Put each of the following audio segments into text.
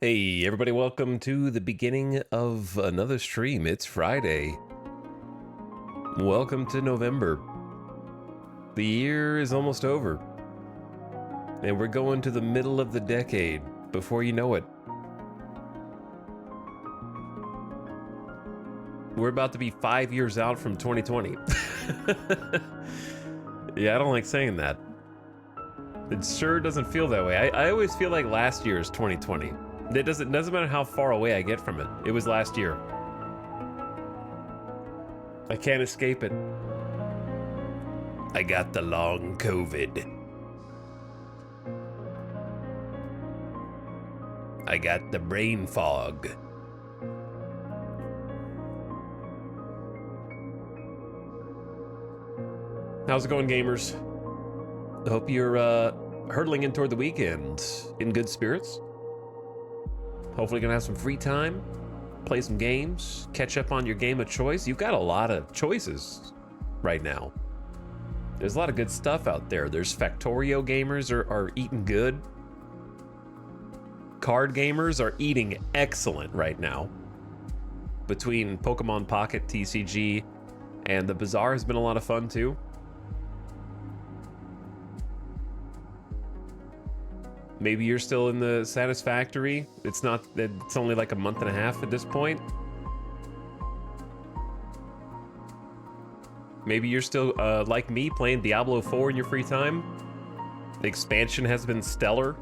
Hey, everybody, welcome to the beginning of another stream. It's Friday. Welcome to November. The year is almost over. And we're going to the middle of the decade before you know it. We're about to be 5 years out from 2020. Yeah, I don't like saying that. It sure doesn't feel that way. I always feel like last year is 2020. It doesn't matter how far away I get from it. It was last year. I can't escape it. I got the long COVID. I got the brain fog. How's it going, gamers? I hope you're hurtling in toward the weekend in good spirits. Hopefully gonna have some free time, play some games, catch up on your game of choice. You've got a lot of choices right now. There's a lot of good stuff out there. There's Factorio gamers are eating good. Card gamers are eating excellent right now. Between Pokemon Pocket TCG and the BAZAAR has been a lot of fun too. Maybe you're still in the Satisfactory. It's only like a month and a half at this point. Maybe you're still, like me, playing Diablo 4 in your free time. The expansion has been stellar.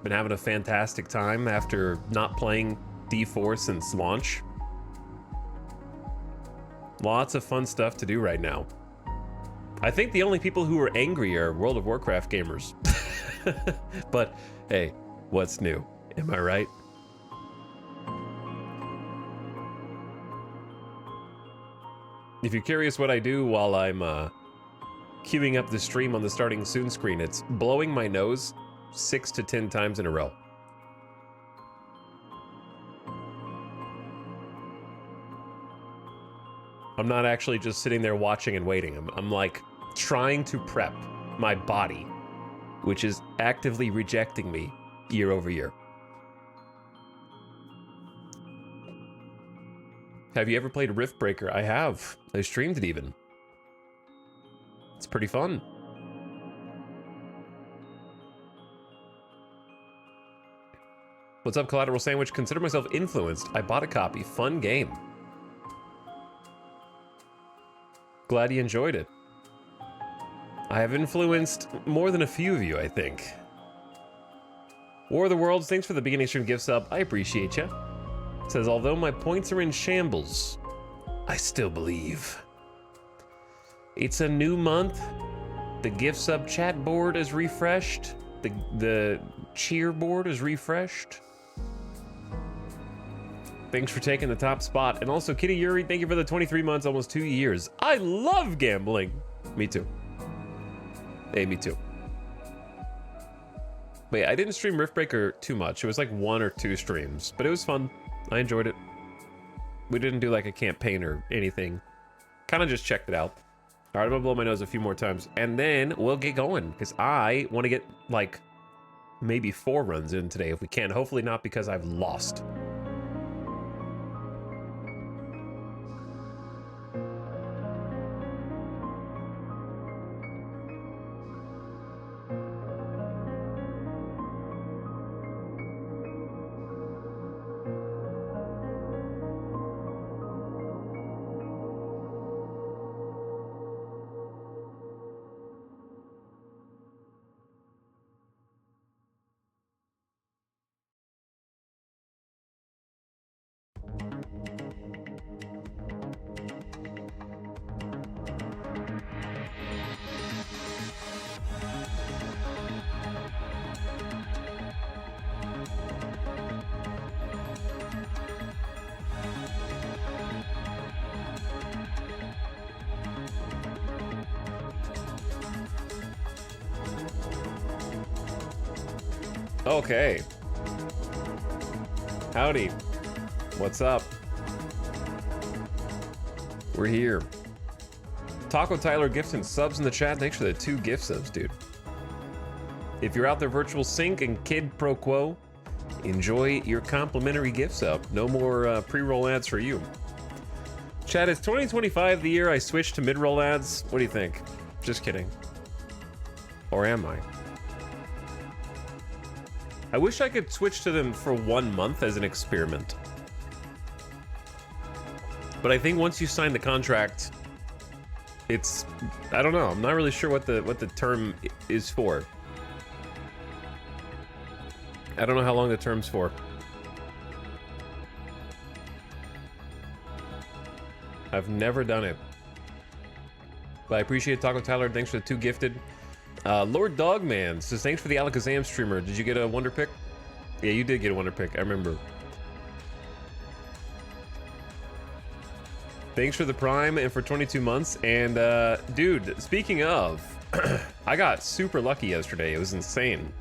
Been having a fantastic time after not playing D4 since launch. Lots of fun stuff to do right now. I think the only people who are angry are World of Warcraft gamers. But hey, what's new? Am I right? If you're curious what I do while I'm queuing up the stream on the starting soon screen, it's blowing my nose 6 to 10 times in a row. I'm not actually just sitting there watching and waiting. I'm like trying to prep my body, which is actively rejecting me year over year. Have you ever played Rift Breaker? I have. I streamed it even. It's pretty fun. What's up, Collateral Sandwich? Consider myself influenced. I bought a copy. Fun game. Glad you enjoyed it. I have influenced more than a few of you, I think. War of the Worlds, thanks for the beginning stream gift sub. I appreciate you. It says, although my points are in shambles, I still believe. It's a new month. The gift sub chat board is refreshed. The cheer board is refreshed. Thanks for taking the top spot. And also, Kitty Yuri, thank you for the 23 months, almost 2 years. I love gambling. Me too. Hey, me too. Wait, I didn't stream Riftbreaker too much. It was like 1 or 2 streams, but it was fun. I enjoyed it. We didn't do like a campaign or anything. Kind of just checked it out. All right, I'm gonna blow my nose a few more times, and then we'll get going, because I want to get like maybe 4 runs in today if we can. Hopefully not, because I've lost. Okay. Howdy. What's up? We're here. Taco Tyler gifting subs in the chat. Thanks for the 2 gift subs, dude. If you're out there, Virtual Sync and Kid Pro Quo, Enjoy your complimentary gift sub. No more pre-roll ads for you. Chat, is 2025 the year I switched to mid-roll ads? What do you think? Just kidding. Or am I? I wish I could switch to them for 1 month as an experiment. But I think once you sign the contract, it's, I don't know. I'm not really sure what the term is for. I don't know how long the term's for. I've never done it. But I appreciate Taco Tyler. Thanks for the 2 gifted. Lord Dogman says, thanks for the Alakazam streamer. Did you get a Wonder Pick? Yeah, you did get a Wonder Pick. I remember. Thanks for the Prime and for 22 months. And, dude, speaking of, I got super lucky yesterday. It was insane.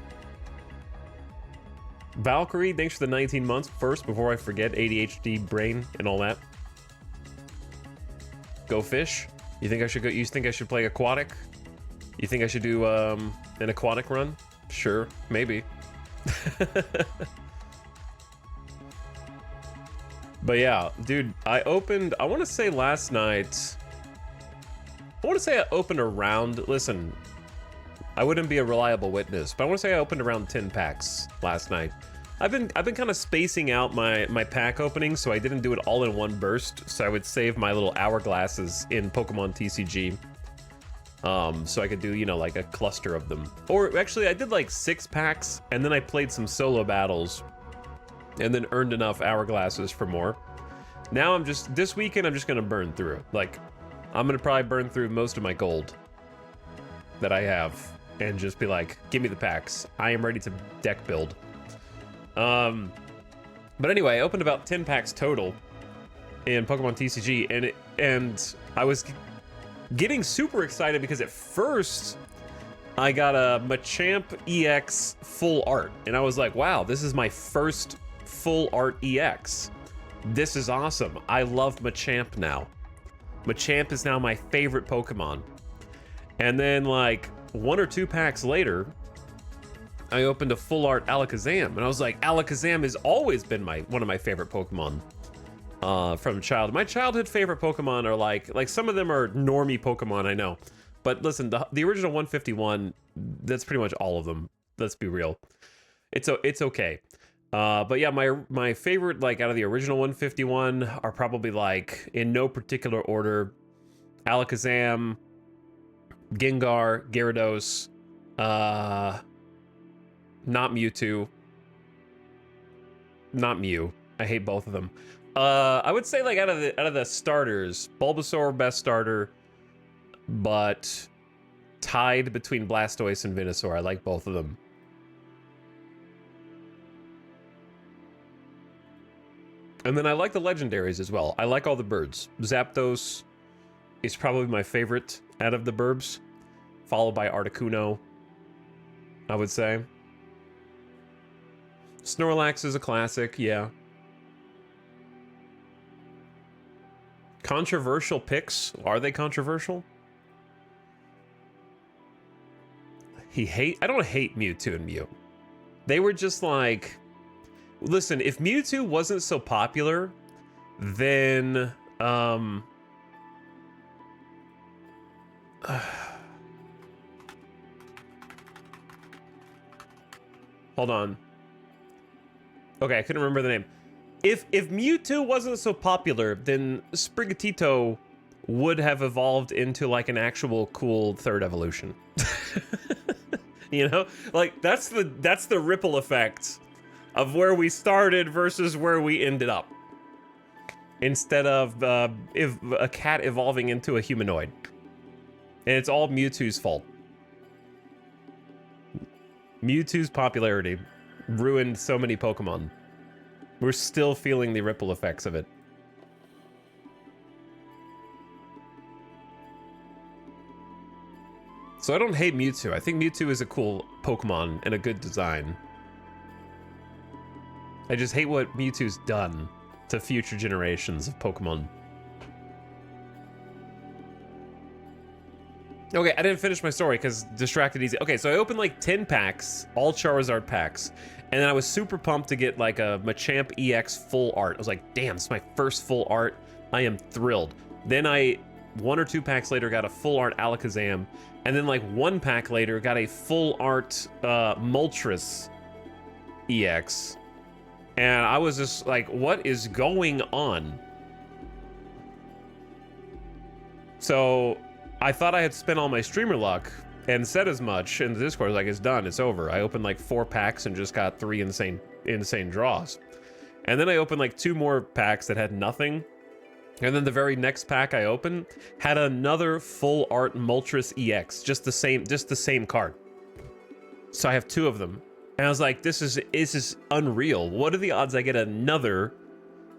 Valkyrie, thanks for the 19 months. First, before I forget, ADHD brain and all that. Go fish. You think I should go? You think I should play aquatic? You think I should do an aquatic run? Sure, maybe. But yeah, dude, I opened, I want to say last night, I want to say I opened around, listen, I wouldn't be a reliable witness, but I want to say I opened around 10 packs last night. I've been kind of spacing out my pack openings, so I didn't do it all in one burst, so I would save my little hourglasses in Pokemon TCG. So I could do, you know, like a cluster of them. Or actually, I did like 6 packs, and then I played some solo battles, and then earned enough hourglasses for more. Now I'm just, this weekend, I'm just gonna burn through. Like, I'm gonna probably burn through most of my gold that I have, and just be like, give me the packs. I am ready to deck build. But anyway, I opened about 10 packs total in Pokemon TCG, and I was getting super excited because at first I got a Machamp EX full art, and I was like, wow, this is my first full art EX. This is awesome. I love Machamp now. Machamp is now my favorite Pokemon. And then like 1 or 2 packs later, I opened a full art Alakazam, and I was like, Alakazam has always been one of my favorite Pokemon from childhood. My childhood favorite Pokemon are like some of them are normie Pokemon, I know. But listen, the original 151, that's pretty much all of them. Let's be real. It's okay. But yeah, my favorite, like out of the original 151 are probably like in no particular order: Alakazam, Gengar, Gyarados, not Mewtwo, not Mew. I hate both of them. I would say like out of the starters, Bulbasaur best starter, but tied between Blastoise and Venusaur. I like both of them. And then I like the legendaries as well. I like all the birds. Zapdos is probably my favorite out of the burbs, followed by Articuno, I would say. Snorlax is a classic, yeah. Controversial picks. Are they controversial? I don't hate Mewtwo and Mew. They were just like, listen, if Mewtwo wasn't so popular, then hold on. Okay, I couldn't remember the name. If Mewtwo wasn't so popular, then Sprigatito would have evolved into like an actual cool third evolution. You know? Like that's the ripple effect of where we started versus where we ended up. Instead of if a cat evolving into a humanoid. And it's all Mewtwo's fault. Mewtwo's popularity ruined so many Pokemon. We're still feeling the ripple effects of it. So I don't hate Mewtwo. I think Mewtwo is a cool Pokemon and a good design. I just hate what Mewtwo's done to future generations of Pokemon. Okay, I didn't finish my story because distracted easy. Okay, so I opened like 10 packs, all Charizard packs, and then I was super pumped to get like a Machamp EX full art. I was like, damn, it's my first full art. I am thrilled. Then I, 1 or 2 packs later, got a full art Alakazam, and then like 1 pack later, got a full art Moltres EX. And I was just like, what is going on? So I thought I had spent all my streamer luck and said as much in the Discord, like, it's done, it's over. I opened like 4 packs and just got 3 insane draws. And then I opened like 2 more packs that had nothing. And then the very next pack I opened had another full art Moltres EX, just the same card. So I have 2 of them. And I was like, this is unreal. What are the odds I get another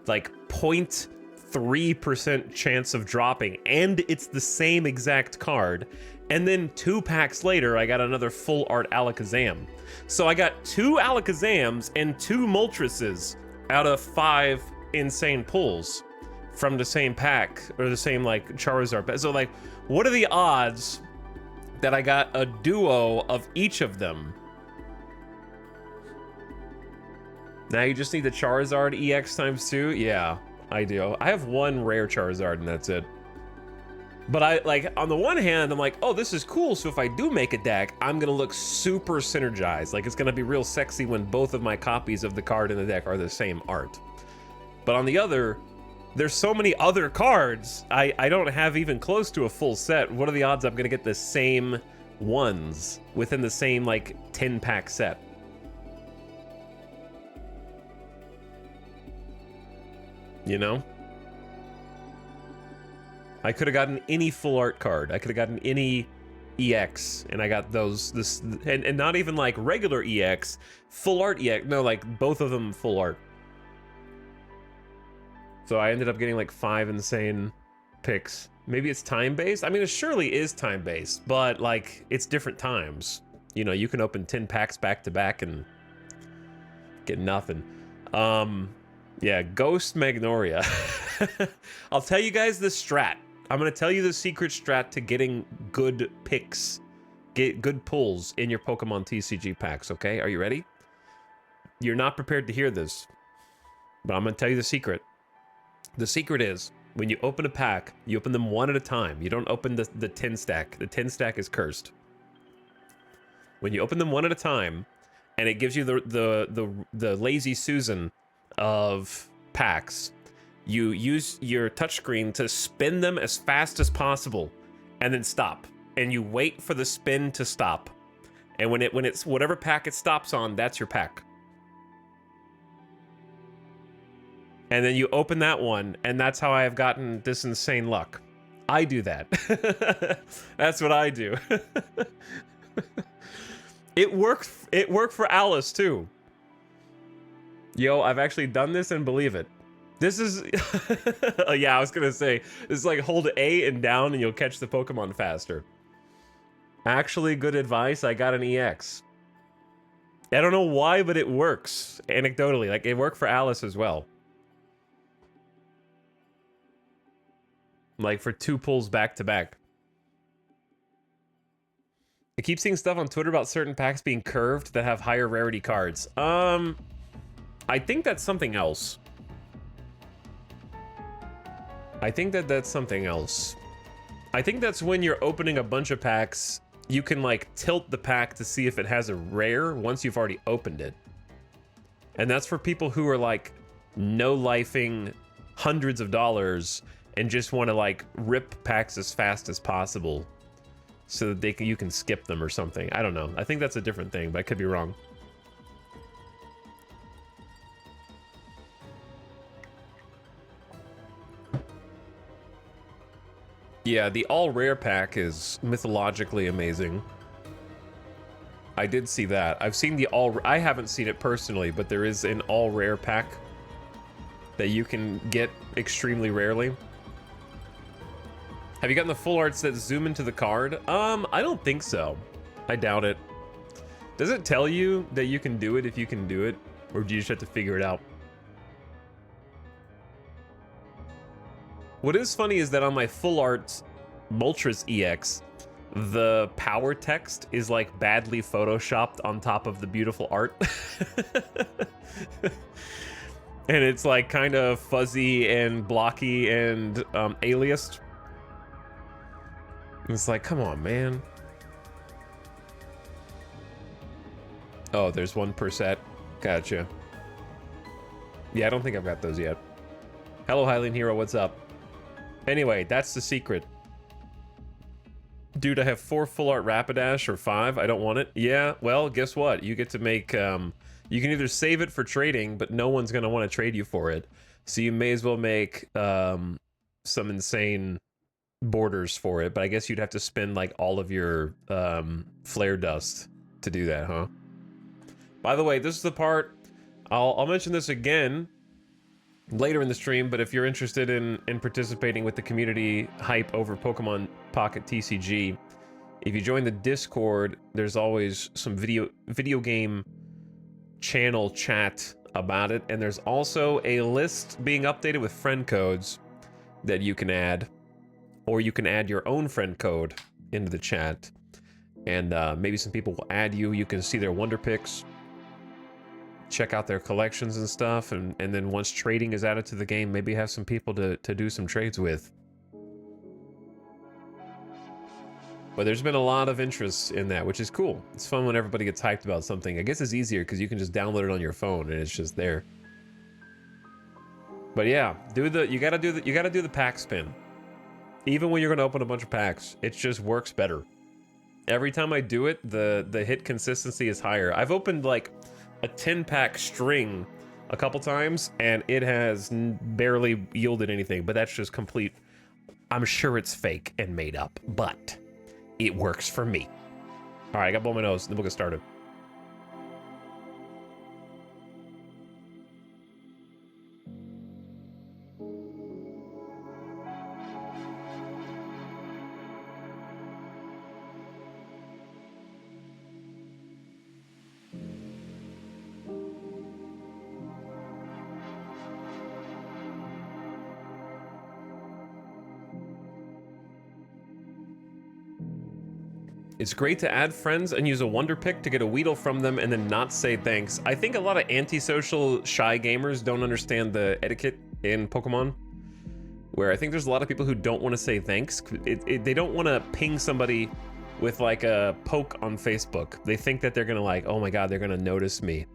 like 0.3% chance of dropping, and it's the same exact card? And then 2 packs later, I got another full art Alakazam. So I got 2 Alakazams and 2 Moltreses out of 5 insane pulls from the same pack, or the same like Charizard. So like, what are the odds that I got a duo of each of them? Now you just need the Charizard EX times 2? Yeah, I do. I have 1 rare Charizard and that's it. But I, like, on the one hand, I'm like, oh, this is cool. So if I do make a deck, I'm gonna look super synergized. Like, it's gonna be real sexy when both of my copies of the card in the deck are the same art. But on the other, there's so many other cards, I don't have even close to a full set. What are the odds I'm gonna get the same ones within the same, like, 10-pack set? You know? I could have gotten any full art card. I could have gotten any EX, and I got those, and not even like regular EX, full art EX. No, like both of them full art. So I ended up getting like 5 insane picks. Maybe it's time-based? I mean, it surely is time-based, but like, it's different times. You know, you can open 10 packs back-to-back and get nothing. Yeah, Ghost Magnolia. I'll tell you guys the strat. I'm gonna tell you the secret strat to getting good picks, get good pulls in your Pokemon TCG packs, okay? Are you ready? You're not prepared to hear this, but I'm gonna tell you the secret. The secret is, when you open a pack, you open them 1 at a time. You don't open the 10 stack. The 10 stack is cursed. When you open them 1 at a time, and it gives you the lazy Susan of packs, you use your touchscreen to spin them as fast as possible and then stop, and you wait for the spin to stop, and when it's whatever pack it stops on, that's your pack. And then you open that one, and that's how I have gotten this insane luck. I do that. That's what I do. It worked for Alice too. Yo, I've actually done this and believe it. This is, yeah, I was gonna say, this is like hold A and down and you'll catch the Pokemon faster. Actually, good advice, I got an EX. I don't know why, but it works, anecdotally. Like, it worked for Alice as well. Like, for 2 pulls back to back. I keep seeing stuff on Twitter about certain packs being curved that have higher rarity cards. I think that's something else. I think that's something else. I think that's when you're opening a bunch of packs, you can like tilt the pack to see if it has a rare once you've already opened it. And that's for people who are like no-lifing hundreds of dollars and just want to like rip packs as fast as possible so that you can skip them or something. I don't know. I think that's a different thing, but I could be wrong. Yeah, the all rare pack is mythologically amazing. I did see that. I've seen the I haven't seen it personally, but there is an all rare pack that you can get extremely rarely. Have you gotten the full arts that zoom into the card? I don't think so. I doubt it. Does it tell you that you can do it if you can do it? Or do you just have to figure it out? What is funny is that on my full art Moltres EX, the power text is like badly photoshopped on top of the beautiful art. And it's like kind of fuzzy and blocky and aliased. It's like, come on, man. Oh, there's one per set. Gotcha. Yeah, I don't think I've got those yet. Hello, Hylian Hero, what's up? Anyway, that's the secret. Dude, I have 4 full art Rapidash or 5. I don't want it. Yeah, well, guess what? You get to make, you can either save it for trading, but no one's going to want to trade you for it. So you may as well make some insane borders for it. But I guess you'd have to spend like all of your flare dust to do that, huh? By the way, this is the part, I'll mention this again later in the stream, but if you're interested in participating with the community hype over Pokemon Pocket TCG, if you join the Discord, there's always some video game channel chat about it, and there's also a list being updated with friend codes that you can add, or you can add your own friend code into the chat, and maybe some people will add you. You can see their Wonder Picks, check out their collections and stuff, and then once trading is added to the game, maybe have some people to do some trades with. But there's been a lot of interest in that, which is cool. It's fun when everybody gets hyped about something. I guess it's easier because you can just download it on your phone and it's just there. But yeah, you gotta do the pack spin. Even when you're gonna open a bunch of packs, it just works better. Every time I do it, the hit consistency is higher. I've opened like a 10-pack string a couple times, and it has barely yielded anything, but that's just complete. I'm sure it's fake and made up, but it works for me. All right, I got blow my nose, then we'll get started. It's great to add friends and use a Wonder Pick to get a Weedle from them and then not say thanks. I think a lot of antisocial, shy gamers don't understand the etiquette in Pokemon, where I think there's a lot of people who don't want to say thanks. They don't want to ping somebody with like a poke on Facebook. They think that they're gonna like, oh my god, they're gonna notice me.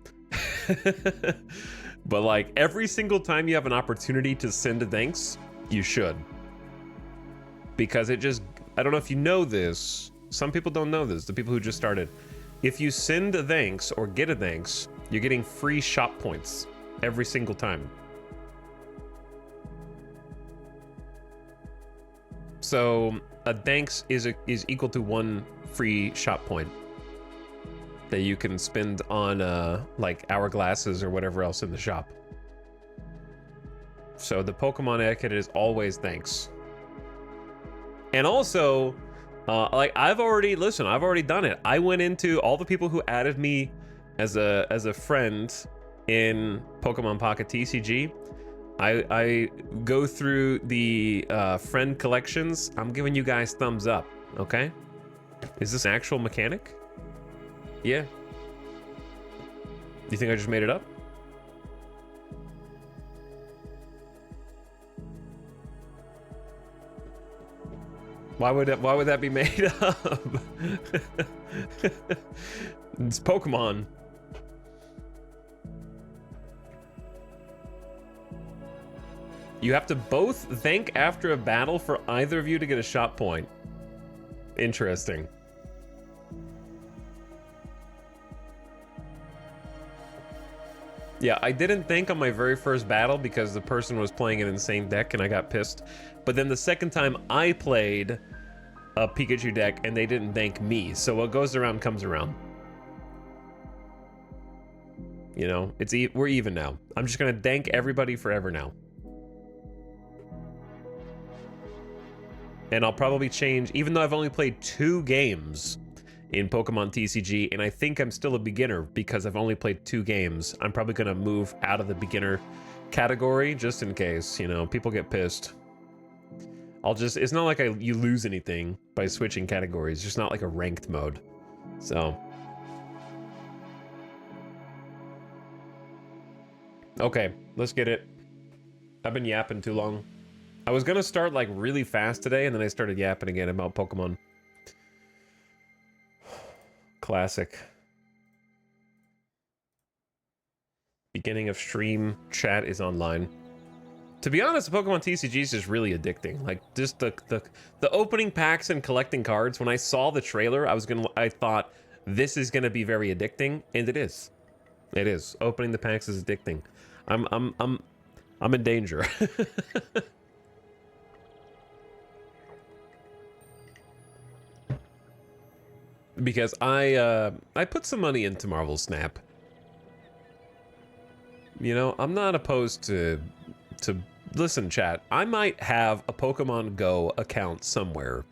But like every single time you have an opportunity to send a thanks, you should. Because it just, I don't know if you know this, some people don't know this, the people who just started. If you send a thanks or get a thanks, you're getting free shop points every single time. So a thanks is equal to 1 free shop point that you can spend on like hourglasses or whatever else in the shop. So the Pokemon etiquette is always thanks. And also, like I've already done it. I went into all the people who added me as a friend in Pokemon Pocket TCG. I go through the friend collections. I'm giving you guys thumbs up, okay? Is this an actual mechanic? Yeah. You think I just made it up? Why would that be made up? It's Pokemon. You have to both thank after a battle for either of you to get a shop point. Interesting. Yeah, I didn't thank on my very first battle because the person was playing an insane deck and I got pissed. But then the second time I played a Pikachu deck and they didn't thank me. So what goes around comes around. You know, we're even now. I'm just gonna thank everybody forever now. And I'll probably change, even though I've only played 2 games in Pokemon TCG, and I think I'm still a beginner because I've only played 2 games. I'm probably gonna move out of the beginner category just in case, you know, people get pissed. I'll just, it's not like you lose anything by switching categories. It's just not like a ranked mode. So. Okay, let's get it. I've been yapping too long. I was gonna start like really fast today, and then I started yapping again about Pokemon. Classic. Beginning of stream, chat is online. To be honest, Pokemon TCG is just really addicting. Like, just the opening packs and collecting cards. When I saw the trailer, I thought this is gonna be very addicting, and it is. It is. Opening the packs is addicting. I'm in danger. Because I put some money into Marvel Snap. You know, I'm not opposed to listen, chat. I might have a Pokemon Go account somewhere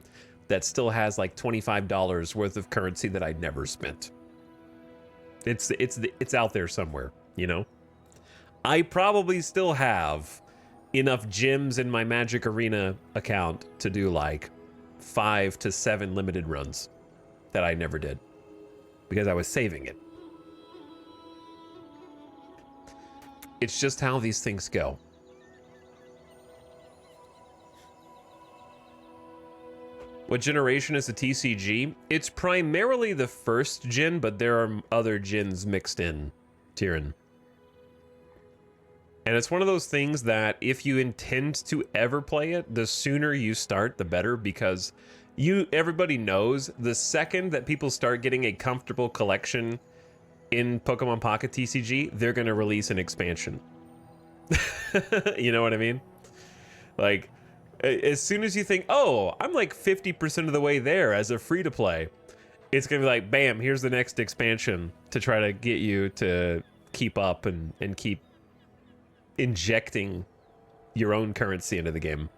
that still has like $25 worth of currency that I never spent. It's out there somewhere, you know? I probably still have enough gyms in my Magic Arena account to do like 5 to 7 limited runs that I never did because I was saving it. It's just how these things go. What generation is the TCG? It's primarily the first gen, but there are other gens mixed in, Tyrion. And it's one of those things that if you intend to ever play it, the sooner you start, the better, because everybody knows the second that people start getting a comfortable collection in Pokemon Pocket TCG, they're going to release an expansion. You know what I mean? Like, as soon as you think, oh, I'm like 50% of the way there as a free-to-play, it's going to be like, bam, here's the next expansion to try to get you to keep up and keep injecting your own currency into the game.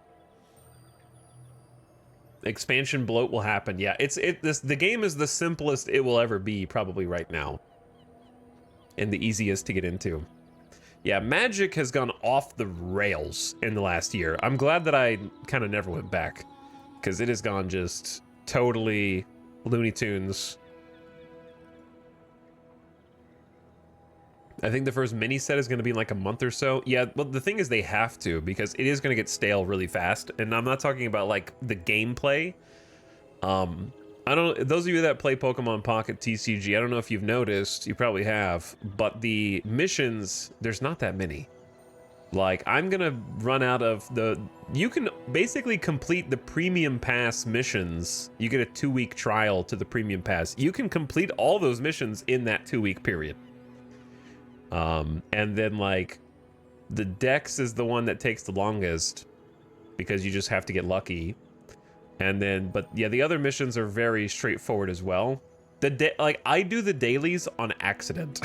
Expansion bloat will happen. Yeah, the game is the simplest it will ever be probably right now. And the easiest to get into. Yeah, Magic has gone off the rails in the last year. I'm glad that I kind of never went back, because it has gone just totally Looney Tunes. I think the first mini set is going to be in like a month or so. Yeah, well, the thing is they have to, because it is going to get stale really fast. And I'm not talking about like the gameplay. I don't, those of you that play Pokemon Pocket TCG, I don't know if you've noticed, you probably have, but the missions, there's not that many. Like, I'm gonna run out of you can basically complete the Premium Pass missions. You get a 2-week trial to the Premium Pass. You can complete all those missions in that 2-week period. And then, like, the Dex is the one that takes the longest, because you just have to get lucky. And then, but yeah, the other missions are very straightforward as well. Like, I do the dailies on accident.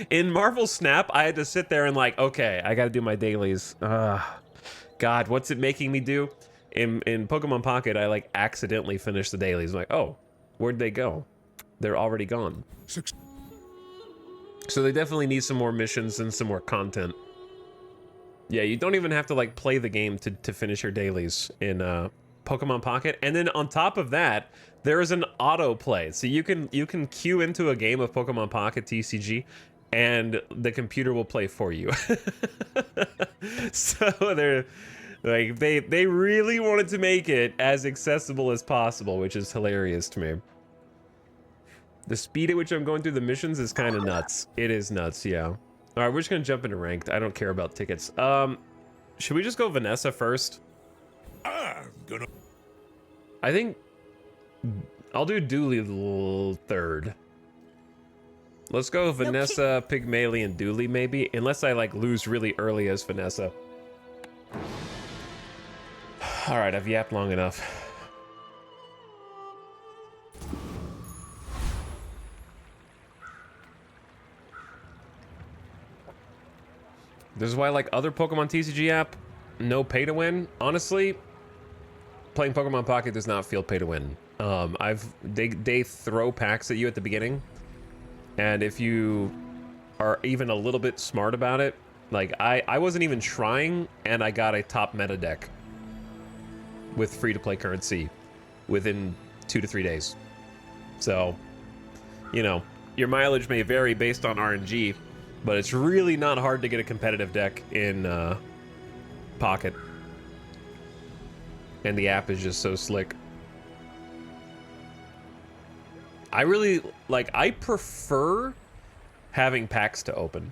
In Marvel Snap, I had to sit there and like, okay, I gotta do my dailies. God, what's it making me do? In Pokemon Pocket, I like accidentally finished the dailies. I'm like, oh, where'd they go? They're already gone. So they definitely need some more missions and some more content. Yeah, you don't even have to like play the game to finish your dailies in Pokemon Pocket. And then on top of that, there is an autoplay. So you can queue into a game of Pokemon Pocket TCG and the computer will play for you. So they're like, they really wanted to make it as accessible as possible, which is hilarious to me. The speed at which I'm going through the missions is kind of nuts. It is nuts, yeah. All right, we're just gonna jump into ranked. I don't care about tickets. Should we just go Vanessa first? I think I'll do Dooley third. Let's go Vanessa, Pygmalion, Dooley maybe, unless I like lose really early as Vanessa. All right, I've yapped long enough. This is why I like other Pokemon TCG app, no pay to win. Honestly, playing Pokemon Pocket does not feel pay to win. They throw packs at you at the beginning, and if you are even a little bit smart about it, like I wasn't even trying, and I got a top meta deck. with free-to-play currency within 2 to 3 days. So, you know, your mileage may vary based on RNG, but it's really not hard to get a competitive deck in Pocket. And the app is just so slick. I really, like, I prefer having packs to open.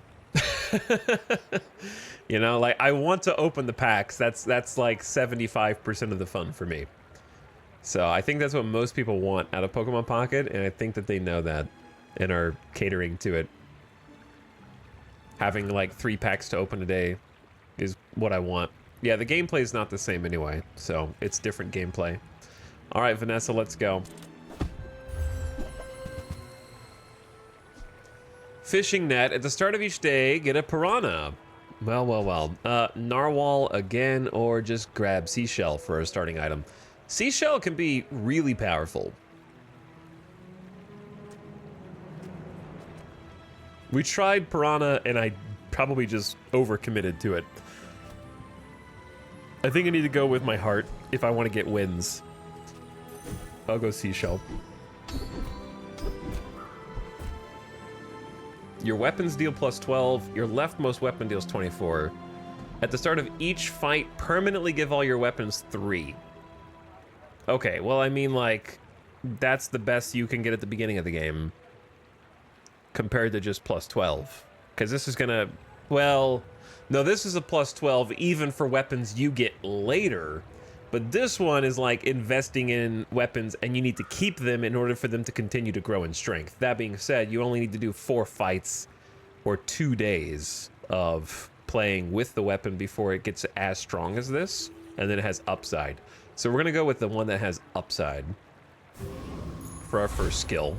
You know, like, I want to open the packs. That's like 75% of the fun for me. So I think that's what most people want out of Pokemon Pocket, and I think that they know that and are catering to it. Having like 3 packs to open a day is what I want. Yeah, the gameplay is not the same anyway, so it's different gameplay. All right, Vanessa, let's go. Fishing net. At the start of each day, get a piranha. Well, well, well. Narwhal again, or just grab seashell for a starting item. Seashell can be really powerful. We tried piranha, and I probably just overcommitted to it. I think I need to go with my heart if I want to get wins. I'll go seashell. Your weapons deal plus 12. Your leftmost weapon deals 24. At the start of each fight, permanently give all your weapons 3. Okay, well, I mean, like, that's the best you can get at the beginning of the game compared to just plus 12. Because this is gonna, well, no, this is a plus 12 even for weapons you get later. But this one is like investing in weapons, and you need to keep them in order for them to continue to grow in strength. That being said, you only need to do 4 fights or 2 days of playing with the weapon before it gets as strong as this, and then it has upside. So we're gonna go with the one that has upside for our first skill.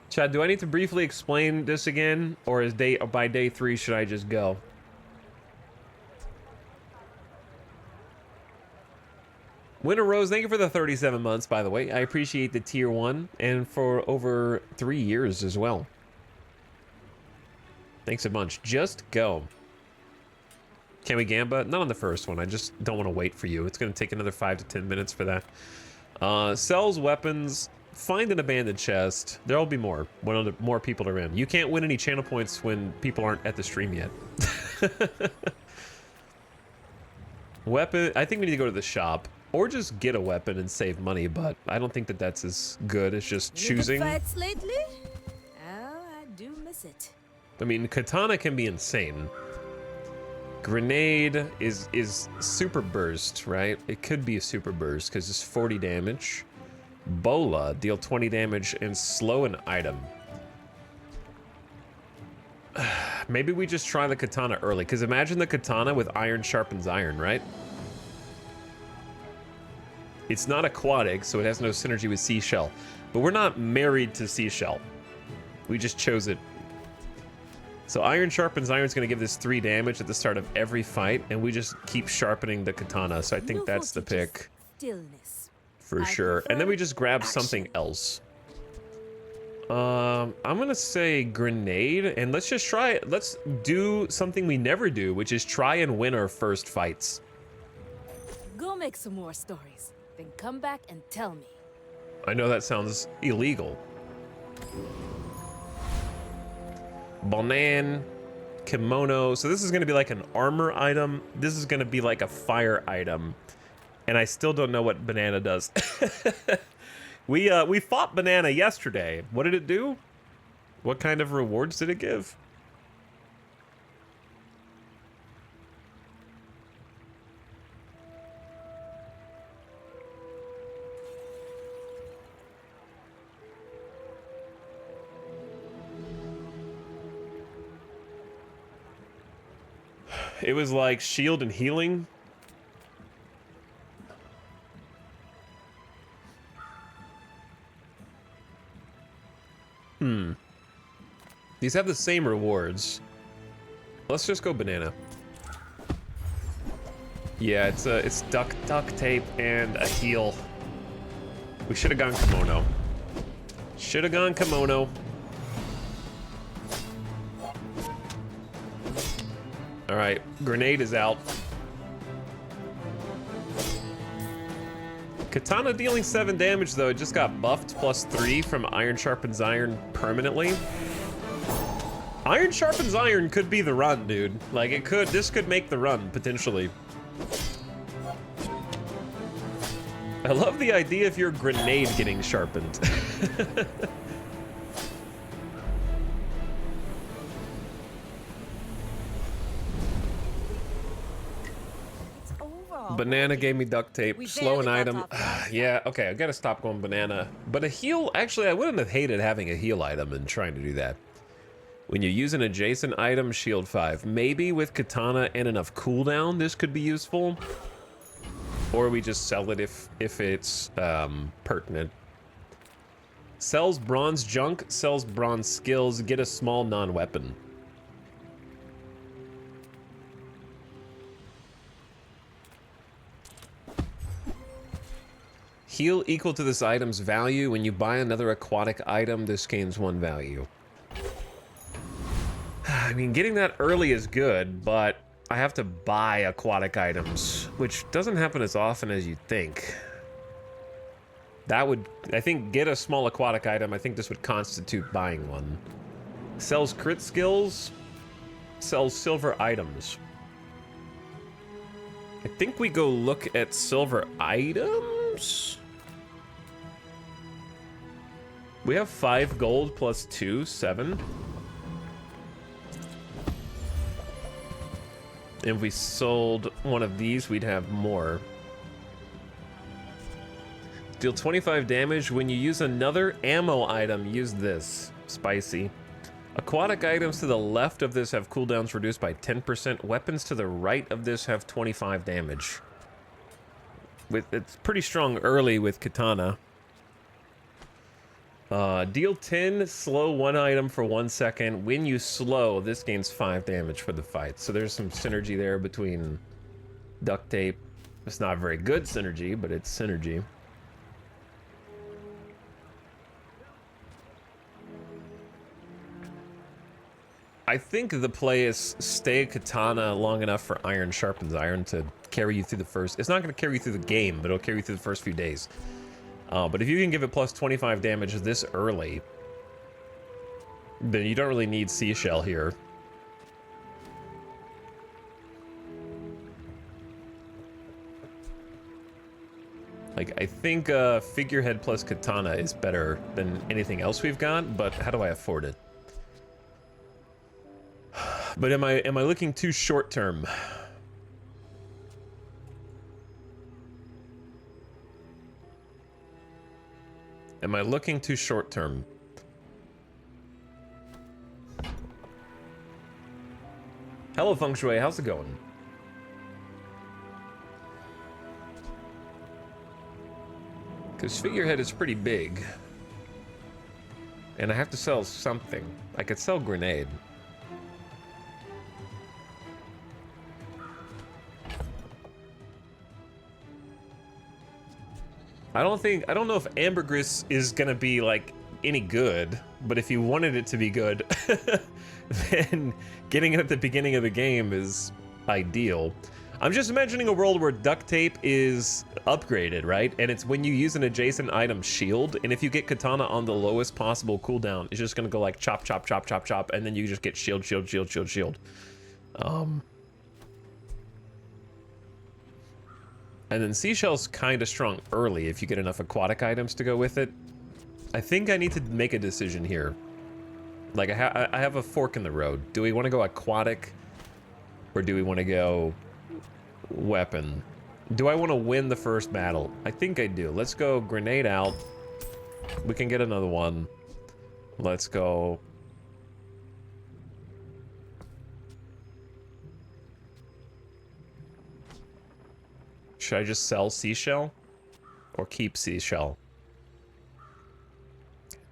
Chad, do I need to briefly explain this again, or is by day 3 should I just go? Winter Rose, thank you for the 37 months, by the way. I appreciate the tier 1, and for over 3 years as well. Thanks a bunch. Just go. Can we Gamba? Not on the first one. I just don't want to wait for you. It's going to take another 5 to 10 minutes for that. Sells weapons. Find an abandoned chest. There'll be more when more people are in. You can't win any channel points when people aren't at the stream yet. Weapon. I think we need to go to the shop. Or just get a weapon and save money, but I don't think that that's as good as just choosing. Fights lately? Oh, I do miss it. I mean, katana can be insane. Grenade is super burst, right? It could be a super burst because it's 40 damage. Bola, deal 20 damage and slow an item. Maybe we just try the katana early, because imagine the katana with iron sharpens iron, right? It's not aquatic, so it has no synergy with seashell. But we're not married to seashell. We just chose it. So iron sharpens iron is going to give this 3 damage at the start of every fight, and we just keep sharpening the katana. So I think that's the pick. Stillness. For sure. And then we just grab something else. I'm going to say grenade, and let's just try it. Let's do something we never do, which is try and win our first fights. Go make some more stories. Then come back and tell me. I know that sounds illegal. Banan, kimono. So this is going to be like an armor item. This is going to be like a fire item. And I still don't know what banana does. We fought banana yesterday. What did it do? What kind of rewards did it give? It was like shield and healing. These have the same rewards. Let's just go banana. Yeah, it's duct tape and a heal. We should have gone kimono. Should have gone kimono. All right, grenade is out. Katana dealing 7 damage though, it just got buffed +3 from Iron Sharpens Iron permanently. Iron Sharpens Iron could be the run, dude. Like this could make the run, potentially. I love the idea of your grenade getting sharpened. Banana gave me duct tape. Slow an item. Yeah, okay, I gotta stop going banana. But a heal, actually, I wouldn't have hated having a heal item and trying to do that. When you use an adjacent item, shield 5. Maybe with katana and enough cooldown, this could be useful. Or we just sell it if it's pertinent. Sells bronze junk, sells bronze skills, get a small non-weapon. Heal equal to this item's value. When you buy another aquatic item, this gains 1 value. I mean, getting that early is good, but I have to buy aquatic items, which doesn't happen as often as you think. That would, I think, get a small aquatic item. I think this would constitute buying one. Sells crit skills, sells silver items. I think we go look at silver items. We have 5 gold plus 2, 7. If we sold one of these, we'd have more. Deal 25 damage. When you use another ammo item, use this. Spicy. Aquatic items to the left of this have cooldowns reduced by 10%. Weapons to the right of this have 25 damage. It's pretty strong early with katana. Deal 10, slow 1 item for 1 second. When you slow, this gains 5 damage for the fight. So there's some synergy there between duct tape. It's not very good synergy, but it's synergy. I think the play is stay katana long enough for Iron Sharpens Iron to carry you through the first... It's not going to carry you through the game, but it'll carry you through the first few days. But if you can give it plus 25 damage this early, then you don't really need Seashell here. Like, I think Figurehead plus Katana is better than anything else we've got, but how do I afford it? But am I looking too short term? Am I looking too short term? Hello, Feng Shui. How's it going? Because Figurehead is pretty big. And I have to sell something. I could sell Grenade. I don't know if Ambergris is gonna be like any good, but if you wanted it to be good, then getting it at the beginning of the game is ideal. I'm just imagining a world where duct tape is upgraded, right? And it's when you use an adjacent item shield, and if you get katana on the lowest possible cooldown, it's just gonna go like chop, chop, chop, chop, chop, and then you just get shield, shield, shield, shield, shield. And then Seashell's kind of strong early if you get enough aquatic items to go with it. I think I need to make a decision here. Like, I have a fork in the road. Do we want to go aquatic, or do we want to go weapon? Do I want to win the first battle? I think I do. Let's go grenade out. We can get another one. Let's go... Should I just sell Seashell? Or keep Seashell?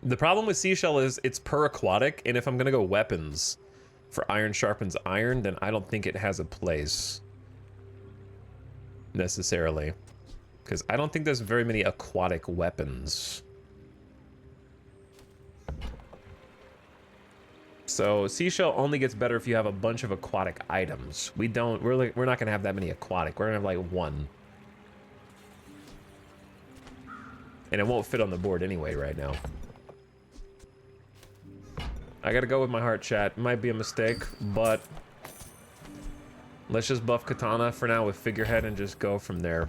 The problem with Seashell is it's per aquatic, and if I'm gonna go weapons for Iron Sharpens Iron, then I don't think it has a place. Necessarily. Because I don't think there's very many aquatic weapons. So Seashell only gets better if you have a bunch of aquatic items. We're not gonna have that many aquatic. We're gonna have like 1. And it won't fit on the board anyway right now. I gotta go with my heart, chat. It might be a mistake, but let's just buff Katana for now with Figurehead and just go from there.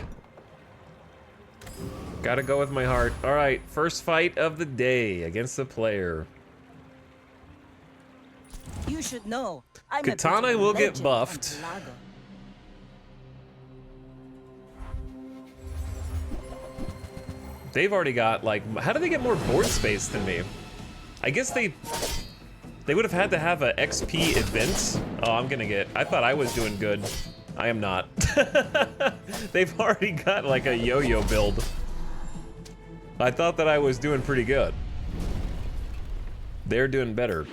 Gotta go with my heart. Alright, first fight of the day against the player. You should know. I'm Katana will get buffed. They've already got, like, how do they get more board space than me? I guess they would have had to have a XP event. Oh, I thought I was doing good. I am not. They've already got, like, a yo-yo build. I thought that I was doing pretty good. They're doing better.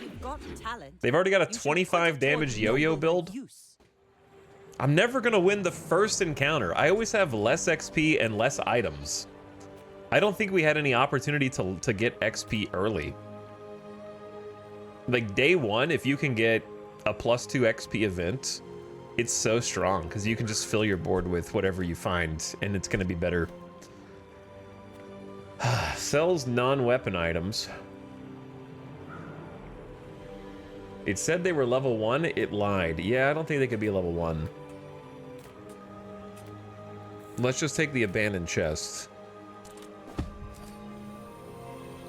They've already got a 25 damage yo-yo build. I'm never gonna win the first encounter. I always have less XP and less items. I don't think we had any opportunity to get XP early. Like day one, if you can get a +2 XP event, it's so strong because you can just fill your board with whatever you find and it's gonna be better. Sells non-weapon items. It said they were level 1, it lied. Yeah, I don't think they could be level 1. Let's just take the abandoned chest.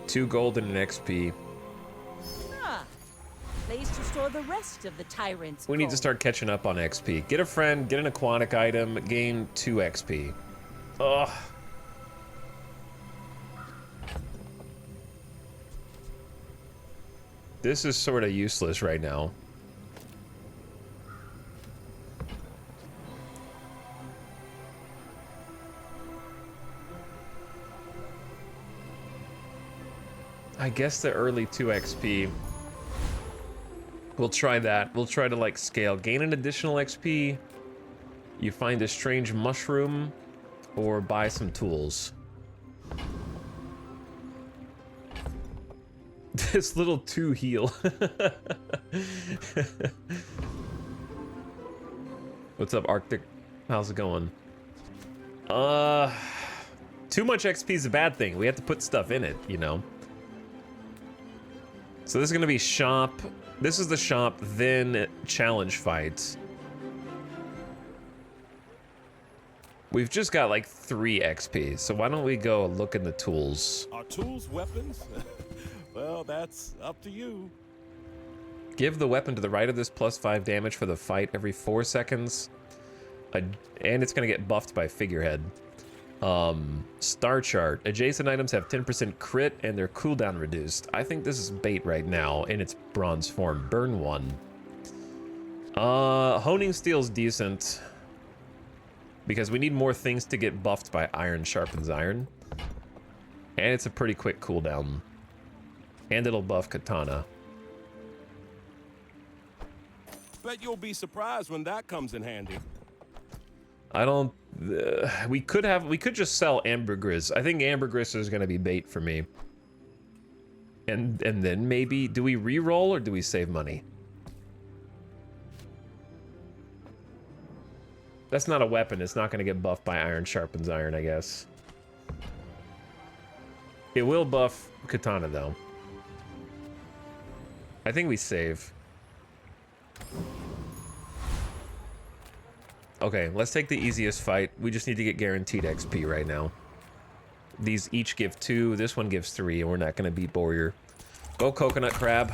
2 gold and an XP. Place to store the rest of the tyrant's We need to start catching up on XP. Get a friend, get an aquatic item, gain 2 XP. Ugh. This is sort of useless right now. I guess the early 2 XP. We'll try that. We'll try to like scale. Gain an additional XP. You find a strange mushroom or buy some tools. This little 2 heal. What's up, Arctic? How's it going? Too much XP is a bad thing. We have to put stuff in it, you know? So this is gonna be shop. This is the shop, then challenge fight. We've just got like 3 XP, so why don't we go look in the tools? Are tools weapons? Well, that's up to you. Give the weapon to the right of this +5 damage for the fight every 4 seconds. And it's gonna get buffed by Figurehead. Star chart. Adjacent items have 10% crit and their cooldown reduced. I think this is bait right now in its bronze form. Burn 1. Honing steel's decent. Because we need more things to get buffed by iron sharpens iron. And it's a pretty quick cooldown. And it'll buff Katana. Bet you'll be surprised when that comes in handy. I don't... we could just sell ambergris. I think ambergris is going to be bait for me. And then maybe... Do we re-roll or do we save money? That's not a weapon. It's not going to get buffed by iron sharpens iron, I guess. It will buff Katana, though. I think we save. Okay, let's take the easiest fight. We just need to get guaranteed XP right now. These each give 2. This one gives 3, and we're not going to beat Warrior. Go Coconut Crab.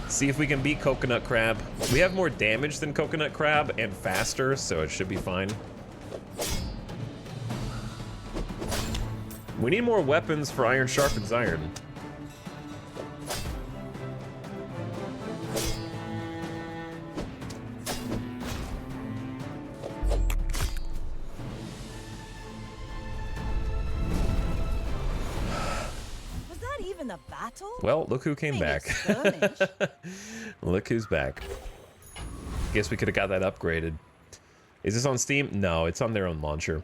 See if we can beat Coconut Crab. We have more damage than Coconut Crab and faster, so it should be fine. We need more weapons for Iron Sharpens Iron. Well, look who came back. Look who's back. Guess we could have got that upgraded. Is this on Steam? No, it's on their own launcher.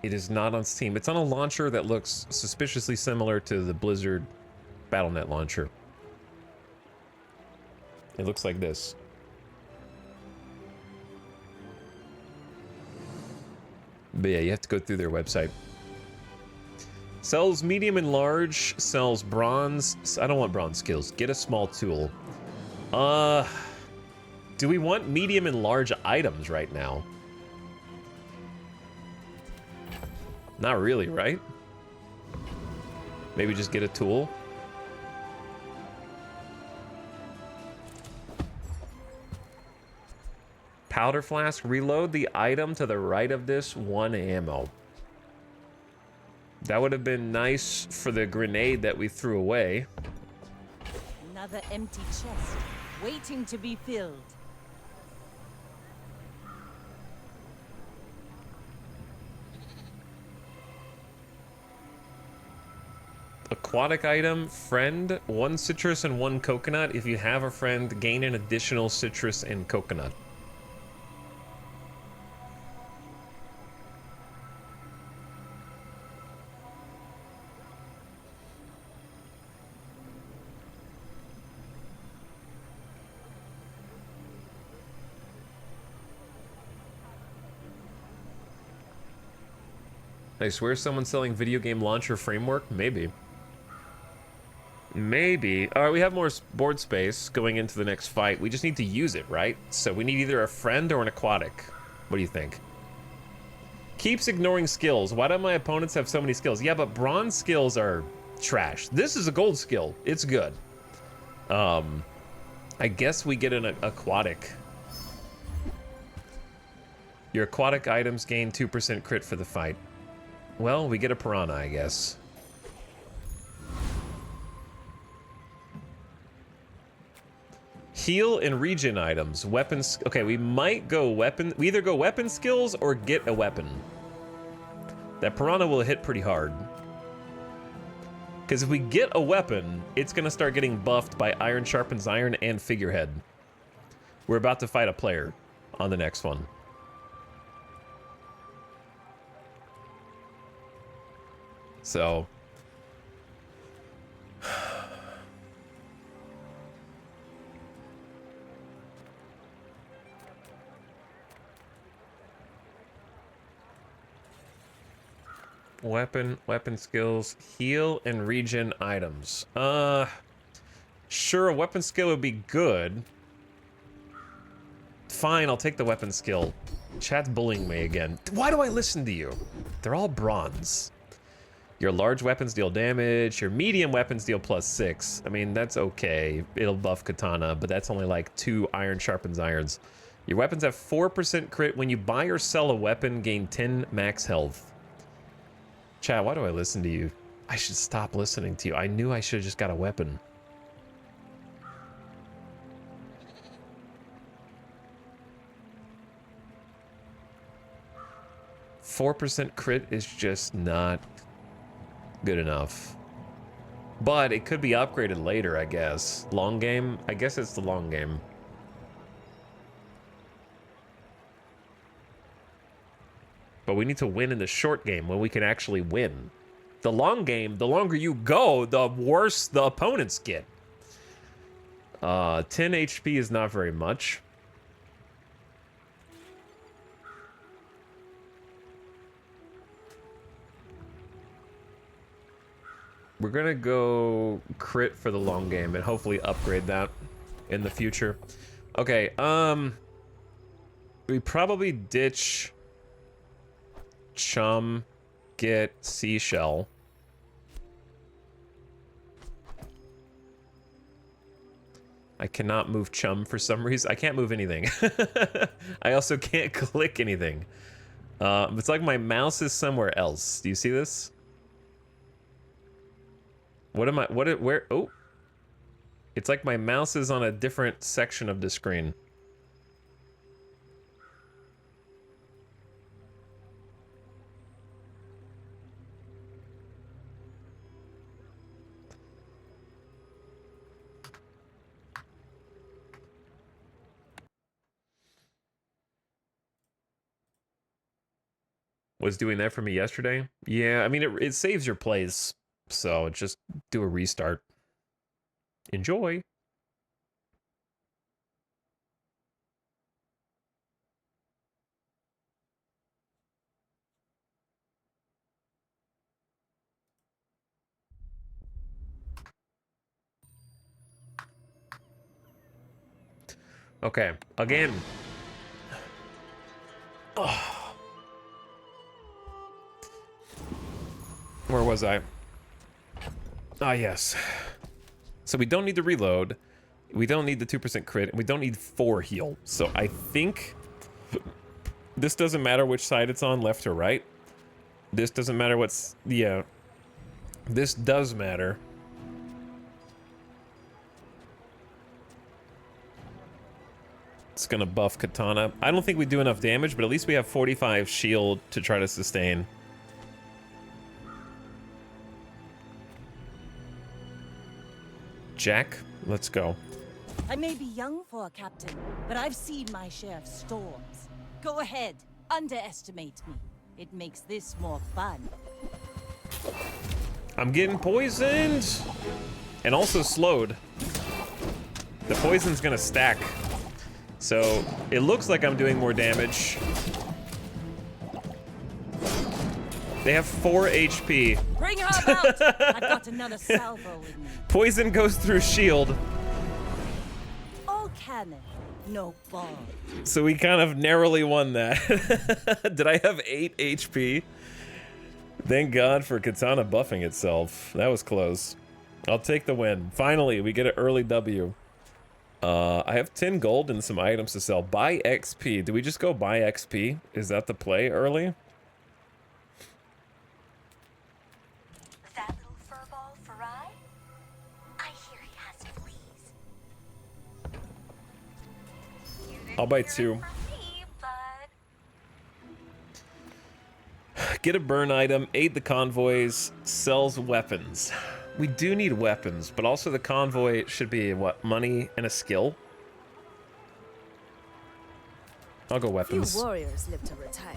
It is not on Steam. It's on a launcher that looks suspiciously similar to the Blizzard Battle.net launcher. It looks like this. But yeah, you have to go through their website. Sells medium and large, sells bronze. I don't want bronze skills. Get a small tool. Do we want medium and large items right now? Not really, right? Maybe just get a tool. Powder flask. Reload the item to the right of this. 1 ammo. That would have been nice for the grenade that we threw away. Another empty chest, waiting to be filled. Aquatic item, friend, 1 citrus and 1 coconut. If you have a friend, gain an additional citrus and coconut. I swear someone's selling video game launcher framework? Maybe. Maybe. All right, we have more board space going into the next fight. We just need to use it, right? So we need either a friend or an aquatic. What do you think? Keeps ignoring skills. Why do my opponents have so many skills? Yeah, but bronze skills are trash. This is a gold skill. It's good. I guess we get an aquatic. Your aquatic items gain 2% crit for the fight. Well, we get a piranha, I guess. Heal and regen items. Weapons. Okay, we might go weapon. We either go weapon skills or get a weapon. That piranha will hit pretty hard. Because if we get a weapon, it's going to start getting buffed by Iron Sharpens Iron and Figurehead. We're about to fight a player on the next one. So... weapon skills, heal and regen items. Sure, a weapon skill would be good. Fine, I'll take the weapon skill. Chat's bullying me again. Why do I listen to you? They're all bronze. Your large weapons deal damage. Your medium weapons deal +6. I mean, that's okay. It'll buff Katana, but that's only like 2 Iron Sharpens Irons. Your weapons have 4% crit. When you buy or sell a weapon, gain 10 max health. Chat, why do I listen to you? I should stop listening to you. I knew I should have just got a weapon. %4 crit is just not good enough. But it could be upgraded later, I guess. Long game? I guess it's the long game. But we need to win in the short game when we can actually win. The long game, the longer you go, the worse the opponents get. 10 HP is not very much. We're gonna go crit for the long game and hopefully upgrade that in the future. Okay, we probably ditch Chum, get Seashell. I cannot move Chum for some reason. I can't move anything. I also can't click anything. It's like my mouse is somewhere else. Do you see this? What am I, where, oh. It's like my mouse is on a different section of the screen. Was doing that for me yesterday. Yeah, I mean, it saves your plays. So just do a restart. Enjoy. Okay, again. Oh. Where was I? Ah, yes. So we don't need to reload. We don't need the 2% crit. And we don't need 4 heal. So I think this doesn't matter which side it's on, left or right. This doesn't matter what's... Yeah. This does matter. It's gonna buff Katana. I don't think we do enough damage, but at least we have 45 shield to try to sustain. Jack, let's go. I may be young for a captain, but I've seen my share of storms. Go ahead, underestimate me. It makes this more fun. I'm getting poisoned! And also slowed. The poison's gonna stack. So, it looks like I'm doing more damage. They have 4 HP. Bring her out! I've got another salvo in me. Poison goes through shield. All cannon, no ball. So we kind of narrowly won that. Did I have 8 HP? Thank God for Katana buffing itself. That was close. I'll take the win. Finally, we get an early W. I have 10 gold and some items to sell. Buy XP. Do we just go buy XP? Is that the play early? That little furball Farai? I hear he has fleas. I'll buy 2. Get a burn item, aid the convoys, sells weapons. We do need weapons, but also the convoy should be, what, money and a skill? I'll go weapons. Few warriors live to retire.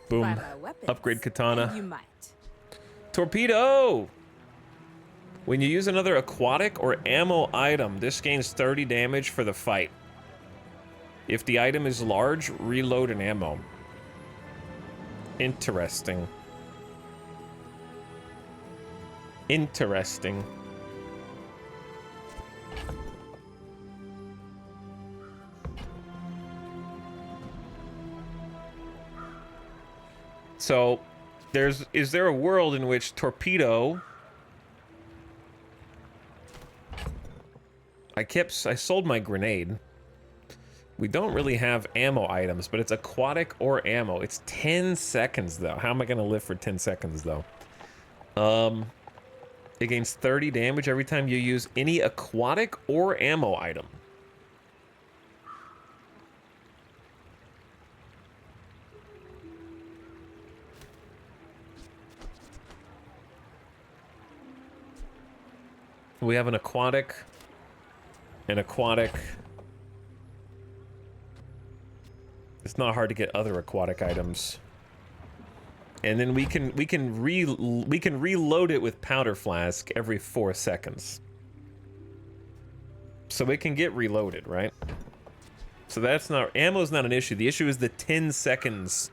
Boom. Buy my weapons, Upgrade katana. and you might. Torpedo! When you use another aquatic or ammo item, this gains 30 damage for the fight. If the item is large, reload an ammo. Interesting. Interesting. So, is there a world in which torpedo... I sold my grenade. We don't really have ammo items, but it's aquatic or ammo. It's 10 seconds, though. How am I going to live for 10 seconds, though? It gains 30 damage every time you use any aquatic or ammo item. We have an aquatic. It's not hard to get other aquatic items. And then we can reload it with powder flask every 4 seconds. So it can get reloaded, right? So that's not... Ammo's not an issue. The issue is the 10 seconds.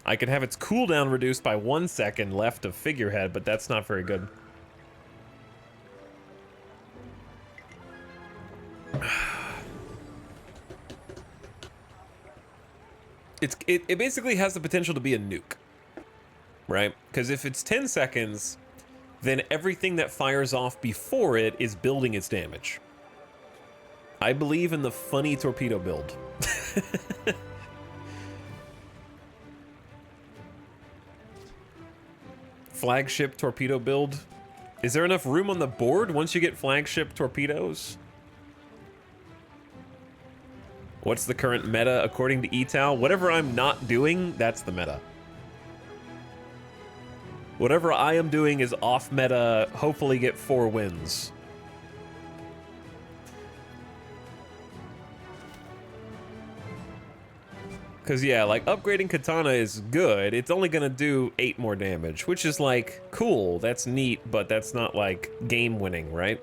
I can have its cooldown reduced by 1 second left of figurehead, but that's not very good. It basically has the potential to be a nuke, right? Because if it's 10 seconds, then everything that fires off before it is building its damage. I believe in the funny torpedo build. Flagship torpedo build. Is there enough room on the board once you get flagship torpedoes? What's the current meta according to ETAL? Whatever I'm not doing, that's the meta. Whatever I am doing is off meta, hopefully get 4 wins. Because, yeah, like, upgrading Katana is good. It's only going to do 8 more damage, which is, like, cool. That's neat, but that's not, like, game-winning, right?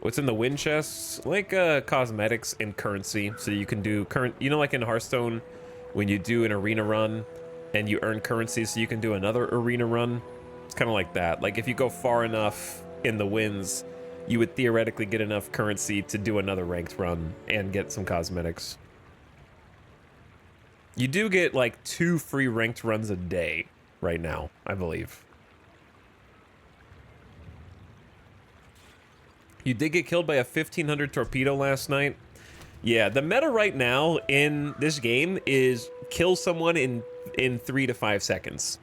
What's in the win chests? Like, cosmetics and currency. So you can do you know, like in Hearthstone, when you do an arena run and you earn currency so you can do another arena run? It's kind of like that. Like if you go far enough in the winds, you would theoretically get enough currency to do another ranked run and get some cosmetics. You do get like 2 free ranked runs a day right now, I believe. You did get killed by a 1500 torpedo last night. Yeah, the meta right now in this game is kill someone in 3 to 5 seconds.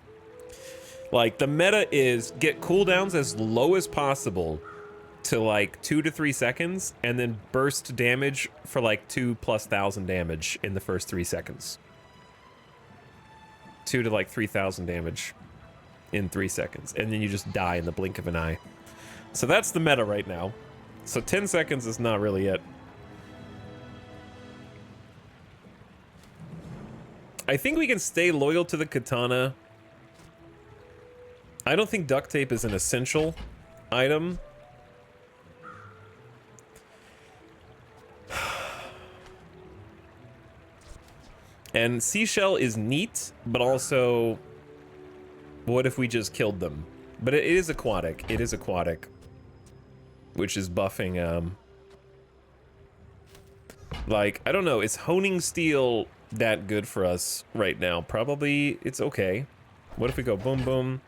Like, the meta is get cooldowns as low as possible to like 2 to 3 seconds, and then burst damage for like 2,000+ damage in the first 3 seconds. 2 to like 3,000 damage in 3 seconds, and then you just die in the blink of an eye. So that's the meta right now. So 10 seconds is not really it. I think we can stay loyal to the katana. I don't think duct tape is an essential item. And seashell is neat, but also, what if we just killed them? But it is aquatic. It is aquatic. Which is buffing, like, I don't know, is honing steel that good for us right now? Probably it's okay. What if we go boom boom?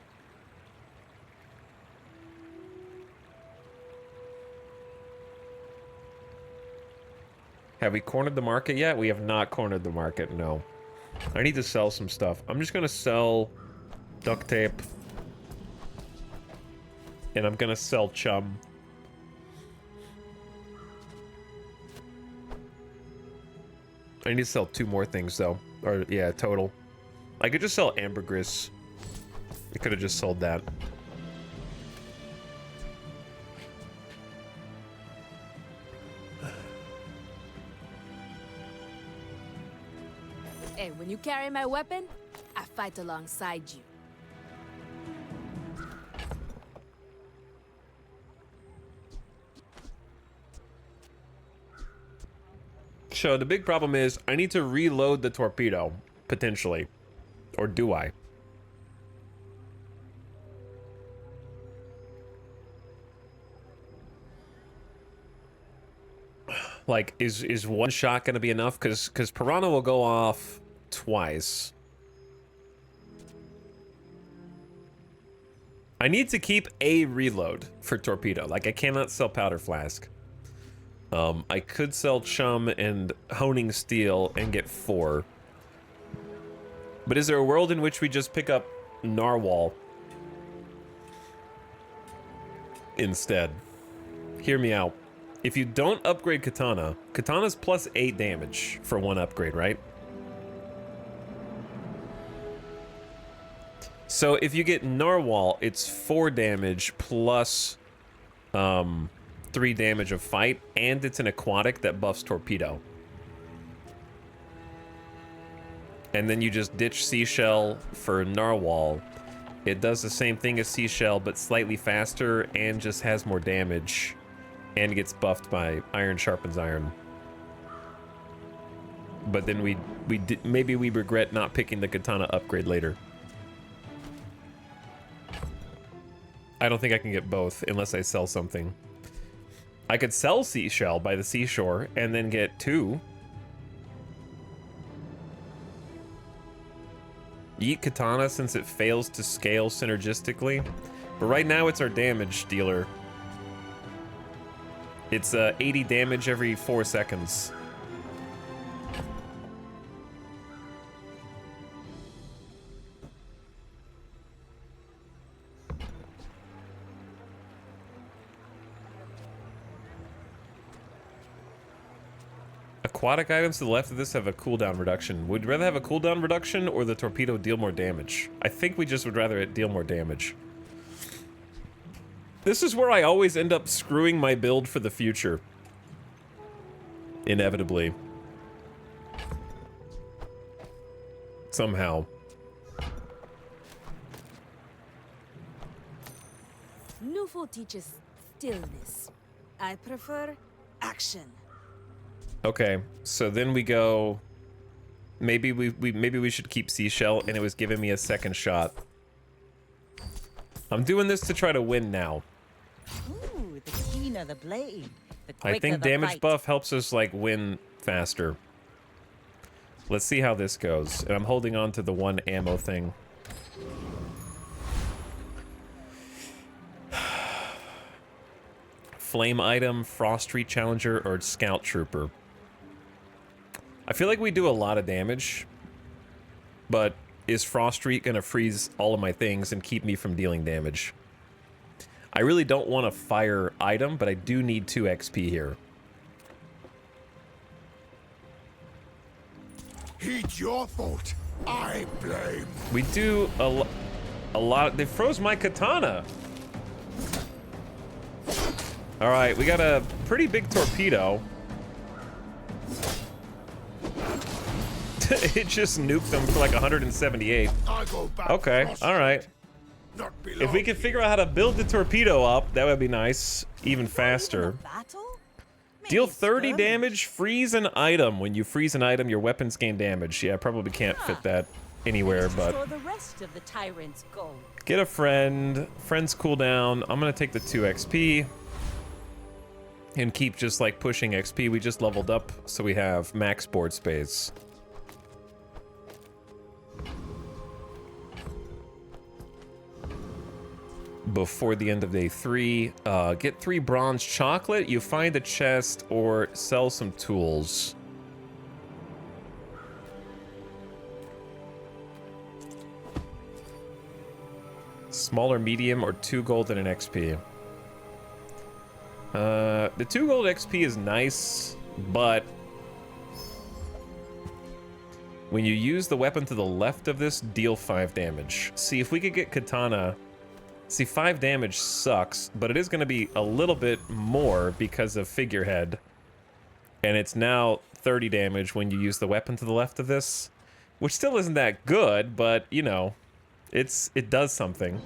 Have we cornered the market yet? We have not cornered the market, no. I need to sell some stuff. I'm just gonna sell duct tape. And I'm gonna sell chum. I need to sell 2 more things though. Or yeah, total. I could just sell ambergris. I could have just sold that. Hey, when you carry my weapon, I fight alongside you. So the big problem is I need to reload the torpedo, potentially. Or do I? Like, is one shot gonna be enough? Because Piranha will go off twice. I need to keep a reload for torpedo. Like, I cannot sell powder flask. I could sell chum and honing steel and get 4. But is there a world in which we just pick up narwhal instead? Hear me out. If you don't upgrade katana, katana's plus 8 damage for 1 upgrade, right? So if you get narwhal, it's 4 damage plus 3 damage of fight, and it's an aquatic that buffs torpedo. And then you just ditch seashell for narwhal. It does the same thing as seashell, but slightly faster, and just has more damage, and gets buffed by iron sharpens iron. But then maybe we regret not picking the katana upgrade later. I don't think I can get both unless I sell something. I could sell seashell by the seashore and then get 2. Eat katana since it fails to scale synergistically. But right now it's our damage dealer. It's 80 damage every 4 seconds. Aquatic items to the left of this have a cooldown reduction. Would you rather have a cooldown reduction or the torpedo deal more damage? I think we just would rather it deal more damage. This is where I always end up screwing my build for the future. Inevitably. Somehow. Nufo teaches stillness. I prefer action. Okay, so then we go. Maybe we should keep seashell, and it was giving me a second shot. I'm doing this to try to win now. Ooh, the keener the blade, the quicker I think the damage fight. buff helps us, like, win faster. Let's see how this goes. And I'm holding on to the one ammo thing. Flame item, Frost Street Challenger, or Scout Trooper. I feel like we do a lot of damage, but is Frost Street gonna freeze all of my things and keep me from dealing damage? I really don't want a fire item, but I do need 2 XP here. Heed your fault. I blame. We do a lot. They froze my katana. All right, we got a pretty big torpedo. It just nuked them for like 178. I go back. Okay, Frost all right. Street. Not If we could figure out how to build the torpedo up, that would be nice. Even faster. Battle? Maybe Deal it's 30 skirmish. damage, freeze an item. When you freeze an item, your weapons gain damage. Yeah, I probably can't fit that anywhere, but Restore the rest of the tyrant's gold. get a friend. Friends cooldown. I'm gonna take the 2 XP and keep just like pushing XP. We just leveled up, so we have max board space. Before the end of day 3, get 3 bronze chocolate. You find a chest or sell some tools. Smaller, medium, or 2 gold and an XP. The 2 gold XP is nice, but when you use the weapon to the left of this, deal 5 damage. See, if we could get katana. See, 5 damage sucks, but it is going to be a little bit more because of figurehead. And it's now 30 damage when you use the weapon to the left of this, which still isn't that good, but, you know, it does something.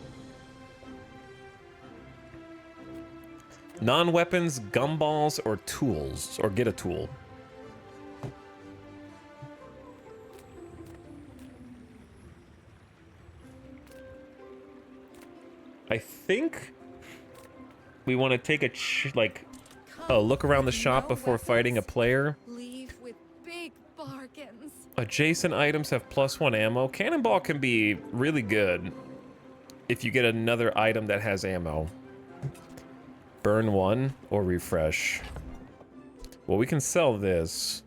Non-weapons, gumballs, or tools, or get a tool. I think we want to take a look around the shop before fighting a player. Leave with big bargains. Adjacent items have +1 ammo. Cannonball can be really good if you get another item that has ammo. Burn 1 or refresh. Well, we can sell this.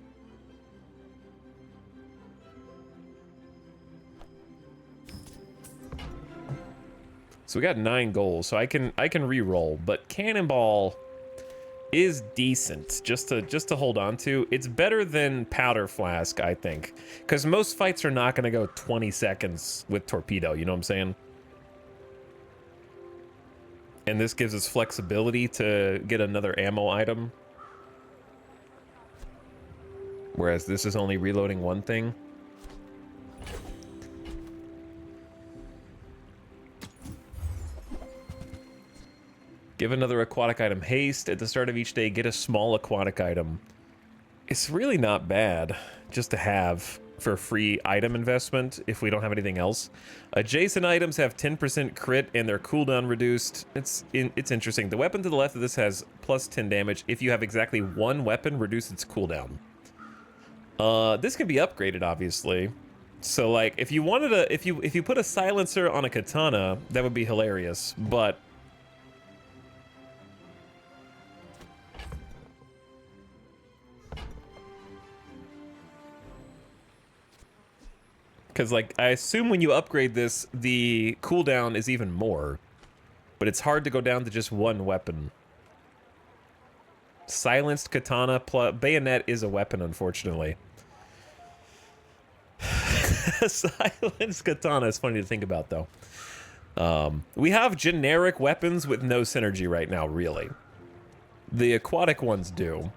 So we got 9 goals, so I can re-roll, but Cannonball is decent just to hold on to. It's better than Powder Flask, I think, because most fights are not going to go 20 seconds with Torpedo, you know what I'm saying? And this gives us flexibility to get another ammo item, whereas this is only reloading 1 thing. Give another aquatic item haste. At the start of each day, get a small aquatic item. It's really not bad just to have for free item investment if we don't have anything else. Adjacent items have 10% crit and their cooldown reduced. It's interesting. The weapon to the left of this has +10 damage. If you have exactly 1 weapon, reduce its cooldown. This can be upgraded, obviously. So, like, if you wanted a, if you put a silencer on a katana, that would be hilarious. But because, like, I assume when you upgrade this, the cooldown is even more. But it's hard to go down to just 1 weapon. Silenced katana plus bayonet is a weapon, unfortunately. Silenced katana is funny to think about, though. We have generic weapons with no synergy right now, really. The aquatic ones do.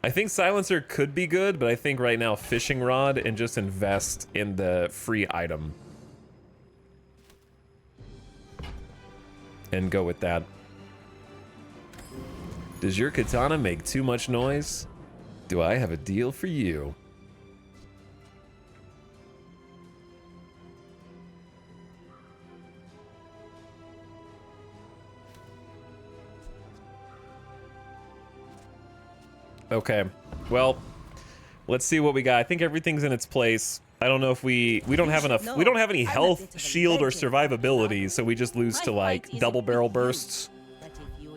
I think silencer could be good, but I think right now fishing rod and just invest in the free item. And go with that. Does your katana make too much noise? Do I have a deal for you? Okay. Well, let's see what we got. I think everything's in its place. I don't know if we don't have enough. We don't have any health, shield, or survivability, so we just lose to like double barrel bursts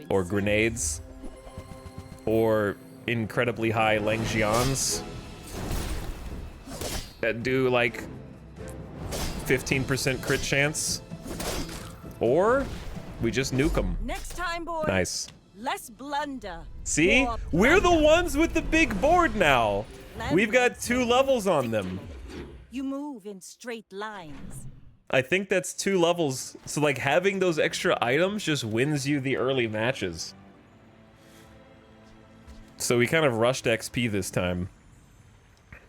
or grenades or incredibly high Langjians that do like 15% crit chance, or we just nuke them. Next time, boys. Nice. Less blunder. See, more we're the plunder. ones with the big board now. We've got 2 levels on them. You move in straight lines. I think that's 2 levels. So like having those extra items just wins you the early matches. So we kind of rushed XP this time.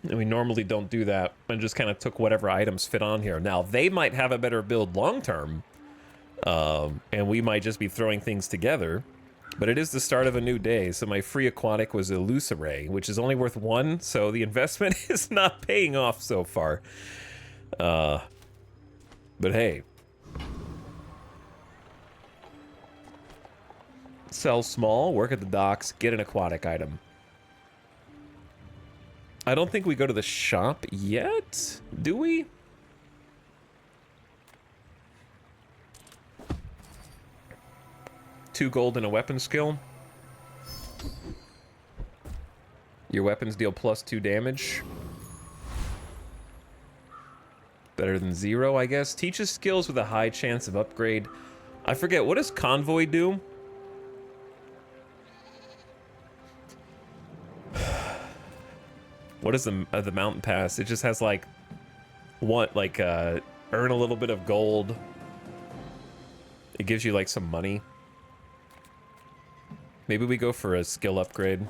And we normally don't do that. And just kind of took whatever items fit on here. Now they might have a better build long term. And we might just be throwing things together. But it is the start of a new day, so my free aquatic was a Luceray, which is only worth 1, so the investment is not paying off so far. But hey. Sell small, work at the docks, get an aquatic item. I don't think we go to the shop yet, do we? $2 gold and a weapon skill. Your weapons deal +2 damage. Better than 0, I guess. Teaches skills with a high chance of upgrade. I forget, what does Convoy do? What is the Mountain Pass? It just has like, earn a little bit of gold. It gives you like some money. Maybe we go for a skill upgrade.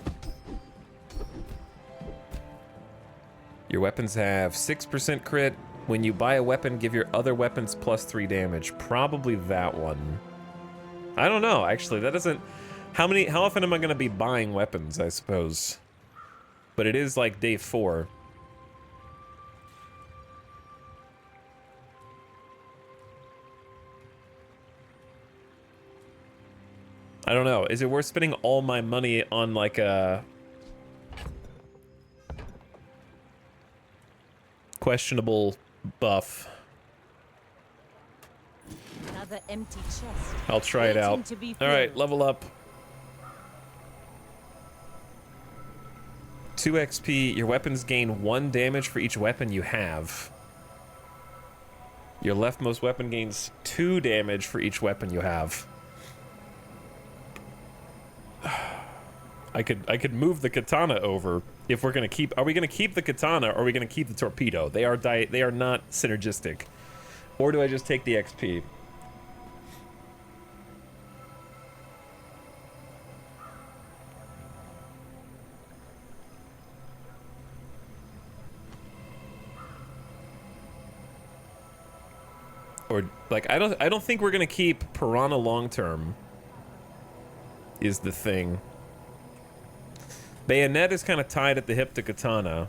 Your weapons have 6% crit. When you buy a weapon, give your other weapons +3 damage. Probably that one. I don't know, actually. That doesn't... How often am I going to be buying weapons, I suppose? But it is like day 4. I don't know. Is it worth spending all my money on like a questionable buff? Another empty chest. I'll try it out. All right, level up. 2 XP. Your weapons gain 1 damage for each weapon you have. Your leftmost weapon gains 2 damage for each weapon you have. I could move the katana over if we're gonna keep. Are we gonna keep the katana or are we gonna keep the torpedo? They are not synergistic. Or do I just take the XP? Or like I don't think we're gonna keep Piranha long term. Is the thing. Bayonet is kind of tied at the hip to katana.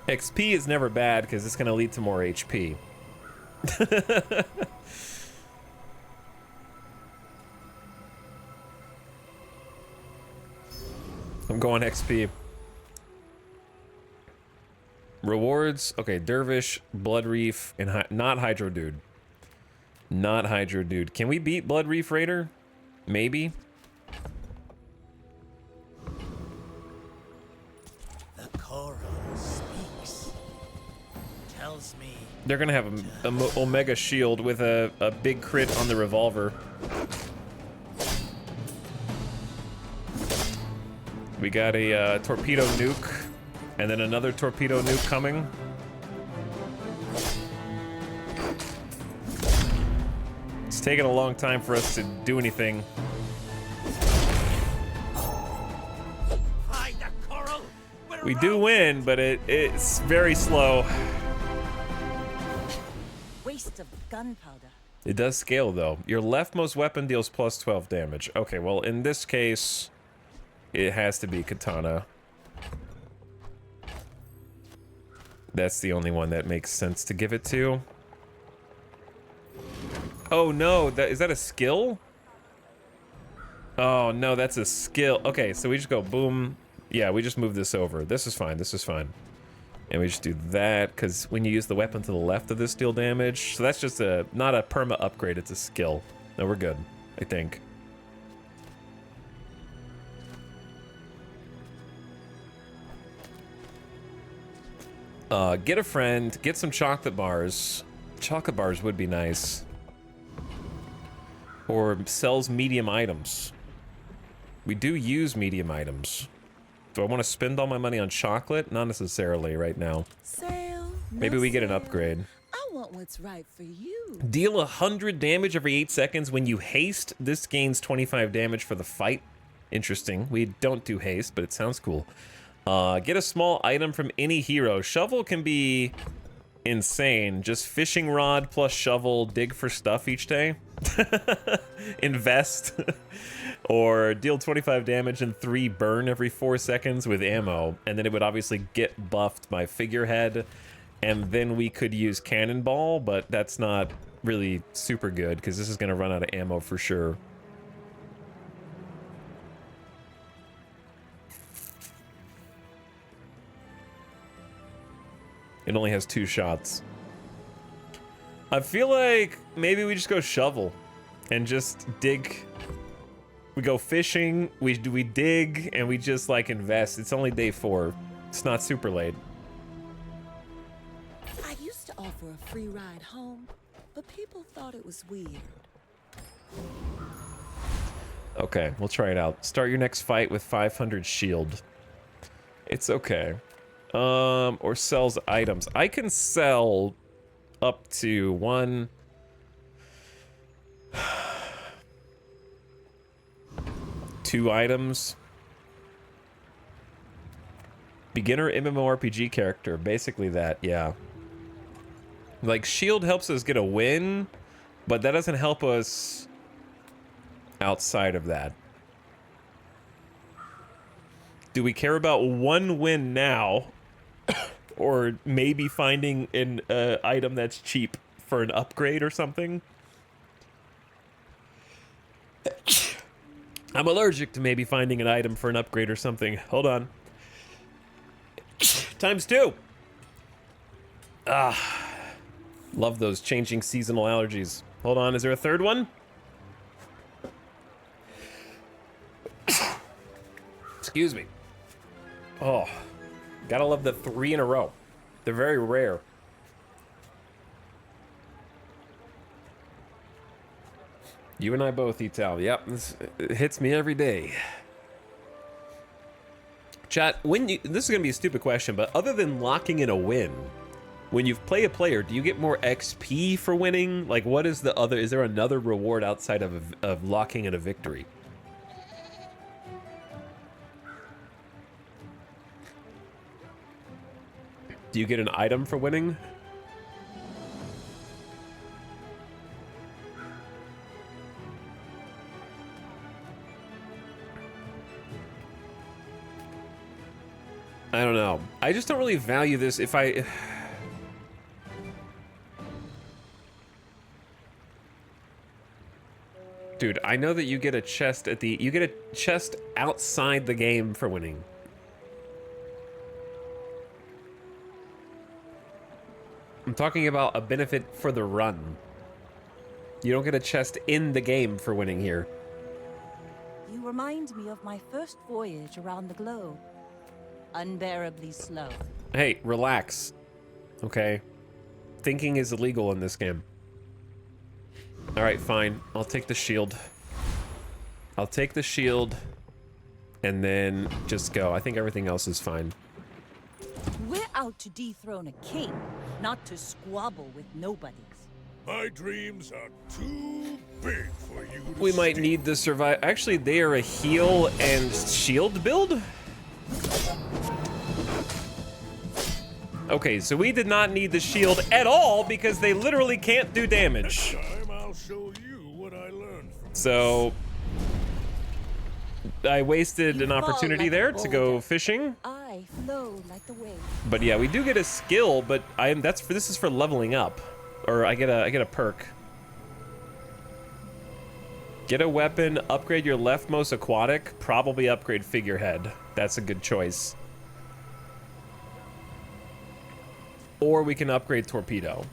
XP is never bad because it's going to lead to more HP. I'm going XP. Rewards. Okay, Dervish, Blood Reef, and not Hydro Dude. Not Hydro Dude. Can we beat Blood Reef Raider? Maybe. The coral speaks. Tells me. They're gonna have a Omega Shield with a big crit on the revolver. We got a torpedo nuke, and then another torpedo nuke coming. It's taking a long time for us to do anything. Hide the coral. We do win, but it's very slow. Waste of gunpowder. It does scale, though. Your leftmost weapon deals +12 damage. Okay, well, in this case... It has to be katana. That's the only one that makes sense to give it to. Oh no, is that a skill? Oh no, that's a skill. Okay, so we just go boom. Yeah, we just move this over. This is fine, this is fine. And we just do that, because when you use the weapon to the left of this deal damage, so that's just not a perma upgrade, it's a skill. No, we're good, I think. Get a friend, get some chocolate bars. Chocolate bars would be nice. Or sells medium items. We do use medium items. Do I want to spend all my money on chocolate? Not necessarily right now. Sale, Maybe no we get an sale. upgrade. I want what's right for you. Deal 100 damage every 8 seconds. When you haste, this gains 25 damage for the fight. Interesting. We don't do haste, but it sounds cool. Get a small item from any hero. Shovel can be insane. Just fishing rod plus shovel, dig for stuff each day. Invest. Or deal 25 damage and 3 burn every 4 seconds with ammo. And then it would obviously get buffed by figurehead. And then we could use cannonball, but that's not really super good because this is going to run out of ammo for sure. It only has 2 shots. I feel like maybe we just go shovel and just dig. We go fishing, we dig, and we just like invest. It's only day 4. It's not super late. I used to offer a free ride home, but people thought it was weird. Okay, we'll try it out. Start your next fight with 500 shield. It's okay. Or sells items. I can sell up to 1... two items. Beginner MMORPG character. Basically that, yeah. Like, shield helps us get a win, but that doesn't help us outside of that. Do we care about 1 win now? Or maybe finding an item that's cheap for an upgrade or something? I'm allergic to maybe finding an item for an upgrade or something. Hold on. ×2. Ah. Love those changing seasonal allergies. Hold on, is there a third one? Excuse me. Oh. Gotta love the 3 in a row. They're very rare. You and I both, Etal. Yep, it hits me every day. Chat, this is gonna be a stupid question, but other than locking in a win, when you play a player, do you get more XP for winning? Like, what is the other? Is there another reward outside of locking in a victory? Do you get an item for winning? I don't know. I just don't really value this if I... Dude, I know that you get a chest at the... You get a chest outside the game for winning. I'm talking about a benefit for the run. You don't get a chest in the game for winning here. You remind me of my first voyage around the globe. Unbearably slow. Hey, relax. Okay? Thinking is illegal in this game. Alright, fine. I'll take the shield. I'll take the shield. And then just go. I think everything else is fine. We're out to dethrone a king, not to squabble with nobodies. My dreams are too big for you to We might steal. need the survive. Actually, they are a heal and shield build? Okay, so we did not need the shield at all because they literally can't do damage. Next time I'll show you what I learned from So I wasted an You fall opportunity like a there to go boulder. fishing. I flow like the wave. But yeah, we do get a skill, but this is for leveling up. Or I get a perk. Get a weapon, upgrade your leftmost aquatic, probably upgrade figurehead. That's a good choice. Or we can upgrade torpedo.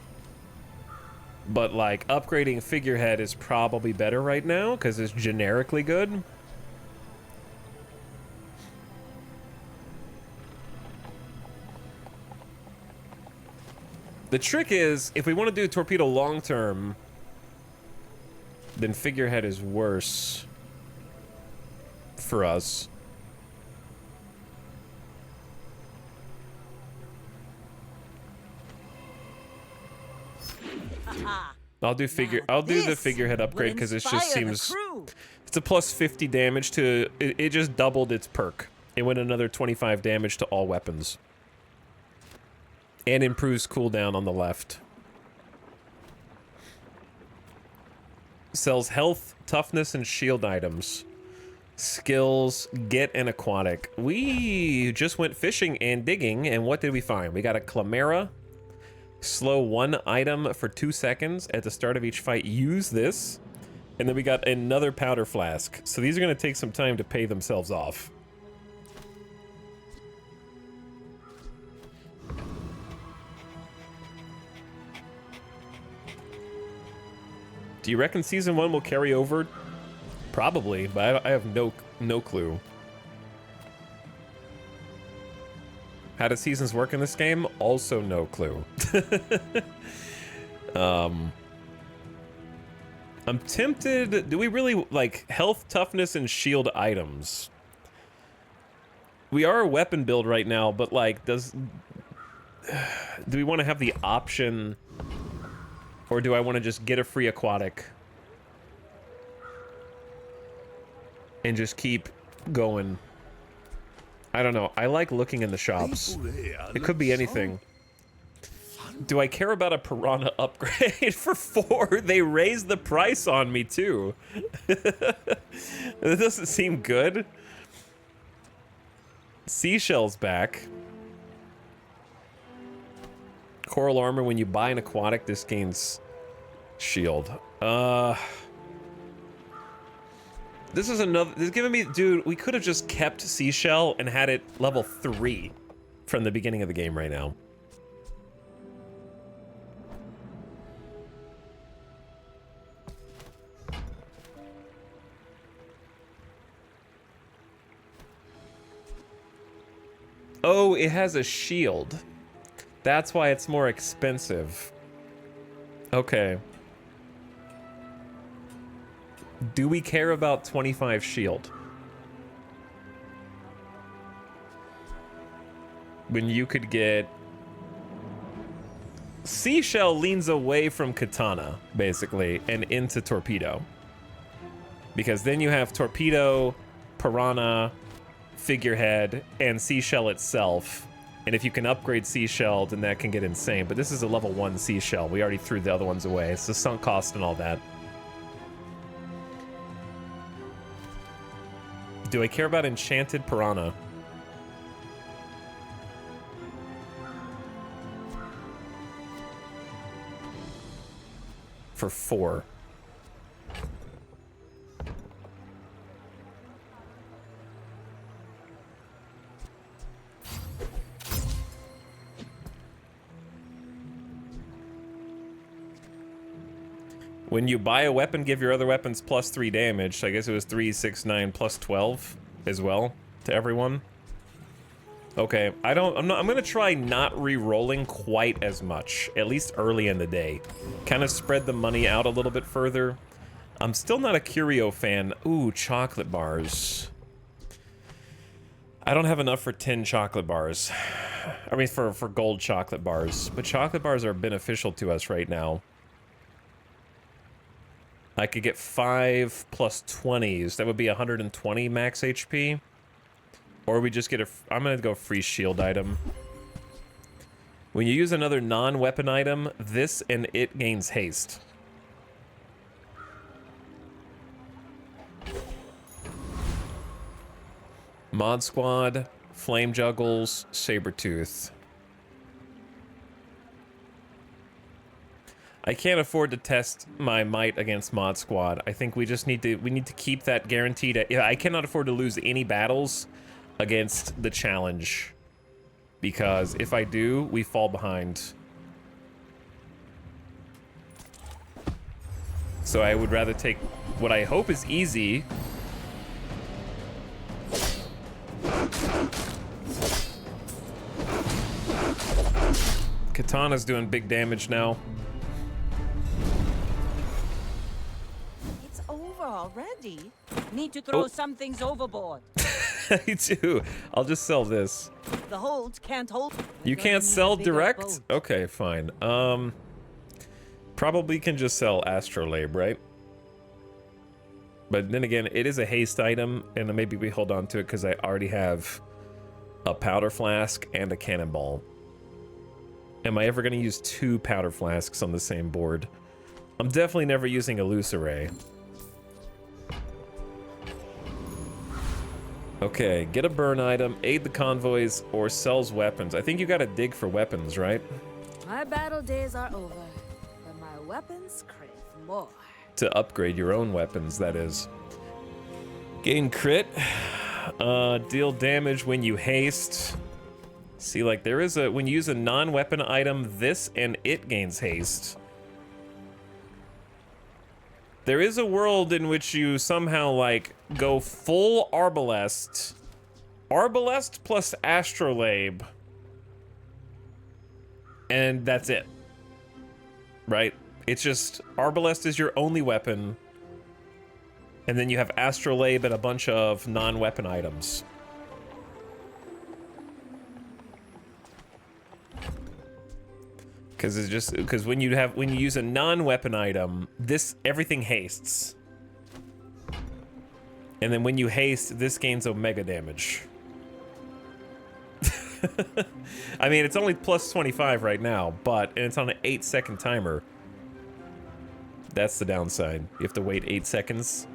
But like upgrading figurehead is probably better right now because it's generically good. The trick is, if we want to do torpedo long term, then figurehead is worse for us. I'll do the figurehead upgrade because it just seems it's a plus 50 damage to it just doubled its perk. It went another 25 damage to all weapons. And improves cooldown on the left. Sells health, toughness, and shield items. Skills, get an aquatic. We just went fishing and digging, and what did we find? We got a Chlamera. Slow one item for 2 seconds at the start of each fight. Use this. And then we got another powder flask. So these are going to take some time to pay themselves off. Do you reckon season 1 will carry over? Probably, but I have no clue. How do seasons work in this game? Also no clue. I'm tempted. Do we really like health, toughness, and shield items? We are a weapon build right now, but like, do we want to have the option? Or do I want to just get a free aquatic and just keep going? I don't know. I like looking in the shops. It could be anything. Do I care about a piranha upgrade for 4? They raised the price on me too. That doesn't seem good. Seashell's back. Coral armor, when you buy an aquatic, this gains shield. This is giving me, dude, we could have just kept Seashell and had it level 3 from the beginning of the game right now. Oh, it has a shield. That's why it's more expensive. Okay. Do we care about 25 shield? When you could get... Seashell leans away from Katana, basically, and into Torpedo. Because then you have Torpedo, Piranha, Figurehead, and Seashell itself. And if you can upgrade Seashell, then that can get insane. But this is a level 1 Seashell. We already threw the other ones away. It's the sunk cost and all that. Do I care about Enchanted Piranha? For 4. When you buy a weapon, give your other weapons plus 3 damage. So I guess it was 3, 6, 9, plus 12 as well to everyone. Okay, I'm gonna try not re-rolling quite as much, at least early in the day. Kind of spread the money out a little bit further. I'm still not a Curio fan. Ooh, chocolate bars. I don't have enough for 10 chocolate bars. I mean, for gold chocolate bars. But chocolate bars are beneficial to us right now. I could get 5 plus 20s. That would be 120 max HP. Or we just get a... I'm going to go free shield item. When you use another non-weapon item, this and it gains haste. Mod Squad, Flame Juggles, Sabretooth. I can't afford to test my might against Mod Squad. I think we just need to keep that guaranteed. I cannot afford to lose any battles against the challenge, because if I do, we fall behind. So I would rather take what I hope is easy. Katana's doing big damage now. It's over already. Need to throw some things overboard. I do. I'll just sell this. The holds can't hold. You can't sell direct? Okay, fine. Probably can just sell Astrolabe, right? But then again, it is a haste item, and then maybe we hold on to it because I already have a powder flask and a cannonball. Am I ever going to use 2 powder flasks on the same board? I'm definitely never using a Luceray. Okay, get a burn item, aid the convoys, or sells weapons. I think you gotta dig for weapons, right? My battle days are over, but my weapons crave more. To upgrade your own weapons, that is. Gain crit. Deal damage when you haste. See, like, there is a... When you use a non-weapon item, this and it gains haste. There is a world in which you somehow, like, go full Arbalest. Arbalest plus Astrolabe. And that's it. Right? It's just, Arbalest is your only weapon. And then you have Astrolabe and a bunch of non-weapon items. Because it's just, because when you use a non-weapon item, everything hastes. And then when you haste, this gains Omega damage. I mean, it's only plus 25 right now, and it's on an 8-second timer. That's the downside. You have to wait 8 seconds.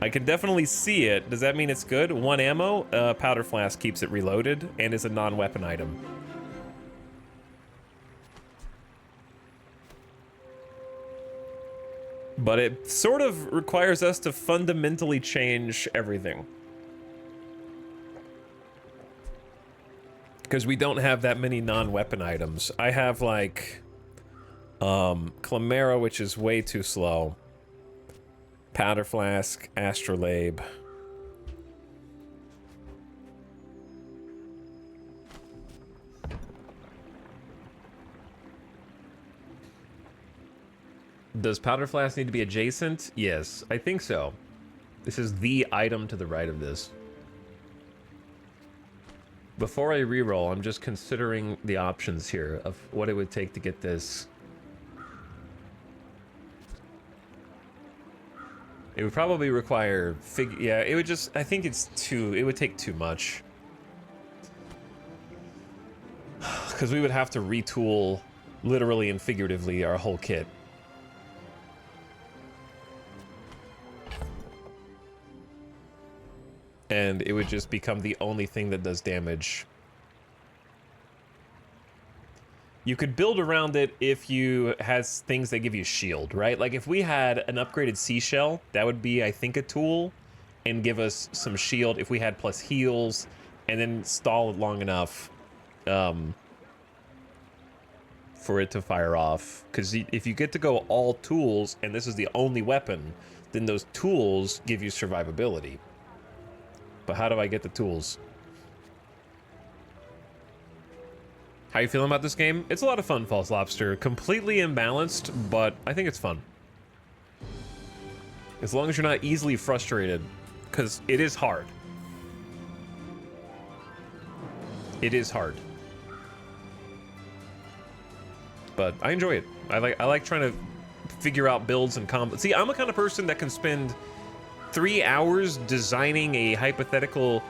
I can definitely see it. Does that mean it's good? 1 ammo, powder flask keeps it reloaded, and is a non-weapon item. But it sort of requires us to fundamentally change everything. Because we don't have that many non-weapon items. I have, like, Clamera, which is way too slow. Powder Flask, Astrolabe. Does Powder Flask need to be adjacent? Yes, I think so. This is the item to the right of this. Before I reroll, I'm just considering the options here of what it would take to get this. It would probably require yeah, it would just, I think it would take too much. Because we would have to retool, literally and figuratively, our whole kit. And it would just become the only thing that does damage. You could build around it if you has things that give you shield, right? Like if we had an upgraded seashell, that would be, I think, a tool and give us some shield if we had plus heals and then stall it long enough for it to fire off. Because if you get to go all tools and this is the only weapon, then those tools give you survivability. But how do I get the tools? How you feeling about this game? It's a lot of fun, False Lobster. Completely imbalanced, but I think it's fun. As long as you're not easily frustrated, because it is hard. It is hard. But I enjoy it. I like trying to figure out builds and combos. See, I'm the kind of person that can spend 3 hours designing a hypothetical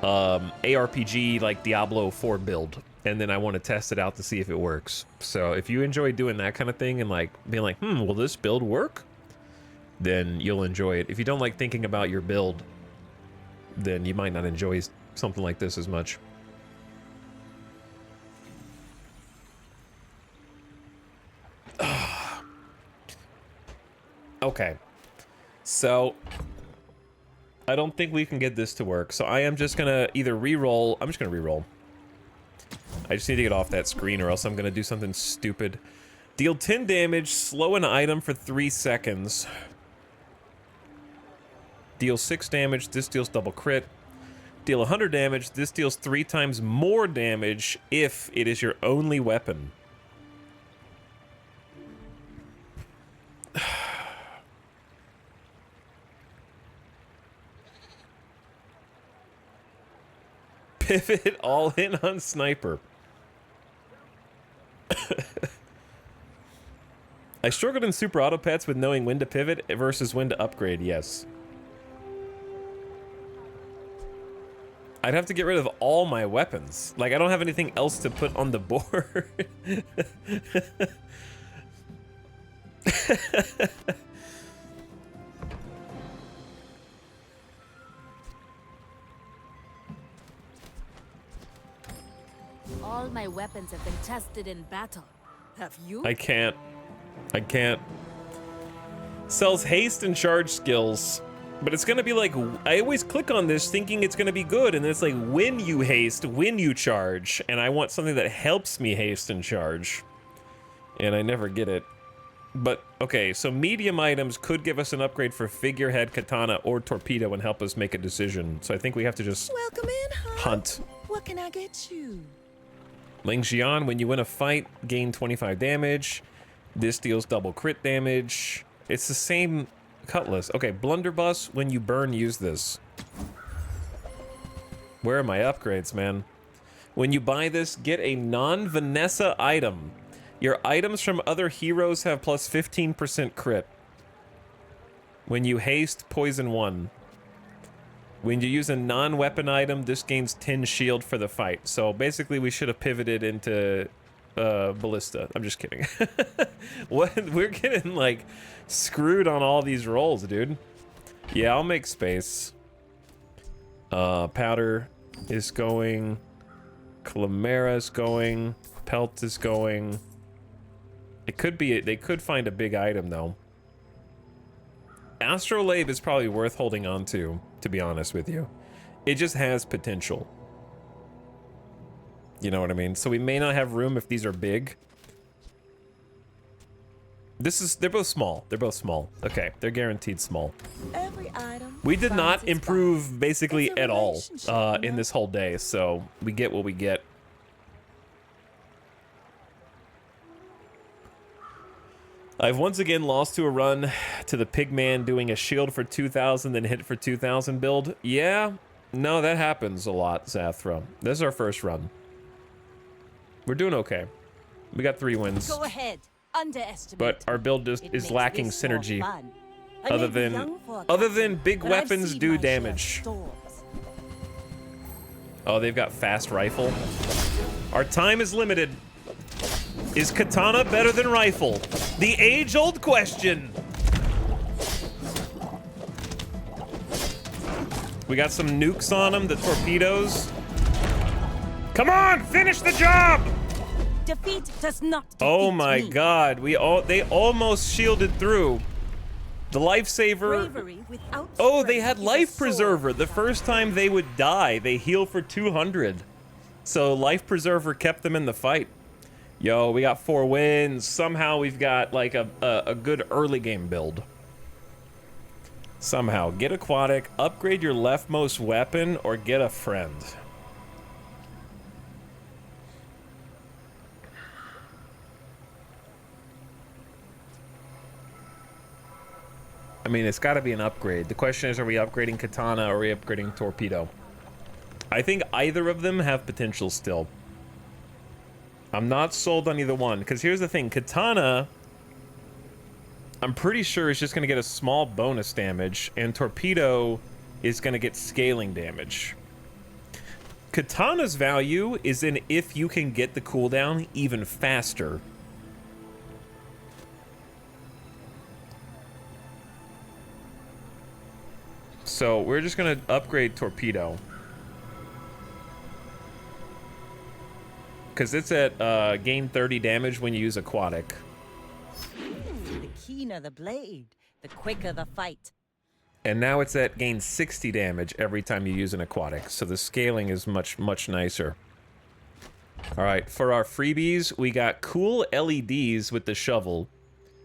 ARPG like Diablo 4 build, and then I want to test it out to see if it works. So if you enjoy doing that kind of thing and like being like, will this build work? Then you'll enjoy it. If you don't like thinking about your build, then you might not enjoy something like this as much. Okay. So, I don't think we can get this to work, so I am just gonna either re-roll. I'm just gonna re-roll. I just need to get off that screen or else I'm gonna do something stupid. Deal 10 damage, slow an item for 3 seconds. Deal 6 damage, this deals double crit. Deal 100 damage, this deals 3 times more damage if it is your only weapon. Pivot all in on sniper. I struggled in super auto pets with knowing when to pivot versus when to upgrade, yes. I'd have to get rid of all my weapons. Like, I don't have anything else to put on the board. All my weapons have been tested in battle. Have you? I can't. I can't. Sells haste and charge skills. But it's gonna be like, I always click on this thinking it's gonna be good, and it's like, when you haste, when you charge, and I want something that helps me haste and charge. And I never get it. But, okay, so medium items could give us an upgrade for figurehead, katana, or torpedo and help us make a decision. So I think we have to just Welcome in, hunt. What can I get you? Ling Xian, when you win a fight, gain 25 damage. This deals double crit damage. It's the same cutlass. Okay, blunderbuss, when you burn, use this. Where are my upgrades, man? When you buy this, get a non-Vanessa item. Your items from other heroes have plus 15% crit. When you haste, poison 1. When you use a non-weapon item, this gains 10 shield for the fight. So basically, we should have pivoted into ballista. I'm just kidding. What? We're getting like screwed on all these rolls, dude. Yeah, I'll make space. Powder is going. Chimera is going. Pelt is going. It could be. They could find a big item though. Astrolabe is probably worth holding on to be honest with you. It just has potential. You know what I mean? So we may not have room if these are big. They're both small. They're both small. Okay, they're guaranteed small. Every item. We did not finds its improve balance. basically It's a at all relationship, you in know? this whole day, so we get what we get. I've once again lost to a run to the Pigman doing a shield for 2,000 then hit for 2,000 build. Yeah, no, that happens a lot, Zathra. This is our first run. We're doing okay. We got 3 wins. Go ahead. Underestimate. But our build just It is makes lacking this more synergy. fun. I Other may be than young for a other captain, than big but I've weapons seen do my share of damage. storms. Oh, they've got fast rifle. Our time is limited. Is katana better than rifle? The age-old question. We got some nukes on them, the torpedoes. Come on, finish the job! Defeat does not defeat Oh my me. god, they almost shielded through. The lifesaver. Bravery without Oh, they strength had is a life sword. preserver. The first time they would die, they heal for 200. So life preserver kept them in the fight. Yo, we got 4 wins. Somehow we've got like a good early game build. Somehow. Get aquatic, upgrade your leftmost weapon, or get a friend. I mean, it's got to be an upgrade. The question is, are we upgrading katana or are we upgrading torpedo? I think either of them have potential still. I'm not sold on either one, because here's the thing. Katana, I'm pretty sure is just going to get a small bonus damage, and torpedo is going to get scaling damage. Katana's value is in if you can get the cooldown even faster. So we're just gonna upgrade Torpedo. Because it's at gain 30 damage when you use Aquatic. The keener the blade, the quicker the fight. And now it's at gain 60 damage every time you use an Aquatic. So the scaling is much, much nicer. Alright, for our freebies, we got cool LEDs with the shovel.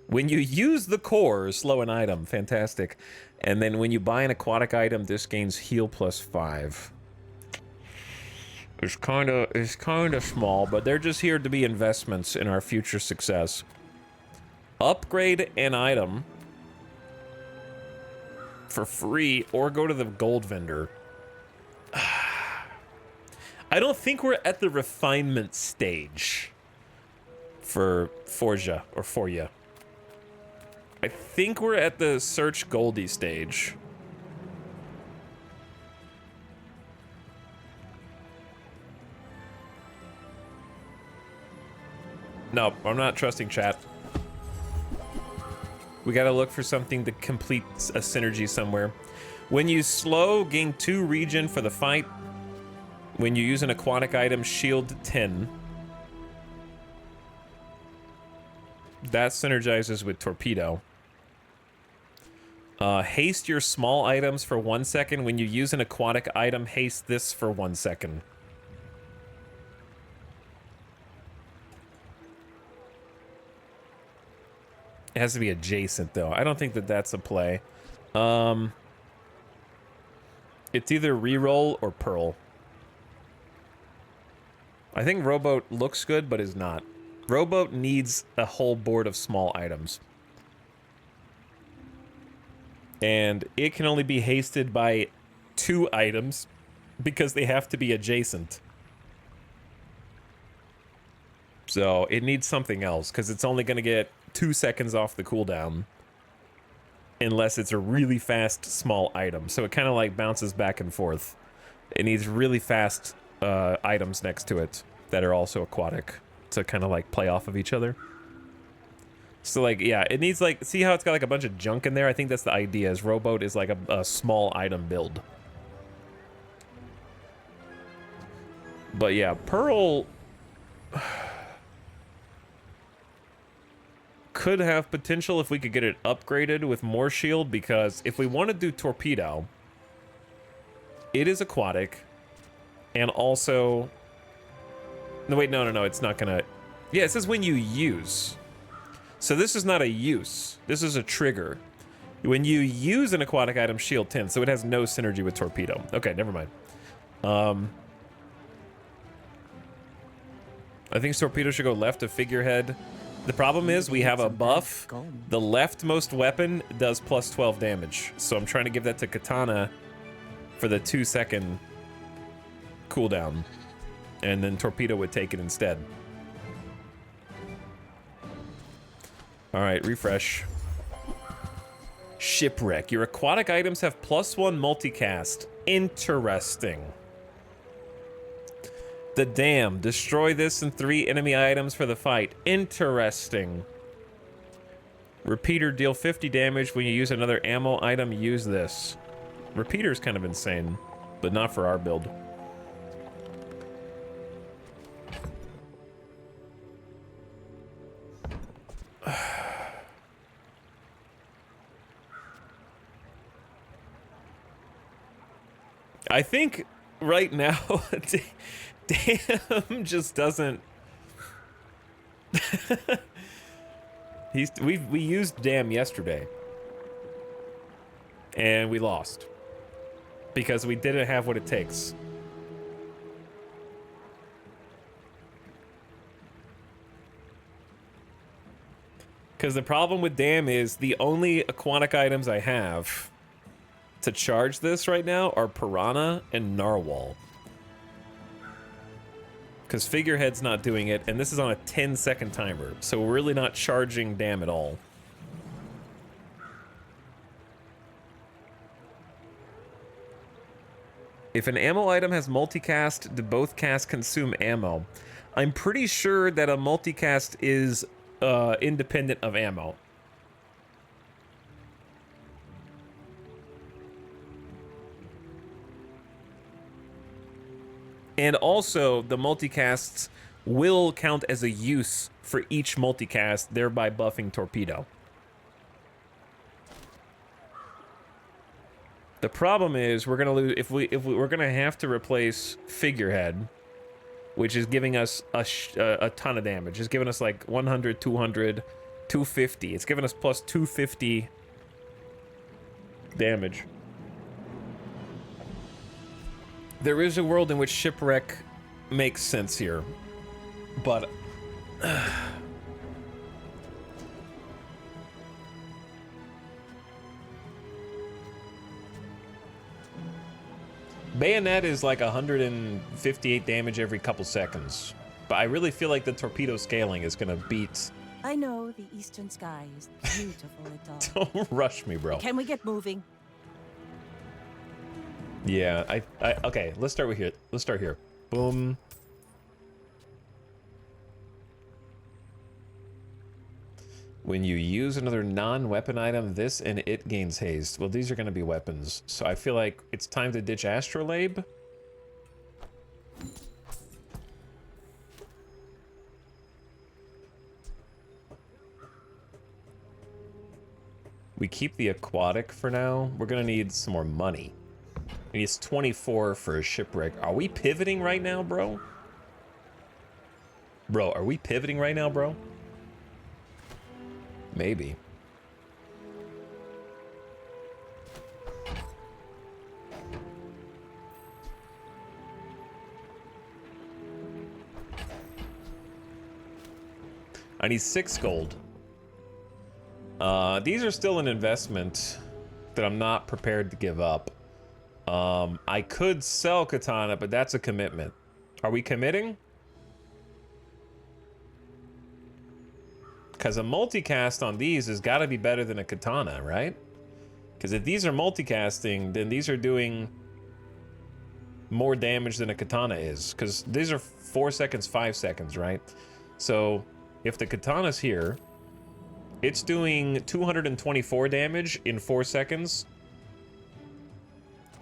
When you use the core, slow an item. Fantastic. And then when you buy an aquatic item, this gains heal +5. It's kind of small, but they're just here to be investments in our future success. Upgrade an item for free or go to the gold vendor. I don't think we're at the refinement stage for Forja or Forya. I think we're at the search Goldie stage. No, I'm not trusting chat. We gotta look for something to complete a synergy somewhere. When you slow, gain 2 regen for the fight. When you use an aquatic item, shield 10. That synergizes with Torpedo. Haste your small items for 1 second. When you use an aquatic item, haste this for 1 second. It has to be adjacent, though. I don't think that that's a play. It's either reroll or Pearl. I think Rowboat looks good, but is not. Rowboat needs a whole board of small items. And it can only be hasted by 2 items because they have to be adjacent. So it needs something else because it's only going to get 2 seconds off the cooldown unless it's a really fast small item. So it kind of like bounces back and forth. It needs really fast items next to it that are also aquatic to kind of like play off of each other. So like, yeah, it needs like, see how it's got like a bunch of junk in there? I think that's the idea, is Rowboat is like a small item build. But yeah, Pearl could have potential if we could get it upgraded with more shield, because if we want to do Torpedo, it is aquatic, and also... No, wait, no, it's not gonna... Yeah, it says when you use. So this is not a use. This is a trigger. When you use an aquatic item, shield 10, so it has no synergy with Torpedo. Okay, never mind. I think Torpedo should go left of Figurehead. The problem is we have a buff. The leftmost weapon does plus 12 damage. So I'm trying to give that to Katana for the 2-second cooldown. And then Torpedo would take it instead. Alright, refresh. Shipwreck. Your aquatic items have +1 multicast. Interesting. The Dam. Destroy this and 3 enemy items for the fight. Interesting. Repeater. Deal 50 damage when you use another ammo item. Use this. Repeater's kind of insane, but not for our build. I think right now, Damn just doesn't. We used Damn yesterday, and we lost because we didn't have what it takes. Because the problem with Damn is the only aquatic items I have to charge this right now are Piranha and Narwhal. Because Figurehead's not doing it, and this is on a 10-second timer, so we're really not charging Damn at all. If an ammo item has multicast, do both casts consume ammo? I'm pretty sure that a multicast is independent of ammo. And also, the multicasts will count as a use for each multicast, thereby buffing torpedo. The problem is we're gonna lose if we're gonna have to replace figurehead, which is giving us a ton of damage. It's giving us like 100, 200, 250. It's giving us plus 250 damage. There is a world in which shipwreck makes sense here, but bayonet is like 158 damage every couple seconds, but I really feel like the torpedo scaling is gonna beat. I know the eastern sky is beautiful at all. Don't rush me, bro. Can we get moving? Yeah, okay, let's start with here. Let's start here. Boom. When you use another non-weapon item, this and it gains haste. Well, these are going to be weapons, so I feel like it's time to ditch Astrolabe. We keep the aquatic for now. We're going to need some more money. It's 24 for a shipwreck. Are we pivoting right now, bro? Bro, are we pivoting right now, bro? Maybe. I need 6 gold. These are still an investment that I'm not prepared to give up. I could sell Katana, but that's a commitment. Are we committing? Because a multicast on these has got to be better than a Katana, right? Because if these are multicasting, then these are doing more damage than a Katana is. Because these are 4 seconds, 5 seconds, right? So if the Katana's here, it's doing 224 damage in 4 seconds.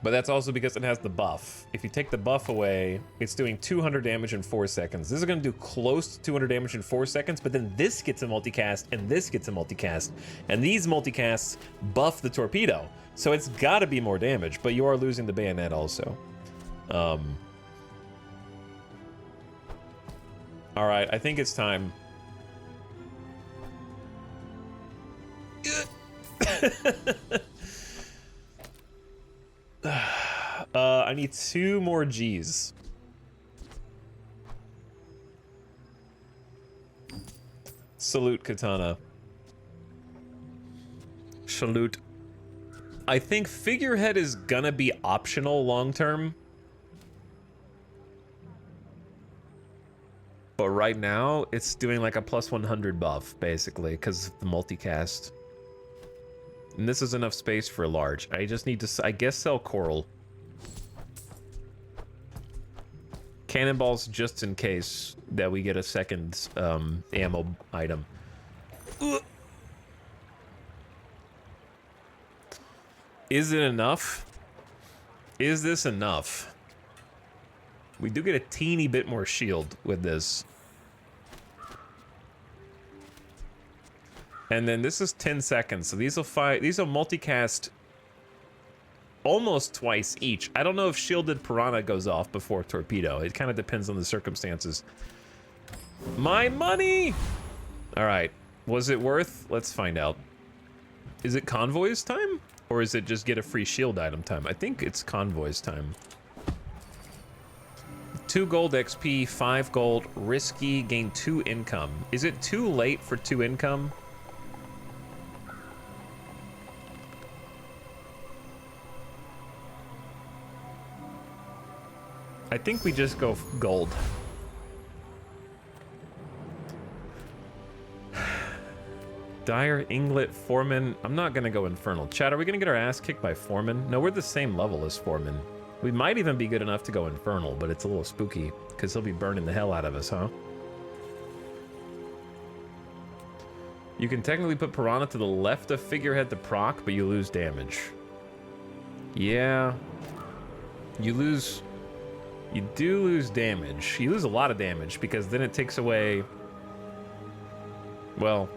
But that's also because it has the buff. If you take the buff away, it's doing 200 damage in 4 seconds. This is going to do close to 200 damage in 4 seconds, but then this gets a multicast, and this gets a multicast. And these multicasts buff the torpedo. So it's got to be more damage, but you are losing the bayonet also. Alright, I think it's time. I need 2 more G's. Salute, Katana. Salute. I think figurehead is gonna be optional long term. But right now, it's doing like a plus 100 buff, basically, because of the multicast. And this is enough space for a large. I just need to, I guess, sell coral. Cannonballs just in case that we get a second ammo item. Is it enough? Is this enough? We do get a teeny bit more shield with this. And then this is 10 seconds, so these will multicast almost twice each. I don't know if shielded piranha goes off before torpedo. It kind of depends on the circumstances. My money! All right, was it worth? Let's find out. Is it convoys time? Or is it just get a free shield item time? I think it's convoys time. 2 gold XP, 5 gold, risky, gain 2 income. Is it too late for 2 income? I think we just go gold. Dire, Inglet, Foreman. I'm not gonna go Infernal. Chat, are we gonna get our ass kicked by Foreman? No, we're the same level as Foreman. We might even be good enough to go Infernal, but it's a little spooky, because he'll be burning the hell out of us, huh? You can technically put Piranha to the left of Figurehead to proc, but you lose damage. Yeah. You lose... You do lose damage. You lose a lot of damage because then it takes away... Well,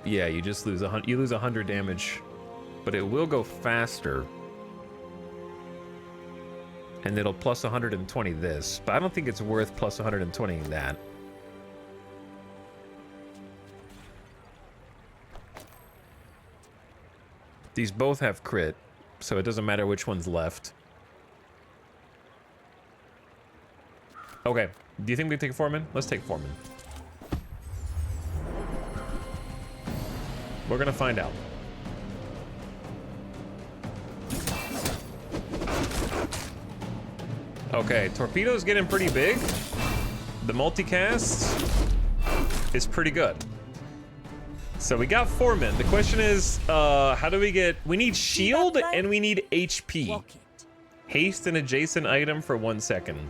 yeah, you just lose you lose 100 damage, but it will go faster. And it'll plus 120 this, but I don't think it's worth plus 120 that. These both have crit, so it doesn't matter which one's left. Okay, do you think we take Foreman? Let's take Foreman. We're gonna find out. Okay, Torpedo's getting pretty big. The multicast is pretty good. So we got Foreman. The question is, how do we get... We need shield and we need HP. Haste an adjacent item for 1 second.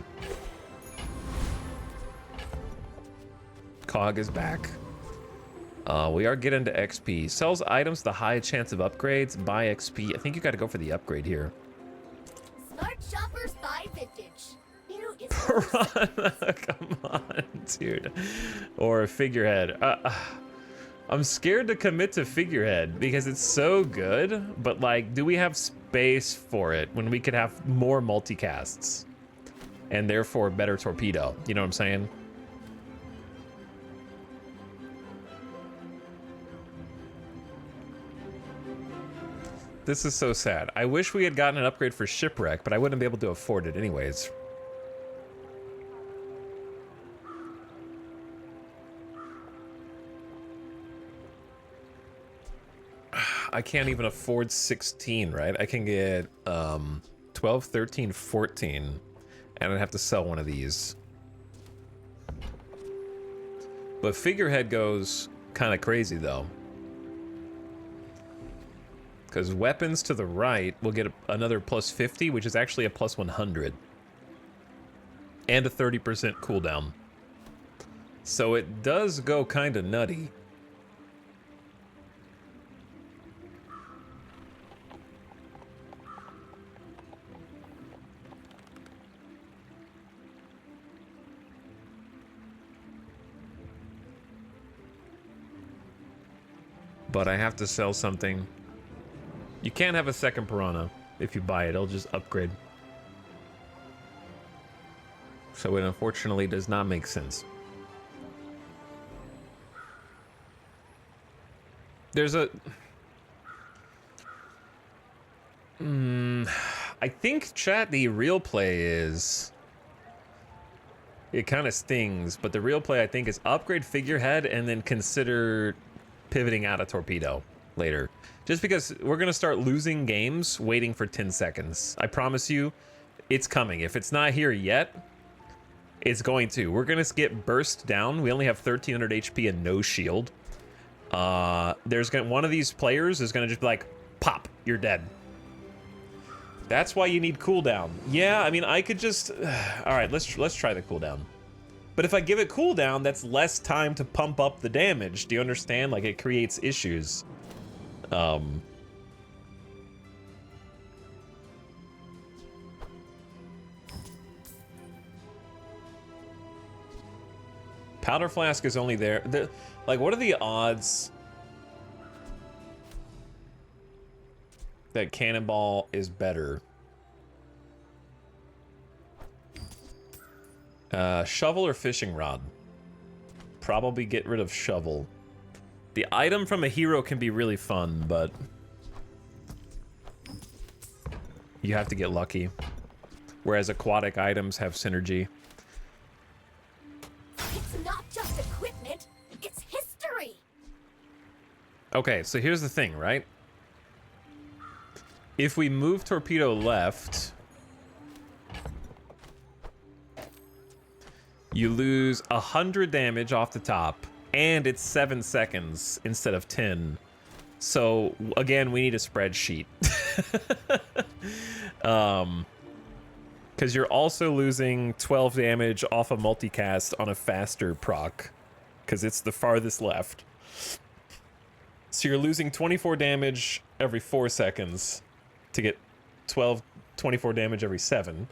Cog is back. We are getting to XP. Sells items with a high chance of upgrades. Buy XP. I think you got to go for the upgrade here. Smart shoppers buy vintage. New is Come on, dude. Or figurehead. I'm scared to commit to figurehead because it's so good, but like, do we have space for it when we could have more multicasts and therefore better torpedo? You know what I'm saying? This is so sad. I wish we had gotten an upgrade for shipwreck, but I wouldn't be able to afford it anyways. I can't even afford 16, right? I can get 12, 13, 14, and I'd have to sell one of these. But figurehead goes kind of crazy though. Because weapons to the right will get another plus 50, which is actually a plus 100. And a 30% cooldown. So it does go kind of nutty. But I have to sell something. You can't have a second piranha. If you buy it, it'll just upgrade. So it unfortunately does not make sense. There's a... I think, chat, the real play is... It kind of stings, but the real play, I think, is upgrade figurehead and then consider pivoting out a torpedo later. Just because we're going to start losing games waiting for 10 seconds. I promise you, it's coming. If it's not here yet, it's going to. We're going to get burst down. We only have 1300 HP and no shield. One of these players is going to just be like, pop, you're dead. That's why you need cooldown. Yeah, I mean, I could just... All right, let's try the cooldown. But if I give it cooldown, that's less time to pump up the damage. Do you understand? Like, it creates issues. Powder flask is only there. Like, what are the odds that cannonball is better? Shovel or fishing rod? Probably get rid of shovel. The item from a hero can be really fun, but you have to get lucky. Whereas aquatic items have synergy. It's not just equipment, it's history. Okay, so here's the thing, right? If we move torpedo left, you lose 100 damage off the top, and it's 7 seconds instead of 10. So, again, we need a spreadsheet. Because you're also losing 12 damage off a multicast on a faster proc, because it's the farthest left. So you're losing 24 damage every 4 seconds to get 24 damage every 7.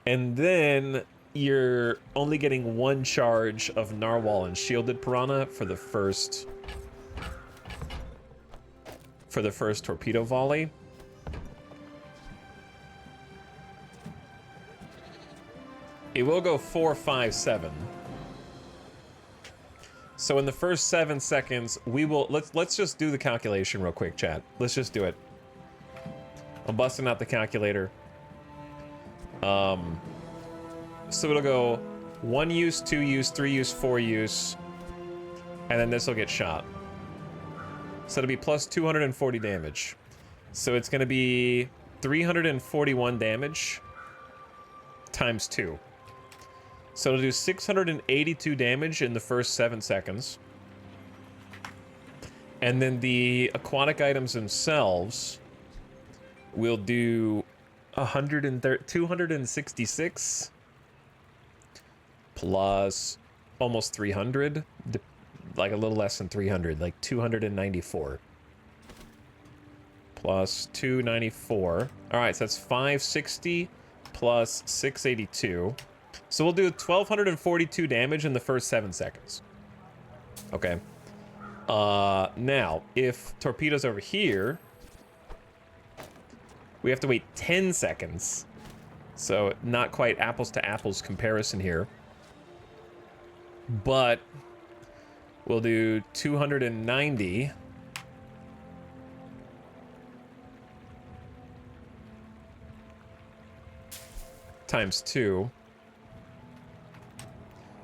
And then you're only getting 1 charge of Narwhal and Shielded Piranha for the first torpedo volley. It will go 4, 5, 7. So in the first 7 seconds, we will let's just do the calculation real quick, chat. Let's just do it. I'm busting out the calculator. So it'll go 1 use, 2 use, 3 use, 4 use, and then this will get shot. So it'll be plus 240 damage. So it's gonna be 341 damage times 2. So it'll do 682 damage in the first 7 seconds. And then the aquatic items themselves will do 266 plus almost 300, like a little less than 300, like 294 plus 294. All right, so that's 560 plus 682. So we'll do 1242 damage in the first 7 seconds. Okay. Now, if torpedo's over here, we have to wait 10 seconds. So not quite apples to apples comparison here. But we'll do 290 times 2.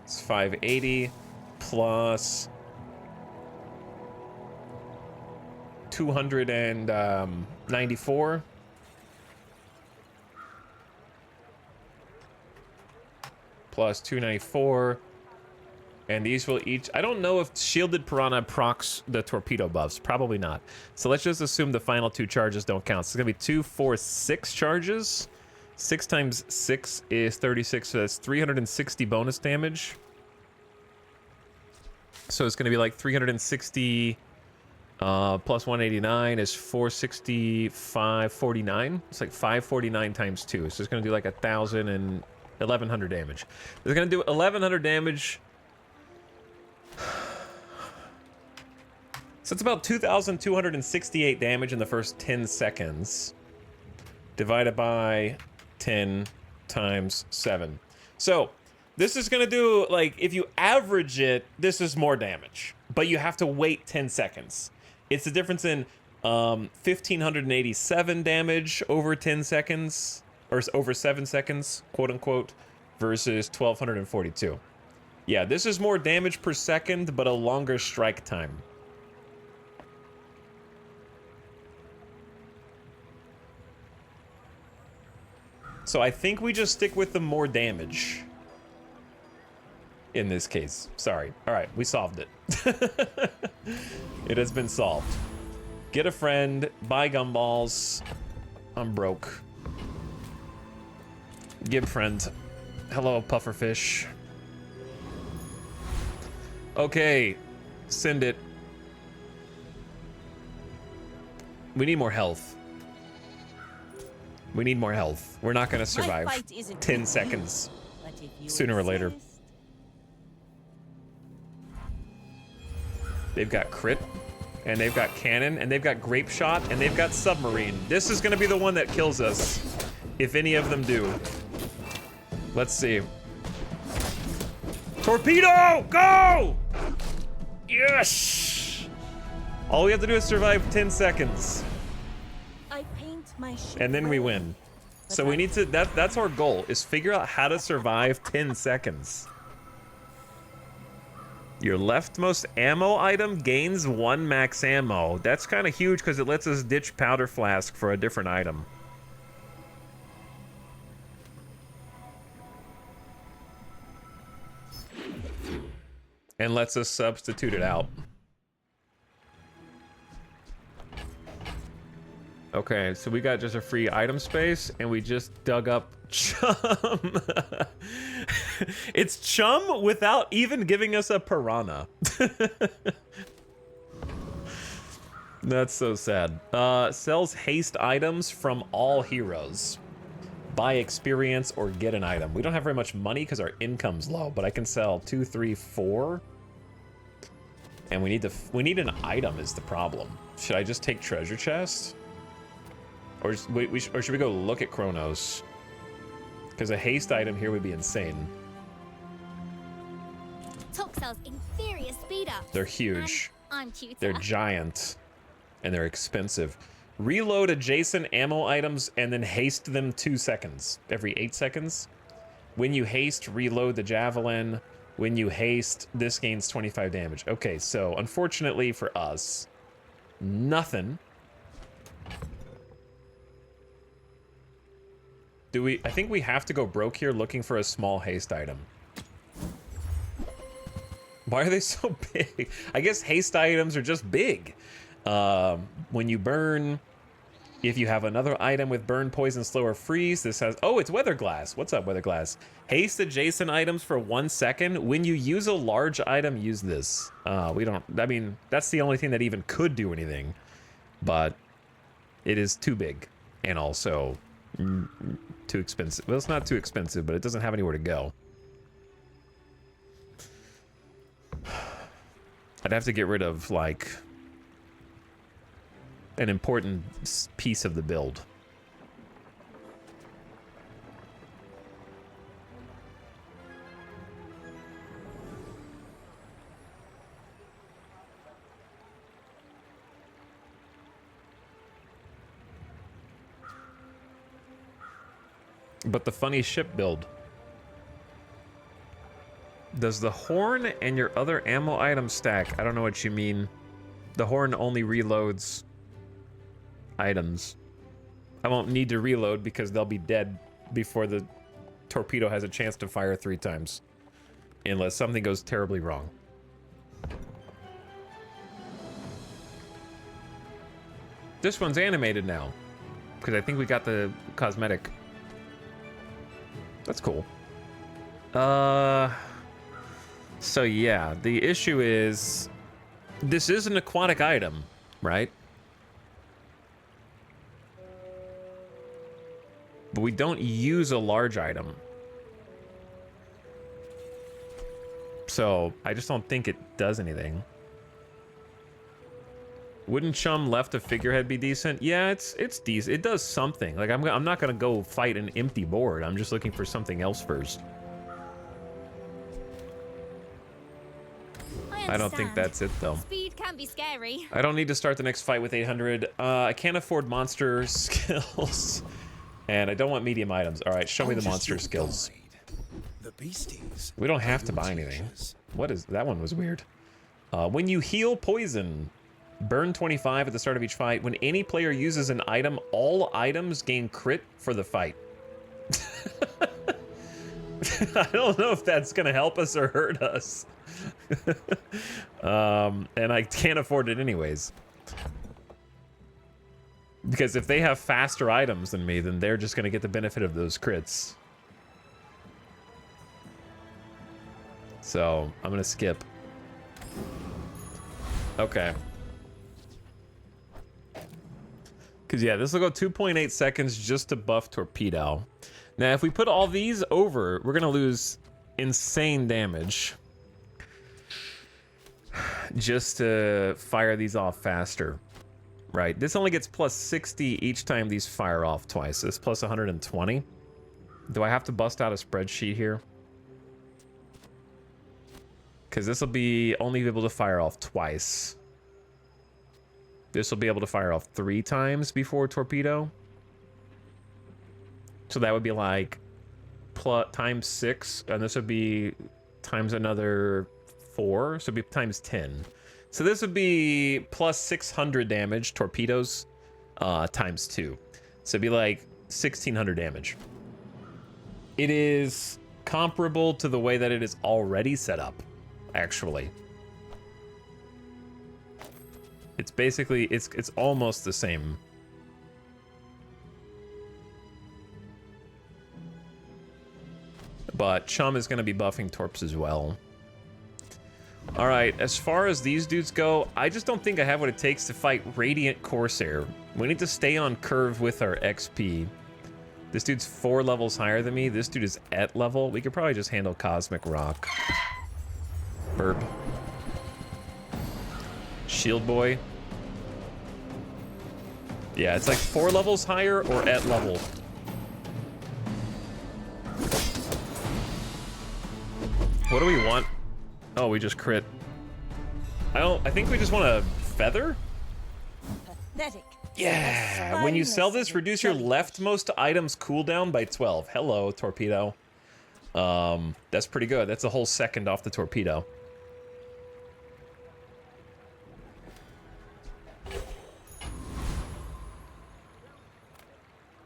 It's 580 plus 294. Plus 294. And these will each... I don't know if Shielded Piranha procs the torpedo buffs. Probably not. So let's just assume the final 2 charges don't count. So it's going to be 2, 4, 6 charges. 6 times 6 is 36. So that's 360 bonus damage. So it's going to be like 360 plus 189 is 465.49. It's like 549 times 2. So it's going to do like 1,000 and 1,100 damage. It's going to do 1,100 damage. So it's about 2,268 damage in the first 10 seconds. Divided by 10 times 7. So this is going to do, like, if you average it, this is more damage. But you have to wait 10 seconds. It's the difference in 1,587 damage over 10 seconds, or over 7 seconds, quote unquote, versus 1,242. Yeah, this is more damage per second, but a longer strike time. So I think we just stick with the more damage. In this case. Sorry. Alright, we solved it. It has been solved. Get a friend. Buy gumballs. I'm broke. Give friend. Hello, pufferfish. Okay. Send it. We need more health. We need more health. We're not going to survive 10 seconds sooner or later. They've got crit, and they've got cannon, and they've got grape shot, and they've got submarine. This is going to be the one that kills us, if any of them do. Let's see. Torpedo! Go! Yes! All we have to do is survive 10 seconds. I paint my ship And then we win. So we need to, that's our goal, is figure out how to survive 10 seconds. Your leftmost ammo item gains 1 max ammo. That's kind of huge because it lets us ditch powder flask for a different item. And lets us substitute it out. Okay, so we got just a free item space, and we just dug up chum. It's chum without even giving us a piranha. That's so sad. Sells haste items from all heroes. buy experience or get an item. We don't have very much money because our income's low, but I can sell 2, 3, 4. And we need an item is the problem. Should I just take treasure chest? Or should we go look at Chronos? Because a haste item here would be insane. Toxel's inferior speed up. They're huge. I'm cuter. They're giant. And they're expensive. Reload adjacent ammo items and then haste them 2 seconds. Every 8 seconds. When you haste, reload the javelin. When you haste, this gains 25 damage. Okay, so unfortunately for us, nothing. I think we have to go broke here looking for a small haste item. Why are they so big? I guess haste items are just big. When you burn, if you have another item with burn, poison, slow, or freeze, this has... Oh, it's weather glass. What's up, weather glass? Haste adjacent items for 1 second. When you use a large item, use this. We don't... I mean, that's the only thing that even could do anything. But it is too big. And also too expensive. Well, it's not too expensive, but it doesn't have anywhere to go. I'd have to get rid of, like, an important piece of the build. But the funny ship build. Does the horn and your other ammo items stack? I don't know what you mean. The horn only reloads items. I won't need to reload because they'll be dead before the torpedo has a chance to fire 3 times. Unless something goes terribly wrong. This one's animated now. Because I think we got the cosmetic. That's cool. So yeah, the issue is this is an aquatic item, right? But we don't use a large item. So I just don't think it does anything. Wouldn't Chum left a figurehead be decent? Yeah, it's decent. It does something. Like I'm not gonna go fight an empty board. I'm just looking for something else first. I don't think that's it though. Speed can be scary. I don't need to start the next fight with 800. I can't afford monster skills. And I don't want medium items. All right, show me the monster skills. The beasties. We don't have to buy anything. What is that one was weird. When you heal poison, burn 25 at the start of each fight. When any player uses an item, all items gain crit for the fight. I don't know if that's gonna help us or hurt us. And I can't afford it anyways. Because if they have faster items than me, then they're just gonna get the benefit of those crits. So, I'm gonna skip. Okay. Because, yeah, this will go 2.8 seconds just to buff Torpedo. Now, if we put all these over, we're gonna lose insane damage. Just to fire these off faster. Right, this only gets plus 60 each time these fire off twice. This plus 120. Do I have to bust out a spreadsheet here? Because this will be only able to fire off twice. This will be able to fire off 3 times before torpedo. So that would be like times 6, and this would be times another 4, so it'd be times 10. So this would be plus 600 damage, torpedoes, times 2. So it'd be like 1600 damage. It is comparable to the way that it is already set up, actually. It's basically, it's almost the same. But Chum is going to be buffing Torps as well. Alright, as far as these dudes go, I just don't think I have what it takes to fight Radiant Corsair. We need to stay on curve with our XP. This dude's 4 levels higher than me. This dude is at level. We could probably just handle Cosmic Rock. Burp. Shield Boy. Yeah, it's like 4 levels higher or at level. What do we want? Oh, we just crit. I think we just want a feather? Pathetic. Yeah, when you sell this, reduce your leftmost item's cooldown by 12. Hello, torpedo. That's pretty good. That's a whole second off the torpedo.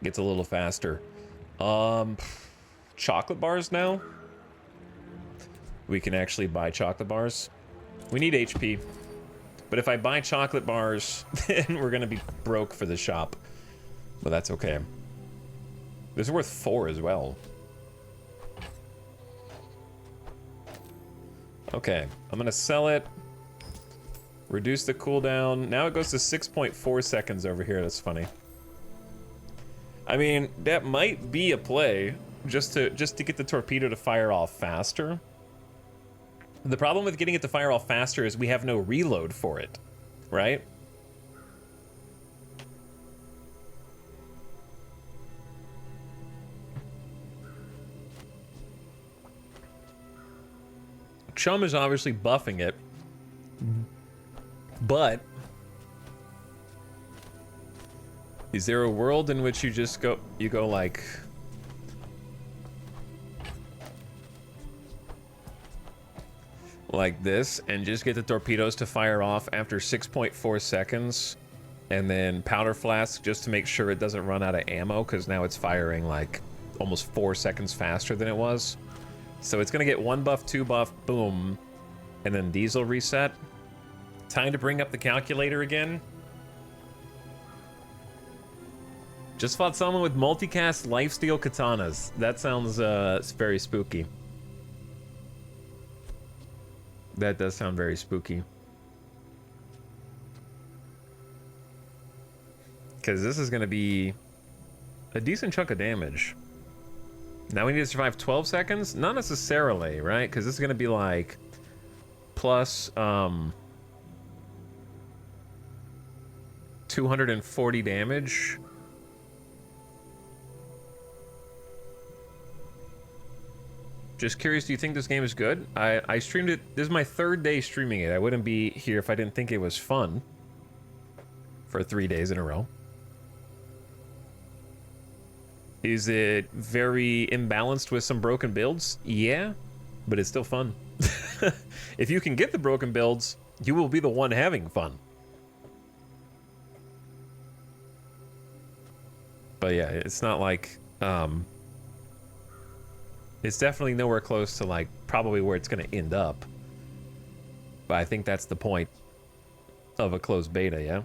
Gets a little faster. Chocolate bars now? We can actually buy chocolate bars. We need HP. But if I buy chocolate bars, then we're gonna be broke for the shop. But that's okay. This is worth 4 as well. Okay, I'm gonna sell it. Reduce the cooldown. Now it goes to 6.4 seconds over here. That's funny. I mean, that might be a play just to get the torpedo to fire off faster. The problem with getting it to fire off faster is we have no reload for it, right? Chum is obviously buffing it, but is there a world in which you go like this and just get the torpedoes to fire off after 6.4 seconds and then powder flask just to make sure it doesn't run out of ammo, because now it's firing like almost 4 seconds faster than it was. So it's gonna get 1 buff, 2 buff, boom, and then diesel reset. Time to bring up the calculator again. Just fought someone with multicast lifesteal katanas. That sounds very spooky. That does sound very spooky. Because this is going to be a decent chunk of damage. Now we need to survive 12 seconds? Not necessarily, right? Because this is going to be like plus 240 damage. Just curious, do you think this game is good? I streamed it. This is my 3rd day streaming it. I wouldn't be here if I didn't think it was fun. For 3 days in a row. Is it very imbalanced with some broken builds? Yeah, but it's still fun. If you can get the broken builds, you will be the one having fun. But yeah, it's not like... It's definitely nowhere close to, like, probably where it's going to end up. But I think that's the point of a closed beta, yeah?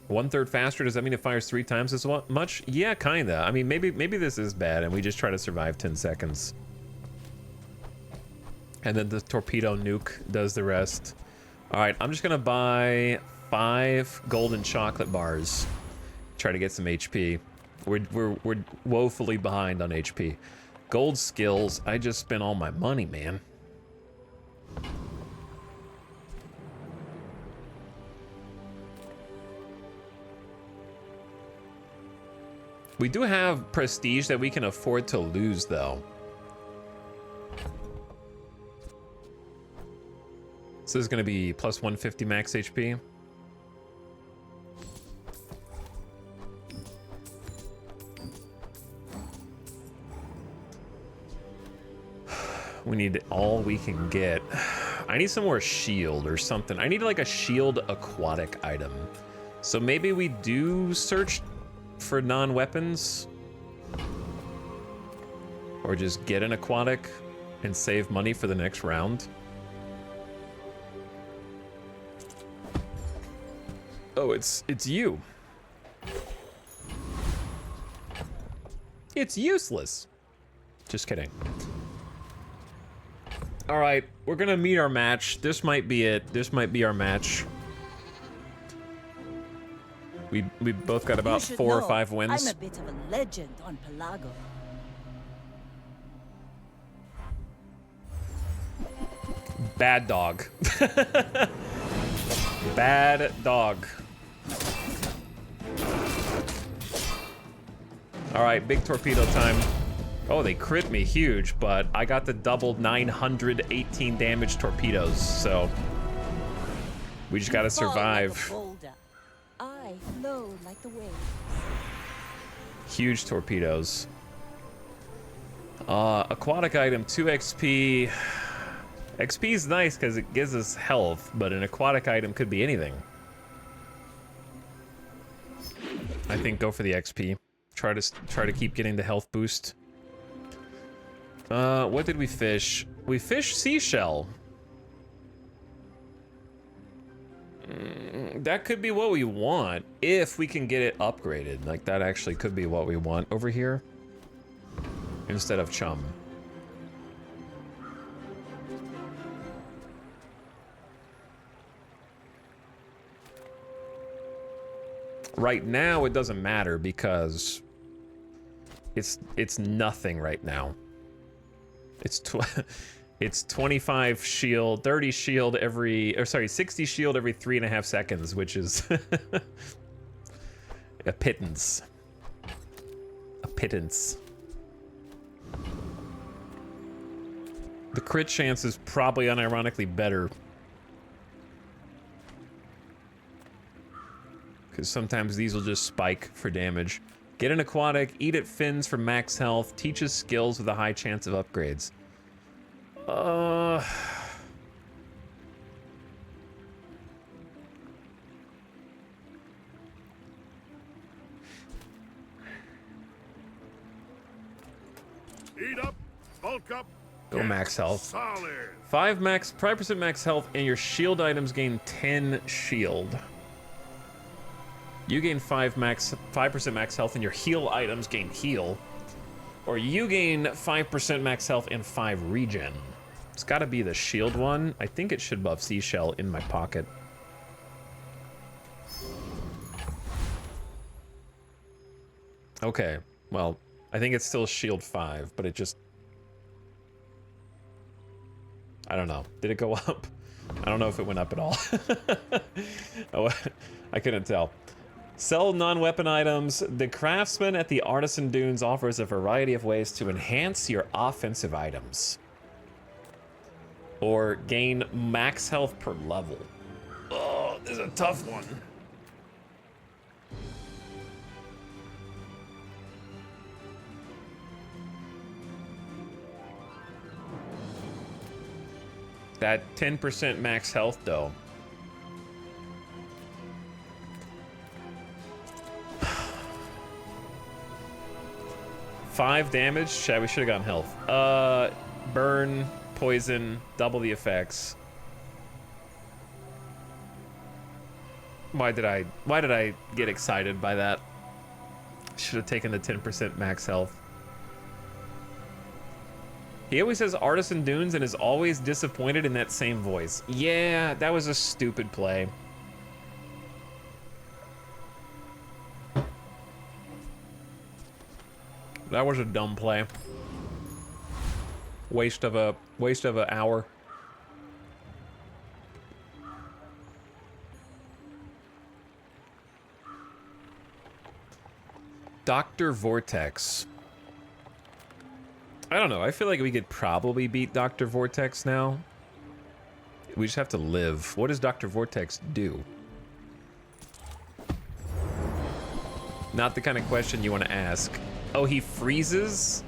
1/3 faster, does that mean it fires 3 times as much? Yeah, kinda. I mean, maybe this is bad, and we just try to survive 10 seconds. And then the torpedo nuke does the rest. Alright, I'm just gonna buy 5 golden chocolate bars. Try to get some HP. We're woefully behind on HP. Gold skills, I just spent all my money, man. We do have prestige that we can afford to lose, though. So this is gonna be plus 150 max HP. We need all we can get. I need some more shield or something. I need like a shield aquatic item. So maybe we do search for non-weapons. Or just get an aquatic and save money for the next round. Oh, it's you. It's useless. Just kidding. All right, we're gonna meet our match. This might be it. This might be our match. We both got You about should 4 or know, 5 wins. I'm a bit of a legend on Pelago. Bad dog. Bad dog. All right, big torpedo time. Oh, they crit me huge, but I got the doubled 918 damage torpedoes, so we just gotta Fall like a survive. boulder. I flow like the waves. Huge torpedoes. Aquatic item, 2 XP. XP is nice because it gives us health, but an aquatic item could be anything. I think go for the XP. Try to keep getting the health boost. What did we fish? We fished seashell. That could be what we want if we can get it upgraded. Like that actually could be what we want over here instead of chum. Right now it doesn't matter because it's nothing right now. It's 25 shield, 30 shield every, or sorry, 60 shield every 3.5 seconds, which is a pittance. A pittance. The crit chance is probably unironically better. Because sometimes these will just spike for damage. Get an aquatic, eat at fins for max health, teaches skills with a high chance of upgrades. Eat up, bulk up. Go get max health. Solid. 5% max health, and your shield items gain 10 shield. You gain 5% max health, and your heal items gain heal. Or you gain 5% max health and 5 regen. It's gotta be the shield one. I think it should buff seashell in my pocket. Okay, well, I think it's still shield 5, but it just... I don't know. Did it go up? I don't know if it went up at all. Oh, I couldn't tell. Sell non-weapon items. The craftsman at the Artisan Dunes offers a variety of ways to enhance your offensive items. Or gain max health per level. Oh, this is a tough one. That 10% max health, though. Five damage? We should have gotten health. Burn, poison, double the effects. Why did I get excited by that? Should have taken the 10% max health. He always says Artisan Dunes and is always disappointed in that same voice. Yeah, that was a stupid play. That was a dumb play. Waste of an hour. Dr. Vortex. I don't know. I feel like we could probably beat Dr. Vortex now. We just have to live. What does Dr. Vortex do? Not the kind of question you want to ask. Oh, he freezes?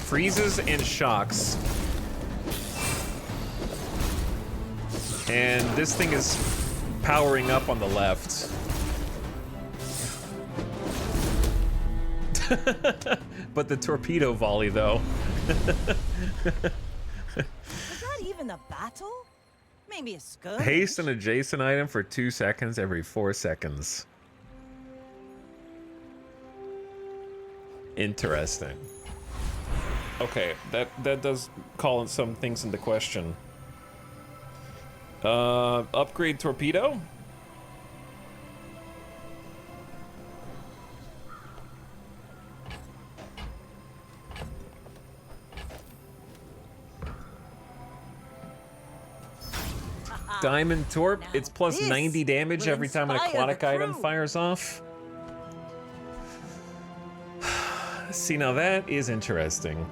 Freezes and shocks. And this thing is powering up on the left. But the torpedo volley, though. Was that even a battle? Maybe a skirmish? Haste an adjacent item for 2 seconds every 4 seconds. Interesting. Okay, that does call some things into question. Upgrade torpedo. Diamond Torp, Now it's plus this 90 damage will every time an inspire the aquatic item crew. fires off. See, now that is interesting.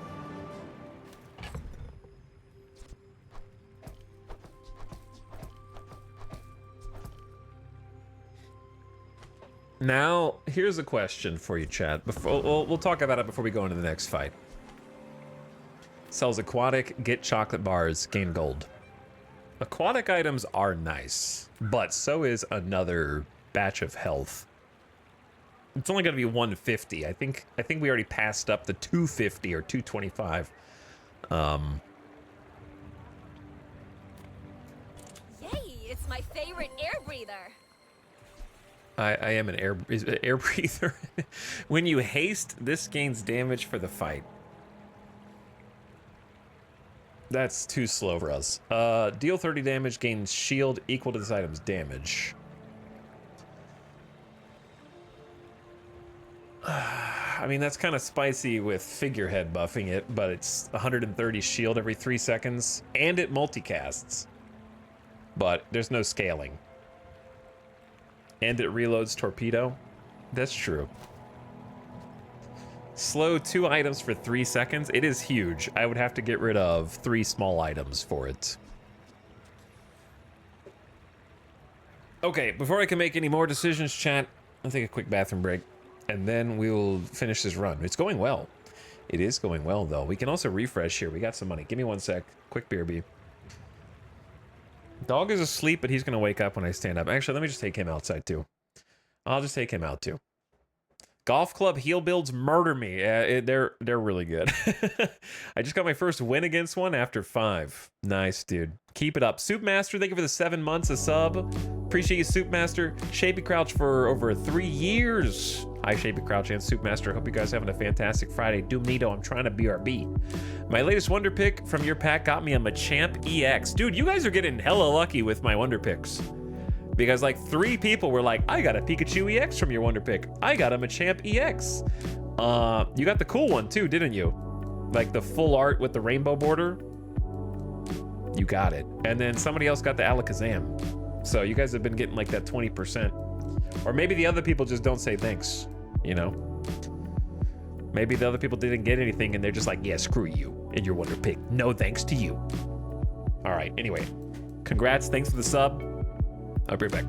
Now, here's a question for you, chat. Before, we'll talk about it before we go into the next fight. Sells aquatic, get chocolate bars, gain gold. Aquatic items are nice, but so is another batch of health. It's only going to be 150. I think we already passed up the 250 or 225. Yay, it's my favorite air breather. I am an air breather. When you haste, this gains damage for the fight. That's too slow for us. Deal 30 damage, gains shield equal to this item's damage. I mean, that's kind of spicy with figurehead buffing it, but it's 130 shield every 3 seconds, and it multicasts. But there's no scaling. And it reloads torpedo. That's true. Slow 2 items for 3 seconds. It is huge. I would have to get rid of 3 small items for it. Okay, before I can make any more decisions, chat, I'll take a quick bathroom break. And then we'll finish this run. It's going well. It is going well, though. We can also refresh here. We got some money. Give me 1 sec. Quick BRB. Dog is asleep, but he's going to wake up when I stand up. Actually, let me just take him outside, too. I'll just take him out, too. Golf club heal builds murder me. They're really good. I just got my first win against one after 5. Nice, dude. Keep it up. Soup Master, thank you for the 7 months, a sub. Appreciate you, Soup Master. Shapey Crouch for over 3 years. Hi, Shapey Crouch and Soup Master. Hope you guys are having a fantastic Friday. Doomito, I'm trying to BRB. My latest Wonder Pick from your pack got me a Machamp EX. Dude, you guys are getting hella lucky with my Wonder Picks. Because like 3 people were like, I got a Pikachu EX from your Wonder Pick. I got a Machamp EX. You got the cool one too, didn't you? Like the full art with the rainbow border. You got it. And then somebody else got the Alakazam. So you guys have been getting like that 20%. Or maybe the other people just don't say thanks, you know? Maybe the other people didn't get anything and they're just like, yeah, screw you and your Wonder Pick. No thanks to you. All right, anyway. Congrats, thanks for the sub. I'll be right back.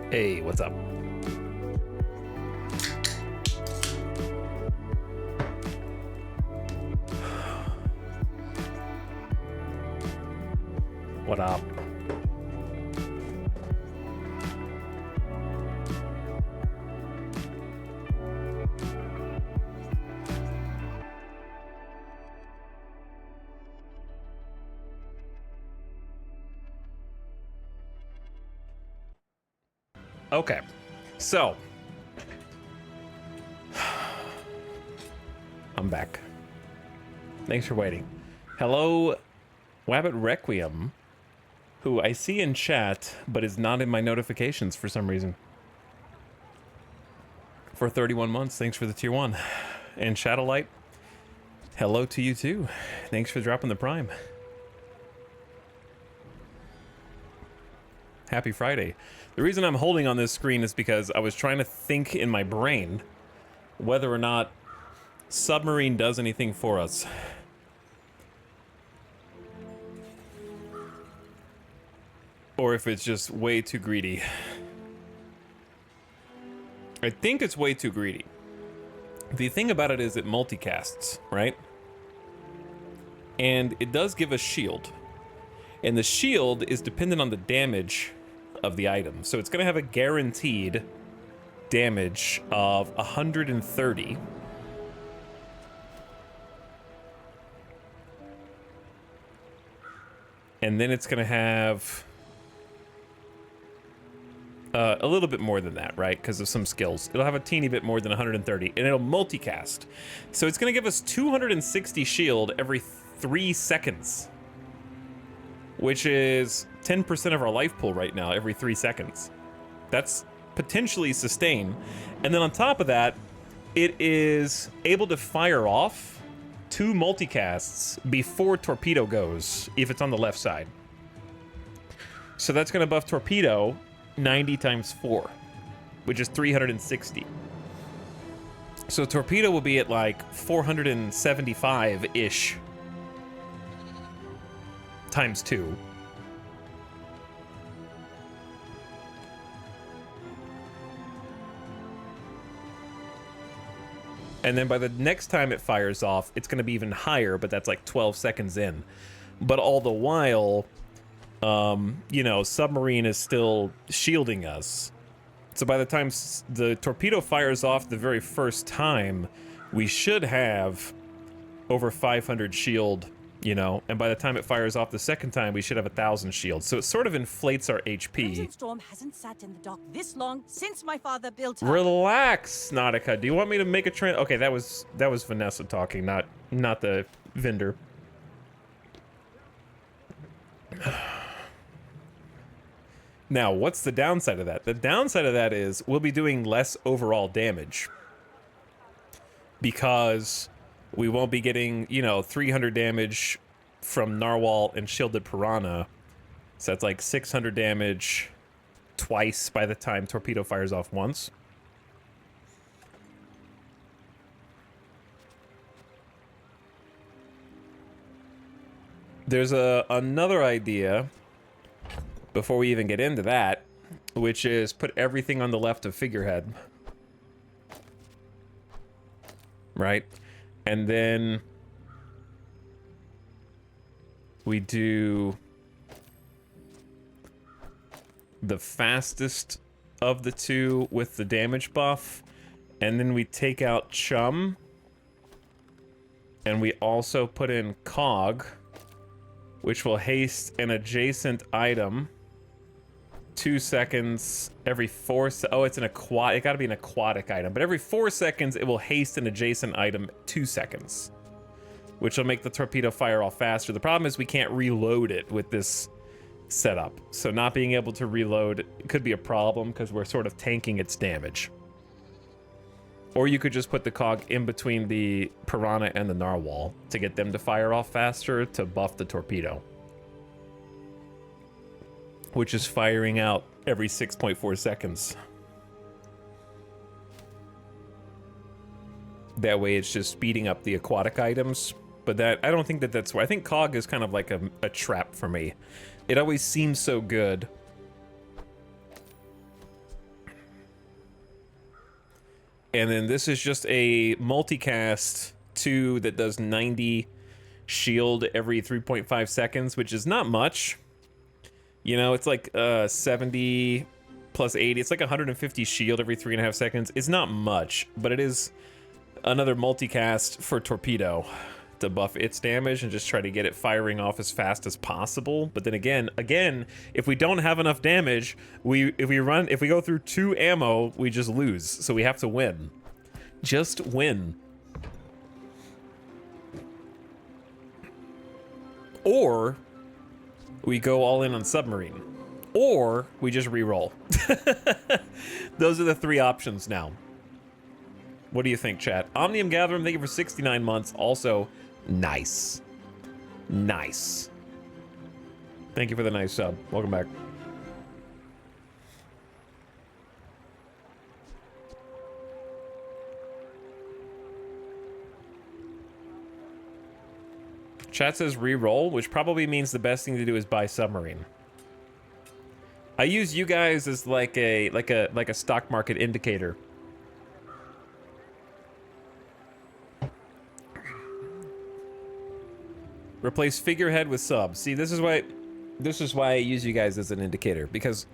Hey, what's up? What up? Okay, so I'm back. Thanks for waiting. Hello, Wabbit Requiem, who I see in chat, but is not in my notifications for some reason. For 31 months, thanks for the tier 1. And Shadowlight, hello to you too. Thanks for dropping the prime. Happy Friday. The reason I'm holding on this screen is because I was trying to think in my brain whether or not submarine does anything for us. Or if it's just way too greedy. I think it's way too greedy. The thing about it is it multicasts, right? And it does give a shield. And the shield is dependent on the damage of the item. So it's going to have a guaranteed damage of 130. And then it's going to have a little bit more than that, right? Because of some skills. It'll have a teeny bit more than 130, and it'll multicast. So it's going to give us 260 shield every 3 seconds. Which is 10% of our life pool right now, every 3 seconds. That's potentially sustain. And then on top of that, it is able to fire off 2 multicasts before torpedo goes, if it's on the left side. So that's going to buff torpedo 90 times 4, which is 360. So torpedo will be at like 475-ish times 2. And then by the next time it fires off, it's going to be even higher, but that's like 12 seconds in. But all the while, you know, submarine is still shielding us. So by the time the torpedo fires off the very first time, we should have over 500 shield, you know, and by the time it fires off the second time, we should have 1,000 shield. So it sort of inflates our HP. Crimson Storm hasn't sat in the dock this long since my father built her. Relax, Nautica. Do you want me to make a trend? Okay, that was Vanessa talking, not the vendor. Now, what's the downside of that? The downside of that is we'll be doing less overall damage because we won't be getting, you know, 300 damage from Narwhal and Shielded Piranha. So that's like 600 damage twice by the time torpedo fires off once. There's another idea before we even get into that, which is put everything on the left of figurehead. Right? And then we do the fastest of the two with the damage buff, and then we take out Chum, and we also put in Cog, which will haste an adjacent item 2 seconds every 4 oh, it's an it gotta be an aquatic item, but every 4 seconds it will haste an adjacent item 2 seconds, which will make the torpedo fire off faster. The problem is we can't reload it with this setup, so not being able to reload could be a problem because we're sort of tanking its damage. Or you could just put the Cog in between the Piranha and the Narwhal to get them to fire off faster to buff the torpedo, which is firing out every 6.4 seconds. That way it's just speeding up the aquatic items. But that, I don't think that that's why. I think Cog is kind of like a trap for me. It always seems so good And then this is just a multicast 2 that does 90 shield every 3.5 seconds, which is not much. You know, it's like 70 plus 80. It's like 150 shield every 3.5 seconds. It's not much, but it is another multicast for Torpedo to buff its damage and just try to get it firing off as fast as possible. But then again, if we don't have enough damage, if we go through 2 ammo, we just lose. So we have to win. Just win. Or we go all in on submarine. Or we just re-roll. Those are the 3 options now. What do you think, chat? Omnium Gatherum, thank you for 69 months. Also, nice. Nice. Thank you for the nice sub. Welcome back. Chat says re-roll, which probably means the best thing to do is buy submarine. I use you guys as like a stock market indicator. Replace figurehead with sub. See, this is why I use you guys as an indicator, because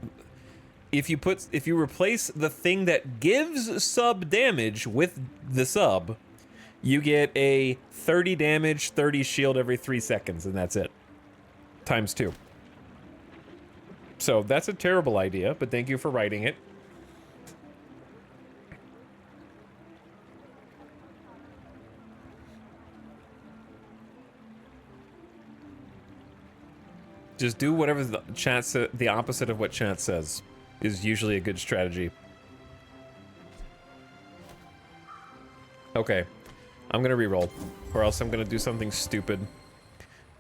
if you replace the thing that gives sub damage with the sub, you get a 30 damage, 30 shield every 3 seconds, and that's it. Times 2. So that's a terrible idea, but thank you for writing it. Just do whatever the chat the opposite of what chat says is usually a good strategy. Okay. I'm gonna reroll, or else I'm gonna do something stupid.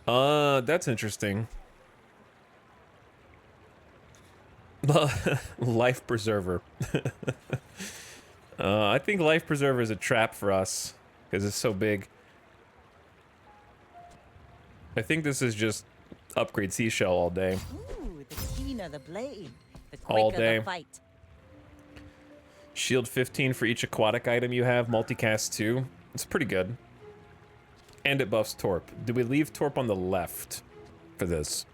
That's interesting. Life Preserver. I think Life Preserver is a trap for us, because it's so big. I think this is just upgrade seashell all day. Ooh, the keener the blade, the All quicker day. the fight. Shield 15 for each aquatic item you have, multicast 2. It's pretty good. And it buffs Torp. Do we leave Torp on the left for this?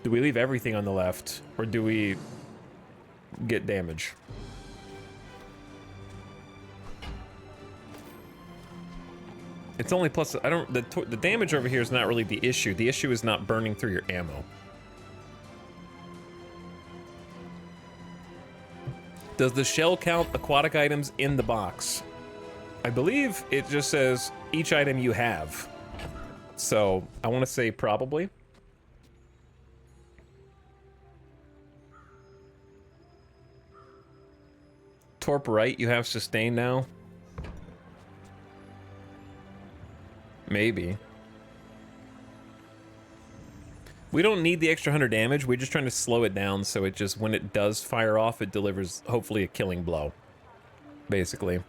Do we leave everything on the left, or do we get damage? It's only plus, I don't, the damage over here is not really the issue. The issue is not burning through your ammo. Does the shell count aquatic items in the box? I believe it just says each item you have. So I want to say probably. Torp right, you have sustain now. Maybe. We don't need the extra 100 damage. We're just trying to slow it down so it just, when it does fire off, it delivers hopefully a killing blow. Basically.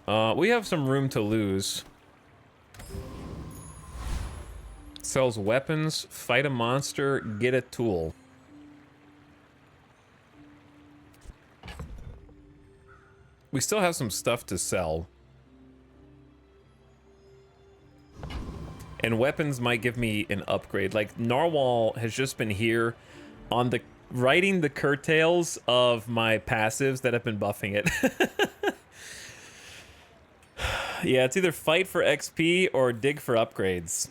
We have some room to lose. Sells weapons, fight a monster, get a tool. We still have some stuff to sell. And weapons might give me an upgrade. Like, Narwhal has just been here on the writing the curtails of my passives that have been buffing it. Yeah, it's either fight for XP or dig for upgrades.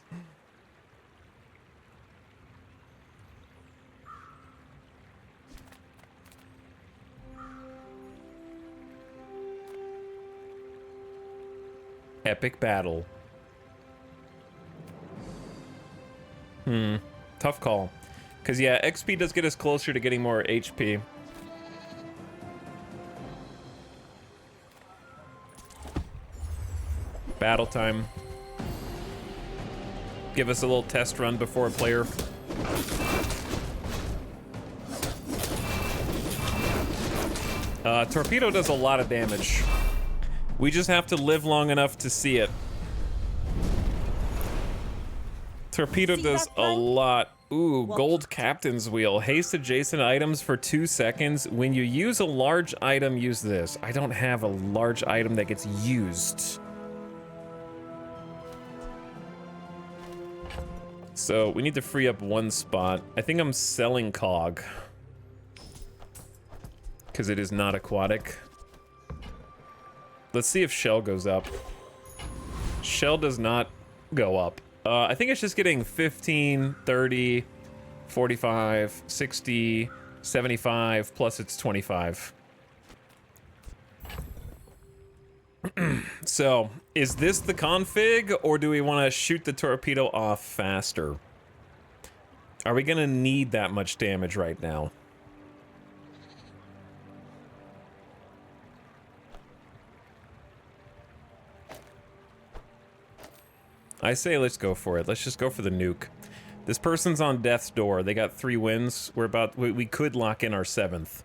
Epic battle. Tough call. Because, yeah, XP does get us closer to getting more HP. Battle time. Give us a little test run before a player. Torpedo does a lot of damage. We just have to live long enough to see it. Torpedo does a lot. Ooh, gold captain's wheel. Haste adjacent items for 2 seconds. When you use a large item, use this. I don't have a large item that gets used. So we need to free up 1 spot. I think I'm selling cog. Because it is not aquatic. Let's see if shell goes up. Shell does not go up. I think it's just getting 15, 30, 45, 60, 75, plus it's 25. So, is this the config, or do we want to shoot the torpedo off faster? Are we going to need that much damage right now? I say let's go for it. Let's just go for the nuke. This person's on death's door. They got 3 wins. We could lock in our 7th.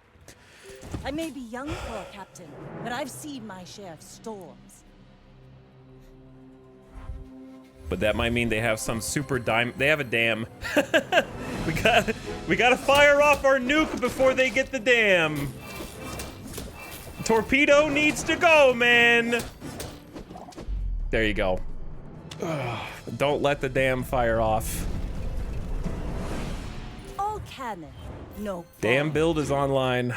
I may be young for a captain, but I've seen my share of storms. But that might mean they have some super they have a dam. we gotta fire off our nuke before they get the dam. Torpedo needs to go, man. There you go. Ugh, don't let the dam fire off. All cannon, no Dam bomb. build is online.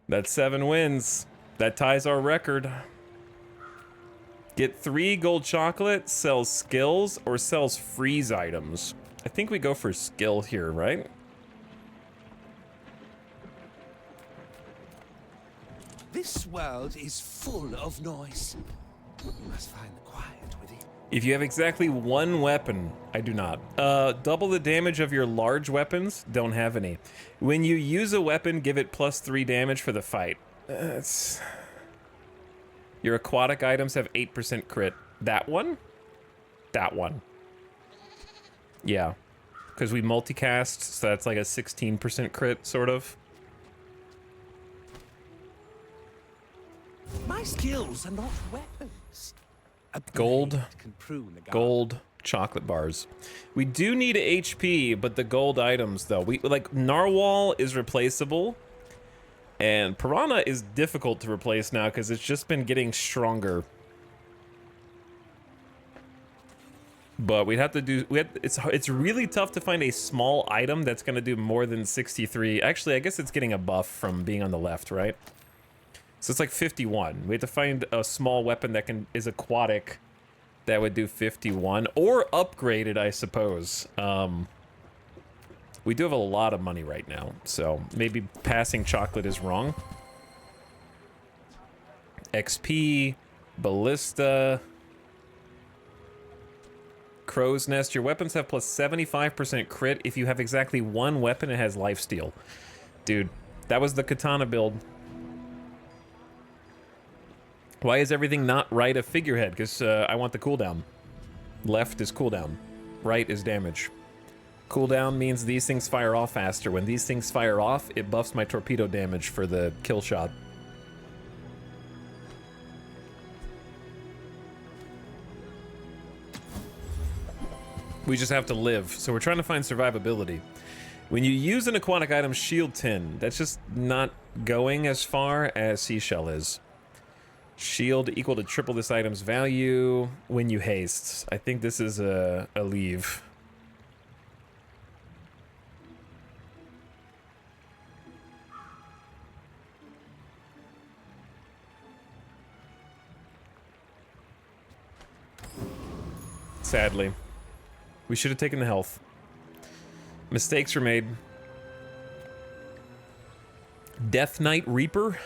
That's 7 wins. That ties our record. Get 3 gold chocolate, sells skills, or sells freeze items. I think we go for skill here, right? This world is full of noise. You must find the quiet within. If you have exactly 1 weapon, I do not. Double the damage of your large weapons, don't have any. When you use a weapon, give it +3 damage for the fight. Your aquatic items have 8% crit. That one? That one. Yeah. Because we multicast, so that's like a 16% crit, sort of. My skills are not weapons. A Gold. blade can prune a guard. Gold chocolate bars. We do need HP, but the gold items, though. Like, Narwhal is replaceable. And Piranha is difficult to replace now because it's just been getting stronger. But we'd have to do... It's really tough to find a small item that's going to do more than 63. Actually, I guess it's getting a buff from being on the left, right? So it's like 51. We have to find a small weapon that is aquatic that would do 51. Or upgraded, I suppose. We do have a lot of money right now, so maybe passing chocolate is wrong. XP, ballista, crow's nest. Your weapons have plus 75% crit. If you have exactly 1 weapon, it has lifesteal. Dude, that was the katana build. Why is everything not right of figurehead? Because I want the cooldown. Left is cooldown. Right is damage. Cooldown means these things fire off faster. When these things fire off, it buffs my torpedo damage for the kill shot. We just have to live, so we're trying to find survivability. When you use an aquatic item, shield 10. That's just not going as far as seashell is. Shield equal to triple this item's value when you haste. I think this is a leave. Sadly. We should have taken the health. Mistakes were made. Death Knight Reaper?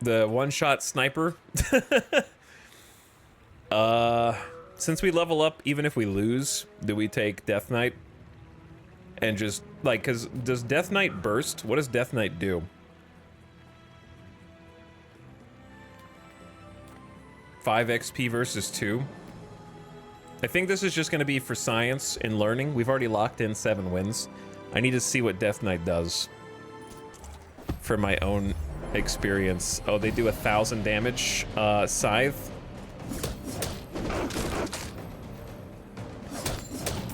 The one-shot sniper? Since we level up, even if we lose, do we take Death Knight? And just, like, because does Death Knight burst? What does Death Knight do? 5 XP versus 2. I think this is just going to be for science and learning. We've already locked in 7 wins. I need to see what Death Knight does for my own experience. Oh, they do 1,000 damage. Scythe.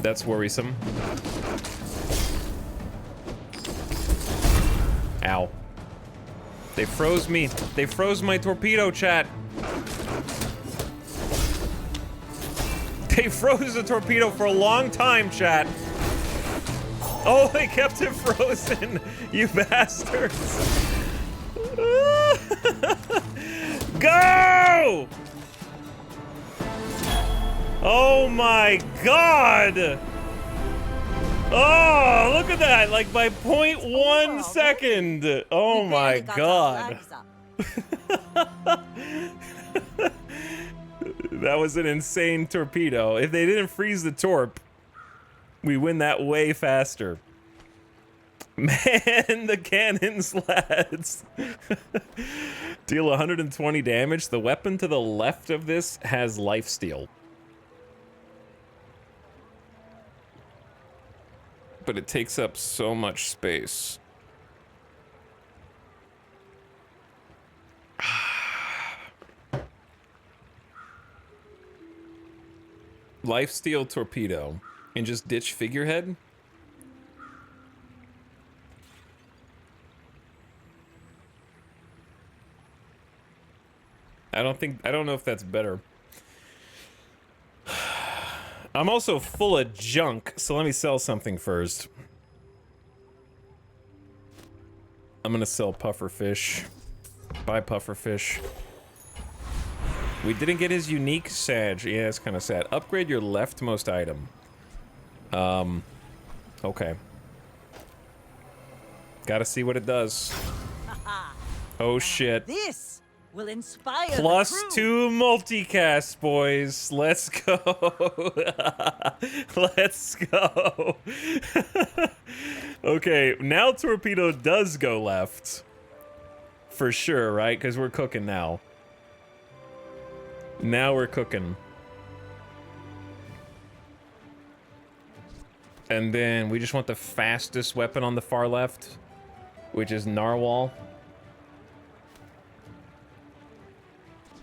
That's worrisome. Ow. They froze me. They froze my torpedo, chat. They froze the torpedo for a long time, chat. Oh, they kept it frozen, you bastards. Go! Oh my god! Oh, look at that! Like by 0.1 second! Oh my god. That was an insane torpedo. If they didn't freeze the torp, we win that way faster. Man, the cannons, lads. Deal 120 damage. The weapon to the left of this has lifesteal. But it takes up so much space. Lifesteal torpedo and just ditch figurehead. I don't know if that's better. I'm also full of junk, so let me sell something first. I'm gonna sell pufferfish. Buy pufferfish. We didn't get his unique Sag. Yeah, it's kind of sad. Upgrade your leftmost item. Okay. Gotta see what it does. Oh shit. This will inspire Plus the crew. 2 multicast, boys. Let's go. Let's go. Okay, now torpedo does go left. For sure, right? Because we're cooking now. Now we're cooking. And then we just want the fastest weapon on the far left, which is Narwhal.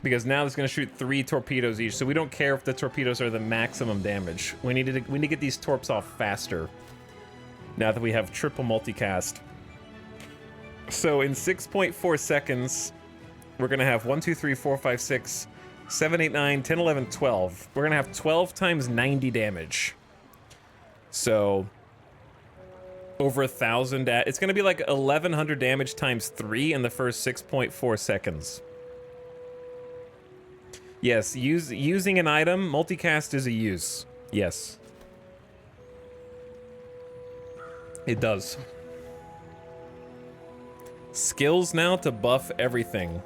Because now it's going to shoot 3 torpedoes each, so we don't care if the torpedoes are the maximum damage. We need to get these torps off faster. Now that we have triple multicast. So in 6.4 seconds, we're going to have 1, 2, 3, 4, 5, 6, 7, 8, 9, 10, 11, 12. We're going to have 12 times 90 damage. So over 1,000. It's going to be like 1,100 damage times 3 in the first 6.4 seconds. Yes, using an item, multicast is a use. Yes. It does. Skills now to buff everything.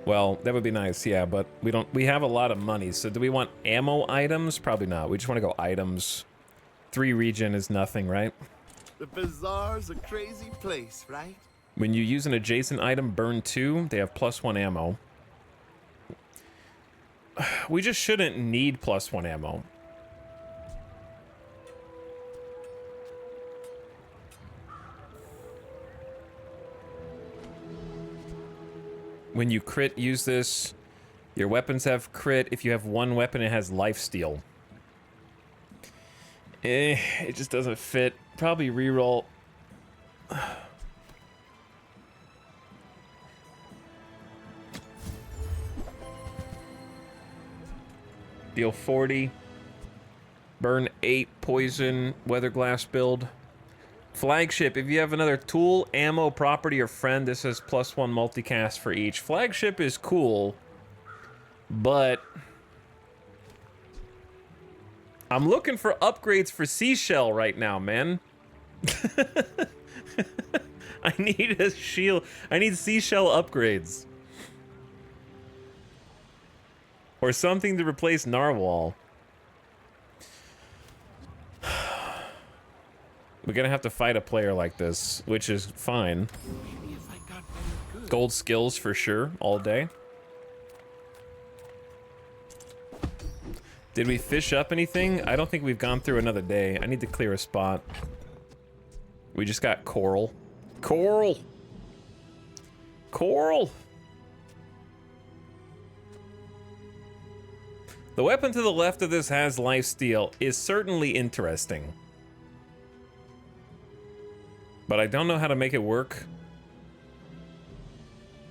Well, that would be nice, yeah, but we have a lot of money, so do we want ammo items? Probably not. We just want to go items. 3 regen is nothing, right? The bazaar's a crazy place, right? When you use an adjacent item, burn 2, they have +1 ammo. We just shouldn't need +1 ammo. When you crit, use this. Your weapons have crit. If you have 1 weapon, it has lifesteal. It just doesn't fit. Probably reroll. Deal 40. Burn 8 poison weather glass build. Flagship, if you have another tool, ammo, property, or friend, this has +1 multicast for each. Flagship is cool, but I'm looking for upgrades for Seashell right now, man. I need a shield. I need Seashell upgrades. Or something to replace Narwhal. We're gonna have to fight a player like this, which is fine. Gold skills for sure, all day. Did we fish up anything? I don't think we've gone through another day. I need to clear a spot. We just got coral. Coral! Coral! The weapon to the left of this has lifesteal is certainly interesting. But I don't know how to make it work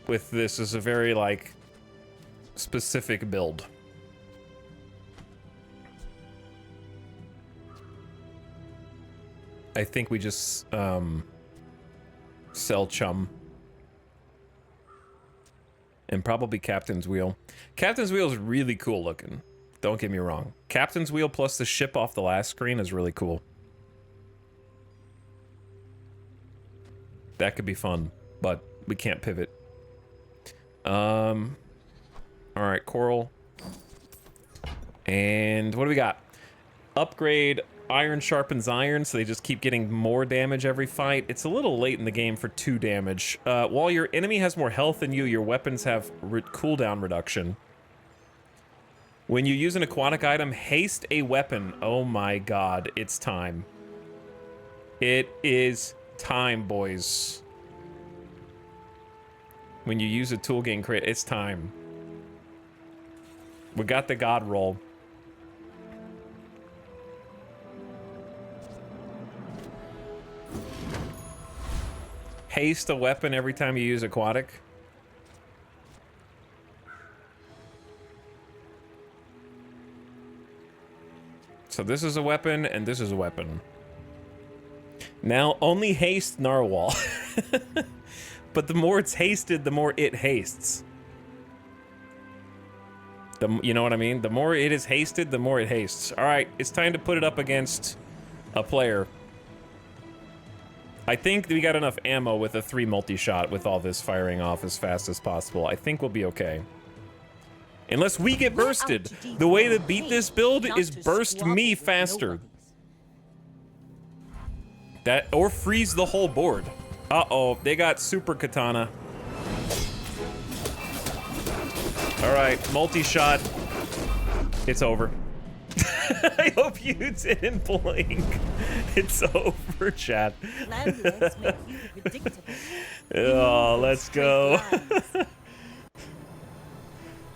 with this as a very, like, specific build. I think we just, sell Chum. And probably Captain's Wheel. Captain's Wheel is really cool looking. Don't get me wrong. Captain's Wheel plus the ship off the last screen is really cool. That could be fun, but we can't pivot. Alright, Coral. And what do we got? Upgrade Iron sharpens iron, so they just keep getting more damage every fight. It's a little late in the game for 2 damage. While your enemy has more health than you, your weapons have cooldown reduction. When you use an aquatic item, haste a weapon. Oh my god, it's time. It is time, boys. When you use a tool gain crit, it's time. We got the god roll. Haste a weapon every time you use aquatic. So this is a weapon, and this is a weapon. Now, only haste Narwhal. But the more it's hasted, the more it hastes. You know what I mean? The more it is hasted, the more it hastes. Alright, it's time to put it up against a player. I think we got enough ammo with a 3 multi-shot with all this firing off as fast as possible. I think we'll be okay. Unless we get bursted. The way to beat this build is burst me faster. That, or freeze the whole board. Uh-oh, they got super katana. Alright, multi-shot. It's over. I hope you didn't blink. It's over, chat. Oh, let's go.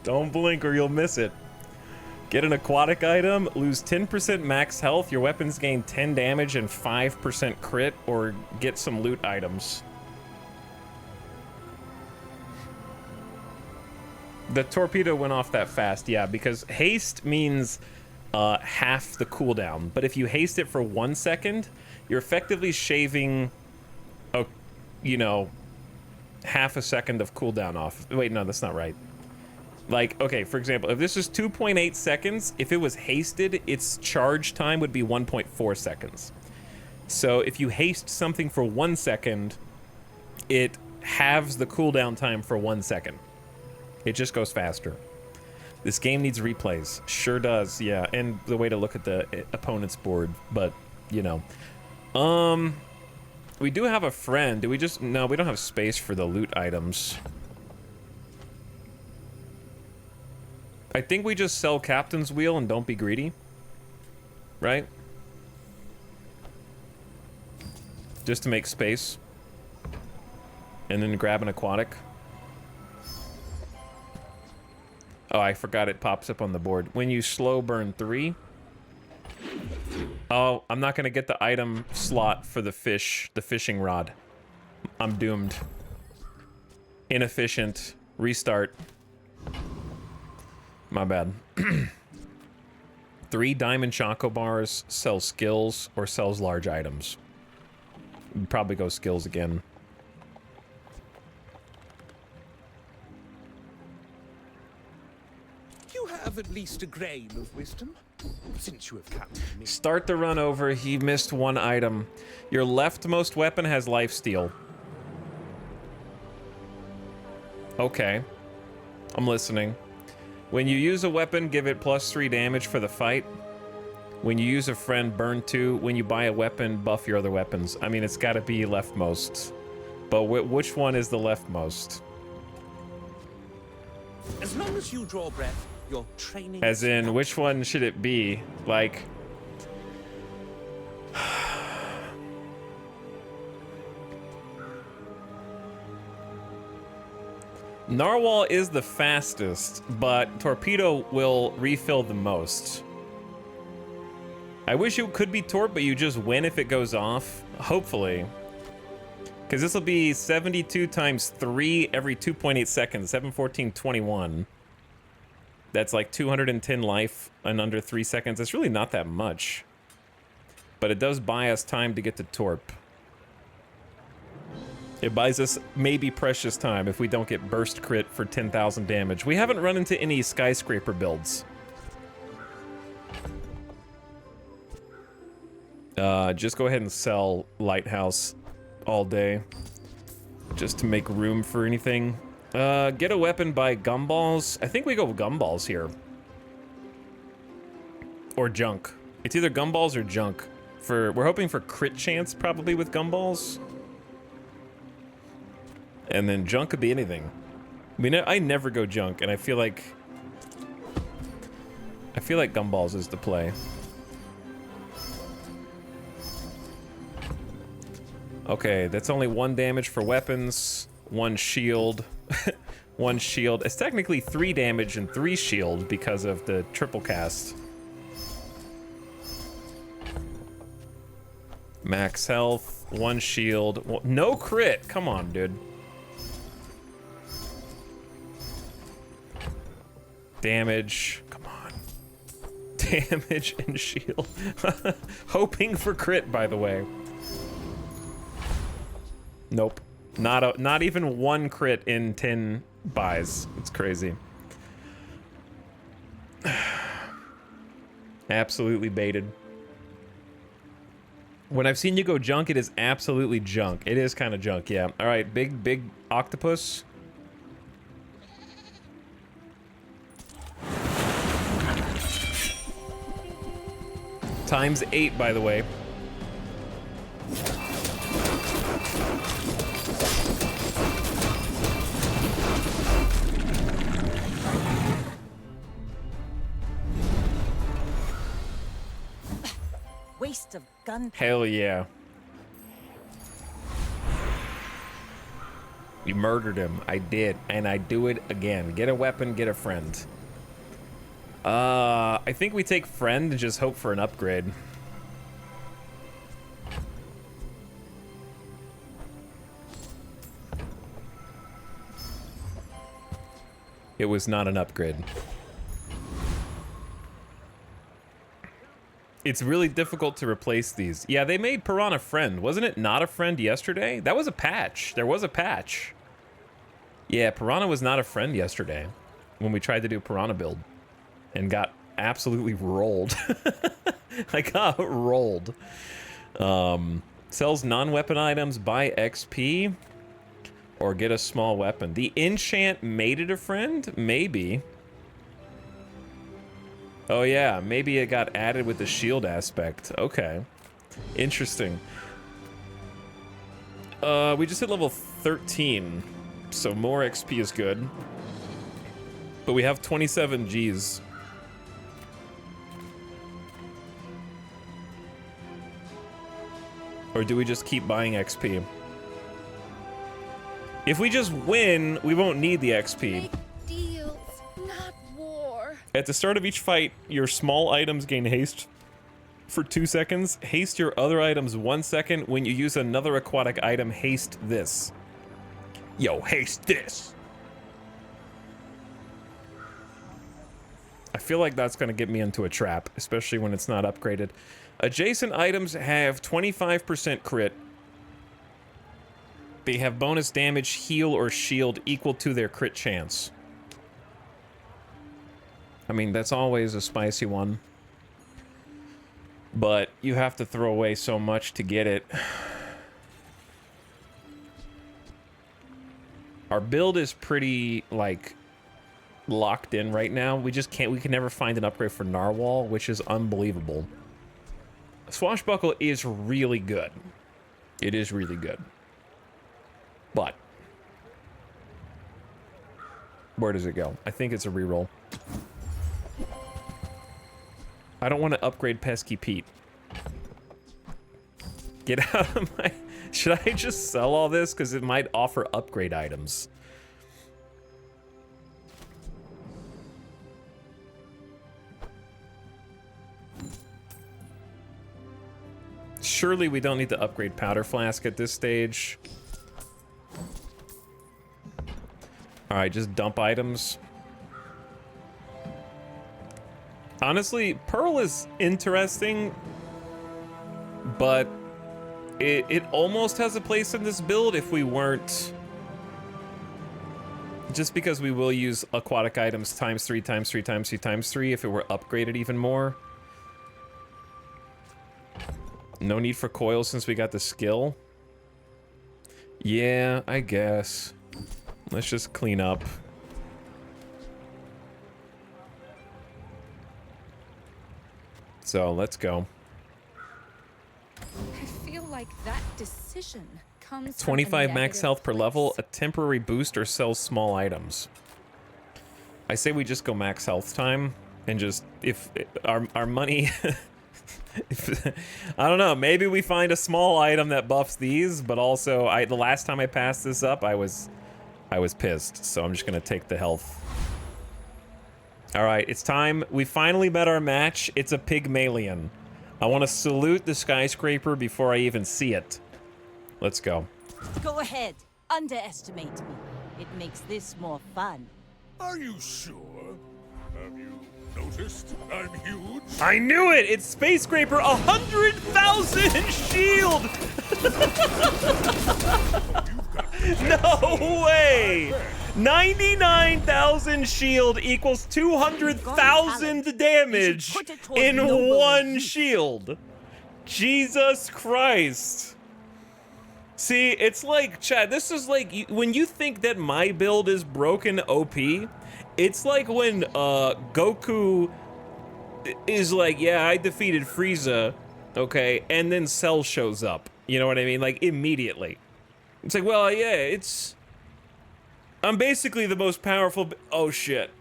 Don't blink or you'll miss it. Get an aquatic item, lose 10% max health, your weapons gain 10 damage and 5% crit, or get some loot items. The torpedo went off that fast, yeah, because haste means half the cooldown. But if you haste it for 1 second, you're effectively shaving, you know, half a second of cooldown off. Wait, no, that's not right. Like, okay, for example, if this is 2.8 seconds, if it was hasted, its charge time would be 1.4 seconds. So if you haste something for 1 second, it halves the cooldown time for 1 second. It just goes faster. This game needs replays. Sure does, yeah. And the way to look at the opponent's board, but, you know. We do have a friend. Do we just... No, we don't have space for the loot items. I think we just sell Captain's Wheel and don't be greedy. Right? Just to make space. And then grab an aquatic. Oh, I forgot it pops up on the board. When you slow burn 3. Oh, I'm not gonna get the item slot for the fish, the fishing rod. I'm doomed. Inefficient. Restart. My bad. 3 diamond choco bars, sells skills, or sells large items. Probably go skills again. You have at least a grain of wisdom, since you have captured me. Start the run over. He missed 1 item. Your leftmost weapon has lifesteal. Okay. I'm listening. When you use a weapon, give it +3 damage for the fight. When you use a friend, burn 2. When you buy a weapon, buff your other weapons. I mean, it's got to be leftmost. But which one is the leftmost? As long as you draw breath, your training... As in, which one should it be? Like... Narwhal is the fastest, but Torpedo will refill the most. I wish it could be Torp, but you just win if it goes off. Hopefully. Because this will be 72 times 3 every 2.8 seconds. 7, 14, 21. That's like 210 life in under 3 seconds. That's really not that much. But it does buy us time to get to Torp. It buys us maybe precious time if we don't get burst crit for 10,000 damage. We haven't run into any skyscraper builds. Just go ahead and sell Lighthouse all day. Just to make room for anything. Get a weapon by Gumballs. I think we go with Gumballs here. Or Junk. It's either Gumballs or Junk. We're hoping for crit chance probably with Gumballs. And then Junk could be anything. I mean, I never go Junk, and I feel like Gumballs is the play. Okay, that's only 1 damage for weapons, 1 shield, 1 shield. It's technically 3 damage and 3 shield because of the triple cast. Max health, 1 shield, no crit. Come on, dude. Damage, come on. Damage and shield. Hoping for crit, by the way. Nope. Not even 1 crit in 10 buys. It's crazy. Absolutely baited. When I've seen you go junk, it is absolutely junk. It is kind of junk, yeah. All right, big octopus. Times 8, by the way. Waste of gun. Hell yeah. You murdered him. I did, and I do it again. Get a weapon, get a friend. I think we take friend and just hope for an upgrade. It was not an upgrade. It's really difficult to replace these. Yeah, they made Piranha friend. Wasn't it not a friend yesterday? That was a patch. There was a patch. Yeah, Piranha was not a friend yesterday when we tried to do Piranha build and got absolutely rolled. I got rolled. Sells non-weapon items, buy XP, or get a small weapon. The enchant made it a friend? Maybe. Oh yeah, maybe it got added with the shield aspect. Okay. Interesting. We just hit level 13, so more XP is good. But we have 27 Gs. Or do we just keep buying XP? If we just win, we won't need the XP. Make deals, not war. At the start of each fight, your small items gain haste for 2 seconds. Haste your other items 1 second. When you use another aquatic item, haste this. Yo, haste this. I feel like that's gonna get me into a trap, especially when it's not upgraded. Adjacent items have 25% crit. They have bonus damage, heal, or shield equal to their crit chance. I mean, that's always a spicy one. But you have to throw away so much to get it. Our build is pretty, like, locked in right now. We can never find an upgrade for Narwhal, which is unbelievable. Swashbuckle is really good. It is really good. But where does it go? I think it's a reroll. I don't want to upgrade Pesky Pete. Get out of my... Should I just sell all this? Because it might offer upgrade items. surely we don't need to upgrade Powder Flask at this stage. Alright, just dump items. Honestly, Pearl is interesting, but it almost has a place in this build if we weren't... Just because we will use aquatic items times 3, times 3, times 3, times 3 if it were upgraded even more. No need for coil since we got the skill. Yeah, I guess. Let's just clean up. So, let's go. I feel like that decision comes 25 from a max health per level, a place. temporary boost, or sells small items. I say we just go max health time, and just, if our money... I don't know, maybe we find a small item that buffs these, but also, the last time I passed this up, I was pissed, so I'm just gonna take the health. Alright, it's time. We finally met our match. It's a Pygmalion. I want to salute the skyscraper before I even see it. Let's go. Go ahead. Underestimate me. It makes this more fun. Are you sure? Have you noticed I'm huge? I knew it! It's Space Scraper 100,000 shield! No way! 99,000 shield equals 200,000 damage in one shield. Jesus Christ. See, it's like, Chad, this is like, when you think that my build is broken OP, it's like when Goku is like, yeah, I defeated Frieza, okay, and then Cell shows up. You know what I mean? Like, immediately. It's like, well, yeah, I'm basically the most powerful. Oh shit.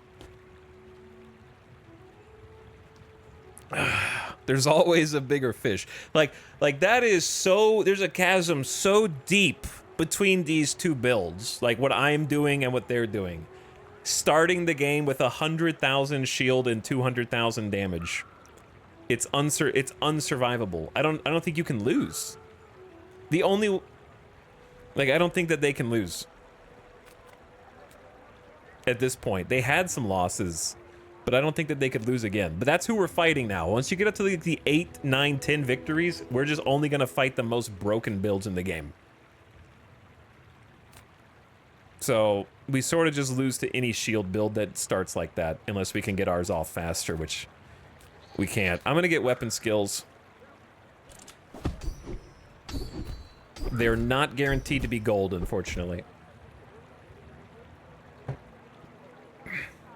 There's always a bigger fish. Like that is so, there's a chasm so deep between these two builds. Like what I'm doing and what they're doing. Starting the game with 100,000 shield and 200,000 damage. It's unsurvivable. I don't think you can lose. The only, like, I don't think that they can lose. At this point, they had some losses, but I don't think that they could lose again. But that's who we're fighting now. Once you get up to the 8, 9, 10 victories, we're just only going to fight the most broken builds in the game. So we sort of just lose to any shield build that starts like that, unless we can get ours off faster, which we can't. I'm going to get weapon skills. They're not guaranteed to be gold, unfortunately.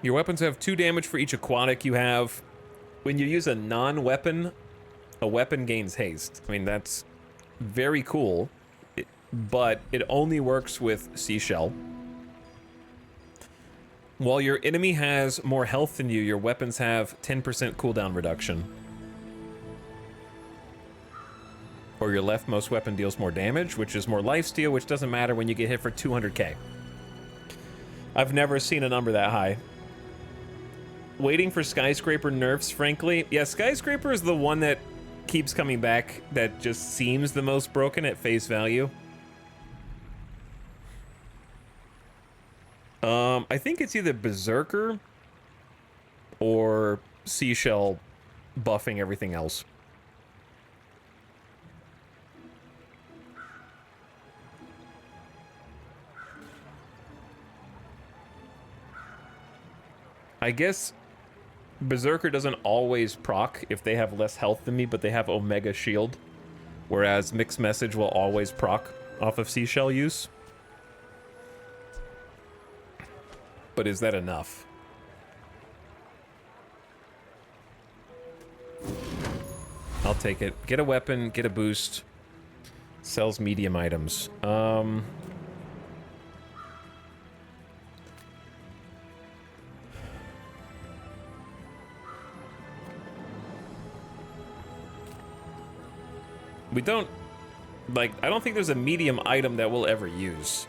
Your weapons have 2 damage for each aquatic you have. When you use a non-weapon, a weapon gains haste. I mean, that's very cool, but it only works with Seashell. While your enemy has more health than you, your weapons have 10% cooldown reduction. Or your leftmost weapon deals more damage, which is more lifesteal, which doesn't matter when you get hit for 200k. I've never seen a number that high. Waiting for Skyscraper nerfs, frankly. Yeah, Skyscraper is the one that keeps coming back, that just seems the most broken at face value. I think it's either Berserker or Seashell buffing everything else. I guess Berserker doesn't always proc if they have less health than me, but they have Omega Shield. Whereas Mixed Message will always proc off of Seashell use. But is that enough? I'll take it. Get a weapon, get a boost. Sells medium items. We don't, like, I don't think there's a medium item that we'll ever use.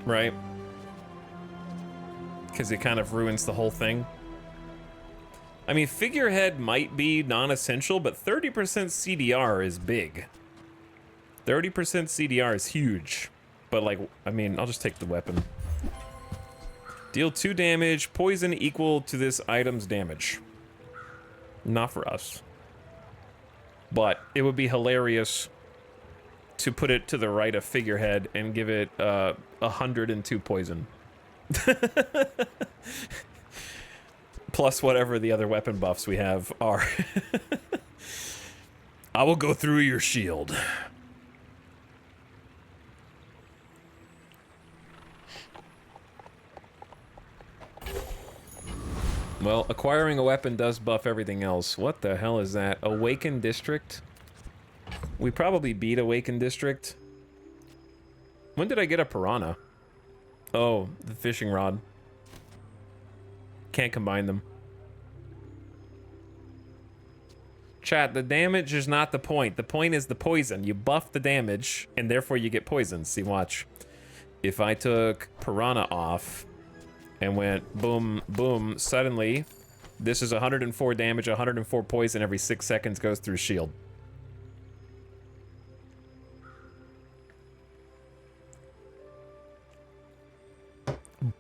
Right? Because it kind of ruins the whole thing. I mean, figurehead might be non-essential, but 30% CDR is big. 30% CDR is huge. But, like, I mean, I'll just take the weapon. Deal 2 damage, poison equal to this item's damage. Not for us. But it would be hilarious to put it to the right of figurehead and give it 102 poison. Plus whatever the other weapon buffs we have are. I will go through your shield. Well, acquiring a weapon does buff everything else. What the hell is that? Awakened District? We probably beat Awakened District. When did I get a piranha? Oh, the fishing rod. Can't combine them. Chat, the damage is not the point. The point is the poison. You buff the damage, and therefore you get poisoned. See, watch. If I took piranha off and went boom, boom, suddenly, this is 104 damage, 104 poison every 6 seconds goes through shield.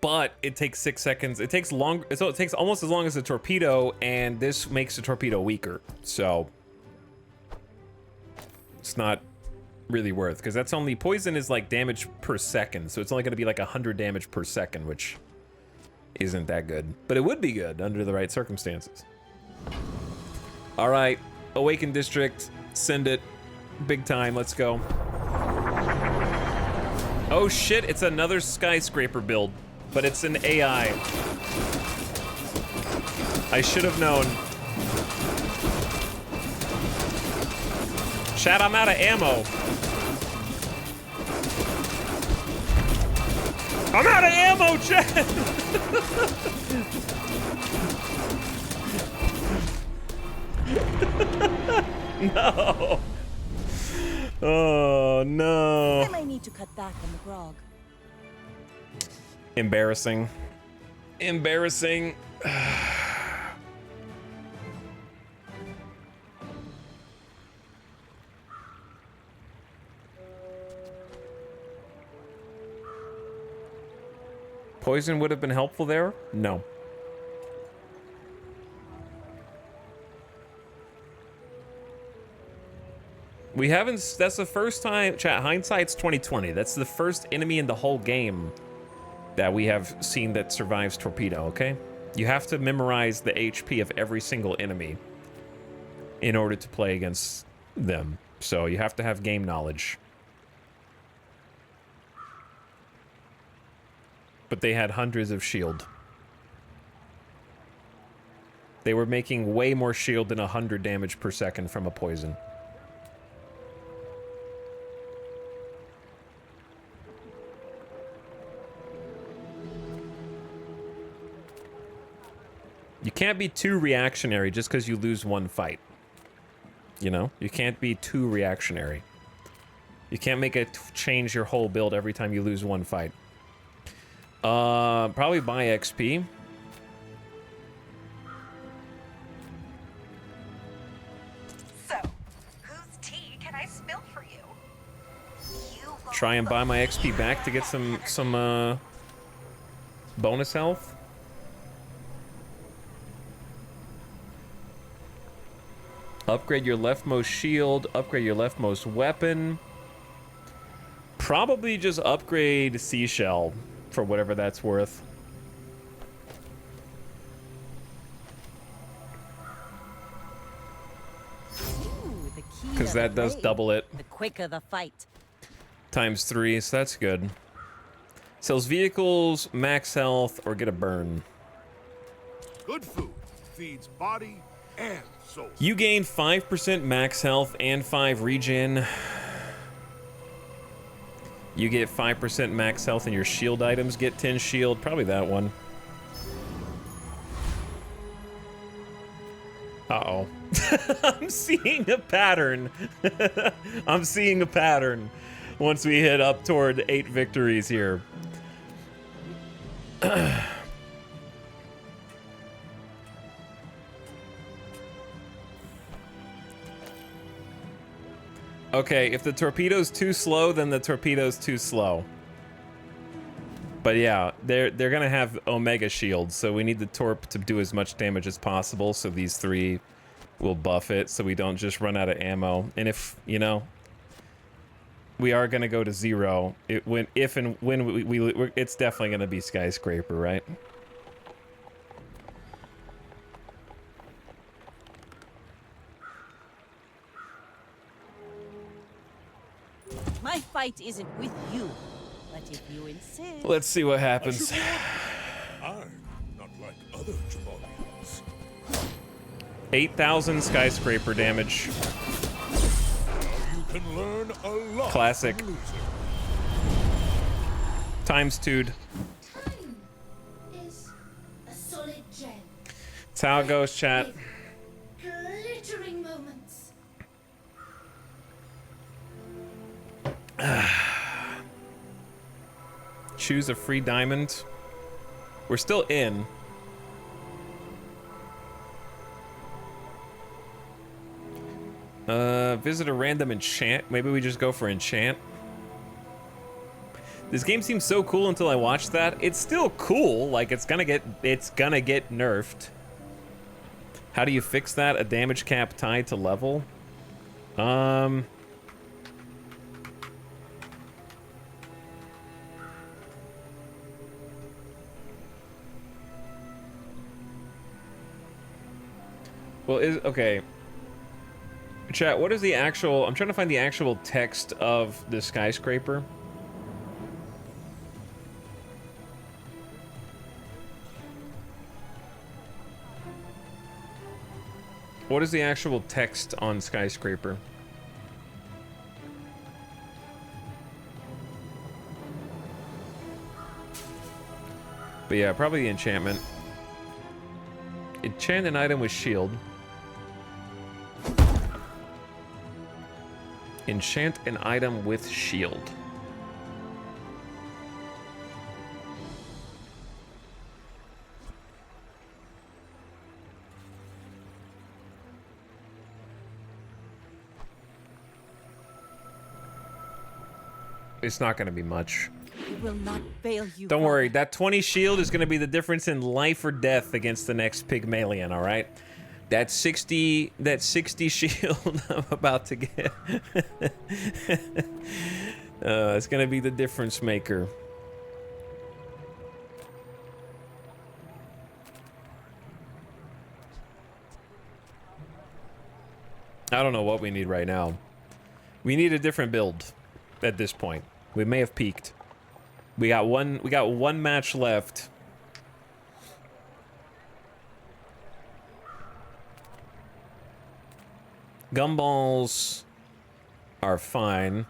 But it takes 6 seconds. It takes long, so it takes almost as long as a torpedo, and this makes the torpedo weaker. So it's not really worth, because that's only, poison is like damage per second, so it's only going to be like 100 damage per second, which isn't that good. But it would be good under the right circumstances. All right, Awakened District, send it, big time. Let's go. Oh shit! It's another skyscraper build. But it's an AI. I should have known. Chat, I'm out of ammo. I'm out of ammo, chat! No. Oh, no. I might need to cut back on the grog. Embarrassing. Embarrassing. Poison would have been helpful there? No. We haven't, that's the first time, chat, hindsight's 2020. That's the first enemy in the whole game that we have seen that survives torpedo, okay? You have to memorize the HP of every single enemy in order to play against them. So you have to have game knowledge. But they had hundreds of shield. They were making way more shield than 100 damage per second from a poison. You can't be too reactionary just because you lose one fight. You know? You can't be too reactionary. You can't make it change your whole build every time you lose one fight. Probably buy XP. So, whose tea can I spill for you? Try and buy my XP back to get some bonus health. Upgrade your leftmost shield, upgrade your leftmost weapon. Probably just upgrade Seashell for whatever that's worth. Because that does double it. The quicker the fight. Times 3, so that's good. Sells vehicles, max health, or get a burn. Good food feeds body and soul. You gain 5% max health and 5 regen. You get 5% max health and your shield items get 10 shield. Probably that one. Uh-oh. I'm seeing a pattern. I'm seeing a pattern once we hit up toward 8 victories here. Okay, if the torpedo's too slow, then the torpedo's too slow. But yeah, they're gonna have Omega shields, so we need the torp to do as much damage as possible, so these three will buff it, so we don't just run out of ammo. And if, you know, we are gonna go to 0, if and when it's definitely gonna be Skyscraper, right? My fight isn't with you, but if you insist. Let's see what happens. I'm not like other Jabalians. 8,000 Skyscraper damage. You can learn a lot. Classic. from losing. Times 2'd. Time is a solid gem. That's how it goes, chat. Glittering moments. Choose a free diamond. We're still in. Visit a random enchant. Maybe we just go for enchant. This game seems so cool until I watched that. It's still cool. Like it's gonna get nerfed. How do you fix that? A damage cap tied to level? Well, okay. Chat, what is the actual... I'm trying to find the actual text of the Skyscraper. What is the actual text on Skyscraper? But yeah, probably the enchantment. Enchant an item with shield. Enchant an item with shield. It's not going to be much. It will not fail you. Don't worry, that 20 shield is going to be the difference in life or death against the next Pygmalion, all right? That 60 shield I'm about to get. It's going to be the difference maker. I don't know what we need right now. We need a different build at this point. We may have peaked. We got one match left. Gumballs are fine.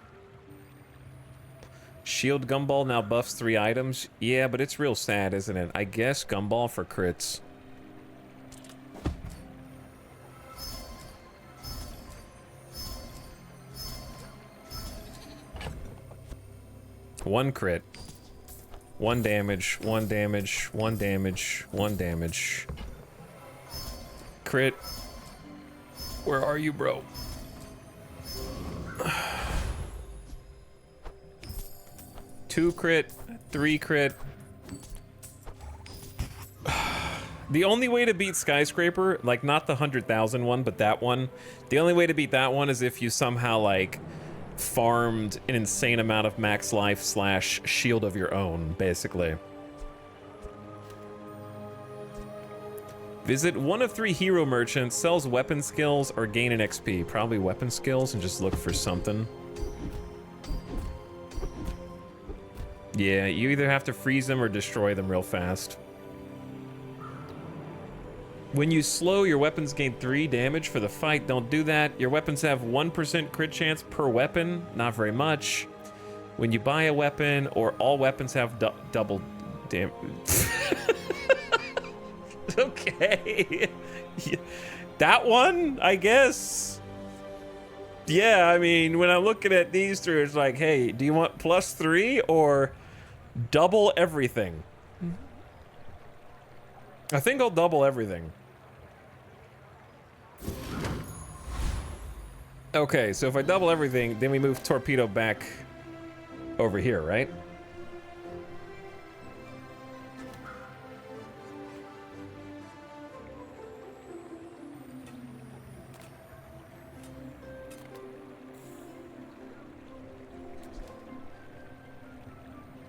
Shield Gumball now buffs 3 items. Yeah, but it's real sad, isn't it? I guess Gumball for crits. One crit. 1 damage, 1 damage, 1 damage, 1 damage. Crit. Where are you, bro? Two crit, 3 crit. The only way to beat Skyscraper, like not the 100,000 one, but that one, the only way to beat that one is if you somehow like farmed an insane amount of max life / shield of your own, basically. Visit one of 3 hero merchants, sells weapon skills, or gain an XP. Probably weapon skills and just look for something. Yeah, you either have to freeze them or destroy them real fast. When you slow, your weapons gain 3 damage for the fight. Don't do that. Your weapons have 1% crit chance per weapon. Not very much. When you buy a weapon, or all weapons have double damage. Okay. That one, I guess. Yeah, I mean, when I'm looking at these 3, it's like, hey, do you want +3 or double everything? I think I'll double everything. Okay, so if I double everything, then we move torpedo back over here, right?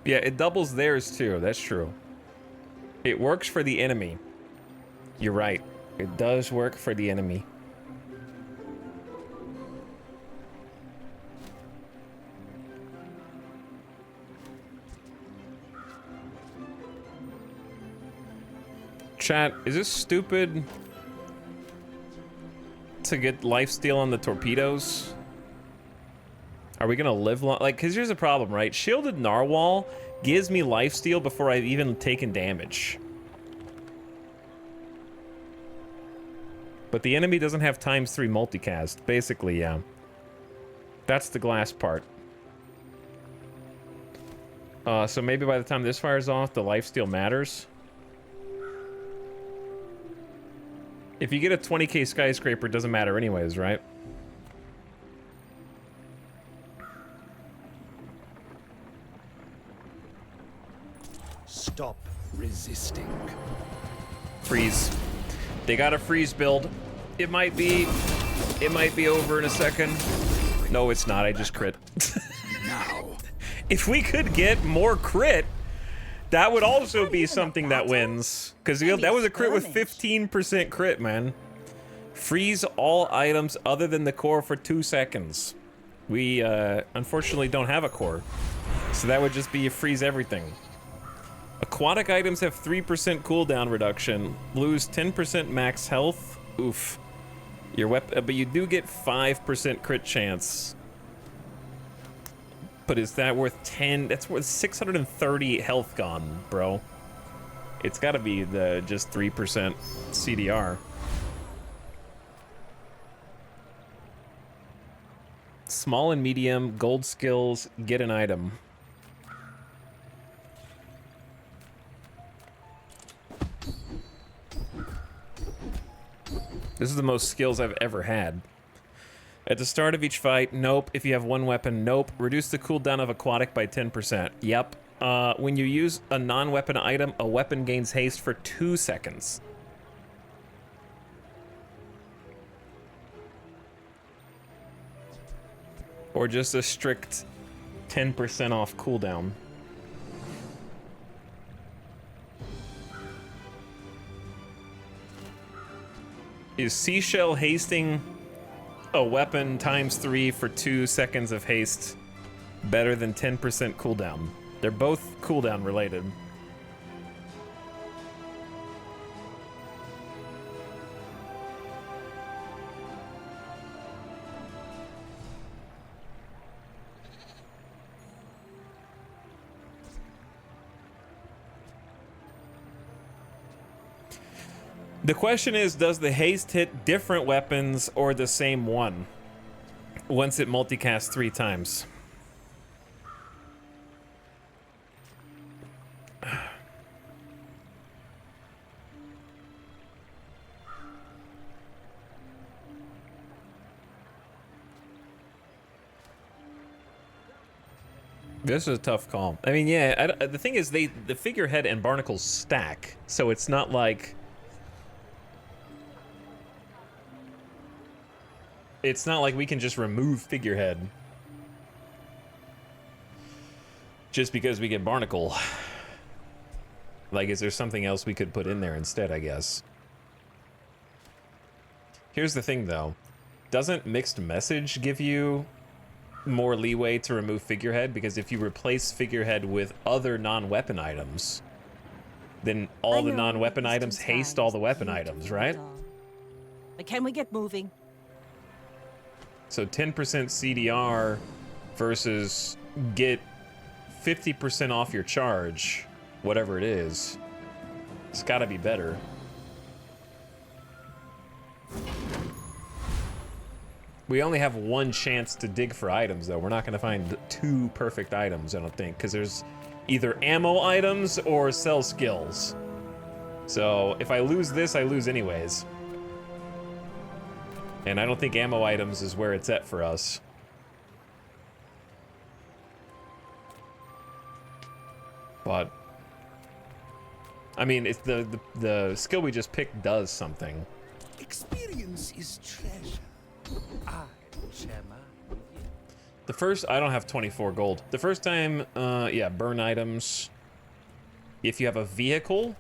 Yeah, it doubles theirs too. That's true. It works for the enemy. You're right. It does work for the enemy. Chat, is this stupid to get lifesteal on the torpedoes? Are we gonna live long? Like, cause here's the problem, right? Shielded Narwhal gives me lifesteal before I've even taken damage. But the enemy doesn't have ×3 multicast. Basically, yeah. That's the glass part. So maybe by the time this fires off, the lifesteal matters. If you get a 20k skyscraper, it doesn't matter anyways, right? Stop resisting. Freeze. They got a freeze build. It might be over in a second. No, it's not. I just crit. Now. If we could get more crit, that would also be something that wins. Because that was a crit with 15% crit, man. Freeze all items other than the core for 2 seconds. We, unfortunately don't have a core. So that would just be freeze everything. Aquatic items have 3% cooldown reduction. Lose 10% max health. Oof. Your weapon, but you do get 5% crit chance. But is that worth 10? That's worth 630 health gone, bro. It's got to be the just 3% CDR. Small and medium, gold skills, get an item. This is the most skills I've ever had. At the start of each fight, nope. If you have one weapon, nope. Reduce the cooldown of aquatic by 10%. Yep. When you use a non-weapon item, a weapon gains haste for 2 seconds. Or just a strict 10% off cooldown. Is Seashell hasting a weapon ×3 for 2 seconds of haste better than 10% cooldown? They're both cooldown related. The question is, does the haste hit different weapons or the same one once it multicasts 3 times? This is a tough call. I mean, yeah, the thing is, the figurehead and barnacles stack, so it's not like... It's not like we can just remove figurehead just because we get barnacle. Like, is there something else we could put in there instead, I guess? Here's the thing, though. Doesn't mixed message give you more leeway to remove figurehead? Because if you replace figurehead with other non-weapon items, then all the non-weapon items haste all the weapon items, right? But can we get moving? So 10% CDR versus get 50% off your charge, whatever it is. It's gotta be better. We only have one chance to dig for items, though. We're not gonna find 2 perfect items, I don't think, because there's either ammo items or sell skills. So if I lose this, I lose anyways. And I don't think ammo items is where it's at for us. But I mean, it's the skill we just picked does something. Experience is treasure. I will share mine with you. The first, I don't have 24 gold. The first time, yeah, burn items. If you have a vehicle,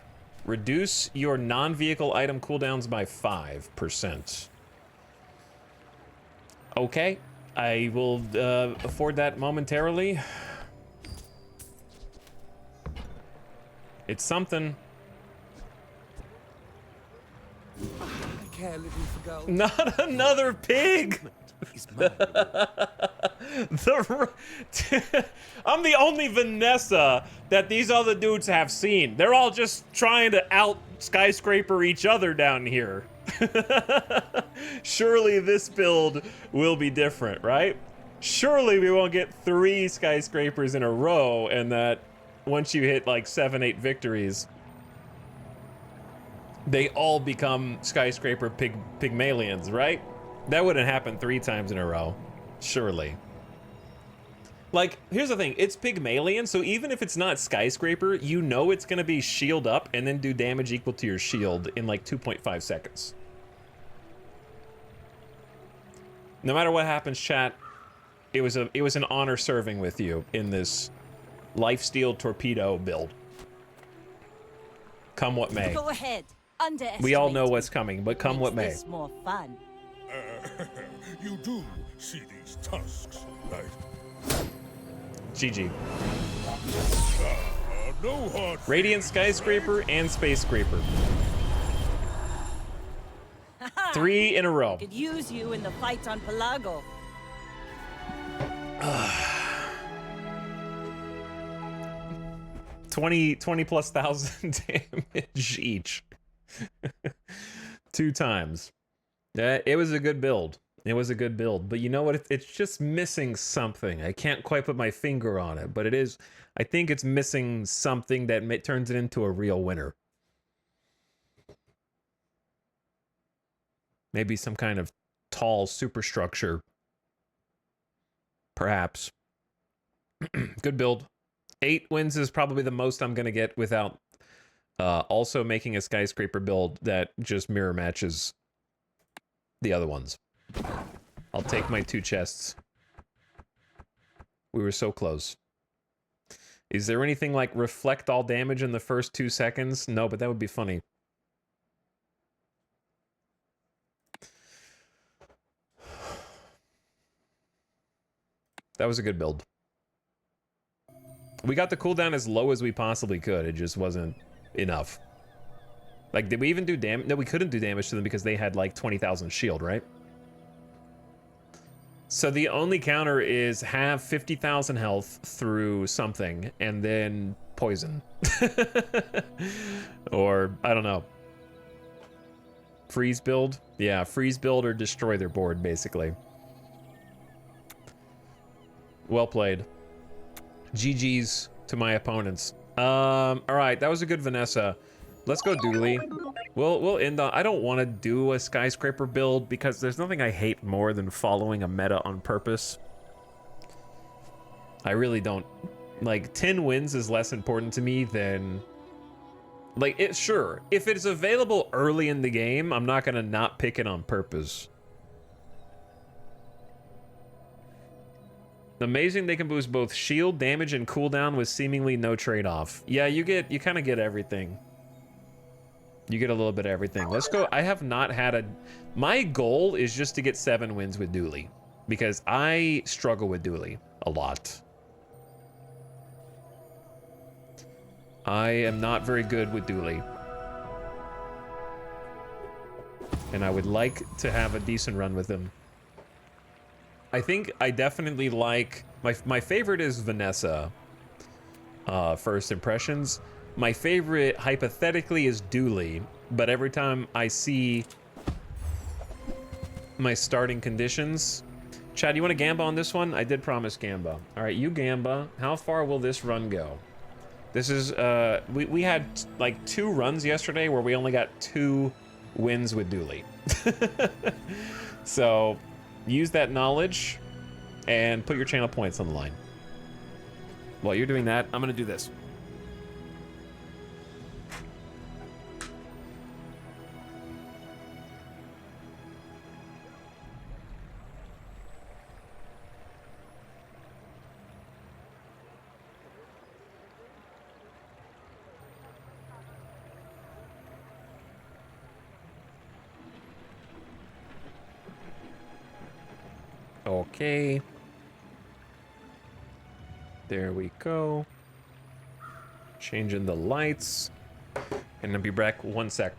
reduce your non-vehicle item cooldowns by 5%. Okay, I will afford that momentarily. It's something. I care little for gold. Not another pig! Is mine. I'm the only Vanessa that these other dudes have seen. They're all just trying to out skyscraper each other down here. Surely this build will be different, right? Surely we won't get 3 skyscrapers in a row and that once you hit like 7-8 victories, they all become skyscraper pygmalions, right? That wouldn't happen 3 times in a row, surely. Like, here's the thing, it's Pygmalion, so even if it's not skyscraper, you know it's gonna be shield up and then do damage equal to your shield in like 2.5 seconds. No matter what happens, chat, it was an honor serving with you in this lifesteal torpedo build. Come what may. Go ahead. Underestimate. We all know what's coming, but come what may. Makes this more fun. You do see these tusks, right? GG. No hard Radiant Skyscraper and Space Scraper. 3 in a row. Could use you in the fight on Pelago. 20 plus thousand damage each. 2 times. It was a good build. It was a good build, but you know what? It's just missing something. I can't quite put my finger on it, but it is. I think it's missing something that turns it into a real winner. Maybe some kind of tall superstructure. Perhaps. Good build. 8 wins is probably the most I'm going to get without also making a skyscraper build that just mirror matches the other ones. I'll take my 2 chests. We were so close. Is there anything like reflect all damage in the first 2 seconds? No, but that would be funny. That was a good build. We got the cooldown as low as we possibly could. It just wasn't enough. Like, did we even do damage? No, we couldn't do damage to them because they had like 20,000 shield, right? So the only counter is have 50,000 health through something and then poison. Or, I don't know. Freeze build? Yeah, freeze build or destroy their board, basically. Well played. GG's to my opponents. All right, that was a good Vanessa. Let's go Dooley. We'll end on. I don't want to do a skyscraper build because there's nothing I hate more than following a meta on purpose. I really don't. Like, 10 wins is less important to me than. Like, sure, if it's available early in the game, I'm not gonna not pick it on purpose. Amazing they can boost both shield, damage, and cooldown with seemingly no trade-off. Yeah, you kind of get everything. You get a little bit of everything. Let's go. I have not had a... My goal is just to get 7 wins with Dooley. Because I struggle with Dooley a lot. I am not very good with Dooley. And I would like to have a decent run with him. I think I definitely like... My favorite is Vanessa. First impressions. My favorite, hypothetically, is Dooley. But every time I see my starting conditions... Chad, you want to Gamba on this one? I did promise Gamba. All right, you Gamba. How far will this run go? This is... We had, like, 2 runs yesterday where we only got 2 wins with Dooley. So use that knowledge and put your channel points on the line. While you're doing that, I'm gonna do this. Okay. There we go. Changing the lights. And I'll be back 1 sec.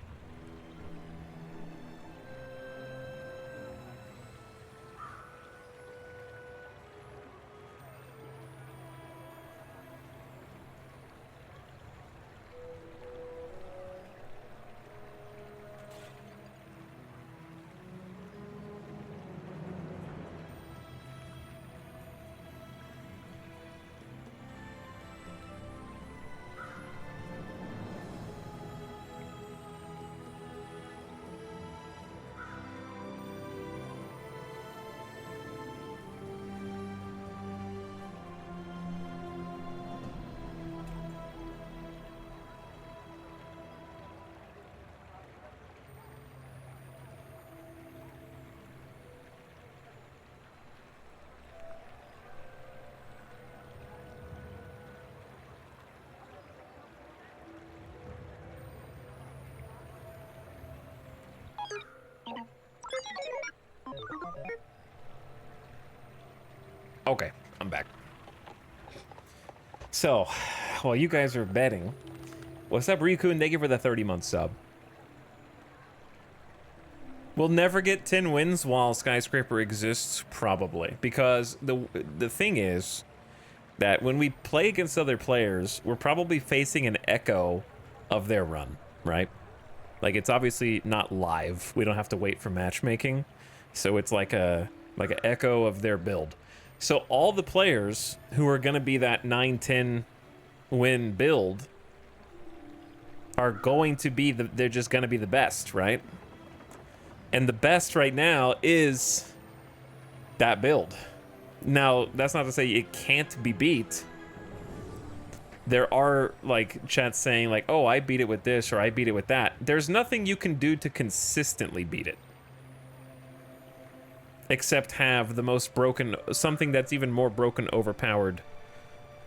Okay, I'm back. So, while you guys are betting, what's up, Riku? And thank you for the 30-month sub. We'll never get 10 wins while Skyscraper exists, probably, because the thing is that when we play against other players, we're probably facing an echo of their run, right? Like, it's obviously not live. We don't have to wait for matchmaking, so it's like an echo of their build. So all the players who are going to be that 9-10 win build are going to be they're just going to be the best, right? And the best right now is that build. Now, that's not to say it can't be beat. There are like chats saying like, "Oh, I beat it with this or I beat it with that." There's nothing you can do to consistently beat it. Except have the most broken, something that's even more broken, overpowered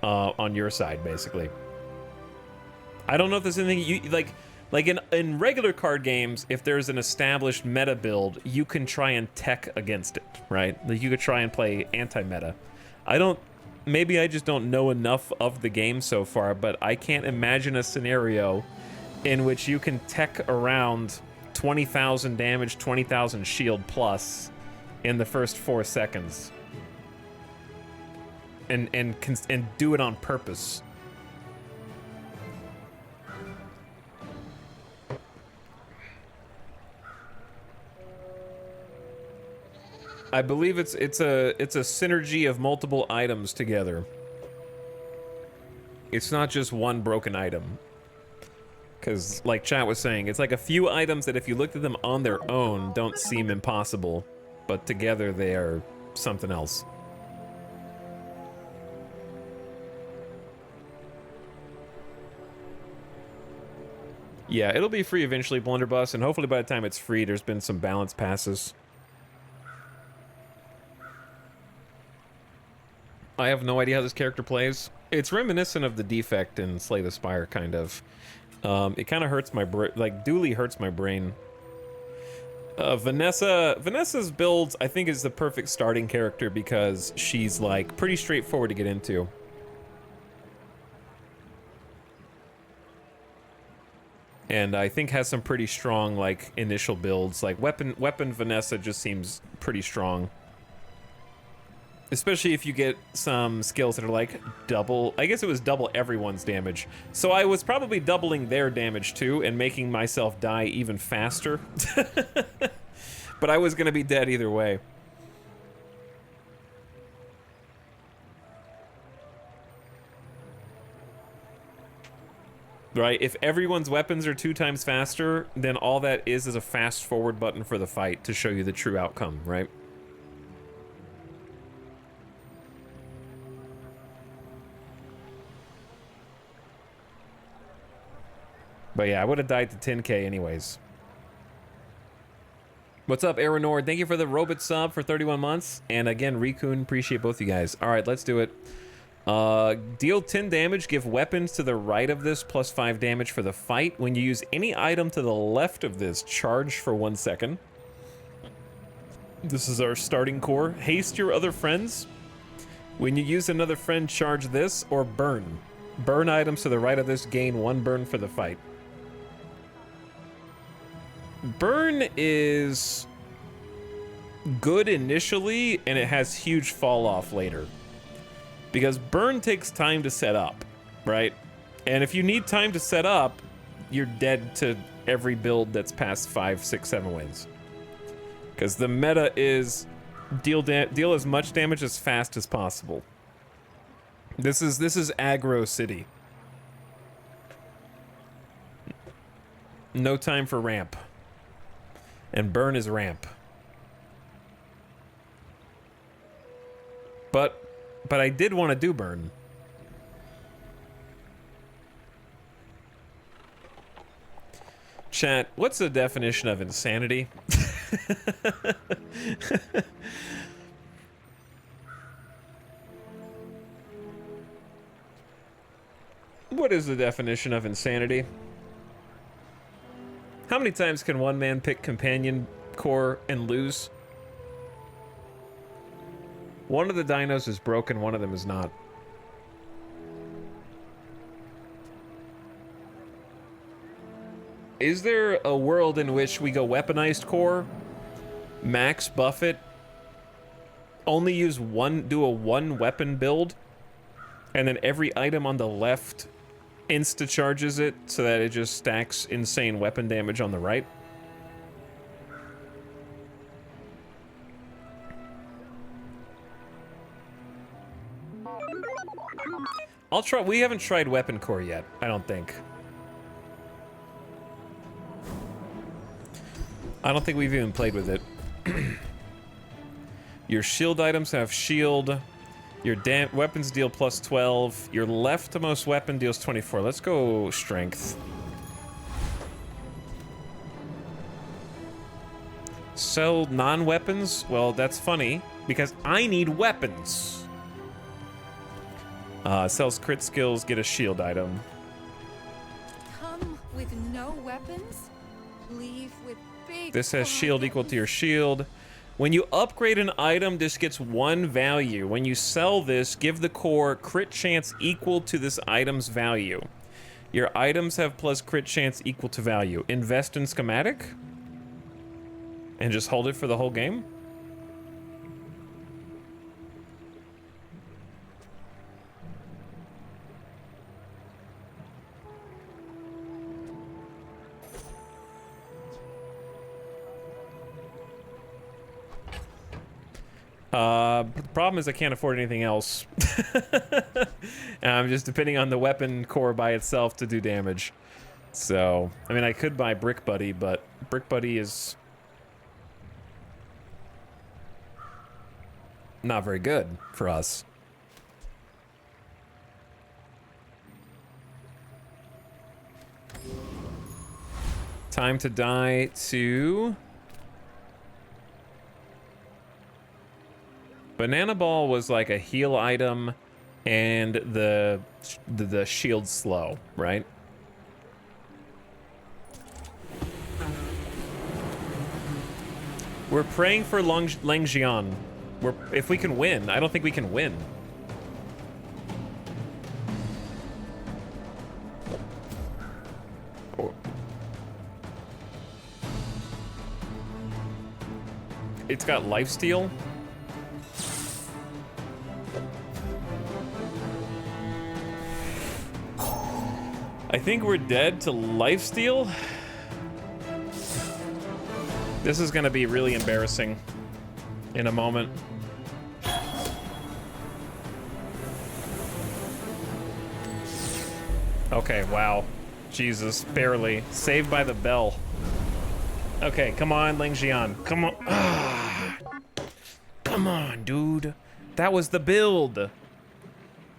on your side, basically. I don't know if there's anything you like in regular card games. If there's an established meta build, you can try and tech against it, right? Like you could try and play anti-meta. Maybe I just don't know enough of the game so far, but I can't imagine a scenario in which you can tech around 20,000 damage, 20,000 shield plus in the first 4 seconds, and do it on purpose. I believe it's a synergy of multiple items together. It's not just one broken item. Because, like chat was saying, it's like a few items that if you looked at them on their own don't seem impossible, but together they are something else. Yeah, it'll be free eventually, Blunderbuss, and hopefully by the time it's free, there's been some balance passes. I have no idea how this character plays. It's reminiscent of the defect in Slay the Spire, kind of. It kind of hurts my brain, like, duly hurts my brain. Vanessa's build, I think, is the perfect starting character because she's, like, pretty straightforward to get into. And I think has some pretty strong, like, initial builds. Like, weapon Vanessa just seems pretty strong. Especially if you get some skills that are like double, I guess it was double everyone's damage. So I was probably doubling their damage too and making myself die even faster. But I was gonna be dead either way. right? If everyone's weapons are 2 times faster, then all that is a fast forward button for the fight to show you the true outcome, right? But yeah, I would have died to 10k anyways. What's up, Aeronord? Thank you for the robot sub for 31 months. And again, Rikun, appreciate both you guys. All right, let's do it. Deal 10 damage, give weapons to the right of this plus 5 damage for the fight. When you use any item to the left of this, charge for 1 second. This is our starting core. Haste your other friends. When you use another friend, charge this or burn. Burn items to the right of this, gain 1 burn for the fight. Burn is good initially, and it has huge fall off later. Because burn takes time to set up, right? And if you need time to set up, you're dead to every build that's past 5, 6, 7 wins. Because the meta is deal as much damage as fast as possible. This is aggro city. No time for ramp. And burn is ramp. But I did want to do burn. Chat, what's the definition of insanity? What is the definition of insanity? How many times can one man pick companion core and lose? One of the dinos is broken, one of them is not. Is there a world in which we go weaponized core, max buff it, only use do a 1 weapon build, and then every item on the left insta charges it so that it just stacks insane weapon damage on the right? I'll try. We haven't tried weapon core yet, I don't think. I don't think we've even played with it. Your shield items have shield. Your weapons deal plus 12. Your leftmost weapon deals 24. Let's go strength. Sell non-weapons? Well, that's funny, because I need weapons. Sells crit skills, get a shield item. Come with no weapons, leave with big... This has shield equal to your shield. When you upgrade an item, this gets 1 value. When you sell this, give the core crit chance equal to this item's value. Your items have plus crit chance equal to value. Invest in schematic? And just hold it for the whole game? The problem is I can't afford anything else. I'm just depending on the weapon core by itself to do damage. So, I mean, I could buy Brick Buddy, but Brick Buddy is not very good for us. Time to die to... Banana Ball was like a heal item and the shield slow, right? We're praying for Langjian. If we can win. I don't think we can win. It's got lifesteal. I think we're dead to lifesteal. This is gonna be really embarrassing in a moment. Okay, wow. Jesus, barely. Saved by the bell. Okay, come on, Ling Xian. Come on. Ah. Come on, dude. That was the build.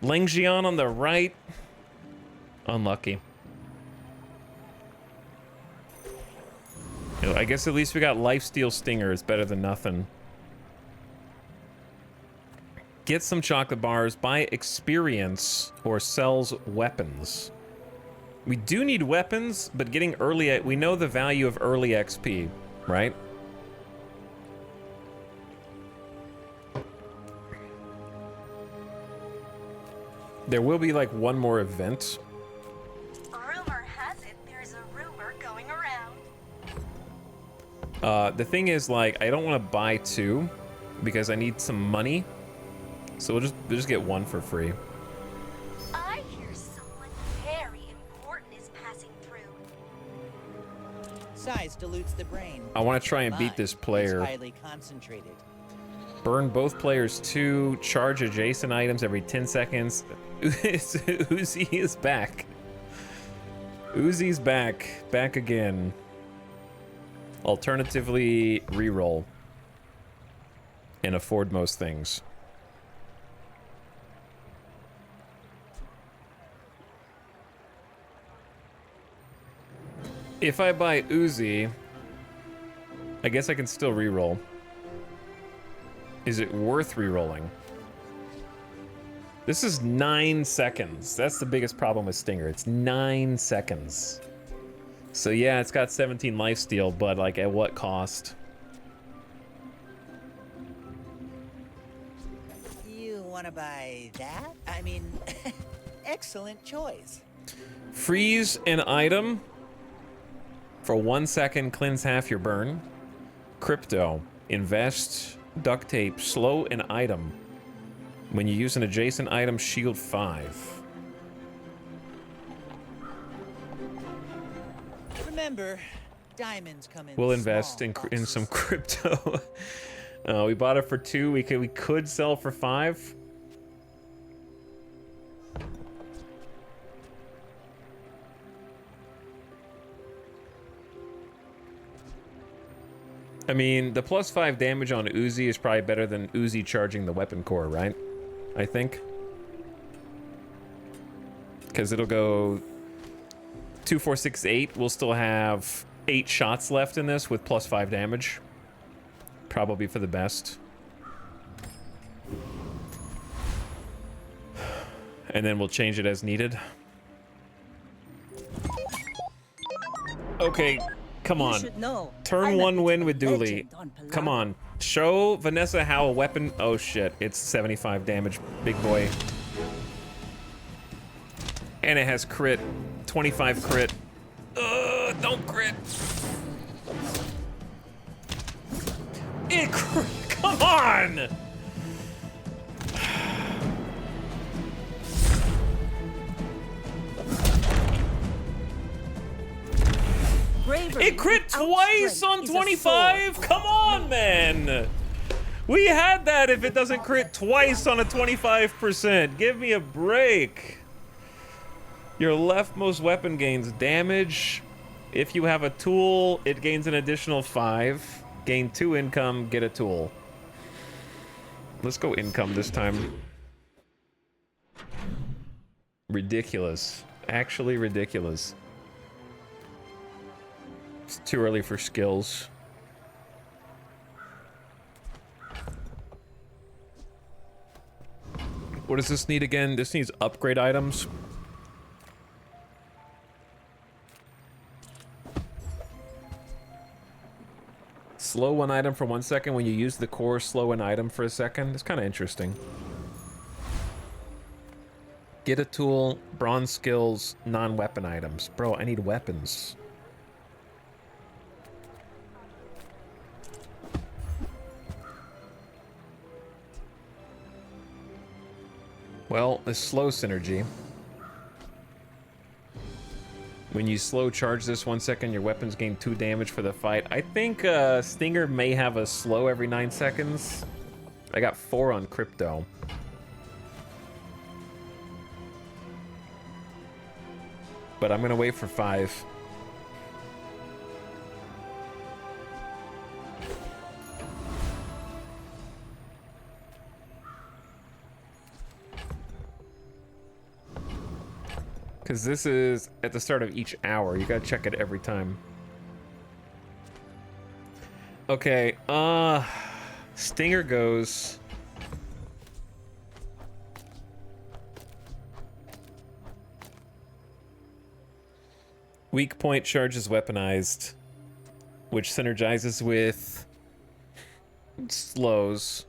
Ling Xian on the right. Unlucky. You know, I guess at least we got Lifesteal Stinger. It's better than nothing. Get some chocolate bars, buy experience, or sells weapons. We do need weapons, but getting early, we know the value of early XP, right? There will be like one more event. Rumor has it there's a rumor going around. The thing is, like, I don't want to buy two because I need some money. So we'll just get one for free. I hear someone very important is passing through. Size dilutes the brain. I want to try and beat this player. It's highly concentrated. Burn both players 2, charge adjacent items every 10 seconds. Uzi is back. Uzi's back. Back again. Alternatively, reroll. And afford most things. If I buy Uzi, I guess I can still reroll. Is it worth rerolling? This is 9 seconds. That's the biggest problem with Stinger. It's 9 seconds. So yeah, it's got 17 lifesteal, but like at what cost? You want to buy that? I mean, excellent choice. Freeze an item. For 1 second, cleanse half your burn. Crypto. Invest. Duct tape. Slow an item. When you use an adjacent item, shield 5. Remember, diamonds come in. We'll invest in some crypto. We bought it for 2. We could sell for 5. I mean, the +5 damage on Uzi is probably better than Uzi charging the weapon core, right? I think. Because it'll go 2, 4, 6, 8. We'll still have 8 shots left in this with +5 damage. Probably for the best. And then we'll change it as needed. Okay. Come on. Turn 1 win with Dooley. Come on. Show Vanessa how a weapon... Oh, shit. It's 75 damage, big boy. And it has crit. 25 crit. Don't crit. It crit. Come on! It crit twice on 25? Come on, man! We had that if it doesn't crit twice on a 25%. Give me a break. Your leftmost weapon gains damage. If you have a tool, it gains an additional 5. Gain 2 income, get a tool. Let's go income this time. Ridiculous. Actually ridiculous. It's too early for skills. What does this need again? This needs upgrade items. Slow one item for 1 second when you use the core. Slow an item for a second. It's kind of interesting. Get a tool, bronze skills, non-weapon items. Bro, I need weapons. Well, the slow synergy. When you slow charge this 1 second, your weapons gain 2 damage for the fight. I think Stinger may have a slow every 9 seconds. I got 4 on crypto. but I'm gonna wait for 5. Because this is at the start of each hour. You gotta check it every time. Okay, Stinger goes. Weak point charges weaponized, which synergizes with slows,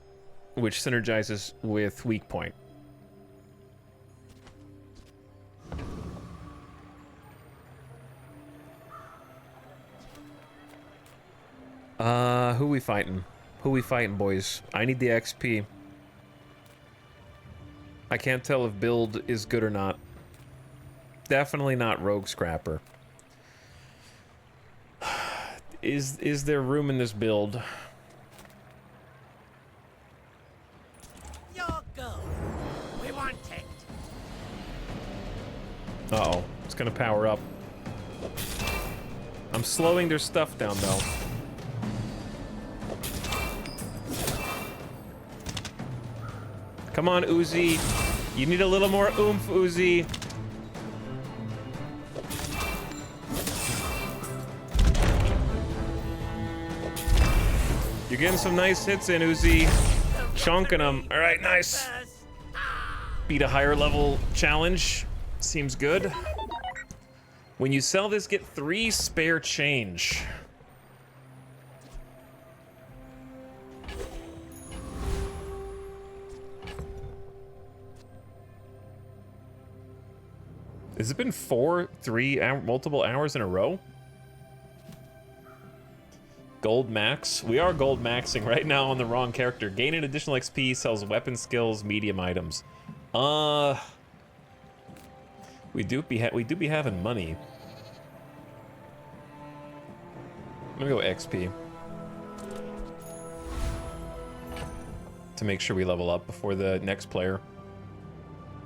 which synergizes with weak point. Who we fighting? Who we fighting, boys? I need the XP. I can't tell if build is good or not. Definitely not Rogue Scrapper. Is there room in this build? Your go. We want it. Uh-oh. It's gonna power up. I'm slowing their stuff down, though. Come on, Uzi. You need a little more oomph, Uzi. You're getting some nice hits in, Uzi. Chonking them. All right, nice. Beat a higher level challenge. Seems good. When you sell this, get 3 spare change. Has it been 3 multiple hours in a row? Gold max. We are gold maxing right now on the wrong character. Gain an additional XP, sells weapon skills, medium items. We do be having money. I'm gonna go XP to make sure we level up before the next player.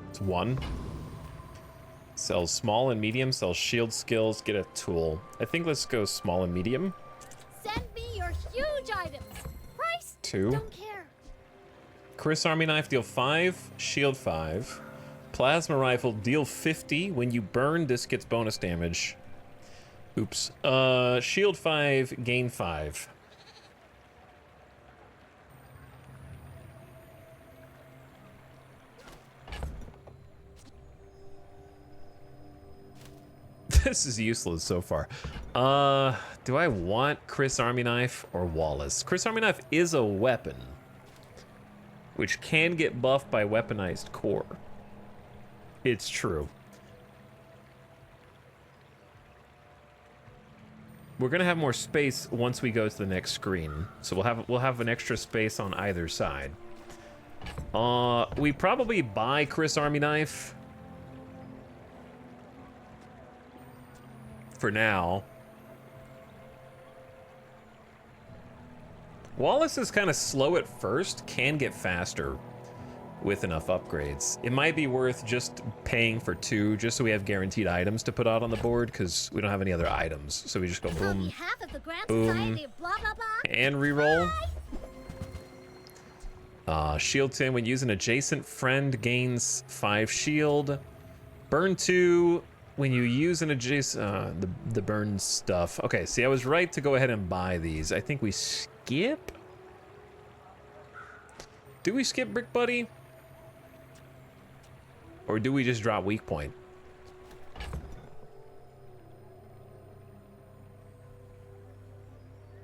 It's 1. Sells small and medium, sells shield skills, get a tool. I think let's go small and medium. Send me your huge items. Price? 2. Don't care. Chris Army Knife, deal 5, shield 5. Plasma Rifle, deal 50. When you burn, this gets bonus damage. Oops. Shield 5, gain 5. This is useless so far. Do I want Chris Army Knife or Wallace? Chris Army Knife is a weapon, which can get buffed by weaponized core. It's true. We're gonna have more space once we go to the next screen, so we'll have an extra space on either side. We probably buy Chris Army Knife for now. Wallace is kind of slow at first, can get faster with enough upgrades. It might be worth just paying for 2, just so we have guaranteed items to put out on the board, because we don't have any other items. So we just go boom, boom, and reroll. Shield 10, when using adjacent friend, gains 5 shield. Burn 2, when you use an adjacent, the burn stuff. Okay, see, I was right to go ahead and buy these. I think we skip? Do we skip Brick Buddy? Or do we just drop weak point?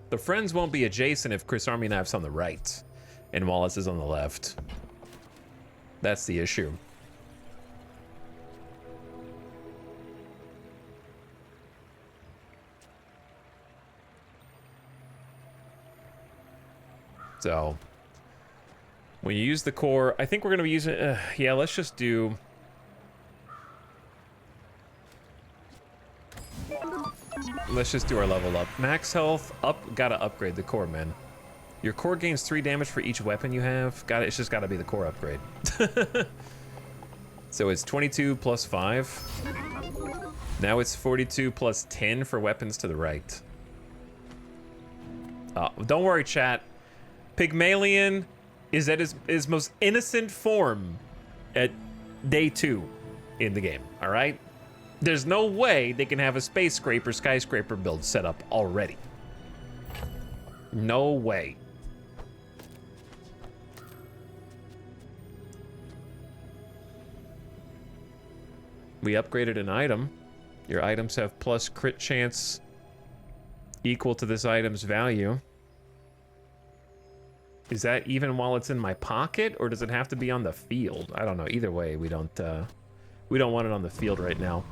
The friends won't be adjacent if Chris Army Knife's on the right and Wallace is on the left. That's the issue. So, when you use the core, I think we're going to be using... yeah, let's just do... Let's just do our level up. Max health, gotta upgrade the core, man. Your core gains 3 damage for each weapon you have. It's just gotta be the core upgrade. So it's 22 plus 5. Now it's 42 plus 10 for weapons to the right. Don't worry, chat. Pygmalion is at his most innocent form at day 2 in the game, all right? There's no way they can have a space scraper skyscraper build set up already. No way. We upgraded an item. Your items have plus crit chance equal to this item's value. Is that even while it's in my pocket, or does it have to be on the field? I don't know. Either way, we don't want it on the field right now.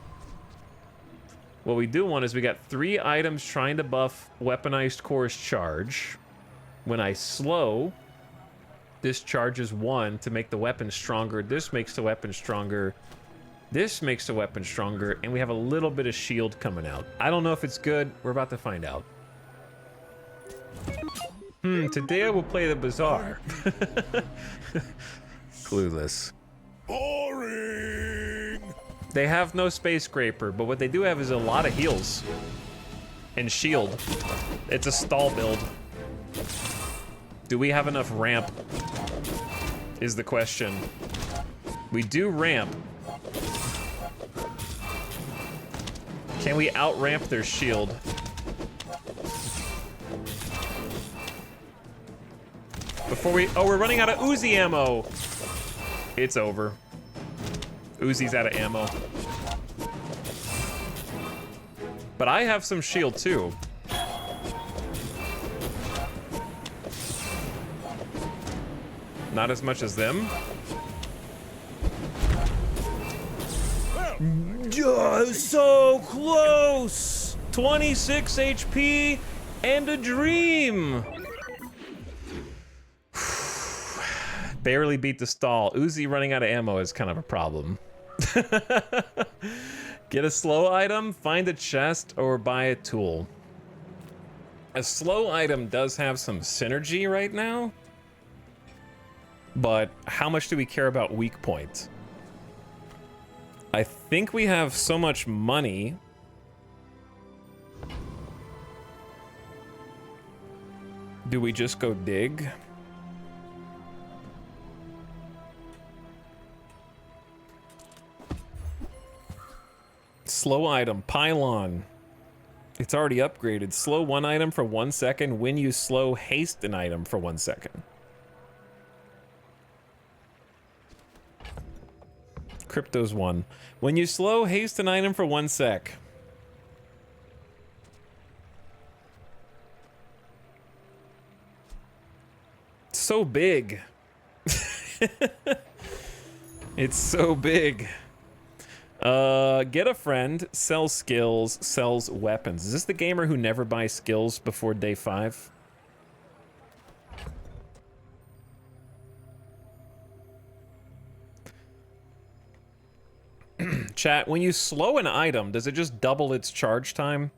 What we do want is we got 3 items trying to buff weaponized core's charge. When I slow, this charges 1 to make the weapon stronger. This makes the weapon stronger. This makes the weapon stronger, and we have a little bit of shield coming out. I don't know if it's good. We're about to find out. Today I will play the Bazaar. Clueless. Boring! They have no space scraper, but what they do have is a lot of heals. And shield. It's a stall build. Do we have enough ramp? Is the question. We do ramp. Can we out-ramp their shield? Before we... Oh, we're running out of Uzi ammo. It's over. Uzi's out of ammo. But I have some shield, too. Not as much as them. So close! 26 HP and a dream! Barely beat the stall. Uzi running out of ammo is kind of a problem. Get a slow item, find a chest, or buy a tool. A slow item does have some synergy right now, but how much do we care about weak point? I think we have so much money. Do we just go dig? Slow item, pylon. It's already upgraded. Slow 1 item for 1 second when you slow haste an item for 1 second. Crypto's 1. When you slow haste an item for 1 sec. So big. It's so big. Get a friend, sells skills, sells weapons. Is this the gamer who never buys skills before day 5? Chat, when you slow an item, does it just double its charge time?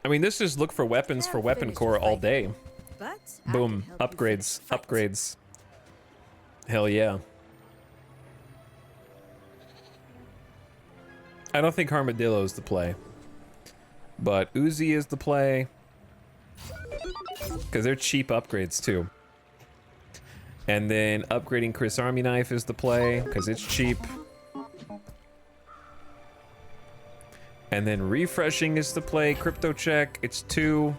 I mean, this is look for weapons for weapon core all day. Boom, upgrades, upgrades. Hell yeah. I don't think Armadillo is the play, but Uzi is the play. Because they're cheap upgrades too. And then upgrading Chris Army Knife is the play, because it's cheap. And then refreshing is the play. Crypto check, it's 2.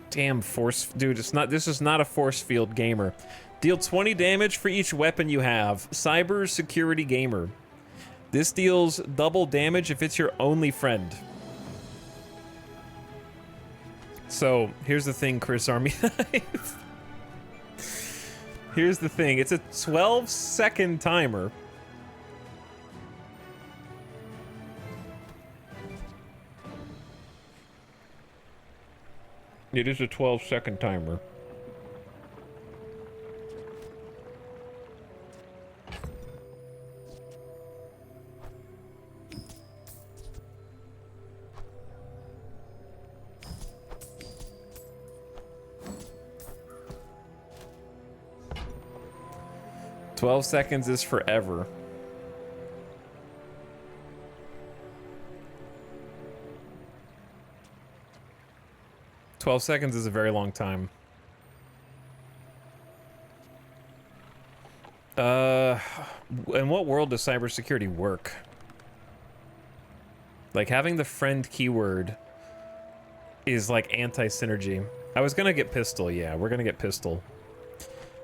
Damn force, dude, it's not, this is not a force field gamer. Deal 20 damage for each weapon you have. Cyber security gamer. This deals double damage if it's your only friend. So, here's the thing, Chris Army Knife. Here's the thing, it's a 12-second timer. It is a 12-second timer. 12 seconds is forever. $12 is a very long time. In what world does cybersecurity work? Like, having the friend keyword is like anti-synergy. I was gonna get pistol, yeah, we're gonna get pistol.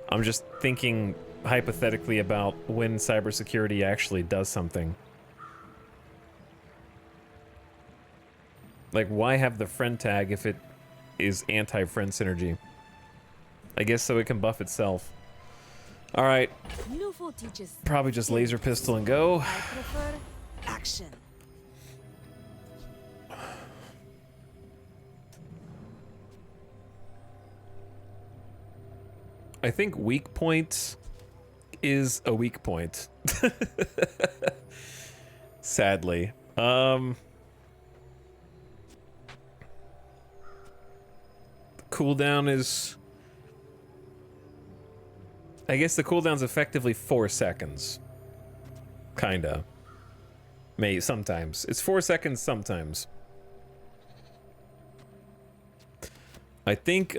I'm just thinking hypothetically about when cybersecurity actually does something. Like, why have the friend tag if it is anti-friend synergy? I guess so it can buff itself. Alright. Probably just laser pistol and go. I prefer action. I think weak point is a weak point. Sadly. Cooldown is... I guess the cooldown's effectively 4 seconds. Kinda. Maybe, sometimes. It's 4 seconds sometimes. I think,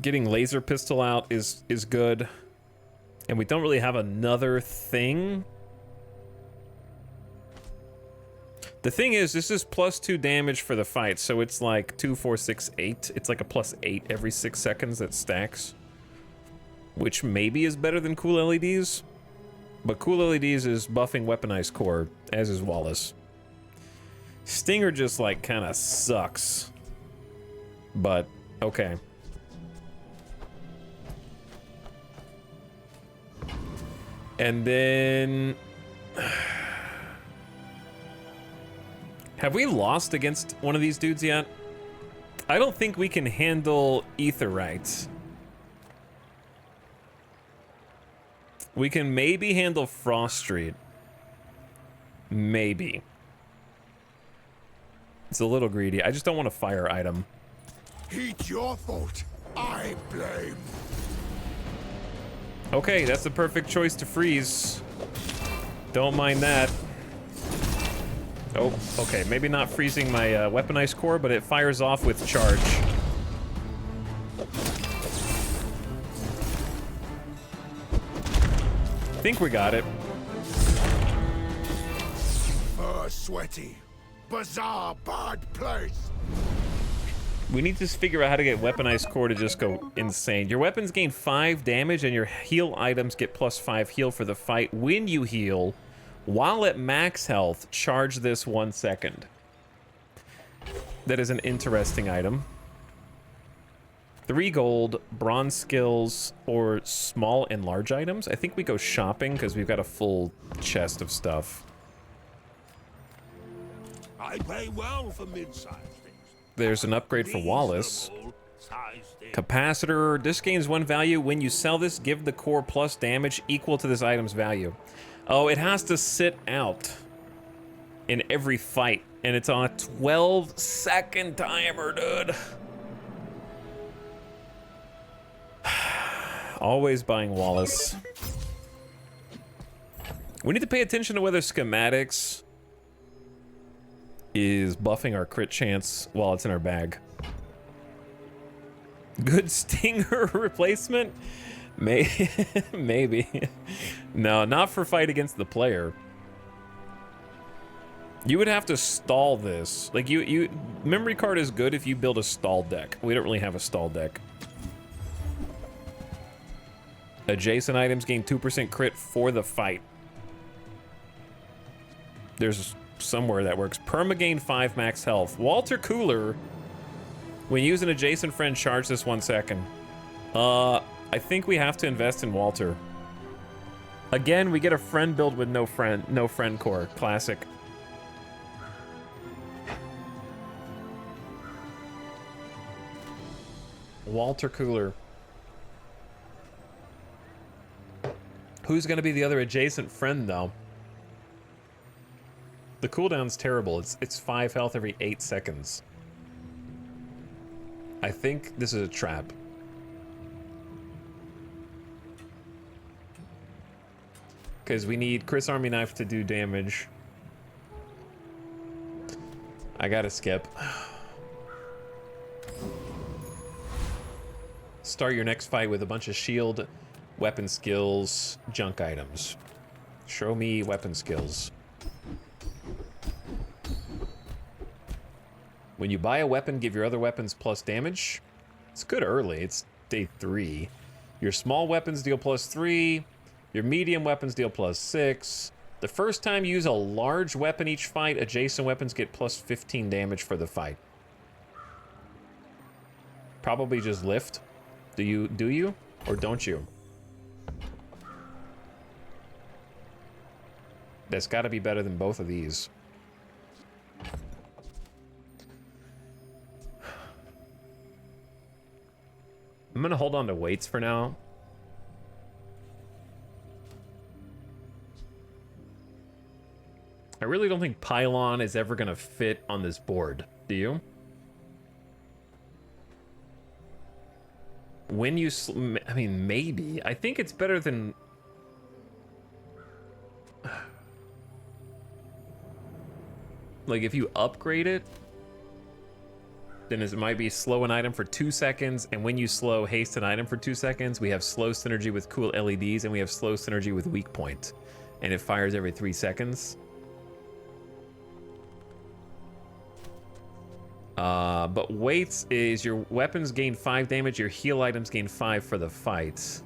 getting laser pistol out is good. And we don't really have another thing. The thing is, this is +2 damage for the fight, so it's like 2, 4, 6, 8. It's like a +8 every 6 seconds that stacks. Which maybe is better than cool LEDs. But cool LEDs is buffing weaponized core, as is Wallace. Stinger just like kind of sucks. But, okay. And then... Have we lost against one of these dudes yet? I don't think we can handle Aetheryte. We can maybe handle Frost Street. Maybe. It's a little greedy. I just don't want a fire item. It's your fault. I blame. Okay, that's the perfect choice to freeze. Don't mind that. Oh, okay, maybe not freezing my weaponized core, but it fires off with charge. I think we got it. Sweaty. Bazaar, bad place. We need to just figure out how to get weaponized core to just go insane. Your weapons gain 5 damage and your heal items get +5 heal for the fight. When you heal, while at max health, charge this 1 second. That is an interesting item. 3 gold, bronze skills, or small and large items. I think we go shopping because we've got a full chest of stuff. I pay well for mid-sized things. There's an upgrade for Wallace. Capacitor. This gains 1 value. When you sell this, give the core plus damage equal to this item's value. Oh, it has to sit out in every fight. And it's on a 12-second timer, dude. Always buying Wallace. We need to pay attention to whether schematics is buffing our crit chance while it's in our bag. Good stinger replacement? Maybe. No, not for fight against the player. You would have to stall this. Like, memory card is good if you build a stall deck. We don't really have a stall deck. Adjacent items gain 2% crit for the fight. There's somewhere that works. Perma gain 5 max health. Walter Cooler. When you use an adjacent friend, charge this 1 second. I think we have to invest in Walter. Again, we get a friend build with no friend core. Classic. Walter Cooler. Who's gonna be the other adjacent friend though? The cooldown's terrible. It's 5 health every 8 seconds. I think this is a trap. Because we need Chris Army Knife to do damage. I gotta skip. Start your next fight with a bunch of shield, weapon skills, junk items. Show me weapon skills. When you buy a weapon, give your other weapons plus damage. It's good early. It's day 3. Your small weapons deal +3. Your medium weapons deal +6. The first time you use a large weapon each fight, adjacent weapons get +15 damage for the fight. Probably just lift. Do you? Or don't you? That's gotta be better than both of these. I'm gonna hold on to weights for now. I really don't think pylon is ever gonna fit on this board. Do you? When you, I mean, maybe. I think it's better than... Like, if you upgrade it, then it might be slow an item for 2 seconds, and when you slow haste an item for 2 seconds, we have slow synergy with cool LEDs, and we have slow synergy with weak point. And it fires every 3 seconds. But weights is your weapons gain 5 damage, your heal items gain 5 for the fight.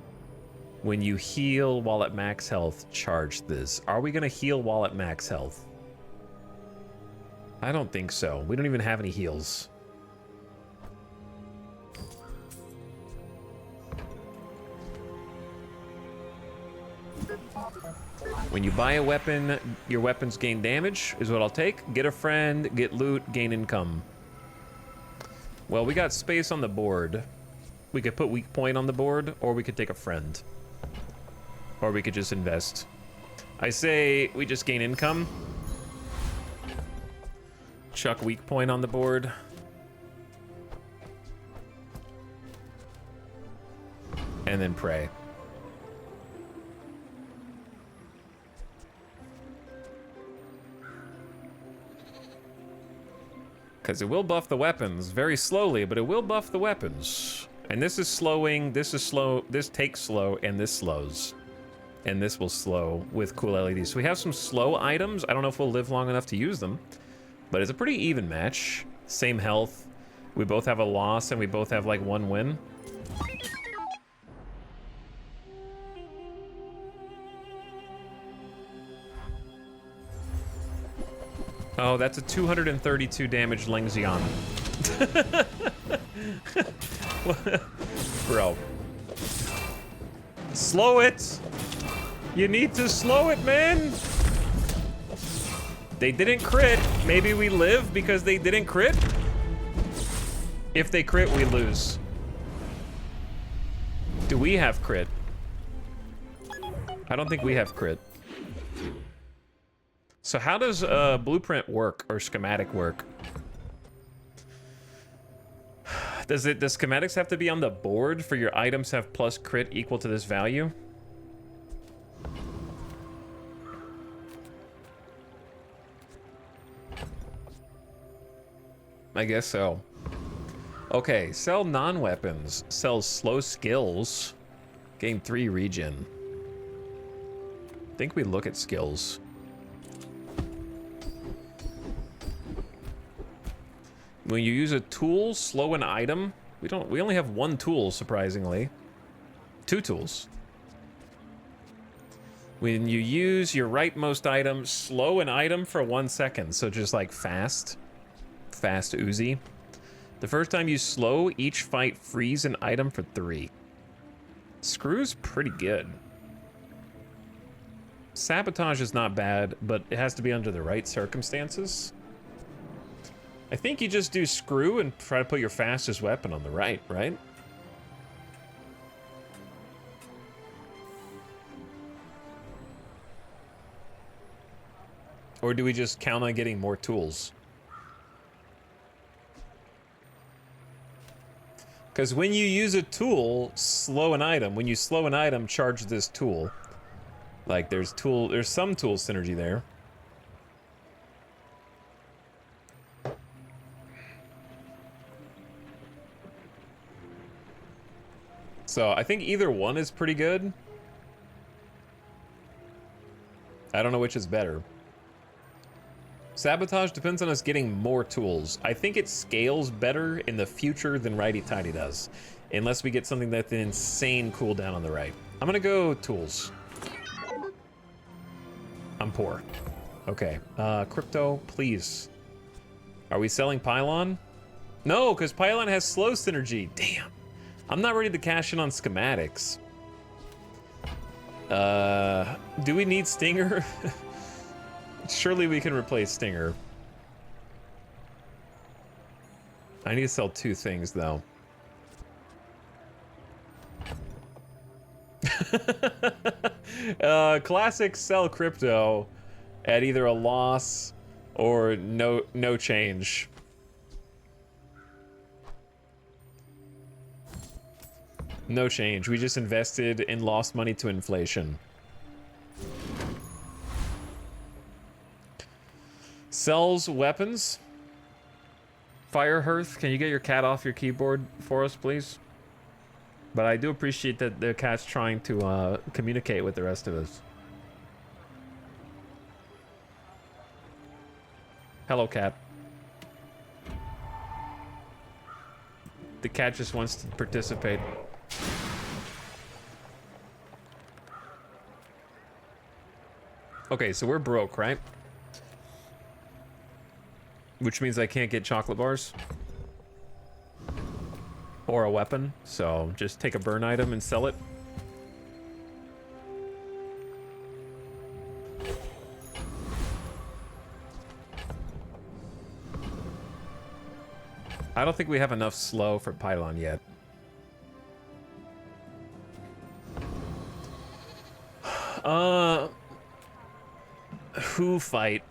When you heal while at max health, charge this. Are we gonna heal while at max health? I don't think so. We don't even have any heals. When you buy a weapon, your weapons gain damage, is what I'll take. Get a friend, get loot, gain income. Well, we got space on the board. We could put weak point on the board, or we could take a friend. Or we could just invest. I say we just gain income. Chuck weak point on the board. And then pray. Because it will buff the weapons very slowly, but it will buff the weapons. And this is slowing, this is slow, this takes slow, and this slows. And this will slow with cool LEDs. So we have some slow items. I don't know if we'll live long enough to use them. But it's a pretty even match. Same health. We both have a loss, and we both have like 1 win. Oh, that's a 232 damage Lengzion. Bro. Slow it! You need to slow it, man! They didn't crit. Maybe we live because they didn't crit? If they crit, we lose. Do we have crit? I don't think we have crit. So how does blueprint work or schematic work? Does schematics have to be on the board for your items have plus crit equal to this value? I guess so. Okay, sell non-weapons. Sell slow skills. Gain 3 regen. I think we look at skills. When you use a tool, slow an item. We only have 1 tool, surprisingly. 2 tools. When you use your rightmost item, slow an item for 1 second. So just like fast Uzi. The first time you slow, each fight freeze an item for 3. Screw's pretty good. Sabotage is not bad, but it has to be under the right circumstances. I think you just do screw and try to put your fastest weapon on the right? Or do we just count on getting more tools? Because when you use a tool, slow an item. When you slow an item, charge this tool. Like, there's some tool synergy there. So I think either one is pretty good. I don't know which is better. Sabotage depends on us getting more tools. I think it scales better in the future than Righty Tighty does. Unless we get something that's an insane cooldown on the right. I'm gonna go tools. I'm poor. Okay, crypto, please. Are we selling Pylon? No, because Pylon has slow synergy. Damn. I'm not ready to cash in on schematics. Do we need Stinger? Surely we can replace Stinger. I need to sell 2 things, though. Classic sell crypto at either a loss or no change. No change. We just invested and lost money to inflation. Sells weapons. Fire Hearth, can you get your cat off your keyboard for us, please? But I do appreciate that the cat's trying to communicate with the rest of us. Hello, cat. The cat just wants to participate. Okay, so we're broke, right? Which means I can't get chocolate bars. Or a weapon, so just take a burn item and sell it. I don't think we have enough slow for Pylon yet. Who fight?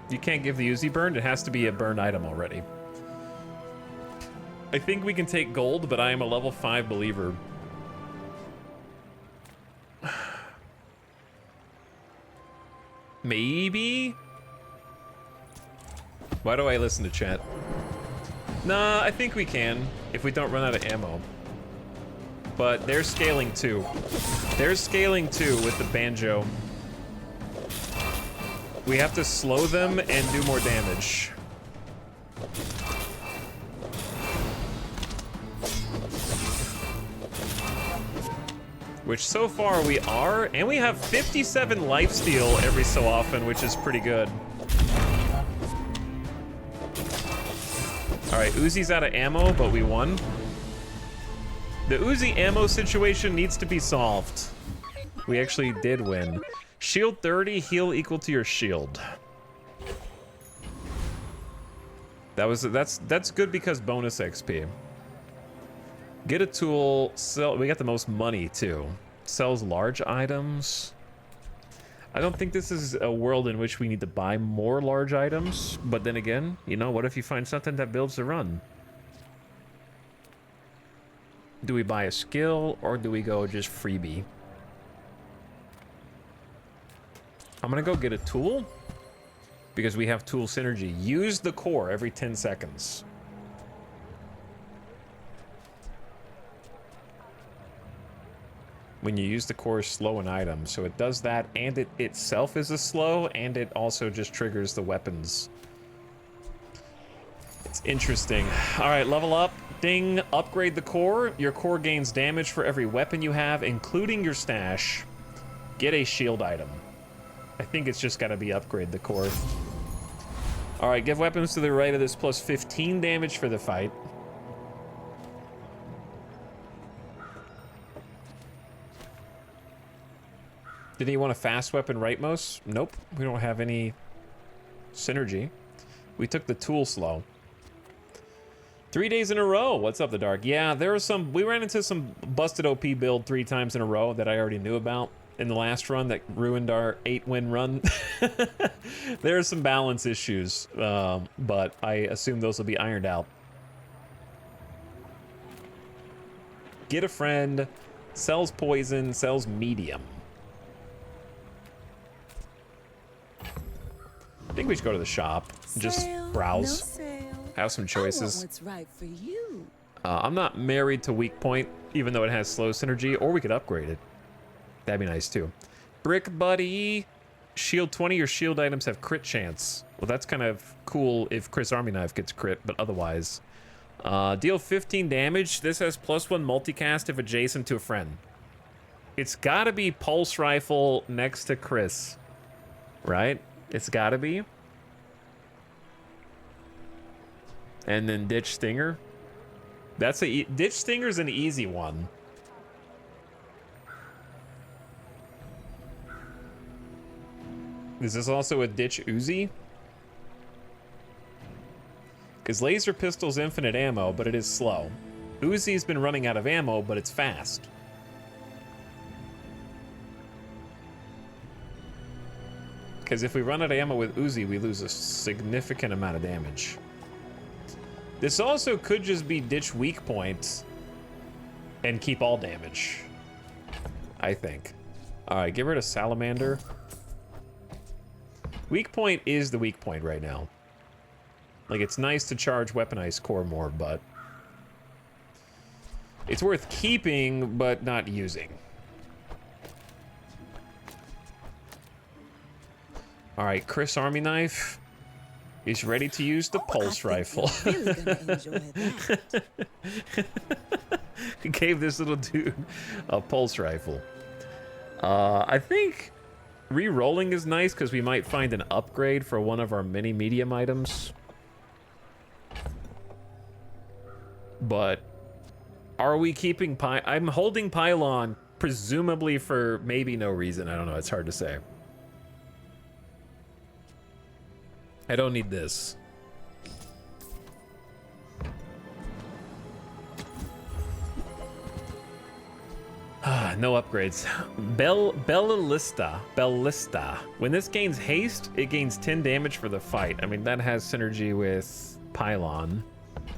You can't give the Uzi burned. It has to be a burned item already. I think we can take gold, but I am a level 5 believer. Maybe? Why do I listen to chat? Nah, I think we can, if we don't run out of ammo. But they're scaling too. They're scaling too with the banjo. We have to slow them and do more damage. Which so far we are, and we have 57 lifesteal every so often, which is pretty good. All right, Uzi's out of ammo, but we won. The Uzi ammo situation needs to be solved. We actually did win. Shield 30, heal equal to your shield. That's good because bonus XP. Get a tool, sell. We got the most money too. Sells large items. I don't think this is a world in which we need to buy more large items, but then again, you know, what if you find something that builds the run? Do we buy a skill or do we go just freebie? I'm gonna go get a tool because we have tool synergy. Use the core every 10 seconds. When you use the core, slow an item. So it does that, and it itself is a slow, and it also just triggers the weapons. It's interesting. All right, level up. Ding, upgrade the core. Your core gains damage for every weapon you have, including your stash. Get a shield item. I think it's just gotta be upgrade the core. All right, give weapons to the right of this plus 15 damage for the fight. Did he want a fast weapon rightmost? Nope, we don't have any synergy. We took the tool slow. 3 days in a row. What's up, the dark? Yeah, there was some. We ran into some busted OP build 3 times in a row that I already knew about in the last run that ruined our 8-win run. There are some balance issues, but I assume those will be ironed out. get a friend, sells poison, sells medium. I think we should go to the shop and just browse. Have some choices. what's right for you. I'm not married to weak point, even though it has slow synergy, or we could upgrade it. That'd be nice too. Brick buddy. Shield 20, your shield items have crit chance. Well, that's kind of cool if Chris Army Knife gets crit, but otherwise. Deal 15 damage. This has +1 multicast if adjacent to a friend. It's gotta be Pulse Rifle next to Chris. Right? It's gotta be. And then Ditch Stinger. Ditch Stinger's an easy one. Is this also a Ditch Uzi? Because Laser Pistol's infinite ammo, but it is slow. Uzi's been running out of ammo, but it's fast. Because if we run out of ammo with Uzi, we lose a significant amount of damage. This also could just be Ditch Weak Point and keep all damage, I think. All right, get rid of Salamander. Weak Point is the weak point right now. Like, it's nice to charge Weaponized Core more, but it's worth keeping, but not using. All right, Chris Army Knife is ready to use the Pulse Rifle. Really gonna enjoy that. He gave this little dude a Pulse Rifle. I think re-rolling is nice because we might find an upgrade for one of our mini medium items. But are we keeping I'm holding Pylon presumably for maybe no reason. I don't know. It's hard to say. I don't need this. No upgrades. Bellista. When this gains haste, it gains 10 damage for the fight. I mean, that has synergy with Pylon,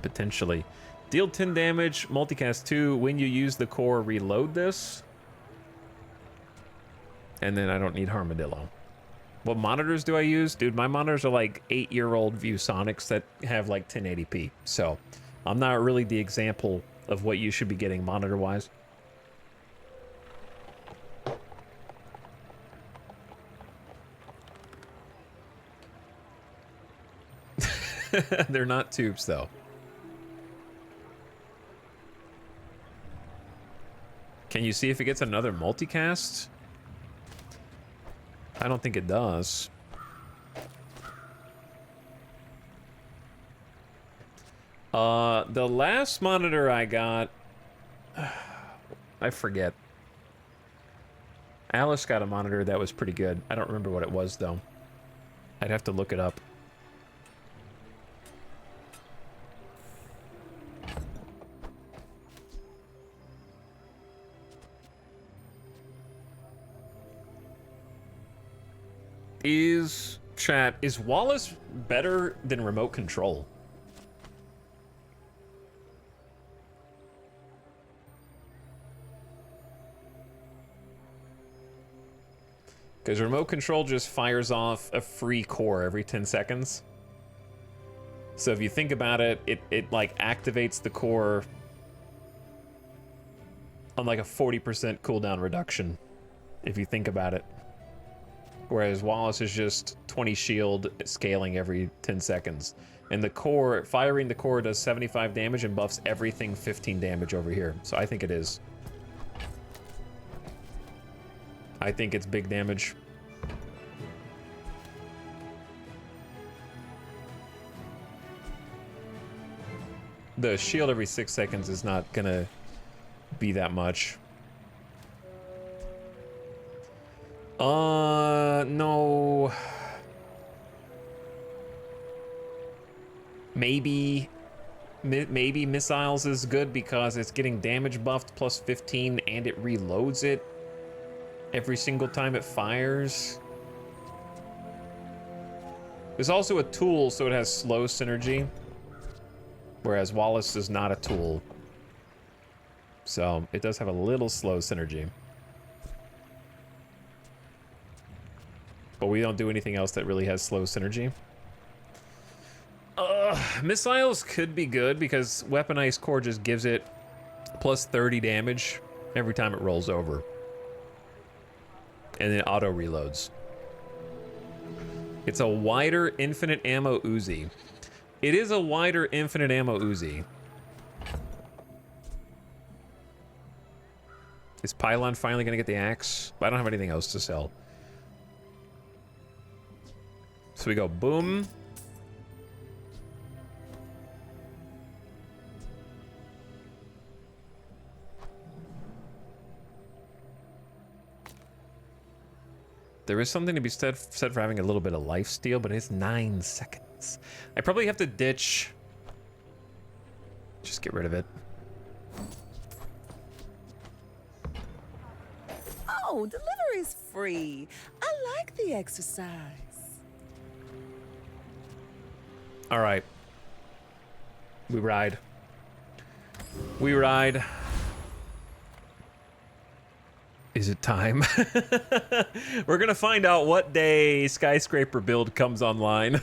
potentially. Deal 10 damage, multicast 2. When you use the core, reload this. And then I don't need Armadillo. What monitors do I use? Dude, my monitors are like 8-year-old ViewSonics that have like 1080p. So I'm not really the example of what you should be getting monitor-wise. They're not tubes, though. Can you see if it gets another multicast? I don't think it does. The last monitor I got, I forget. Alice got a monitor that was pretty good. I don't remember what it was, though. I'd have to look it up. Is Wallace better than remote control? Because remote control just fires off a free core every 10 seconds. So if you think about it, it like activates the core on like a 40% cooldown reduction, if you think about it. Whereas Wallace is just 20 shield scaling every 10 seconds. And the core, firing the core does 75 damage and buffs everything 15 damage over here. So I think it is. I think it's big damage. The shield every 6 seconds is not gonna be that much. No. Maybe missiles is good because it's getting damage buffed plus 15 and it reloads it every single time it fires. There's also a tool, so it has slow synergy, whereas Wallace is not a tool. So it does have a little slow synergy. But we don't do anything else that really has slow synergy. Missiles could be good because Weaponized Core just gives it plus 30 damage every time it rolls over. And then auto reloads. It's a wider infinite ammo Uzi. It is a wider infinite ammo Uzi. Is Pylon finally gonna get the axe? I don't have anything else to sell. So we go boom. There is something to be said for having a little bit of life steal, but it's 9 seconds. I probably have to ditch. Just get rid of it. Oh, delivery's free. I like the exercise. All right. We ride. We ride. Is it time? We're gonna find out what day Skyscraper build comes online.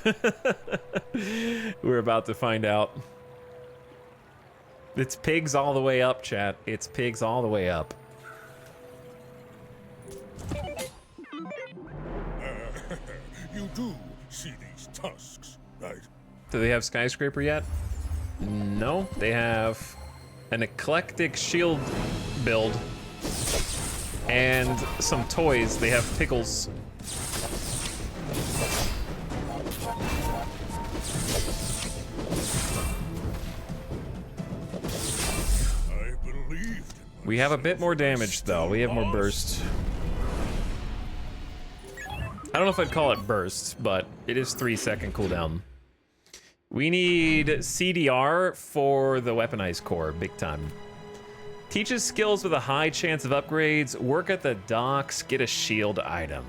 We're about to find out. It's pigs all the way up, chat. It's pigs all the way up. You do see these tusks, right? Do they have Skyscraper yet? No, they have an eclectic shield build and some toys. They have pickles. I believed. We have a bit more damage though. We have more burst. I don't know if I'd call it burst, but it is 3-second cooldown. We need CDR for the Weaponized Core, big time. Teaches skills with a high chance of upgrades. Work at the docks, get a shield item.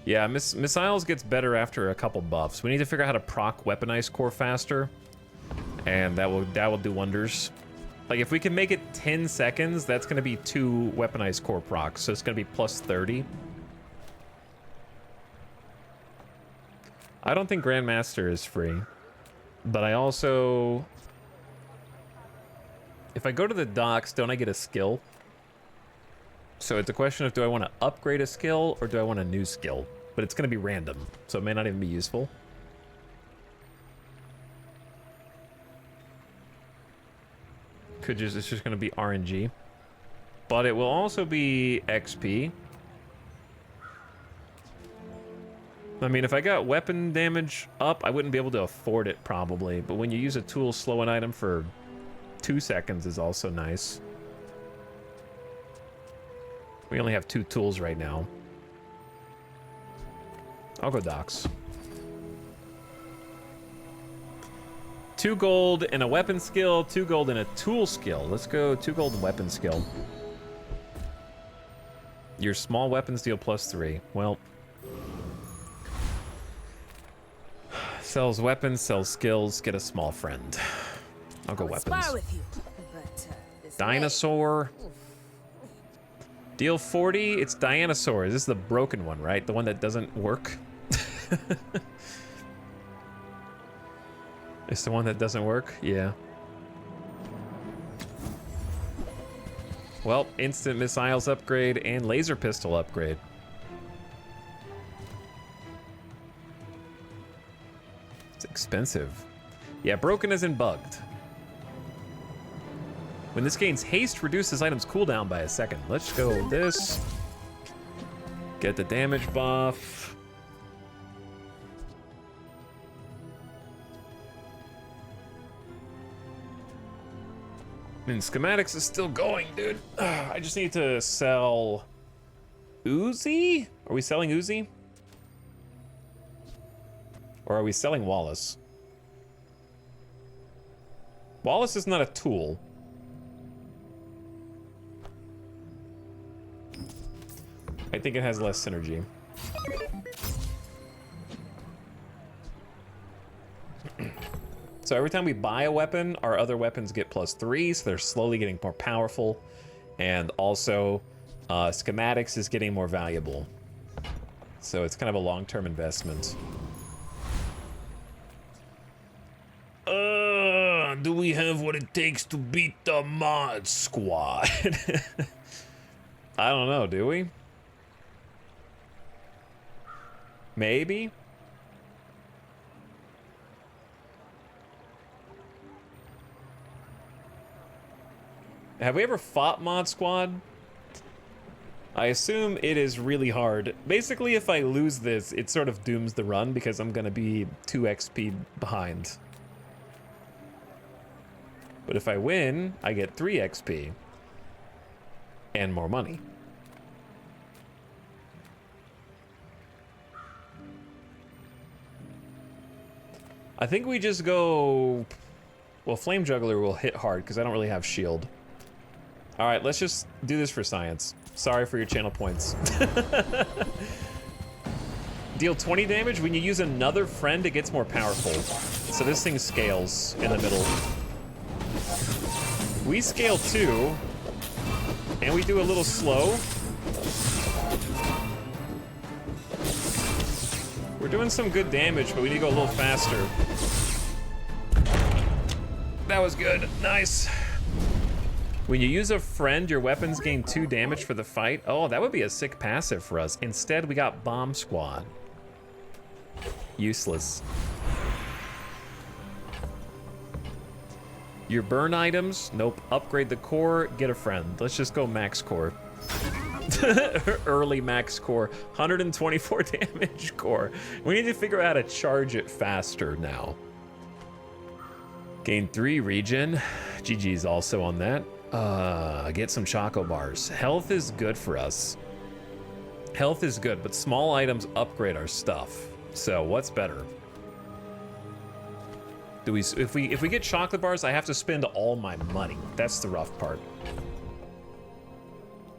Yeah, missiles gets better after a couple buffs. We need to figure out how to proc Weaponized Core faster, and that will do wonders. Like if we can make it 10 seconds, that's gonna be 2 Weaponized Core procs, so it's gonna be plus 30. I don't think Grandmaster is free, but I also, if I go to the docks, don't I get a skill? So it's a question of, do I want to upgrade a skill or do I want a new skill? But it's going to be random, so it may not even be useful. It's just going to be RNG. But it will also be XP. I mean, if I got weapon damage up, I wouldn't be able to afford it probably. But when you use a tool slow an item for 2 seconds is also nice. We only have 2 tools right now. I'll go docks. 2 gold and a weapon skill, 2 gold and a tool skill. Let's go 2 gold and weapon skill. Your small weapons deal plus 3. Well, sells weapons, sells skills, get a small friend. I'll go weapons. Spar with you, but, this Dinosaur. Deal 40, it's Dinosaur. This is the broken one, right? The one that doesn't work? It's the one that doesn't work? Yeah. Well, instant missiles upgrade and laser pistol upgrade. It's expensive. Yeah, broken isn't bugged. When this gains haste, reduces items cooldown by a second. Let's go with this. Get the damage buff. And schematics is still going, dude. I just need to sell Uzi? Are we selling Uzi? Or are we selling Wallace? Wallace is not a tool. I think it has less synergy. So every time we buy a weapon, our other weapons get +3, so they're slowly getting more powerful. And also, schematics is getting more valuable. So it's kind of a long-term investment. Do we have what it takes to beat the mod squad? I don't know, do we? Maybe? Have we ever fought Mod Squad? I assume it is really hard. Basically, if I lose this, it sort of dooms the run because I'm gonna be 2 XP behind. But if I win, I get 3 XP. And more money. I think we just go... Well, Flame Juggler will hit hard because I don't really have shield. Alright, let's just do this for science. Sorry for your channel points. Deal 20 damage. When you use another friend, it gets more powerful. So this thing scales in the middle. We scale too. And we do a little slow. We're doing some good damage, but we need to go a little faster. That was good. Nice. When you use a friend, your weapons gain 2 damage for the fight. Oh, that would be a sick passive for us. Instead, we got Bomb Squad. Useless. Your burn items, nope. Upgrade the core, get a friend. Let's just go max core. Early max core, 124 damage core. We need to figure out how to charge it faster now. Gain 3 regen. GG's also on that. Get some Choco Bars. Health is good for us. Health is good, but small items upgrade our stuff. So what's better? Do we? If we get chocolate bars, I have to spend all my money. That's the rough part.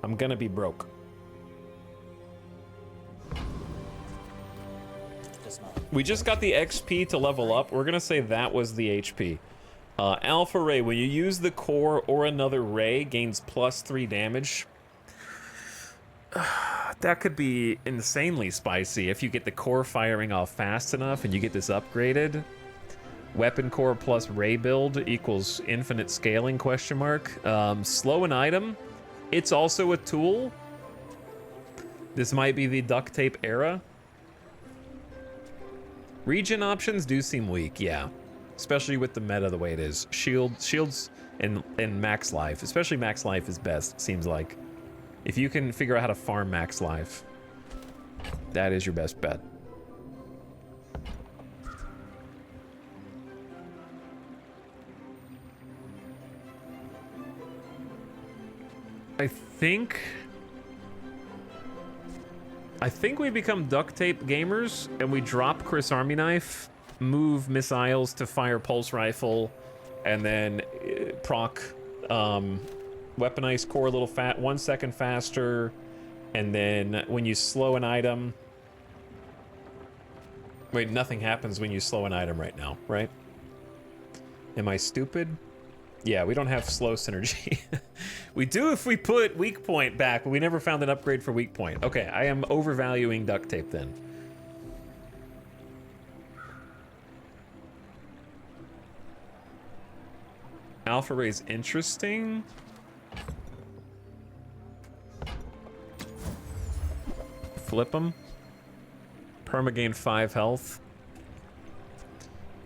I'm gonna be broke. We just got the XP to level up. We're gonna say that was the HP. Alpha Ray, when you use the core or another ray, gains +3 damage. That could be insanely spicy if you get the core firing off fast enough and you get this upgraded. Weapon core plus ray build equals infinite scaling, question mark. Slow an item. It's also a tool. This might be the duct tape era. Regen options do seem weak, yeah. Especially with the meta the way it is. Shields and max life. Especially max life is best, seems like. If you can figure out how to farm max life, that is your best bet. I think we become duct tape gamers and we drop Chris Army Knife, move missiles to fire pulse rifle, and then proc weaponized core a little 1 second faster, and then when you slow an item... Wait, nothing happens when you slow an item right now, right? Am I stupid? Yeah, we don't have slow synergy. We do if we put weak point back, but we never found an upgrade for weak point. Okay, I am overvaluing duct tape then. Alpha Ray's interesting. Flip him. Perma gain 5 health.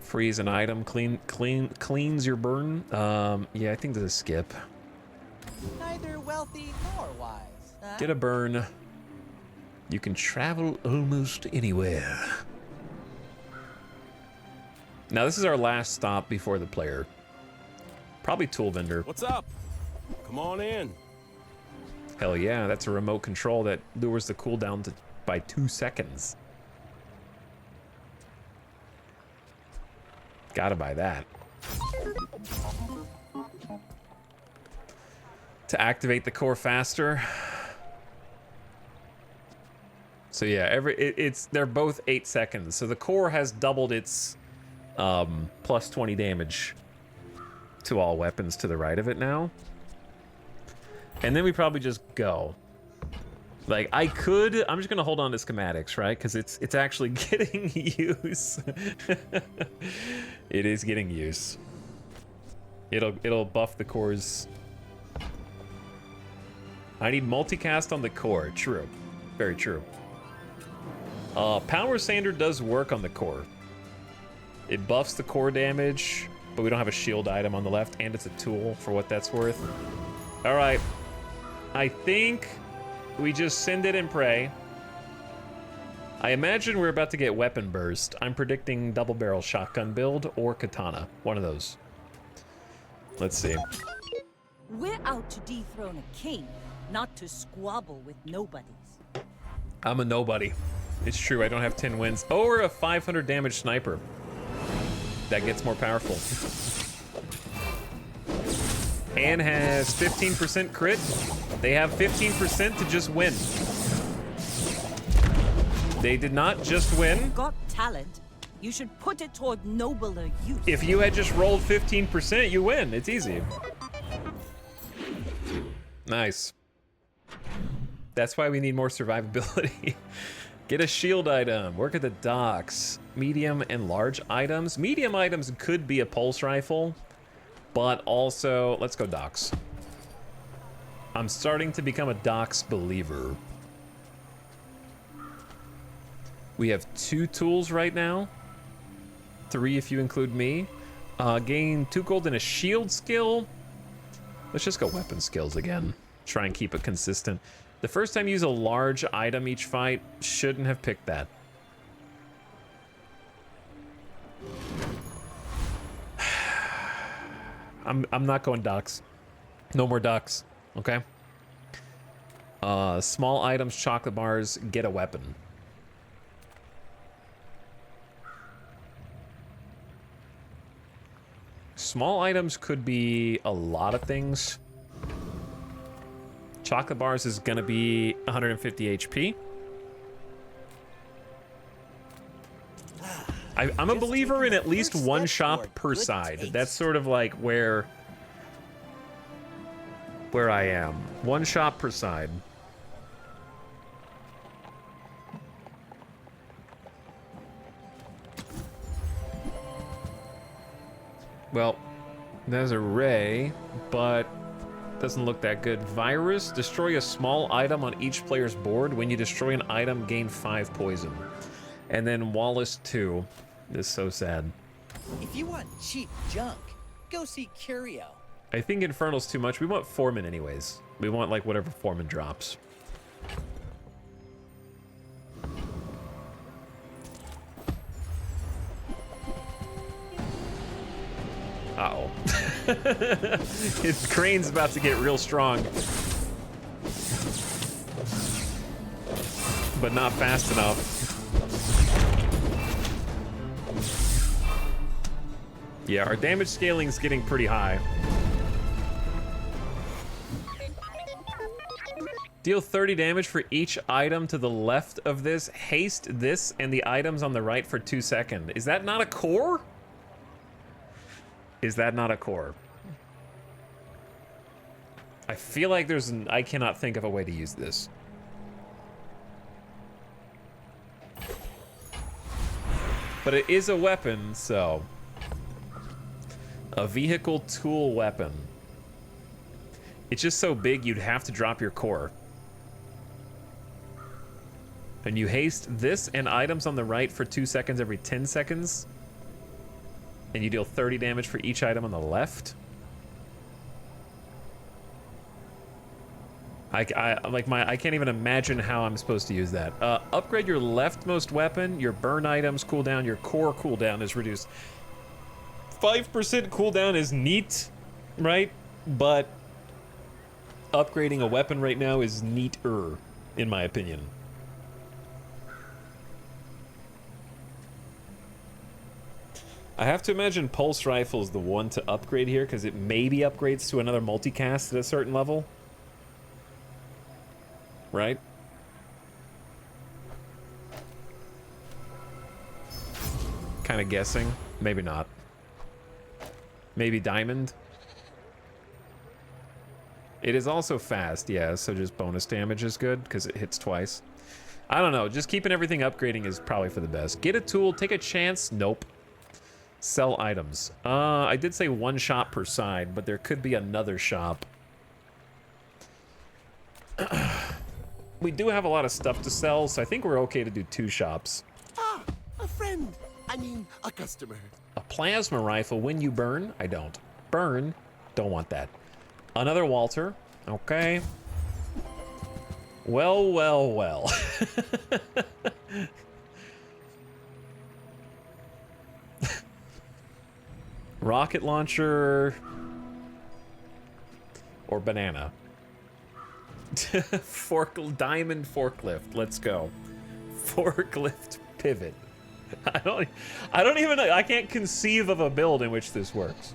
Freeze an item. Cleans your burn. Yeah, I think this is skip. Neither wealthy nor wise. Huh? Get a burn. You can travel almost anywhere. Now this is our last stop before the player. Probably tool vendor. What's up? Come on in. Hell yeah, that's a remote control that lowers the cooldown by 2 seconds. Gotta buy that. To activate the core faster. So yeah, they're both 8 seconds. So the core has doubled its Plus 20 damage to all weapons to the right of it now. And then we probably just go. Like, I'm just gonna hold on to schematics, right? Because it's actually getting use. It is getting use. It'll buff the cores. I need multicast on the core. True. Very true. Power Sander does work on the core. It buffs the core damage, but we don't have a shield item on the left, and it's a tool for what that's worth. All right. I think we just send it and pray. I imagine we're about to get weapon burst. I'm predicting double barrel shotgun build or katana. One of those. Let's see. We're out to dethrone a king, not to squabble with nobodies. I'm a nobody. It's true, I don't have 10 wins. Or a 500 damage sniper. That gets more powerful. And has 15% crit. They have 15% to just win. They did not just win. You've got talent. You should put it toward nobler use. If you had just rolled 15%, you win. It's easy. Nice. That's why we need more survivability. Get a shield item. Work at the docks. Medium and large items. Medium items could be a pulse rifle, but also, let's go docks. I'm starting to become a docks believer. We have 2 tools right now. 3 if you include me. Gain 2 gold and a shield skill. Let's just go weapon skills again. Try and keep it consistent. The first time you use a large item each fight, shouldn't have picked that. I'm not going docks. No more docks, okay? Small items, chocolate bars, get a weapon. Small items could be a lot of things. Chocolate bars is gonna be 150 HP. I'm a believer in at least one shop per side. That's sort of like where I am. One shop per side. Well, there's a ray, but doesn't look that good. Virus, destroy a small item on each player's board. When you destroy an item, gain 5 poison. And then Wallace 2. This is so sad. If you want cheap junk, go see Curio. I think Infernal's too much. We want Foreman anyways. We want like whatever Foreman drops. Uh-oh. His crane's about to get real strong. But not fast enough. Yeah, our damage scaling's getting pretty high. Deal 30 damage for each item to the left of this. Haste this and the items on the right for 2 seconds. Is that not a core? Is that not a core? I feel like I cannot think of a way to use this. But it is a weapon, so. A vehicle tool weapon. It's just so big you'd have to drop your core. And you haste this and items on the right for 2 seconds every 10 seconds. And you deal 30 damage for each item on the left. I can't even imagine how I'm supposed to use that. Upgrade your leftmost weapon. Your burn items cooldown. Your core cooldown is reduced. 5% cooldown is neat, right? But upgrading a weapon right now is neater, in my opinion. I have to imagine Pulse Rifle is the one to upgrade here, because it maybe upgrades to another multicast at a certain level. Right? Kind of guessing. Maybe not. Maybe diamond. It is also fast, yeah, so just bonus damage is good because it hits twice. I don't know, just keeping everything upgrading is probably for the best. Get a tool, take a chance, nope. Sell items. I did say one shop per side, but there could be another shop. We do have a lot of stuff to sell, so I think we're okay to do 2 shops. Ah, a friend. I mean, a customer. A plasma rifle when you burn? I don't. Burn? Don't want that. Another Walter. Okay. Well, well, well. Rocket launcher or banana. Diamond forklift. Let's go. Forklift pivot. I don't even know. I can't conceive of a build in which this works.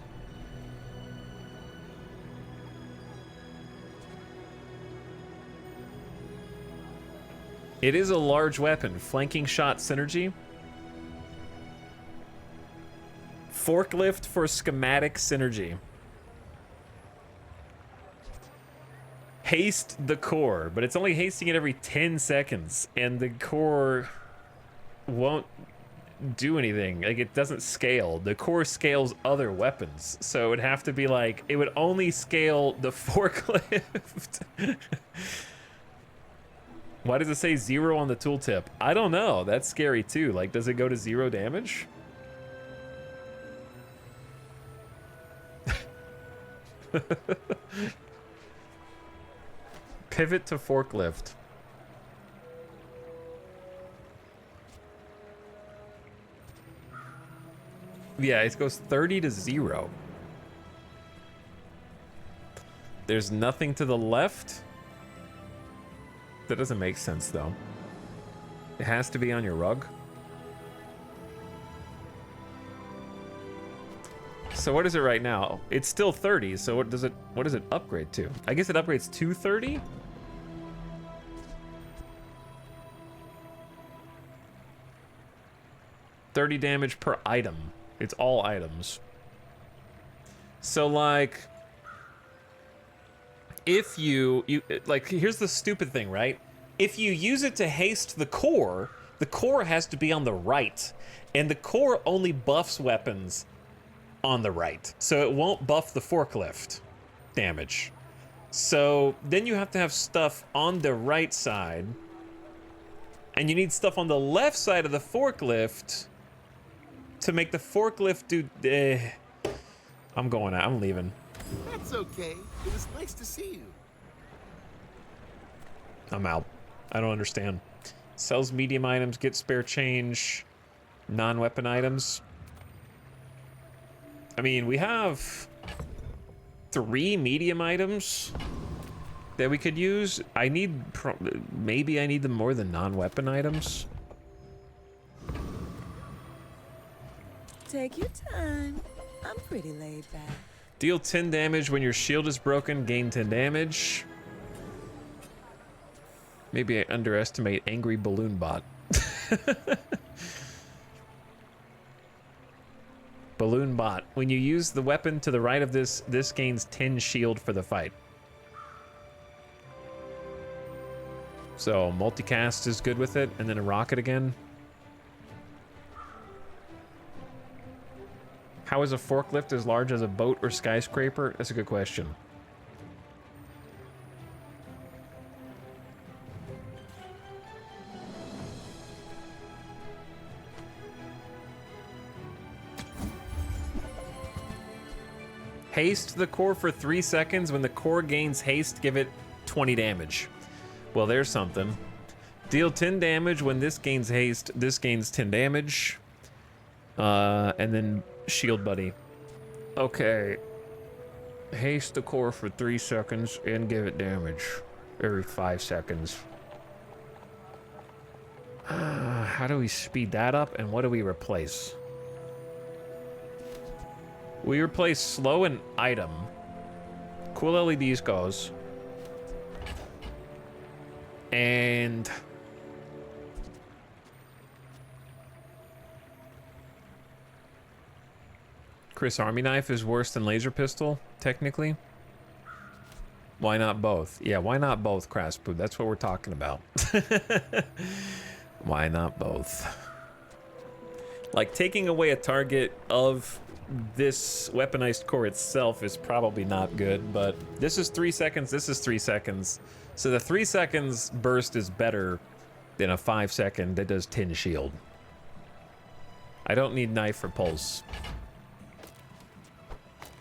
It is a large weapon. Flanking shot synergy. Forklift for schematic synergy. Haste the core, but it's only hasting it every 10 seconds, and the core won't do anything. Like, it doesn't scale. The core scales other weapons, so it would have to be like, it would only scale the forklift. Why does it say 0 on the tooltip? I don't know. That's scary too. Like, does it go to 0 damage? Pivot to forklift. Yeah, it goes 30 to 0. There's nothing to the left. That doesn't make sense, though. It has to be on your rug. So what is it right now? It's still 30, so what does it upgrade to? I guess it upgrades to 30? $30 damage per item. It's all items. So, like, if you like, here's the stupid thing, right? If you use it to haste the core has to be on the right, and the core only buffs weapons on the right, so it won't buff the forklift damage. So then you have to have stuff on the right side, and you need stuff on the left side of the forklift to make the forklift do. I'm going out. I'm leaving. That's okay. It was nice to see you. I'm out. I don't understand. Sells medium items, get spare change, non-weapon items. I mean, we have 3 medium items that we could use. I need, maybe I need them more than non-weapon items. Take your time. I'm pretty laid back. Deal 10 damage when your shield is broken, gain 10 damage. Maybe I underestimate Angry Balloon Bot. Balloon Bot. When you use the weapon to the right of this gains 10 shield for the fight. So multicast is good with it, and then a rocket again. How is a forklift as large as a boat or skyscraper? That's a good question. Haste the core for 3 seconds. When the core gains haste, give it 20 damage. Well, there's something. Deal 10 damage. When this gains haste, this gains 10 damage. And then shield buddy. Okay. Haste the core for 3 seconds and give it damage every 5 seconds. How do we speed that up, and what do we replace? We replace slow and item. Cool LEDs goes. And Chris Army Knife is worse than Laser Pistol, technically. Why not both? Yeah, why not both, Craspood? That's what we're talking about. Why not both? Like, taking away a target of this weaponized core itself is probably not good, but this is 3 seconds, this is 3 seconds. So the 3 seconds burst is better than a 5 second that does 10 shield. I don't need knife for pulse.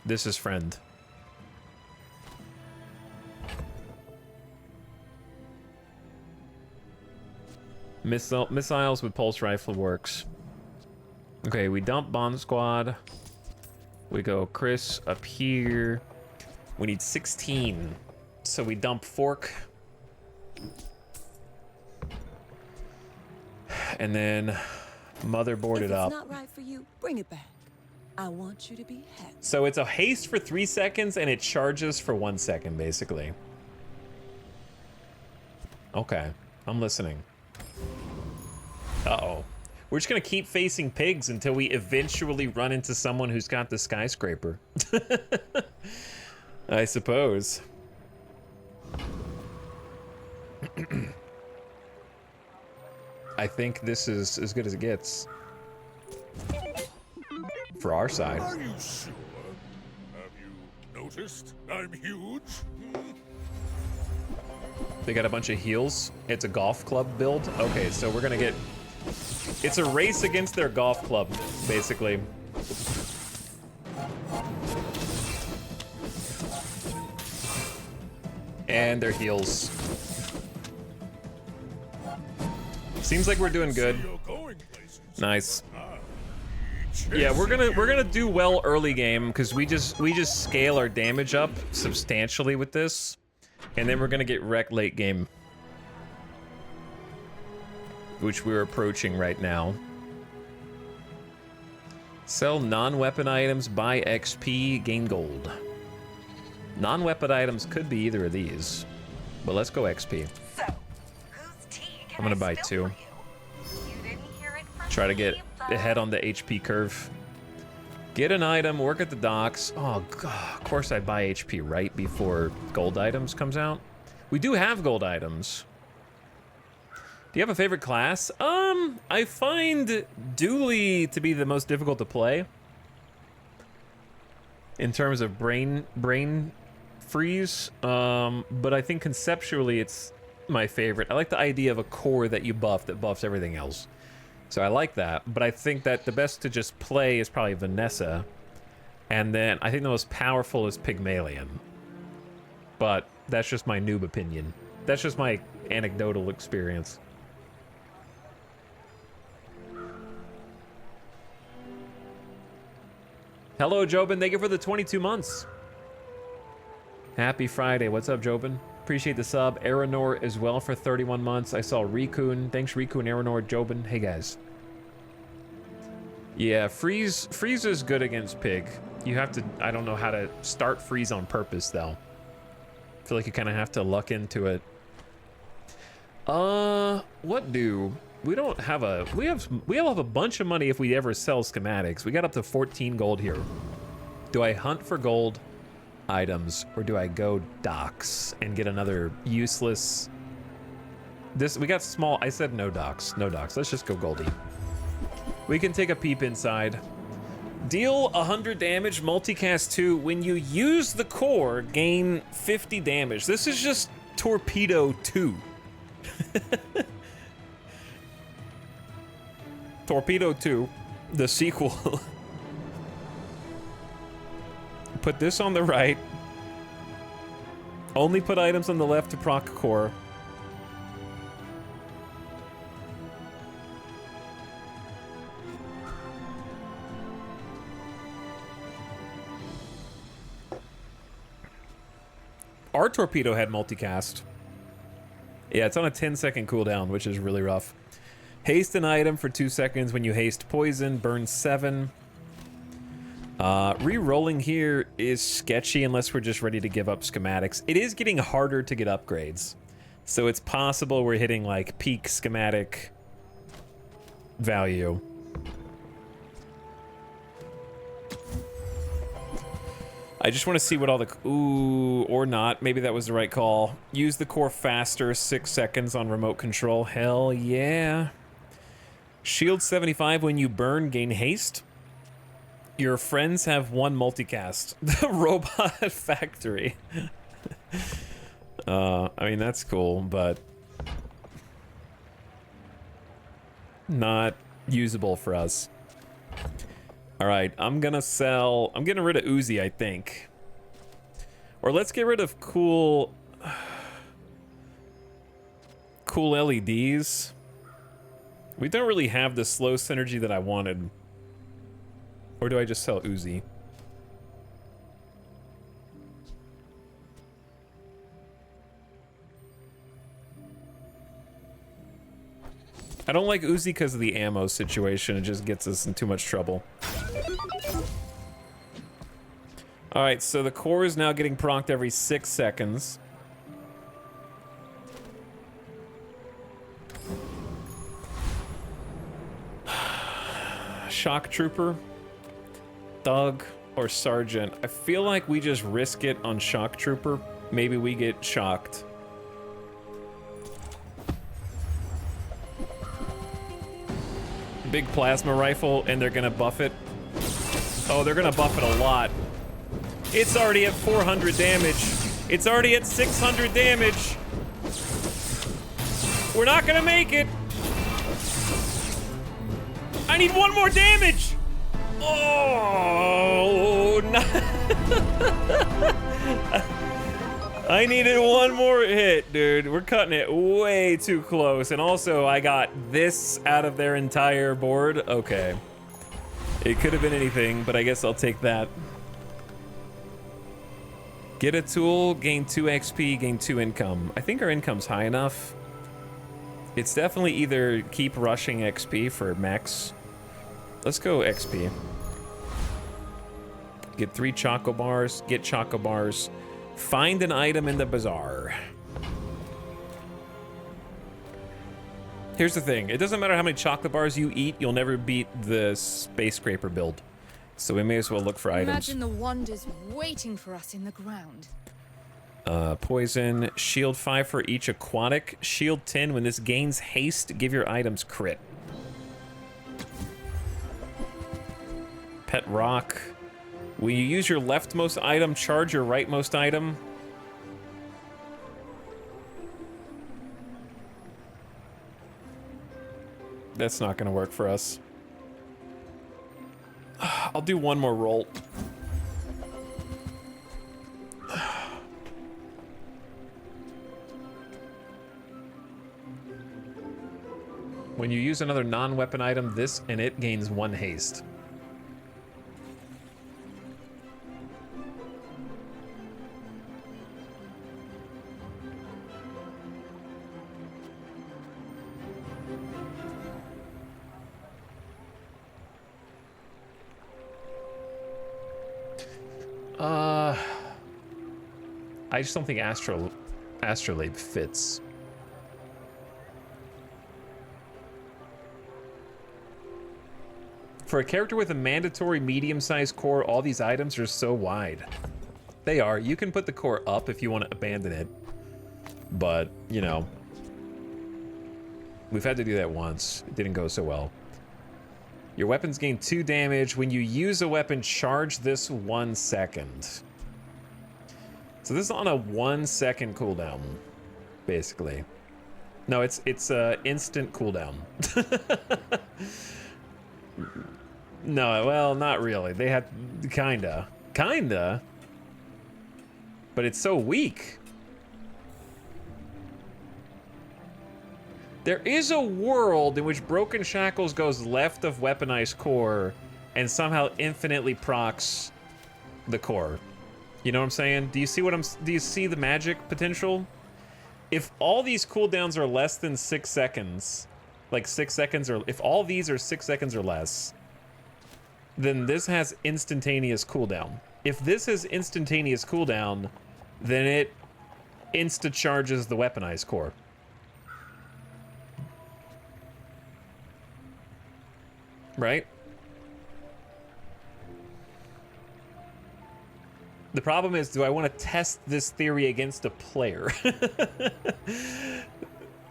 This is friend. Missiles with pulse rifle works. Okay, we dump Bond Squad. We go Chris up here. We need 16. So we dump Fork. And then motherboard it up. If it's not right for you, bring it back. I want you to be happy. So it's a haste for 3 seconds and it charges for 1 second, basically. Okay, I'm listening. Uh-oh. We're just gonna keep facing pigs until we eventually run into someone who's got the skyscraper. I suppose. I think this is as good as it gets. For our side. Are you sure? Have you noticed I'm huge? They got a bunch of heals. It's a golf club build. Okay, so we're gonna get... It's a race against their golf club, basically. And their heals. Seems like we're doing good. Nice. Yeah, we're gonna do well early game because we just scale our damage up substantially with this, and then we're gonna get wrecked late game, which we're approaching right now. Sell non-weapon items, buy XP, gain gold. Non-weapon items could be either of these, but let's go XP. So, whose tea can I'm gonna I buy spill 2. for you? You didn't hear it from Try to me, get ahead on the HP curve. Get an item, work at the docks. Oh, God, of course I buy HP right before gold items comes out. We do have gold items. Do you have a favorite class? I find Dooley to be the most difficult to play. In terms of brain freeze. But I think conceptually it's my favorite. I like the idea of a core that you buff that buffs everything else. So I like that, but I think that the best to just play is probably Vanessa. And then I think the most powerful is Pygmalion. But that's just my noob opinion. That's just my anecdotal experience. Hello, Jobin. Thank you for the 22 months. Happy Friday. What's up, Jobin? Appreciate the sub. Aranor as well for 31 months. I saw Rikun. Thanks, Rikun, Aranor, Jobin. Hey, guys. Yeah, freeze is good against Pig. You have to... I don't know how to start freeze on purpose, though. I feel like you kind of have to luck into it. What do... We don't have a... We'll have a bunch of money if we ever sell schematics. We got up to 14 gold here. Do I hunt for gold items, or do I go docks and get another useless... We got small... I said no docks. No docks. Let's just go Goldie. We can take a peep inside. Deal 100 damage, multicast 2. When you use the core, gain 50 damage. This is just Torpedo 2. Torpedo 2, the sequel. Put this on the right. Only put items on the left to proc core. Our torpedo had multicast. Yeah, it's on a 10-second cooldown, which is really rough. Haste an item for 2 seconds. When you haste poison, burn 7. Re-rolling here is sketchy unless we're just ready to give up schematics. It is getting harder to get upgrades. So it's possible we're hitting like peak schematic value. I just want to see what all the... Ooh, or not. Maybe that was the right call. Use the core faster, 6 seconds on remote control. Hell yeah. Shield 75 when you burn, gain haste. Your friends have one multicast. The Robot Factory. I mean, that's cool, but... not usable for us. Alright, I'm gonna sell... I'm getting rid of Uzi, I think. Or let's get rid of cool... cool LEDs. We don't really have the slow synergy that I wanted. Or do I just sell Uzi? I don't like Uzi because of the ammo situation. It just gets us in too much trouble. Alright, so the core is now getting procced every 6 seconds. Shock Trooper, Thug, or Sergeant. I feel like we just risk it on Shock Trooper. Maybe we get shocked. Big plasma rifle, and they're gonna buff it. Oh, they're gonna buff it a lot. It's already at 400 damage. It's already at 600 damage. We're not gonna make it. I need one more damage. Oh, no. I needed one more hit, dude. We're cutting it way too close. And also, I got this out of their entire board. Okay. It could have been anything, but I guess I'll take that. Get a tool, gain 2 XP, gain 2 income. I think our income's high enough. It's definitely either keep rushing XP for max. Let's go XP. Get 3 Choco Bars, get Choco Bars. Find an item in the bazaar. Here's the thing. It doesn't matter how many chocolate bars you eat, you'll never beat the Space Scraper build. So we may as well look for items. Imagine the wonders waiting for us in the ground. Poison. Shield 5 for each aquatic. Shield 10 when this gains haste, give your items crit. Pet Rock. When you use your leftmost item, charge your rightmost item. That's not gonna work for us. I'll do one more roll. When you use another non-weapon item, this and it gains 1 haste. I just don't think Astrolabe fits. For a character with a mandatory medium-sized core, all these items are so wide. They are. You can put the core up if you want to abandon it. But, you know. We've had to do that once. It didn't go so well. Your weapons gain 2 damage. When you use a weapon, charge this 1 second. So this is on a 1 second cooldown, basically. No, it's instant cooldown. No, well, not really. They had kinda, but it's so weak. There is a world in which Broken Shackles goes left of Weaponized Core and somehow infinitely procs the core. You know what I'm saying? Do you see do you see the magic potential? If all these cooldowns are less than 6 seconds, like 6 seconds, or if all these are 6 seconds or less, then this has instantaneous cooldown. If this has instantaneous cooldown, then it insta-charges the Weaponized Core. Right? The problem is, do I want to test this theory against a player?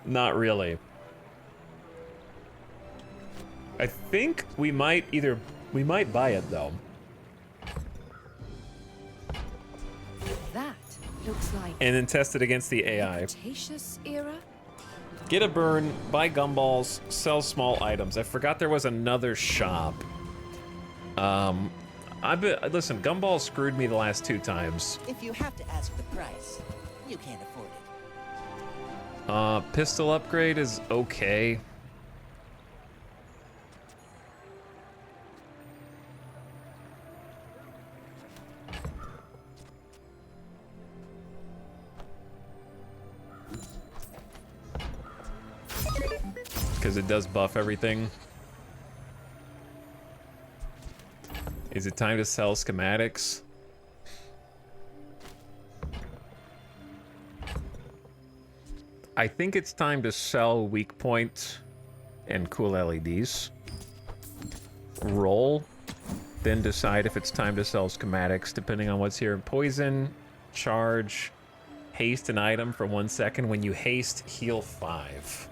Not really. I think we might buy it though. That looks like And then test it against the AI. Cretaceous era? Get a burn, buy gumballs, sell small items. I forgot there was another shop. Listen, gumballs screwed me the last 2 times. If you have to ask the price, you can't afford it. Pistol upgrade is okay. Because it does buff everything. Is it time to sell schematics? I think it's time to sell weak point and cool LEDs. Roll, then decide if it's time to sell schematics, depending on what's here. Poison, charge, haste an item for 1 second. When you haste, heal 5.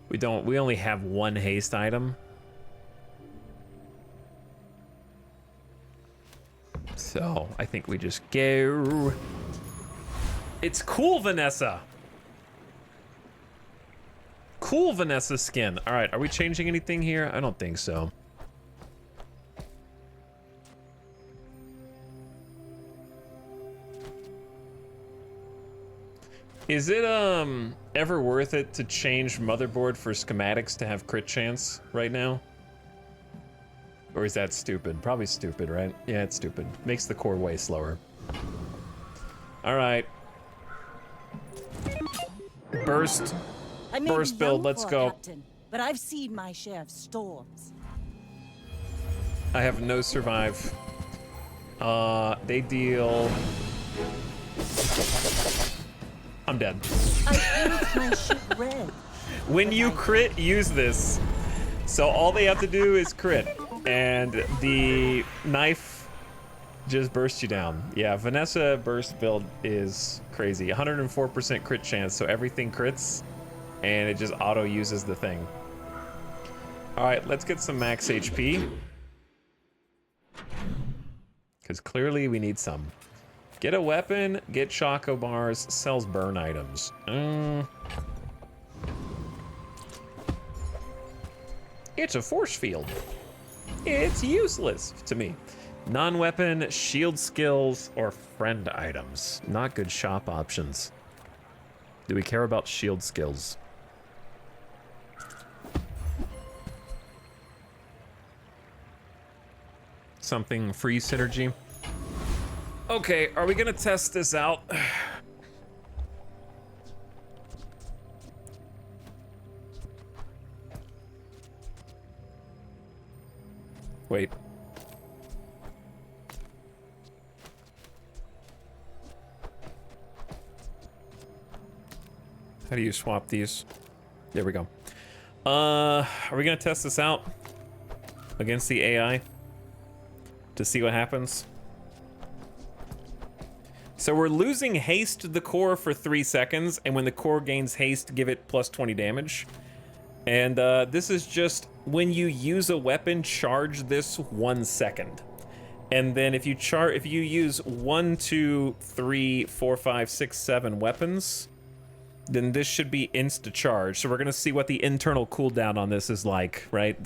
We only have 1 haste item. So I think we just go. It's cool, Vanessa. Cool Vanessa skin. All right, are we changing anything here? I don't think so. Is it ever worth it to change motherboard for schematics to have crit chance right now? Or is that stupid? Probably stupid, right? Yeah, it's stupid. Makes the core way slower. All right. Burst build, let's go. Captain, but I've seen my share of storms. I have no survive. They deal... I'm dead. I paint my ship red. When you crit, use this. So all they have to do is crit. And the knife just bursts you down. Yeah, Vanessa burst build is crazy. 104% crit chance, so everything crits, and it just auto uses the thing. All right, let's get some max HP. Because clearly we need some. Get a weapon, get Choco bars, sells burn items. It's a force field. It's useless to me. Non-weapon, shield skills, or friend items. Not good shop options. Do we care about shield skills? Something free synergy. Okay, are we gonna test this out? Wait. How do you swap these? There we go. Are we gonna test this out against the AI to see what happens? So we're losing haste to the core for 3 seconds, and when the core gains haste, give it plus 20 damage. And this is just when you use a weapon, charge this 1 second. And then if you use 1, 2, 3, 4, 5, 6, 7 weapons, then this should be insta charge. So we're gonna see what the internal cooldown on this is like, right?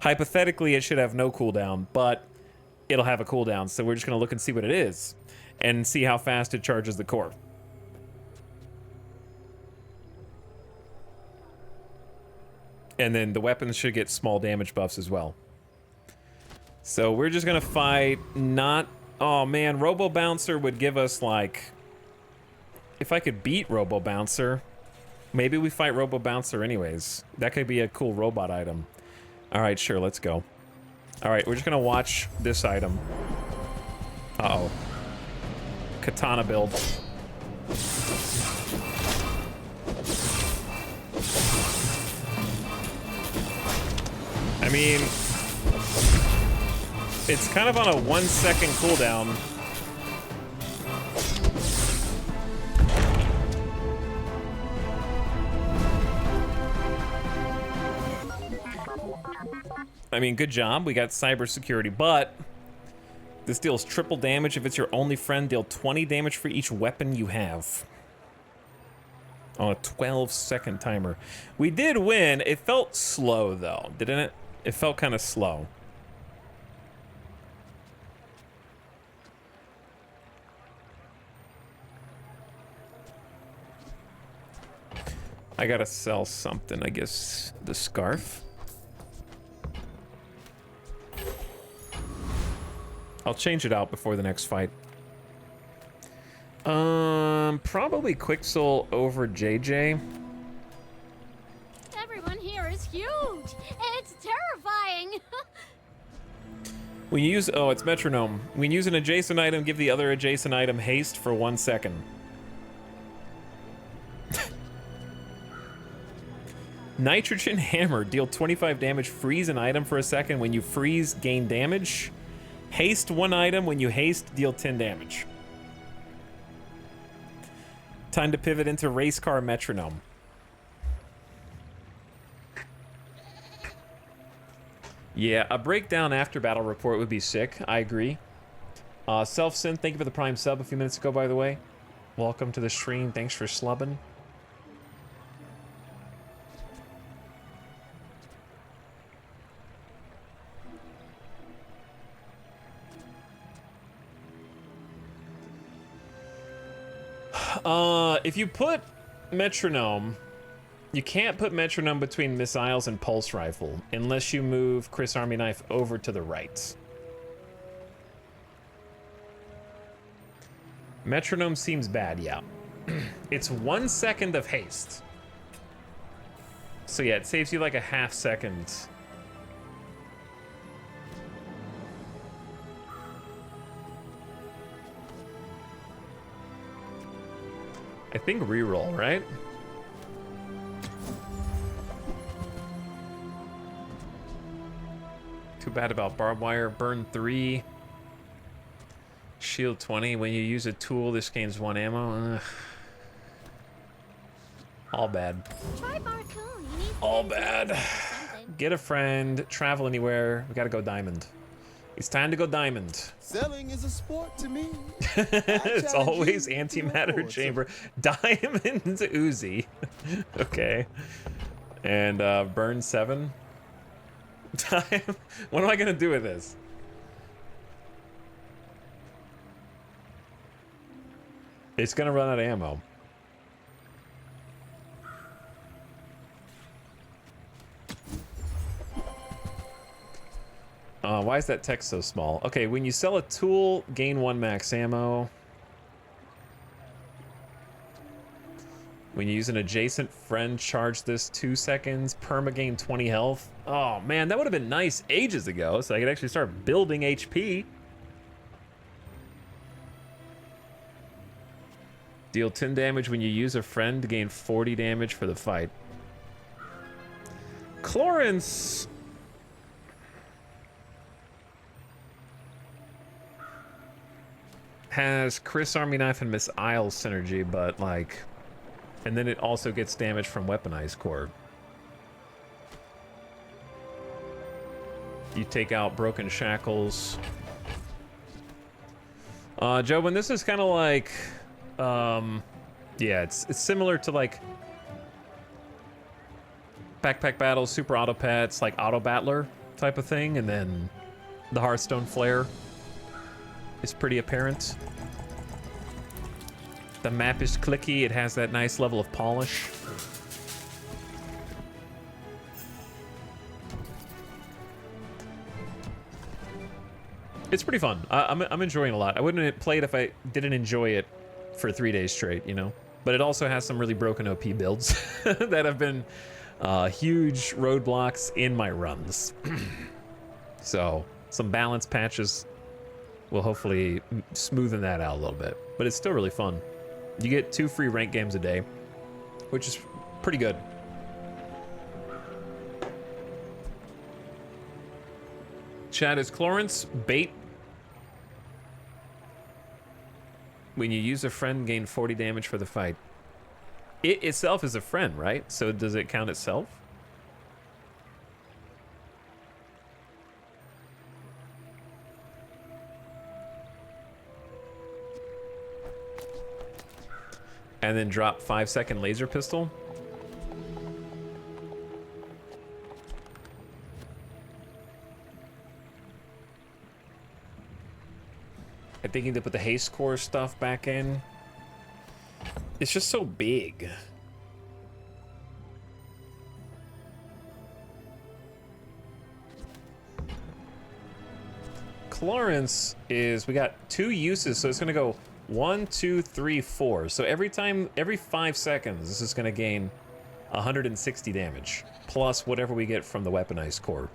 Hypothetically, it should have no cooldown, but it'll have a cooldown. So we're just gonna look and see what it is, and see how fast it charges the core. And then the weapons should get small damage buffs as well. So we're just gonna fight not... Oh man, Robo Bouncer would give us like... If I could beat Robo Bouncer, maybe we fight Robo Bouncer anyways. That could be a cool robot item. All right, sure, let's go. All right, we're just gonna watch this item. Uh-oh. Katana build. I mean, It's kind of on a 1 second cooldown. I mean, good job. We got cybersecurity, but this deals triple damage if it's your only friend. Deal 20 damage for each weapon you have. On a 12-second timer. We did win. It felt slow, though, didn't it? It felt kind of slow. I gotta sell something, I guess. The scarf. I'll change it out before the next fight. Probably Quicksoul over JJ. Everyone here is huge. It's terrifying. When you use, oh, it's metronome. When you use an adjacent item, give the other adjacent item haste for 1 second. Nitrogen hammer, deal 25 damage, freeze an item for a second. When you freeze, gain damage. Haste one item, when you haste, deal 10 damage. Time to pivot into race car metronome. Yeah, a breakdown after battle report would be sick. I agree. Self-Synth, thank you for the Prime sub a few minutes ago, by the way. Welcome to the stream. Thanks for slubbing. If you put metronome, you can't put metronome between missiles and pulse rifle unless you move Chris Army Knife over to the right. Metronome seems bad, yeah. It's 1 second of haste. So yeah, it saves you like a half second. I think reroll, right? Too bad about barbed wire. Burn 3. Shield 20. When you use a tool, this gains 1 ammo. All bad. All bad. Get a friend. Travel anywhere. We gotta go diamond. It's time to go diamond. Selling is a sport to me. It's always antimatter chamber. Diamond Uzi. Okay. And burn 7. Time. What am I gonna do with this? It's gonna run out of ammo. Why is that text so small? Okay, when you sell a tool, gain 1 max ammo. When you use an adjacent friend, charge this 2 seconds. Perma gain 20 health. Oh man, that would have been nice ages ago, so I could actually start building HP. Deal 10 damage when you use a friend to gain 40 damage for the fight. Chlorence. Has Chris Army Knife and Miss Isles synergy, but like, and then it also gets damage from Weaponized Core. You take out Broken Shackles. Joe, when this is kind of like, yeah, it's similar to like Backpack Battles, Super Auto Pets, like Auto Battler type of thing, and then the Hearthstone Flare is pretty apparent. The map is clicky. It has that nice level of polish. It's pretty fun. I'm enjoying it a lot. I wouldn't have played if I didn't enjoy it for 3 days straight, you know? But it also has some really broken OP builds that have been huge roadblocks in my runs. So some balance patches will hopefully smoothen that out a little bit. But it's still really fun. You get 2 free ranked games a day, which is pretty good. Chat, is Chlorence bait? When you use a friend, gain 40 damage for the fight. It itself is a friend, right? So does it count itself? And then drop 5-second laser pistol. I'm thinking to put the haste core stuff back in. It's just so big. Chlorence is, we got 2 uses, so it's gonna go 1, 2, 3, 4. So every 5 seconds, this is gonna gain 160 damage, plus whatever we get from the weaponized core,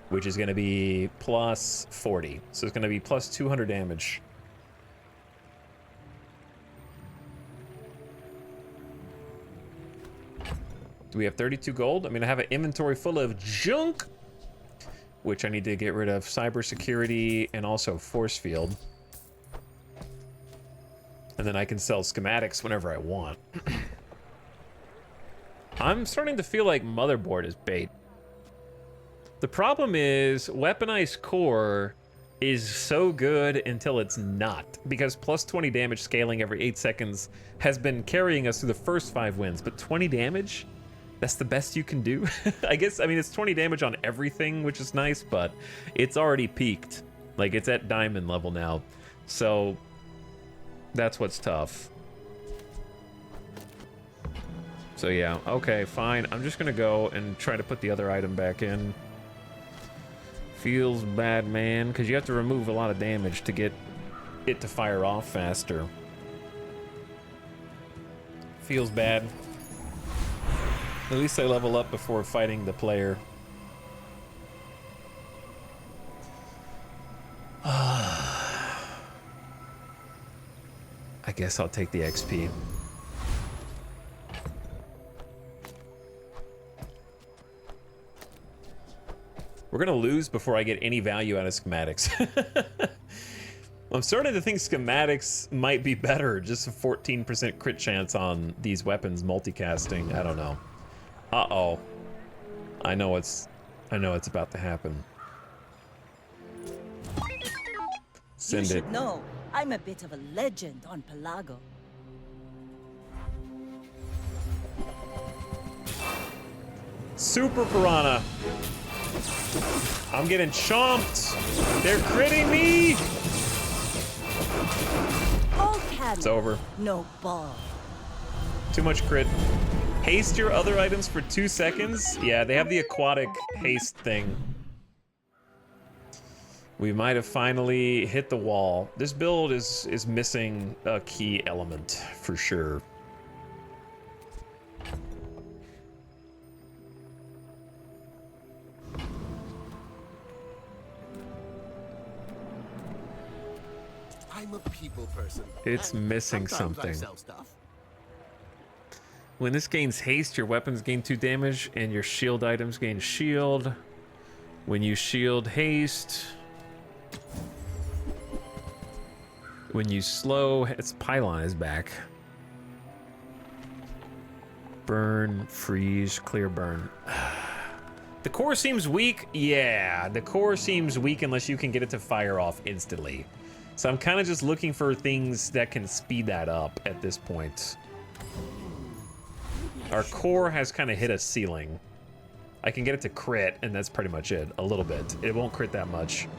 which is gonna be plus 40. So it's gonna be plus 200 damage. Do we have 32 gold? I mean, I have an inventory full of junk, which I need to get rid of cybersecurity and also force field. And then I can sell schematics whenever I want. I'm starting to feel like motherboard is bait. The problem is weaponized core is so good until it's not, because plus 20 damage scaling every 8 seconds has been carrying us through the first 5 wins, but 20 damage? That's the best you can do? I guess, I mean, it's 20 damage on everything, which is nice, but it's already peaked. Like, it's at diamond level now. So, that's what's tough. So yeah, okay, fine. I'm just gonna go and try to put the other item back in. Feels bad, man, because you have to remove a lot of damage to get it to fire off faster. Feels bad. At least I level up before fighting the player. I guess I'll take the XP. We're gonna lose before I get any value out of schematics. I'm starting to think schematics might be better. Just a 14% crit chance on these weapons multicasting. I don't know. Uh-oh. I know it's about to happen. Send you it. should know, I'm a bit of a legend on Pelago. Super Piranha. I'm getting chomped. They're critting me. All candy, It's over. no ball. Too much crit. Haste your other items for 2 seconds? Yeah, they have the aquatic haste thing. We might have finally hit the wall. This build is missing a key element for sure. I'm a people person. It's and missing sometimes I something. sell stuff. When this gains haste, your weapons gain 2 damage, and your shield items gain shield. When you shield haste... When you slow... Its pylon is back. Burn, freeze, clear burn. The core seems weak? Yeah, the core seems weak unless you can get it to fire off instantly. So I'm kind of just looking for things that can speed that up at this point. Our core has kind of hit a ceiling. I can get it to crit, and that's pretty much it. A little bit. It won't crit that much.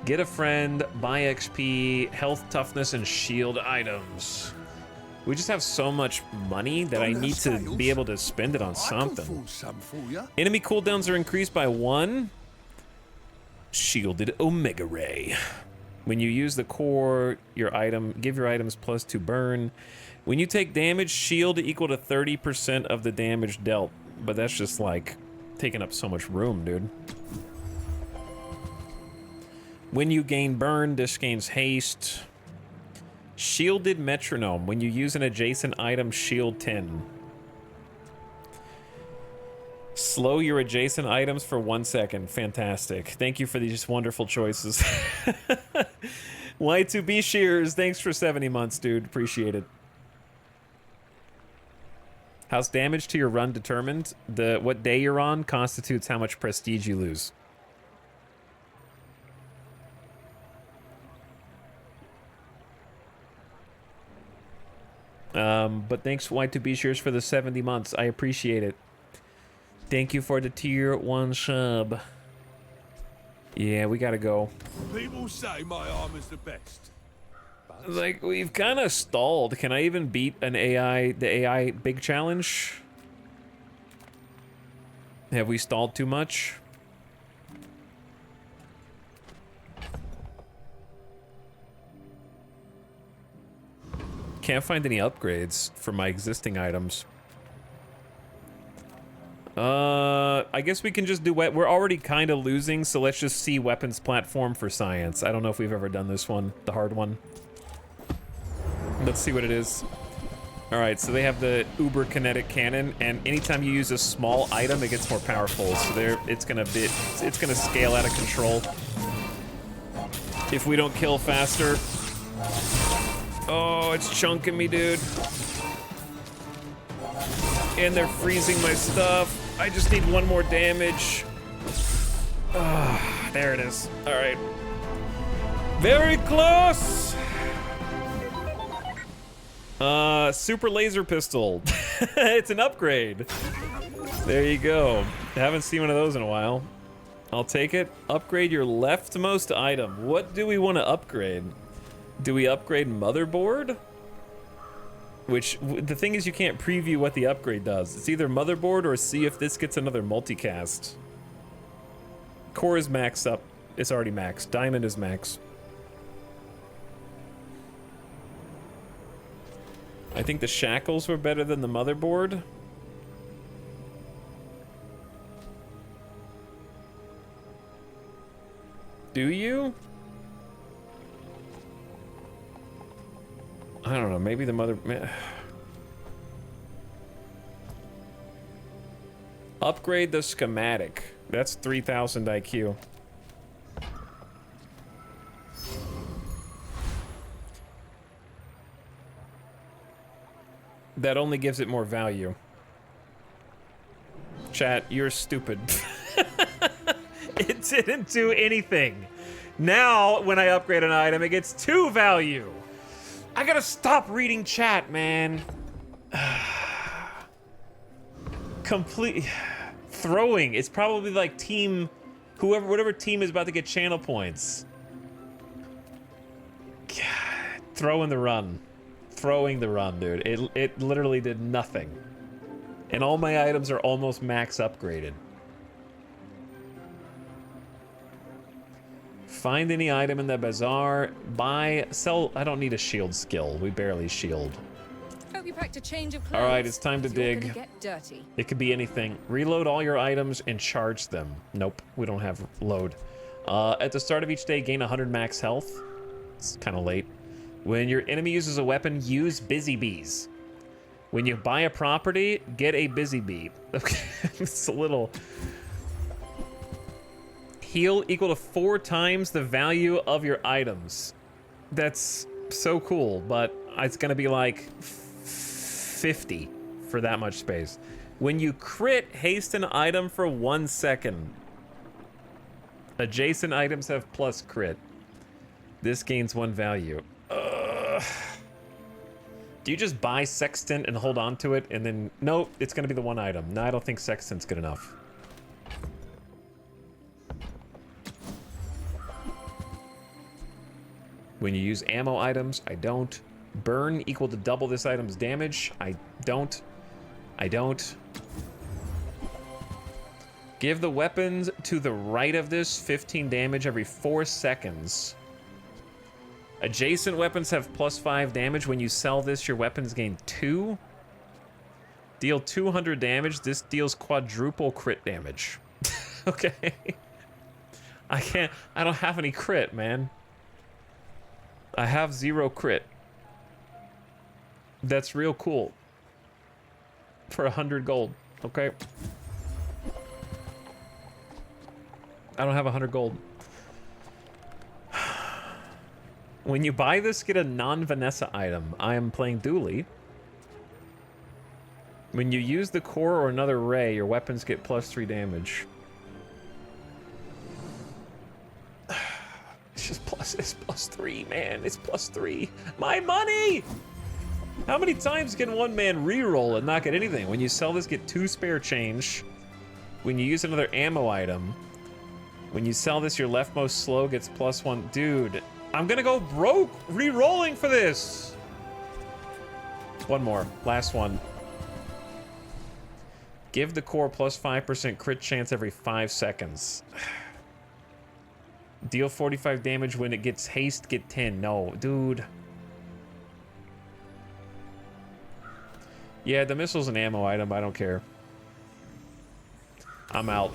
Get a friend, buy XP, health, toughness, and shield items. We just have so much money that I need to be able to spend it on something. Enemy cooldowns are increased by 1. Shielded Omega Ray. When you use the core, give your items plus 2 burn. When you take damage, shield equal to 30% of the damage dealt. But that's just like taking up so much room, dude. When you gain burn, this gains haste. Shielded metronome. When you use an adjacent item, shield 10. Slow your adjacent items for 1 second. Fantastic. Thank you for these wonderful choices. Y2B Shears, thanks for 70 months, dude. Appreciate it. How's damage to your run determined? What day you're on constitutes how much prestige you lose. But thanks Y2B Shears for the 70 months. I appreciate it. Thank you for the tier 1 sub. Yeah, we gotta go. People say my armor's the best. Like, we've kind of stalled. Can I even beat the AI big challenge? Have we stalled too much? Can't find any upgrades for my existing items. I guess we can just do we're already kind of losing, so let's just see weapons platform for science. I don't know if we've ever done this one, the hard one. Let's see what it is. All right, so they have the uber kinetic cannon, and anytime you use a small item, it gets more powerful. So it's gonna scale out of control if we don't kill faster. Oh, it's chunking me, dude. And they're freezing my stuff. I just need 1 more damage. Ah, there it is. All right. Very close. Super laser pistol. It's an upgrade. There you go. Haven't seen one of those in a while. I'll take it. Upgrade your leftmost item. What do we want to upgrade? Do we upgrade motherboard? Which, the thing is, you can't preview what the upgrade does. It's either motherboard or see if this gets another multicast. Core is maxed up. It's already maxed. Diamond is max. I think the shackles were better than the motherboard. Do you? I don't know, maybe the mother... Upgrade the schematic. That's 3,000 IQ. That only gives it more value. Chat, you're stupid. It didn't do anything. Now, when I upgrade an item, it gets 2 value. I gotta stop reading chat, man. Complete throwing. It's probably like team, whatever team is about to get channel points. God, throwing the run, dude. It literally did nothing, and all my items are almost max upgraded. Find any item in the bazaar. Buy, sell. I don't need a shield skill. We barely shield. Hope you packed a change of clothes. All right, it's time to dig. Gonna get dirty. It could be anything. Reload all your items and charge them. Nope, we don't have load. At the start of each day, gain 100 max health. It's kind of late. When your enemy uses a weapon, use busy bees. When you buy a property, get a busy bee. Okay, it's a little... Heal equal to 4 times the value of your items. That's so cool, but it's gonna be like 50 for that much space. When you crit, haste an item for 1 second. Adjacent items have plus crit. This gains 1 value. Do you just buy Sextant and hold on to it and then... Nope, it's gonna be the 1 item. No, I don't think Sextant's good enough. When you use ammo items, I don't. Burn equal to double this item's damage, I don't. I don't. Give the weapons to the right of this 15 damage every 4 seconds. Adjacent weapons have plus 5 damage. When you sell this, your weapons gain 2. Deal 200 damage. This deals quadruple crit damage. Okay. I don't have any crit, man. I have 0 crit. That's real cool. For 100 gold, okay? I don't have 100 gold. When you buy this, get a non-Vanessa item. I am playing Dooley. When you use the core or another ray, your weapons get +3 damage. It's +3, man. It's +3. My money! How many times can one man re-roll and not get anything? When you sell this, get 2 spare change. When you use another ammo item. When you sell this, your leftmost slow gets +1. Dude, I'm gonna go broke re-rolling for this. One more. Last one. Give the core +5% crit chance every 5 seconds. Deal 45 damage when it gets haste, get 10. No, dude. Yeah, the missile's an ammo item. I don't care. I'm out.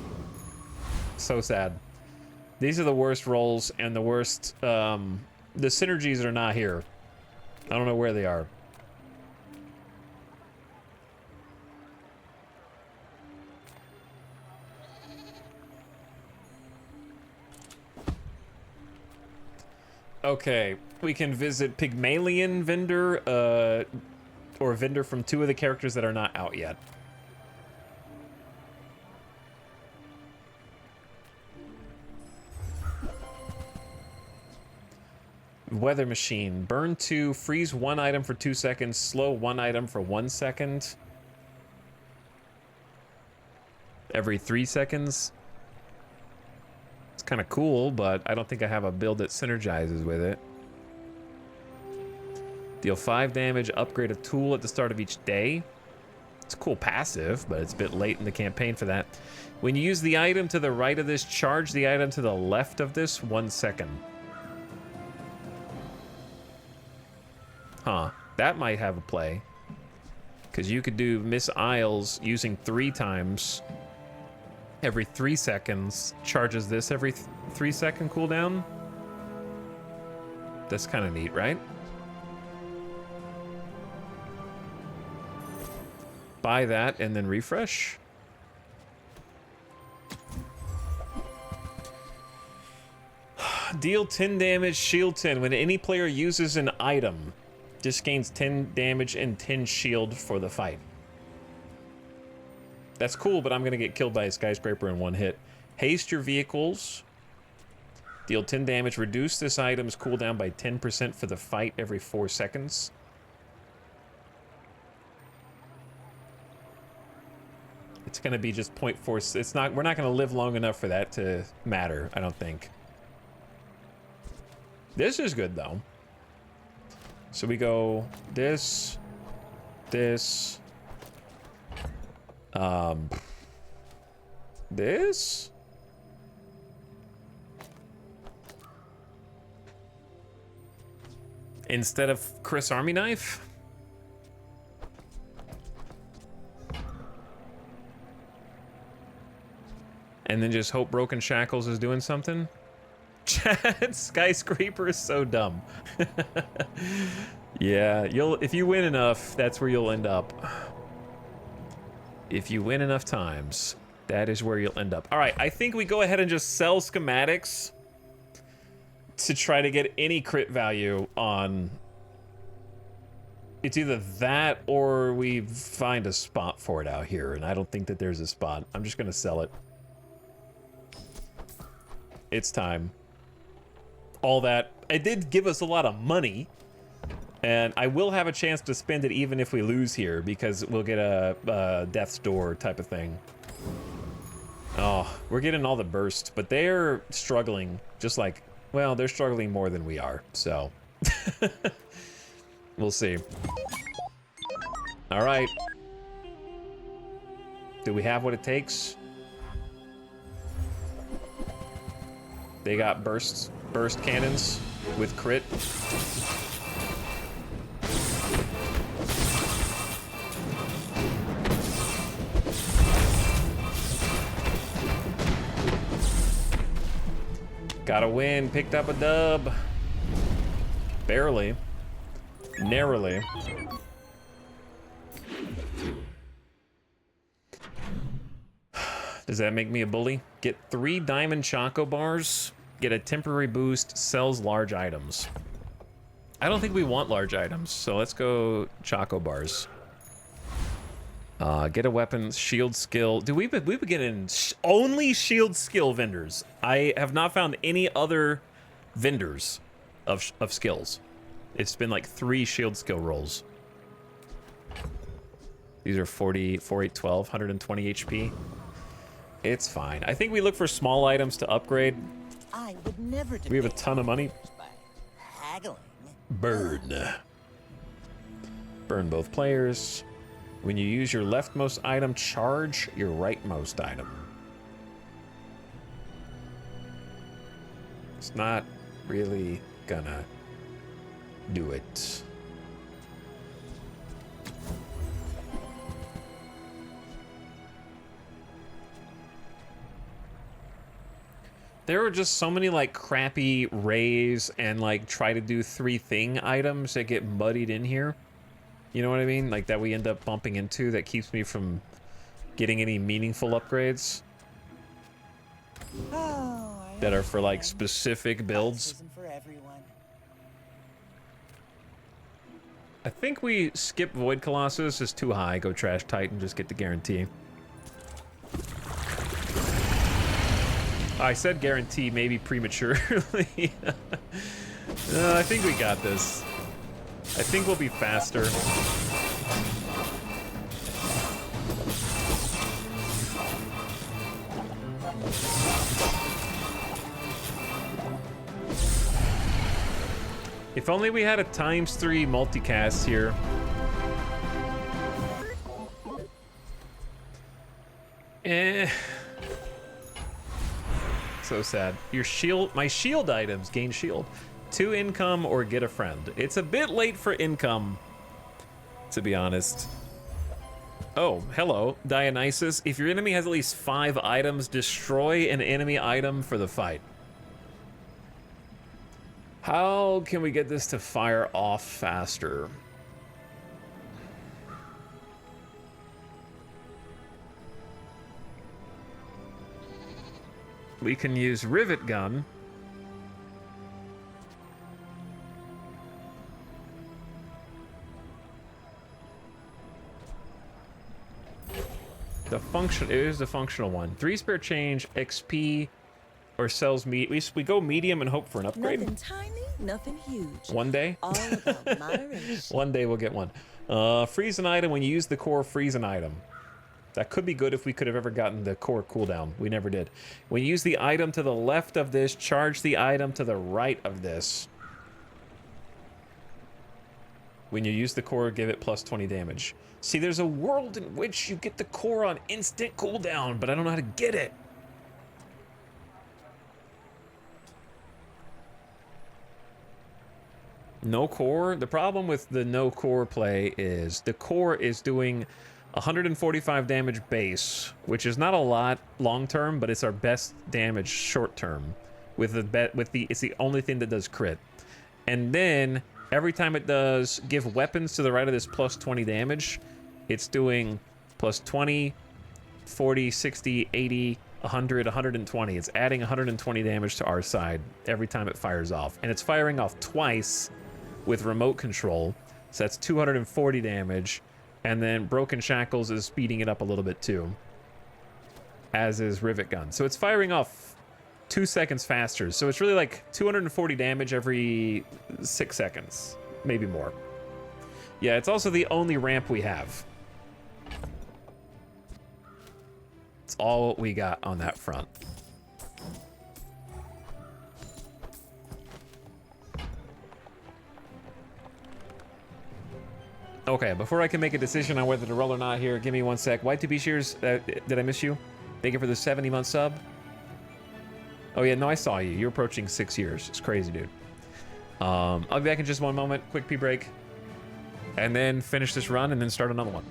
So sad. These are the worst rolls and the worst... the synergies are not here. I don't know where they are. Okay, we can visit Pygmalion vendor, or vendor from 2 of the characters that are not out yet. Weather machine. Burn 2, freeze 1 item for 2 seconds, slow 1 item for 1 second. Every 3 seconds. It's kind of cool, but I don't think I have a build that synergizes with it. Deal 5 damage, upgrade a tool at the start of each day. It's a cool passive, but it's a bit late in the campaign for that. When you use the item to the right of this, charge the item to the left of this 1 second. Huh, that might have a play. Because you could do Miss Isles using 3 times every 3 seconds. Charges this every 3 second cooldown. That's kind of neat, right? Buy that and then refresh. Deal 10 damage, shield 10. When any player uses an item, just gains 10 damage and 10 shield for the fight. That's cool, but I'm gonna get killed by a skyscraper in 1 hit. Haste your vehicles. Deal 10 damage. Reduce this item's cooldown by 10% for the fight every 4 seconds. It's gonna be just 0.4. It's not. We're not gonna live long enough for that to matter, I don't think. This is good though. So we go this, this, this. Instead of Chris Army Knife. And then just hope Broken Shackles is doing something. Chad, skyscraper is so dumb. Yeah, if you win enough, that's where you'll end up. If you win enough times, that is where you'll end up. All right, I think we go ahead and just sell schematics to try to get any crit value on. It's either that or we find a spot for it out here, and I don't think that there's a spot. I'm just gonna sell it. It's time. All that. It did give us a lot of money, and I will have a chance to spend it even if we lose here, because we'll get a death's door type of thing. Oh, we're getting all the burst, but they're struggling just like, well, they're struggling more than we are, so. We'll see. All right. Do we have what it takes? They got burst cannons with crit. Got a win, picked up a dub. Barely. Narrowly. Does that make me a bully? Get 3 diamond choco bars. Get a temporary boost. Sells large items. I don't think we want large items, so let's go choco bars. Get a weapon, shield skill. Dude, we've been getting only shield skill vendors. I have not found any other vendors of skills. It's been like 3 shield skill rolls. These are 40, 4, 8, 12, 120 HP. It's fine. I think we look for small items to upgrade. I would never We have a ton of money. by haggling. Burn. Burn both players. When you use your leftmost item, charge your rightmost item. It's not really gonna do it. There are just so many like crappy raise and like try to do 3 thing items that get muddied in here. You know what I mean? Like that we end up bumping into that keeps me from getting any meaningful upgrades that are for like specific builds. Isn't for everyone. I think we skip Void Colossus. It's too high. Go Trash Titan. Just get the guarantee. I said guarantee maybe prematurely. I think we got this. I think we'll be faster. If only we had a ×3 multicast here. So sad. Your shield, my shield items gain shield. 2 income or get a friend. It's a bit late for income, to be honest. Oh, hello, Dionysus. If your enemy has at least 5 items, destroy an enemy item for the fight. How can we get this to fire off faster? We can use Rivet Gun. The function is the functional one. 3 spare change, XP, or sells meat. We go medium and hope for an upgrade. Nothing tiny, nothing huge. One day? All about moderation. One day we'll get one. Freeze an item when you use the core, freeze an item. That could be good if we could have ever gotten the core cooldown. We never did. When you use the item to the left of this, charge the item to the right of this. When you use the core, give it plus 20 damage. See, there's a world in which you get the core on instant cooldown, but I don't know how to get it. No core? The problem with the no core play is the core is doing 145 damage base, which is not a lot long term, but it's our best damage short term. It's the only thing that does crit. And then every time it does give weapons to the right of this plus 20 damage, it's doing plus 20, 40, 60, 80, 100, 120. It's adding 120 damage to our side every time it fires off. And it's firing off twice with remote control. So that's 240 damage. And then Broken Shackles is speeding it up a little bit too, as is Rivet Gun. So it's firing off 2 seconds faster. So it's really like 240 damage every 6 seconds, maybe more. Yeah, it's also the only ramp we have. It's all we got on that front. Okay, before I can make a decision on whether to roll or not here, give me 1 sec. Y2B Shears, did I miss you? Thank you for the 70-month sub. Oh yeah, no, I saw you. You're approaching 6 years. It's crazy, dude. I'll be back in just 1 moment. Quick pee break. And then finish this run and then start another one.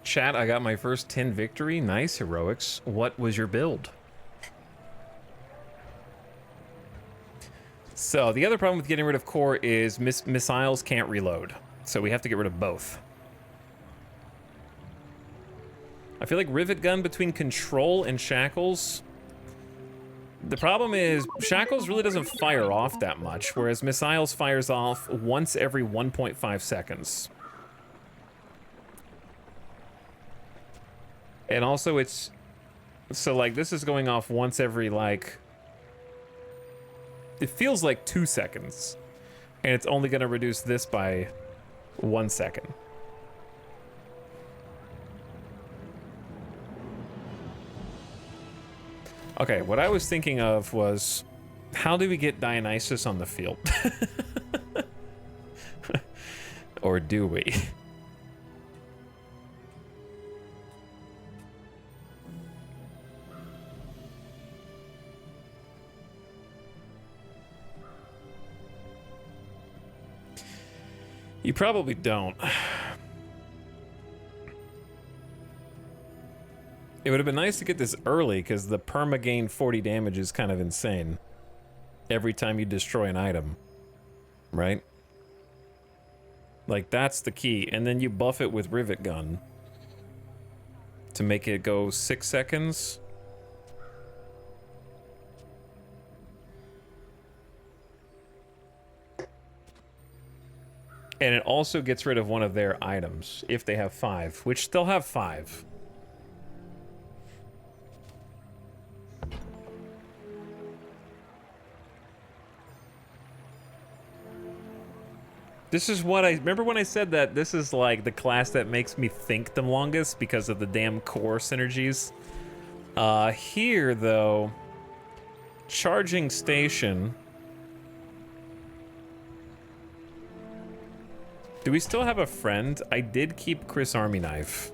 Chat, I got my first 10 victory. Nice, heroics. What was your build? So, the other problem with getting rid of core is missiles can't reload. So we have to get rid of both. I feel like rivet gun between control and shackles. The problem is shackles really doesn't fire off that much, whereas missiles fires off once every 1.5 seconds. And also it's, so like this is going off once every like, it feels like 2 seconds. And it's only gonna reduce this by 1 second. Okay, what I was thinking of was, how do we get Dionysus on the field? Or do we? You probably don't. It would have been nice to get this early, because the perma gain 40 damage is kind of insane. Every time you destroy an item. Right? Like, that's the key. And then you buff it with rivet gun. To make it go 6 seconds. And it also gets rid of one of their items, if they have 5. Which they'll have 5. This is what I remember when I said that this is like the class that makes me think the longest because of the damn core synergies. Here though, charging station. Do we still have a friend? I did keep Chris Army Knife.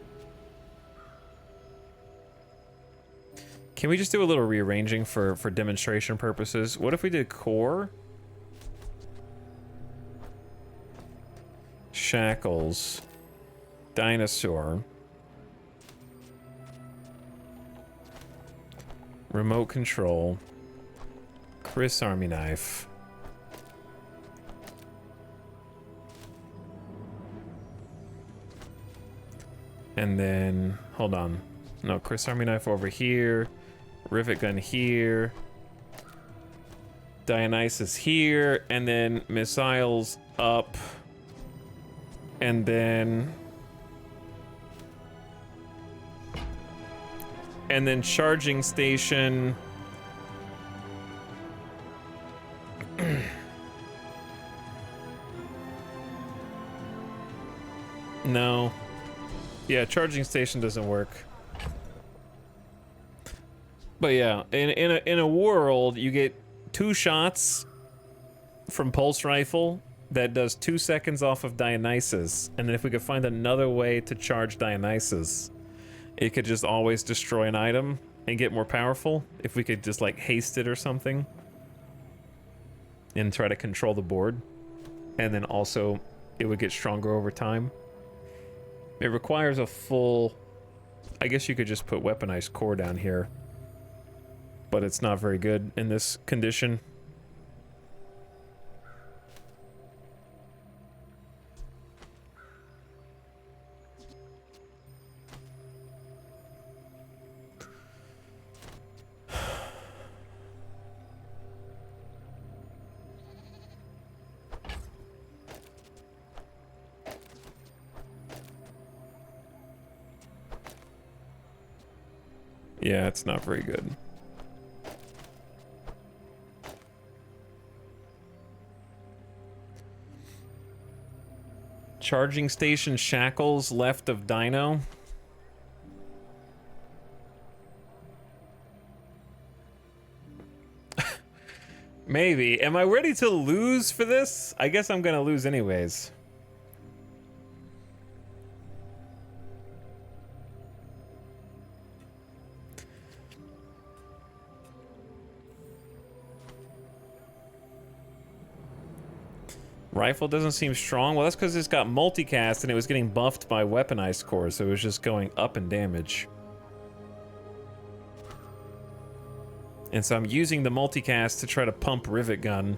Can we just do a little rearranging for demonstration purposes? What if we did core? Shackles, dinosaur, remote control, Chris Army Knife, and then, hold on, no, Chris Army Knife over here, rivet gun here, Dionysus here, and then missiles up. And then charging station. No. Yeah, charging station doesn't work. But yeah, in a world, you get 2 shots from pulse rifle. That does 2 seconds off of Dionysus, and then if we could find another way to charge Dionysus, it could just always destroy an item and get more powerful. If we could just like haste it or something and try to control the board, and then also it would get stronger over time. It requires a full, I guess you could just put weaponized core down here, but it's not very good in this condition. Yeah, it's not very good. Charging station shackles left of Dino. Maybe. Am I ready to lose for this? I guess I'm gonna lose anyways. Rifle doesn't seem strong. Well, that's because it's got multicast and it was getting buffed by weaponized core, so it was just going up in damage. And so I'm using the multicast to try to pump rivet gun.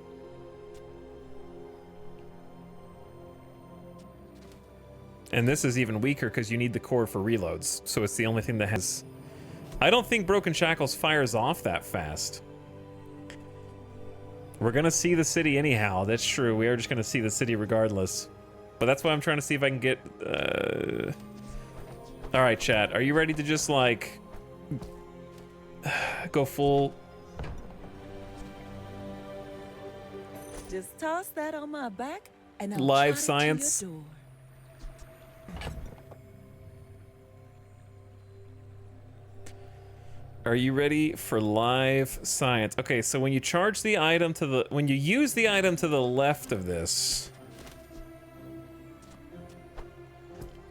And this is even weaker because you need the core for reloads, so it's the only thing that has... I don't think Broken Shackles fires off that fast. We're gonna see the city anyhow, that's true. We are just gonna see the city regardless. But that's why I'm trying to see if I can get... Alright, chat, are you ready to just, like... go full... Just toss that on my back and I'll live trot it science? to your door. Are you ready for live science? Okay, so when you charge the item to the... when you use the item to the left of this...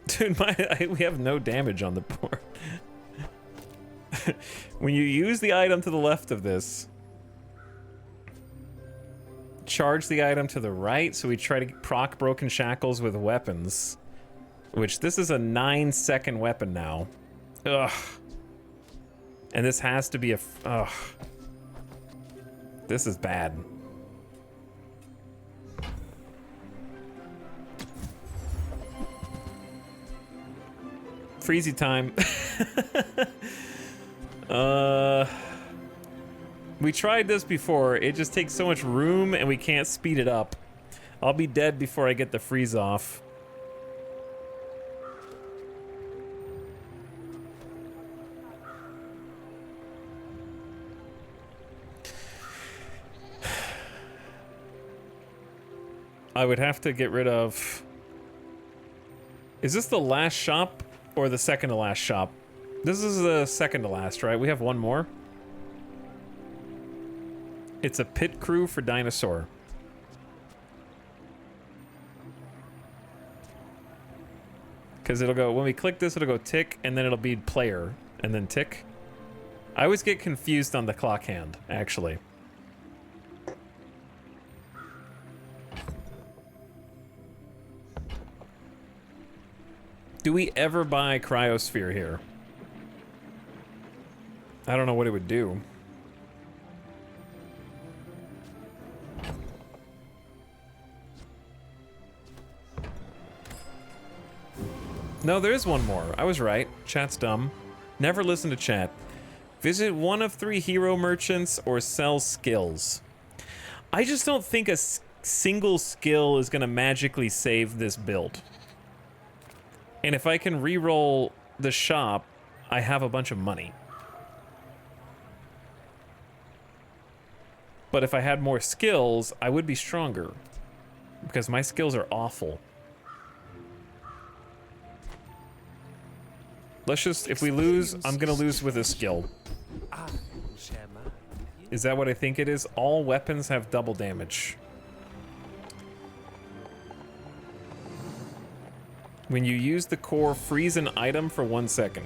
Dude, we have no damage on the board. When you use the item to the left of this... charge the item to the right, so we try to proc Broken Shackles with weapons. Which, this is a 9-second weapon now. Ugh. And this has to be a... ugh. This is bad. Freezy time. We tried this before. It just takes so much room and we can't speed it up. I'll be dead before I get the freeze off. I would have to get rid of... Is this the last shop or the second to last shop? This is the second to last, right? We have one more. It's a pit crew for dinosaur. Because it'll go, when we click this, it'll go tick, and then it'll be player, and then tick. I always get confused on the clock hand, actually. Do we ever buy Cryosphere here? I don't know what it would do. No, there is one more. I was right. Chat's dumb. Never listen to chat. Visit one of 3 hero merchants or sell skills. I just don't think a single skill is going to magically save this build. And if I can re-roll the shop, I have a bunch of money. But if I had more skills, I would be stronger. Because my skills are awful. Let's just, if we lose, I'm gonna lose with a skill. Is that what I think it is? All weapons have double damage. When you use the core, freeze an item for 1 second.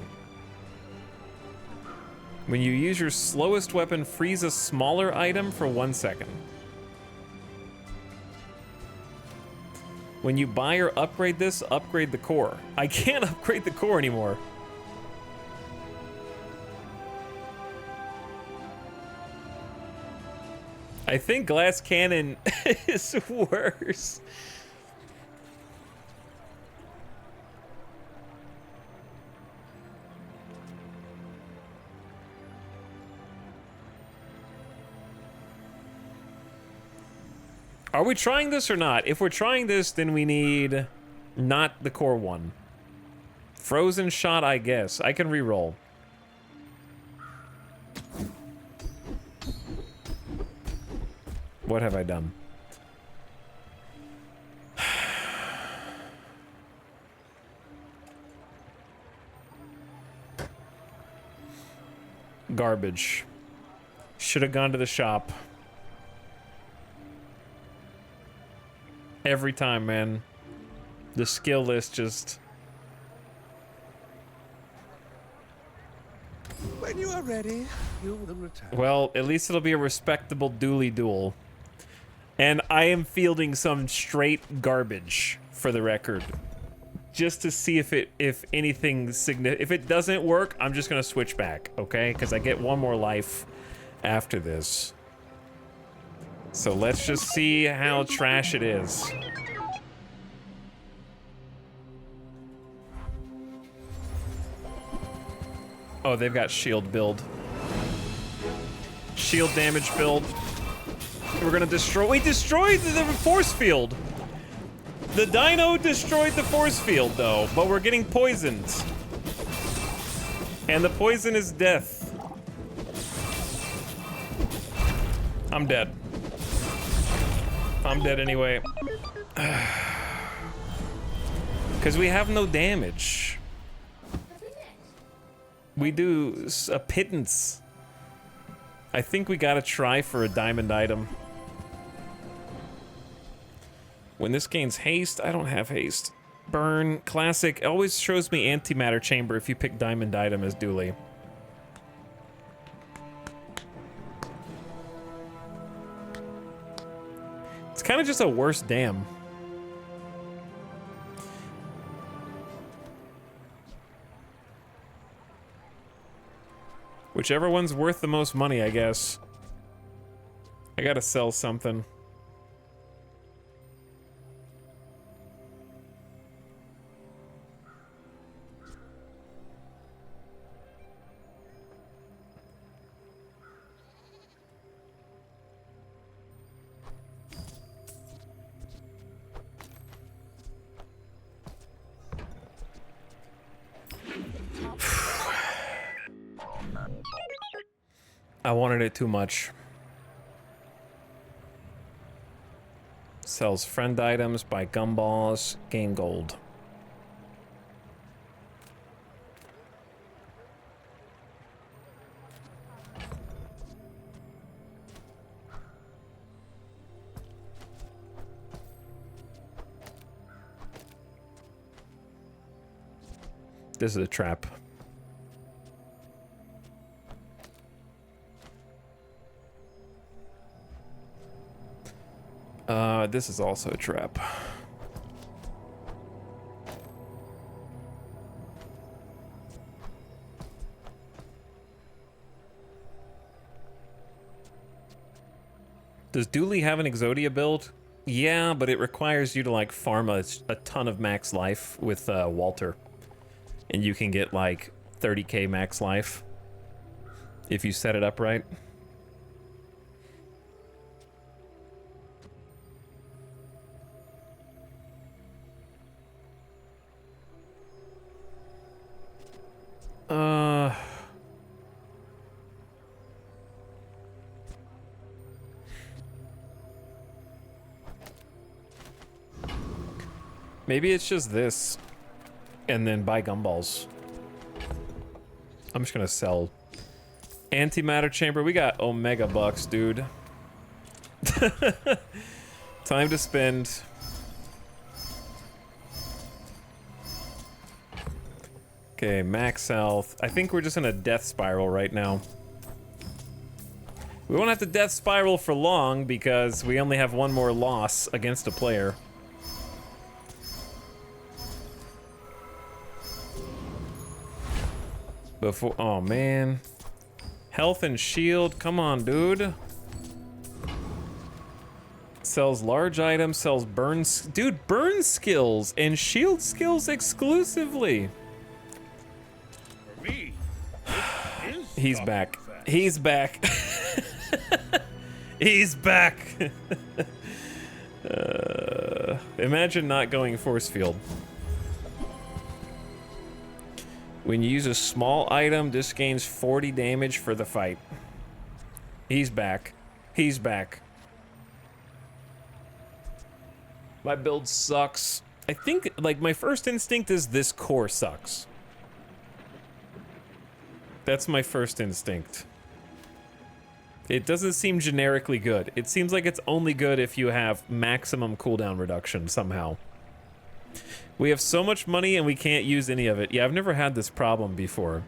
When you use your slowest weapon, freeze a smaller item for 1 second. When you buy or upgrade this, upgrade the core. I can't upgrade the core anymore. I think glass cannon is worse. Are we trying this or not? If we're trying this, then we need not the core one. Frozen shot, I guess. I can re-roll. What have I done? Garbage. Should have gone to the shop. Every time, man. The skill list just... When you are ready, you will return. Well, at least it'll be a respectable dually duel. And I am fielding some straight garbage, for the record. Just to see if anything significant... If it doesn't work, I'm just gonna switch back, okay? Because I get one more life after this. So let's just see how trash it is. Oh, they've got shield build. Shield damage build. We're gonna destroy... We destroyed the force field! The dino destroyed the force field, though, but we're getting poisoned. And the poison is death. I'm dead. I'm dead anyway. Because we have no damage. We do a pittance. I think we gotta try for a diamond item. When this gains haste, I don't have haste. Burn, classic, always shows me antimatter chamber if you pick diamond item as Dooley. It's kind of just a worse dam. Whichever one's worth the most money, I guess. I gotta sell something. I wanted it too much. Sells friend items, buy gumballs, gain gold. This is a trap. This is also a trap. Does Dooley have an Exodia build? Yeah, but it requires you to like farm a ton of max life with Walter. And you can get like 30k max life if you set it up right. Maybe it's just this, and then buy gumballs. I'm just gonna sell. Antimatter chamber, we got Omega bucks, dude. Time to spend. Okay, max health. I think we're just in a death spiral right now. We won't have to death spiral for long because we only have one more loss against a player. Before, oh man. Health and shield, come on, dude. Sells large items, sells burns. Dude, burn skills and shield skills exclusively. For me, it is He's back. He's back. He's back. Imagine not going force field. When you use a small item, this gains 40 damage for the fight. He's back. He's back. My build sucks. I think, like, my first instinct is this core sucks. That's my first instinct. It doesn't seem generically good. It seems like it's only good if you have maximum cooldown reduction somehow. We have so much money and we can't use any of it. Yeah, I've never had this problem before.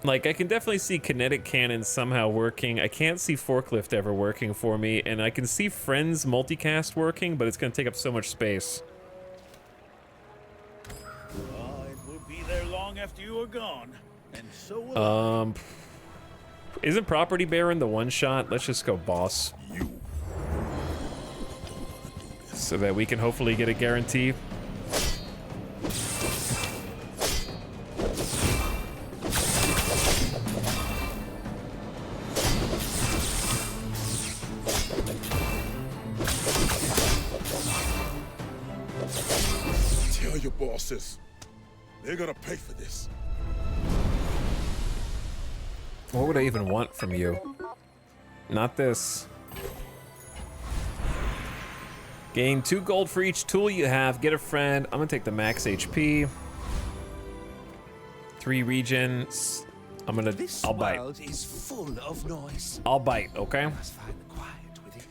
Like, I can definitely see kinetic cannons somehow working. I can't see forklift ever working for me, and I can see friends multicast working, but it's going to take up so much space. It will be there long after you are gone, and so will Isn't Property Baron the one shot? Let's just go boss. So that we can hopefully get a guarantee. Tell your bosses. They're gonna pay for this. What would I even want from you? Not this. Gain 2 gold for each tool you have. Get a friend. I'm gonna take the max HP. 3 regions. I'll bite. This world is full of noise. I'll bite, okay? Must find the quiet within.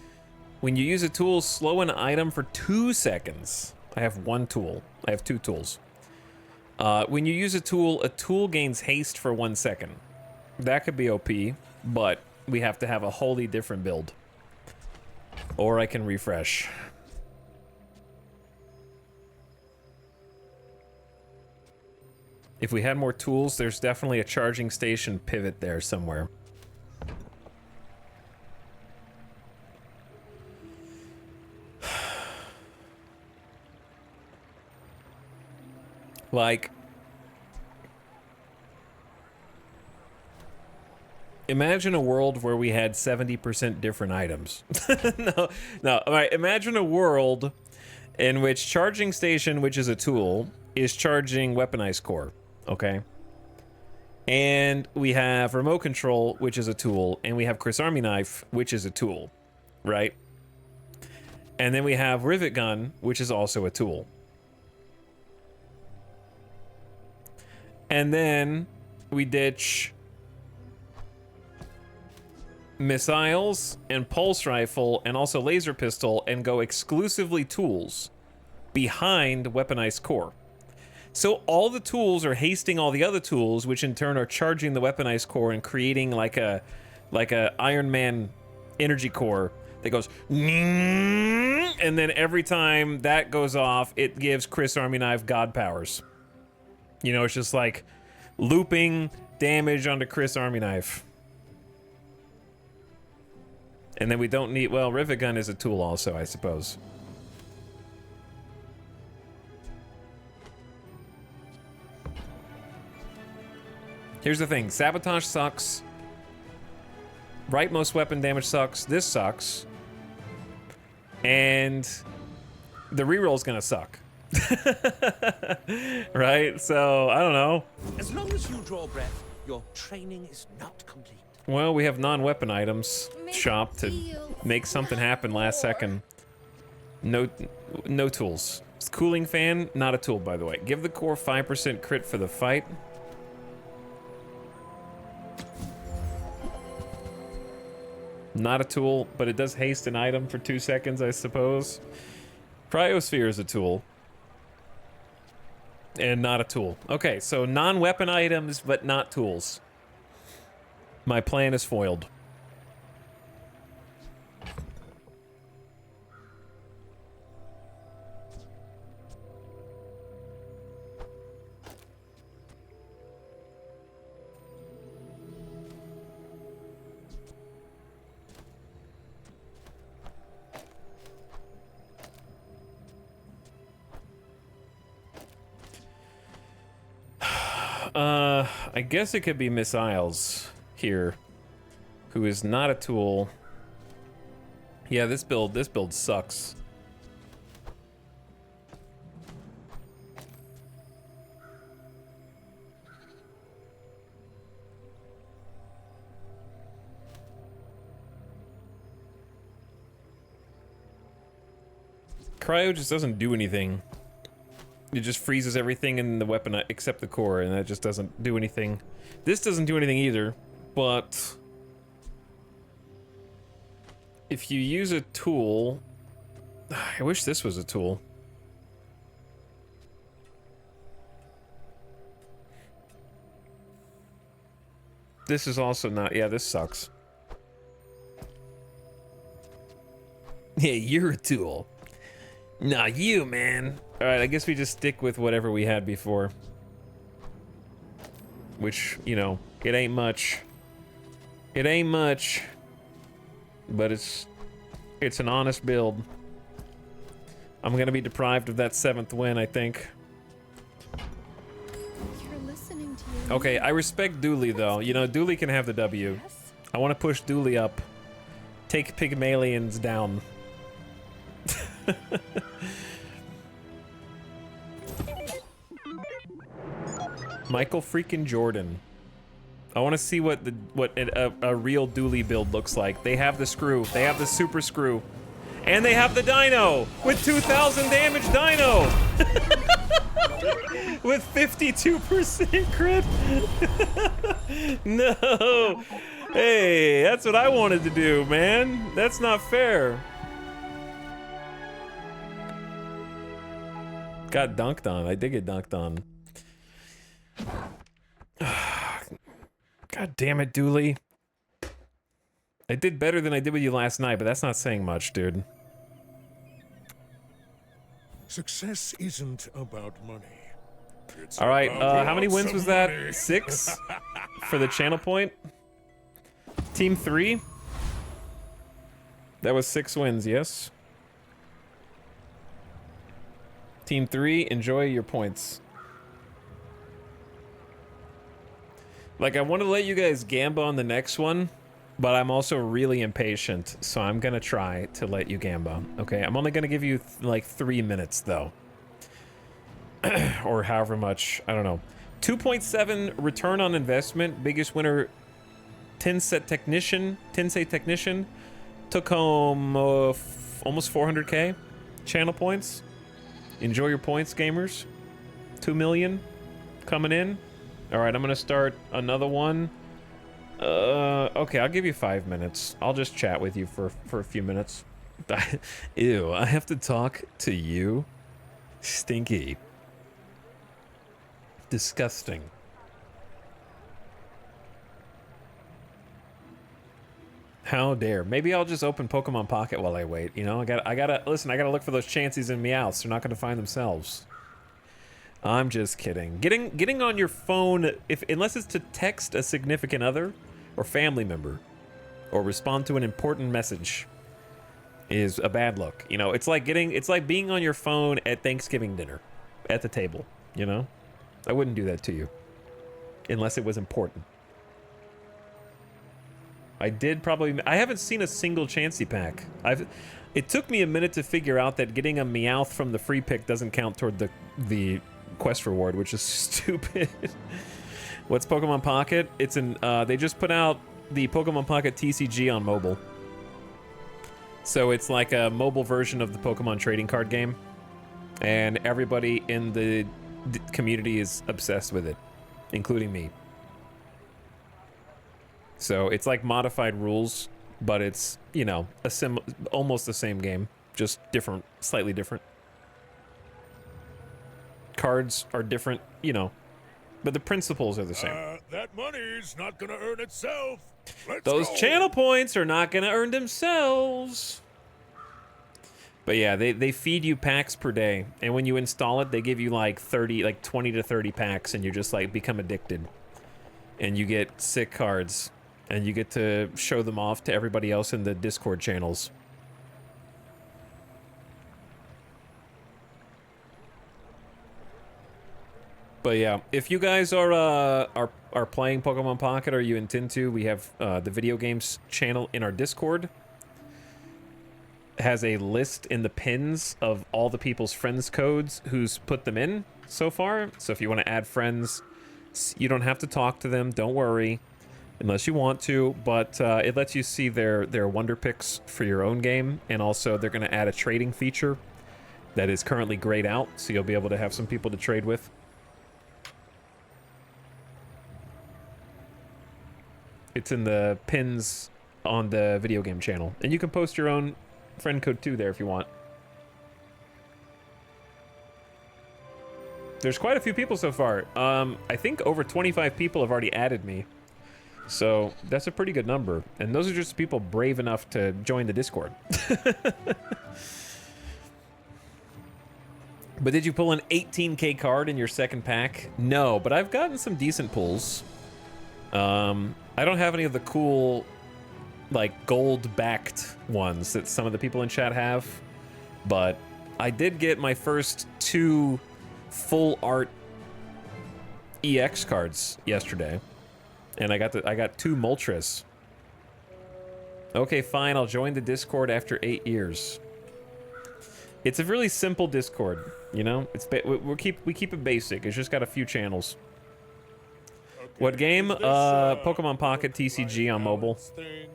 When you use a tool, slow an item for 2 seconds. I have 1 tool. I have 2 tools. When you use a tool gains haste for 1 second. That could be OP, but we have to have a wholly different build. Or I can refresh. If we had more tools, there's definitely a charging station pivot there somewhere. Like, imagine a world where we had 70% different items. No, all right, imagine a world in which charging station, which is a tool, is charging weaponized core, okay? And we have remote control, which is a tool, and we have Chris Army knife, which is a tool, right? And then we have rivet gun, which is also a tool. And then we ditch missiles and pulse rifle and also laser pistol and go exclusively tools behind weaponized core. So all the tools are hasting all the other tools, which in turn are charging the weaponized core and creating like a Iron Man energy core that goes, and then every time that goes off, it gives Chris Army Knife god powers. You know, it's just like looping damage onto Chris Army Knife. And then we don't need, well, rivet gun is a tool also, I suppose. Here's the thing, sabotage sucks. Rightmost weapon damage sucks. This sucks. And the reroll's gonna suck. Right? So, I don't know. As long as you draw breath, your training is not complete. Well, we have non-weapon items shop to make something happen last second. No tools. Cooling fan, not a tool, by the way. Give the core 5% crit for the fight. Not a tool, but it does haste an item for 2 seconds, I suppose. Cryosphere is a tool. And not a tool. Okay, so non-weapon items, but not tools. My plan is foiled. I guess it could be Miss Isles here, who is not a tool. Yeah, this build sucks. Cryo just doesn't do anything. It just freezes everything in the weapon except the core, and that just doesn't do anything. This doesn't do anything either, but if you use a tool, I wish this was a tool. This is also not... Yeah, this sucks. Yeah, you're a tool. Nah, you, man. Alright, I guess we just stick with whatever we had before. Which, you know, it ain't much. It ain't much. But it's an honest build. I'm gonna be deprived of that 7th win, I think. You're listening to your Okay, I respect Dooley, though. You know, Dooley can have the W. I want to push Dooley up. Take Pygmalions down. Michael freaking Jordan. I want to see what a real Dooley build looks like. They have the screw. They have the super screw. And they have the dino! With 2,000 damage dino! With 52% crit! No! Hey, that's what I wanted to do, man. That's not fair. Got dunked on. I did get dunked on. God damn it, Dooley. I did better than I did with you last night, but that's not saying much, dude. Success isn't about money. It's all right, about how many wins was that? money. 6 for the channel point? Team 3? That was 6 wins, yes? Team 3, enjoy your points. Like, I want to let you guys gamba on the next one, but I'm also really impatient, so I'm gonna try to let you gamba. Okay, I'm only gonna give you like 3 minutes though. Or however much, I don't know. 2.7 return on investment, biggest winner, Tensei Technician, took home almost 400k channel points. Enjoy your points, gamers. 2 million coming in. All right, I'm gonna start another one. Okay, I'll give you 5 minutes. I'll just chat with you for a few minutes. Ew, I have to talk to you? Stinky. Disgusting. How dare. Maybe I'll just open Pokemon Pocket while I wait, you know? I gotta listen, I gotta look for those Chanseys and Meowths. They're not gonna find themselves. I'm just kidding. Getting on your phone, unless it's to text a significant other or family member or respond to an important message, is a bad look. You know, it's like being on your phone at Thanksgiving dinner at the table, you know? I wouldn't do that to you unless it was important. I haven't seen a single Chansey pack. It took me a minute to figure out that getting a Meowth from the free pick doesn't count toward the quest reward, which is stupid. What's Pokemon Pocket? It's they just put out the Pokemon Pocket TCG on mobile. So it's like a mobile version of the Pokemon trading card game. And everybody in the community is obsessed with it, including me. So it's like modified rules, but it's, you know, almost the same game, just different, slightly different. Cards are different, you know, but the principles are the same. That money's not gonna earn itself. Those channel points are not gonna earn themselves. But yeah, they feed you packs per day, and when you install it, they give you like 20 to 30 packs, and you just like become addicted. And you get sick cards, and you get to show them off to everybody else in the Discord channels. But yeah, if you guys are playing Pokemon Pocket or you intend to, we have the video games channel in our Discord. It has a list in the pins of all the people's friends codes who's put them in so far. So if you want to add friends, you don't have to talk to them. Don't worry, unless you want to. But it lets you see their wonder picks for your own game, and also they're going to add a trading feature that is currently grayed out, so you'll be able to have some people to trade with. It's in the pins on the video game channel. And you can post your own friend code too there if you want. There's quite a few people so far. I think over 25 people have already added me. So that's a pretty good number. And those are just people brave enough to join the Discord. But did you pull an 18k card in your second pack? No, but I've gotten some decent pulls. I don't have any of the cool, like, gold-backed ones that some of the people in chat have. But I did get my first 2 full art EX cards yesterday. And I got 2 Moltres. Okay, fine, I'll join the Discord after 8 years. It's a really simple Discord, you know? We keep it basic. It's just got a few channels. Okay, What game? is this, Pokemon Pocket TCG on mobile. thing?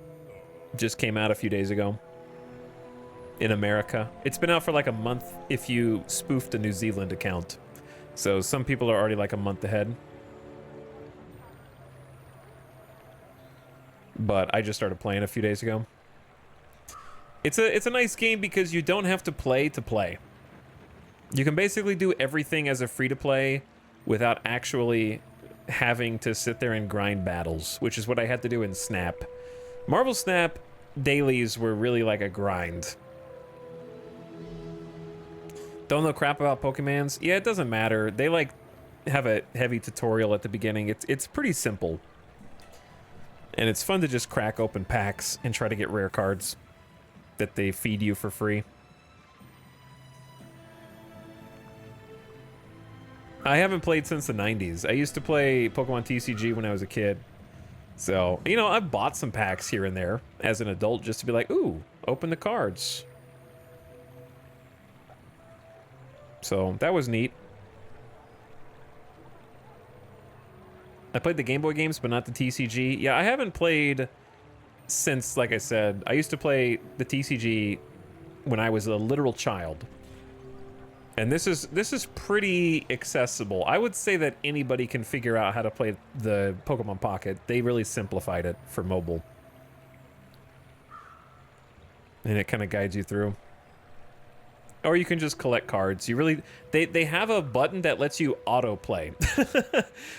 Just came out a few days ago. In America. It's been out for like a month if you spoofed a New Zealand account. So some people are already like a month ahead. But I just started playing a few days ago. It's a nice game because you don't have to play to play. You can basically do everything as a free-to-play without actually having to sit there and grind battles, which is what I had to do in Snap. Marvel Snap dailies were really like a grind. Don't know crap about Pokemans? Yeah, it doesn't matter. They like have a heavy tutorial at the beginning. It's pretty simple. And it's fun to just crack open packs and try to get rare cards that they feed you for free. I haven't played since the 90s. I used to play Pokemon TCG when I was a kid. So, you know, I've bought some packs here and there as an adult just to be like, ooh, open the cards. So, that was neat. I played the Game Boy games, but not the TCG. Yeah, I haven't played since, like I said, I used to play the TCG when I was a literal child. And this is pretty accessible. I would say that anybody can figure out how to play the Pokemon Pocket. They really simplified it for mobile. And it kind of guides you through. Or you can just collect cards. You really... They have a button that lets you auto-play.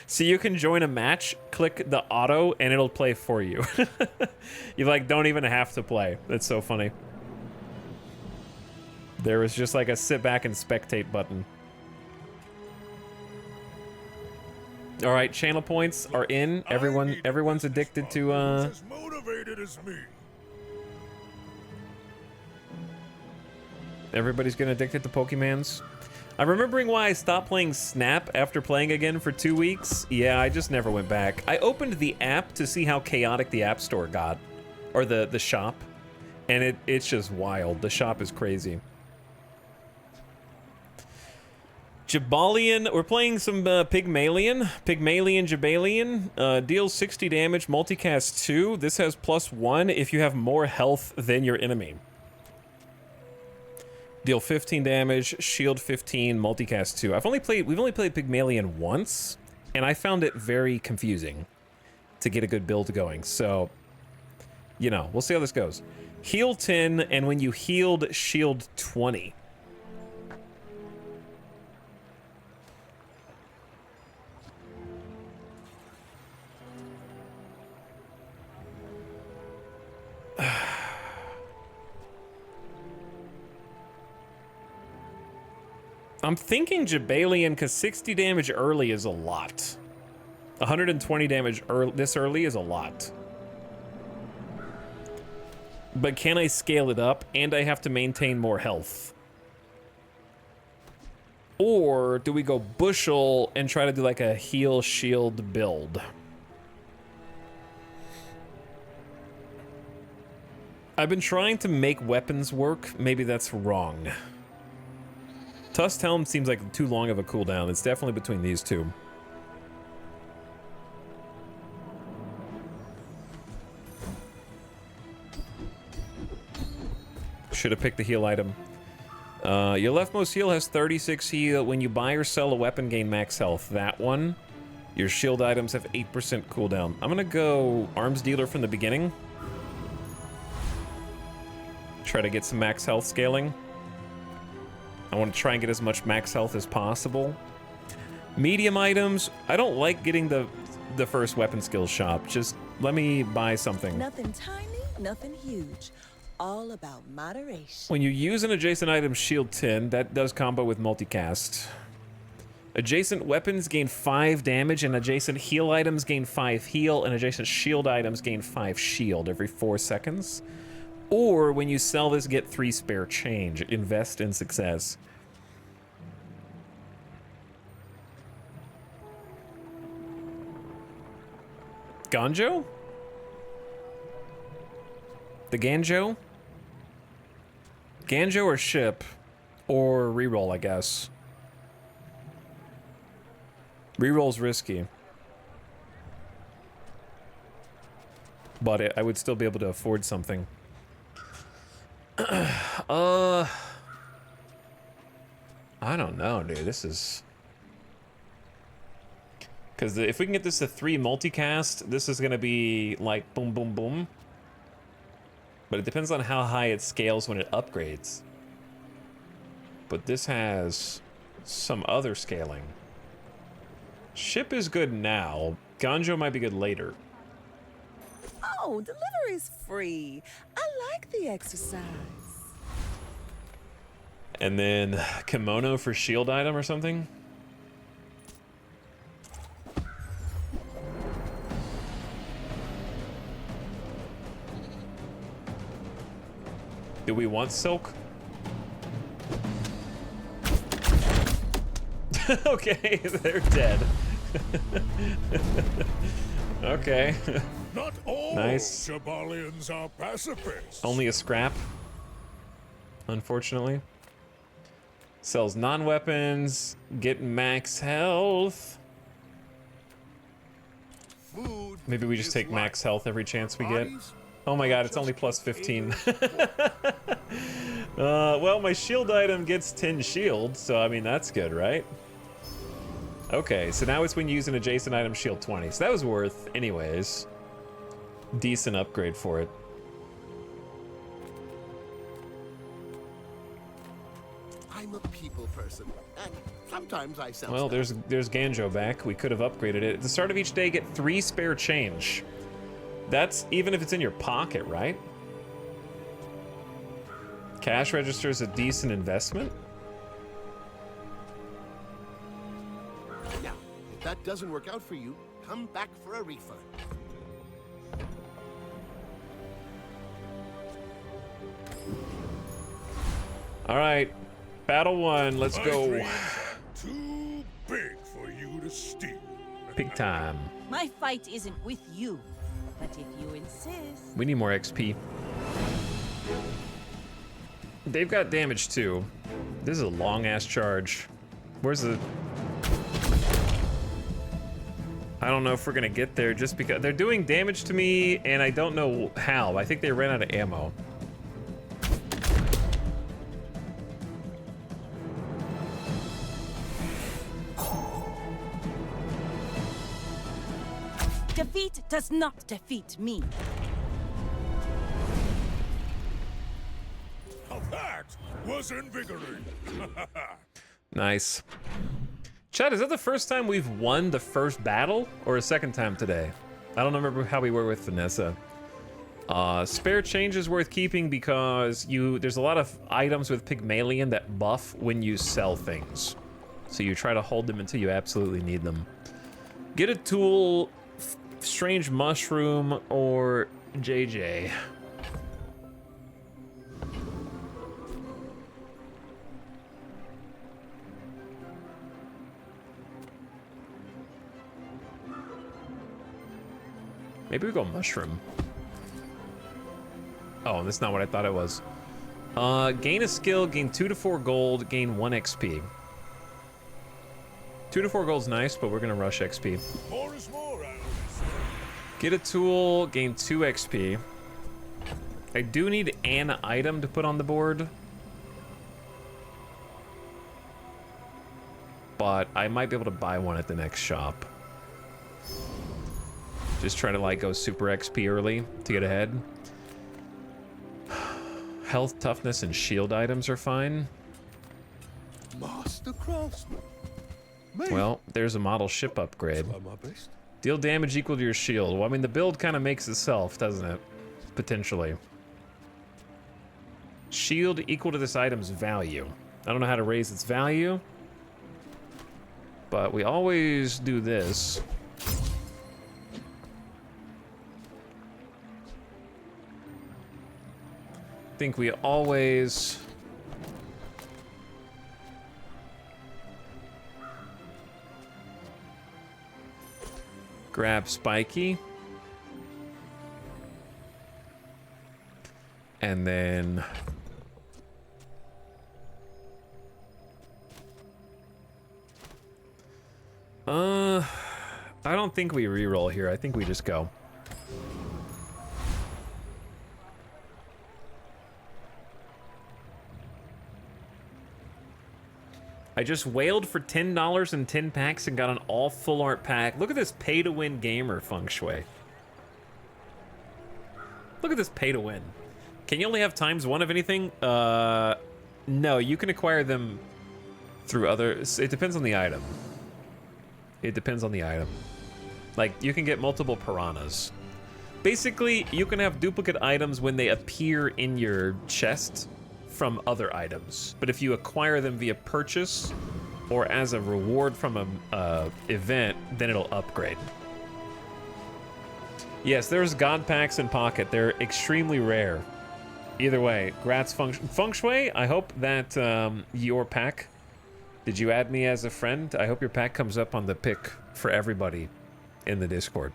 So you can join a match, click the auto, and it'll play for you. You, like, don't even have to play. That's so funny. There was just, like, a sit back and spectate button. Alright, channel points are in. Everyone's addicted to, As motivated as me. Everybody's getting addicted to Pokemans. I'm remembering why I stopped playing Snap after playing again for 2 weeks. Yeah, I just never went back. I opened the app to see how chaotic the App Store got. Or the shop. And it's just wild. The shop is crazy. Jabalion. We're playing some Pygmalion. Pygmalion Jabalion. Deals 60 damage, multicast 2. This has +1 if you have more health than your enemy. Deal 15 damage, shield 15, multicast 2. We've only played Pygmalion once, and I found it very confusing to get a good build going. So, you know, we'll see how this goes. Heal 10, and when you healed, shield 20. I'm thinking Jabalion, because 60 damage early is a lot. 120 damage this early is a lot. But can I scale it up, and I have to maintain more health? Or do we go Bushel and try to do like a heal shield build? I've been trying to make weapons work. Maybe that's wrong. Tusk Helm seems like too long of a cooldown. It's definitely between these two. Should have picked the heal item. Your leftmost heal has 36 heal. When you buy or sell a weapon, gain max health. That one. Your shield items have 8% cooldown. I'm gonna go Arms Dealer from the beginning. Try to get some max health scaling. I want to try and get as much max health as possible. Medium items. I don't like getting the first weapon skill shop. Just Let me buy something. Nothing tiny, nothing huge. All about moderation. When you use an adjacent item shield 10, that does combo with multicast. Adjacent weapons gain 5 damage, and adjacent heal items gain 5 heal, and adjacent shield items gain 5 shield every 4 seconds. Or when you sell this, get 3 spare change. Invest in success. Ganjo? The Ganjo? Ganjo or ship? Or reroll, I guess. Reroll's risky. But I would still be able to afford something. I don't know, dude. This is... Because if we can get this to 3 multicast, this is going to be like boom, boom, boom. But it depends on how high it scales when it upgrades. But this has some other scaling. Ship is good now. Ganjo might be good later. Oh, delivery's free. I like the exercise. And then kimono for shield item or something? Do we want silk? Okay, they're dead. Okay. Not all Nice. Jabalians are pacifists. Only a scrap, unfortunately. Sells non-weapons, get max health. Food. Maybe we just is take life. max health every chance we get. Bodies Oh my god, it's only plus 15. Well, my shield item gets 10 shield, so I mean, that's good, right? Okay, so now it's when you use an adjacent item shield 20. So that was worth, anyways. Decent upgrade for it. I'm a people person, and sometimes I sell Well, stuff. there's Ganjo back. We could have upgraded it. At the start of each day, get 3 spare change. That's even if it's in your pocket, right? Cash register is a decent investment. Now, if that doesn't work out for you, come back for a refund. All right, battle 1. Let's My go. dreams are too big for you to steal. Big time. My fight isn't with you, but if you insist. We need more XP. They've got damage too. This is a long ass charge. Where's the... I don't know if we're gonna get there just because they're doing damage to me and I don't know how. I think they ran out of ammo. Defeat does not defeat me. Now that was invigorating. Nice. Chad, is that the first time we've won the first battle or a second time today? I don't remember how we were with Vanessa. Spare change is worth keeping because there's a lot of items with Pygmalion that buff when you sell things. So you try to hold them until you absolutely need them. Get a tool, strange mushroom, or JJ. Maybe we go mushroom. Oh, that's not what I thought it was. Gain a skill, gain 2 to 4 gold, gain 1 XP. 2 to 4 gold's nice, but we're gonna rush XP. More is more, I always say. Get a tool, gain 2 XP. I do need an item to put on the board. But I might be able to buy one at the next shop. Just trying to like go super XP early to get ahead. Health, toughness, and shield items are fine. Master craftsman. Well, there's a model ship upgrade. Try my best. Deal damage equal to your shield. Well, I mean, the build kind of makes itself, doesn't it? Potentially. Shield equal to this item's value. I don't know how to raise its value, but we always do this. I think we always... grab Spiky. And then... I don't think we reroll here. I think we just go. I just wailed for $10 and 10 packs and got an all full art pack. Look at this pay to win gamer feng shui. Look at this pay to win. Can you only have ×1 of anything? No, you can acquire them through others. It depends on the item. It depends on the item. Like, you can get multiple piranhas. Basically, you can have duplicate items when they appear in your chest from other items. But if you acquire them via purchase or as a reward from a event, then it'll upgrade. Yes, there's God packs in Pocket. They're extremely rare. Either way, Gratz Feng Shui, I hope that your pack, did you add me as a friend? I hope your pack comes up on the pick for everybody in the Discord.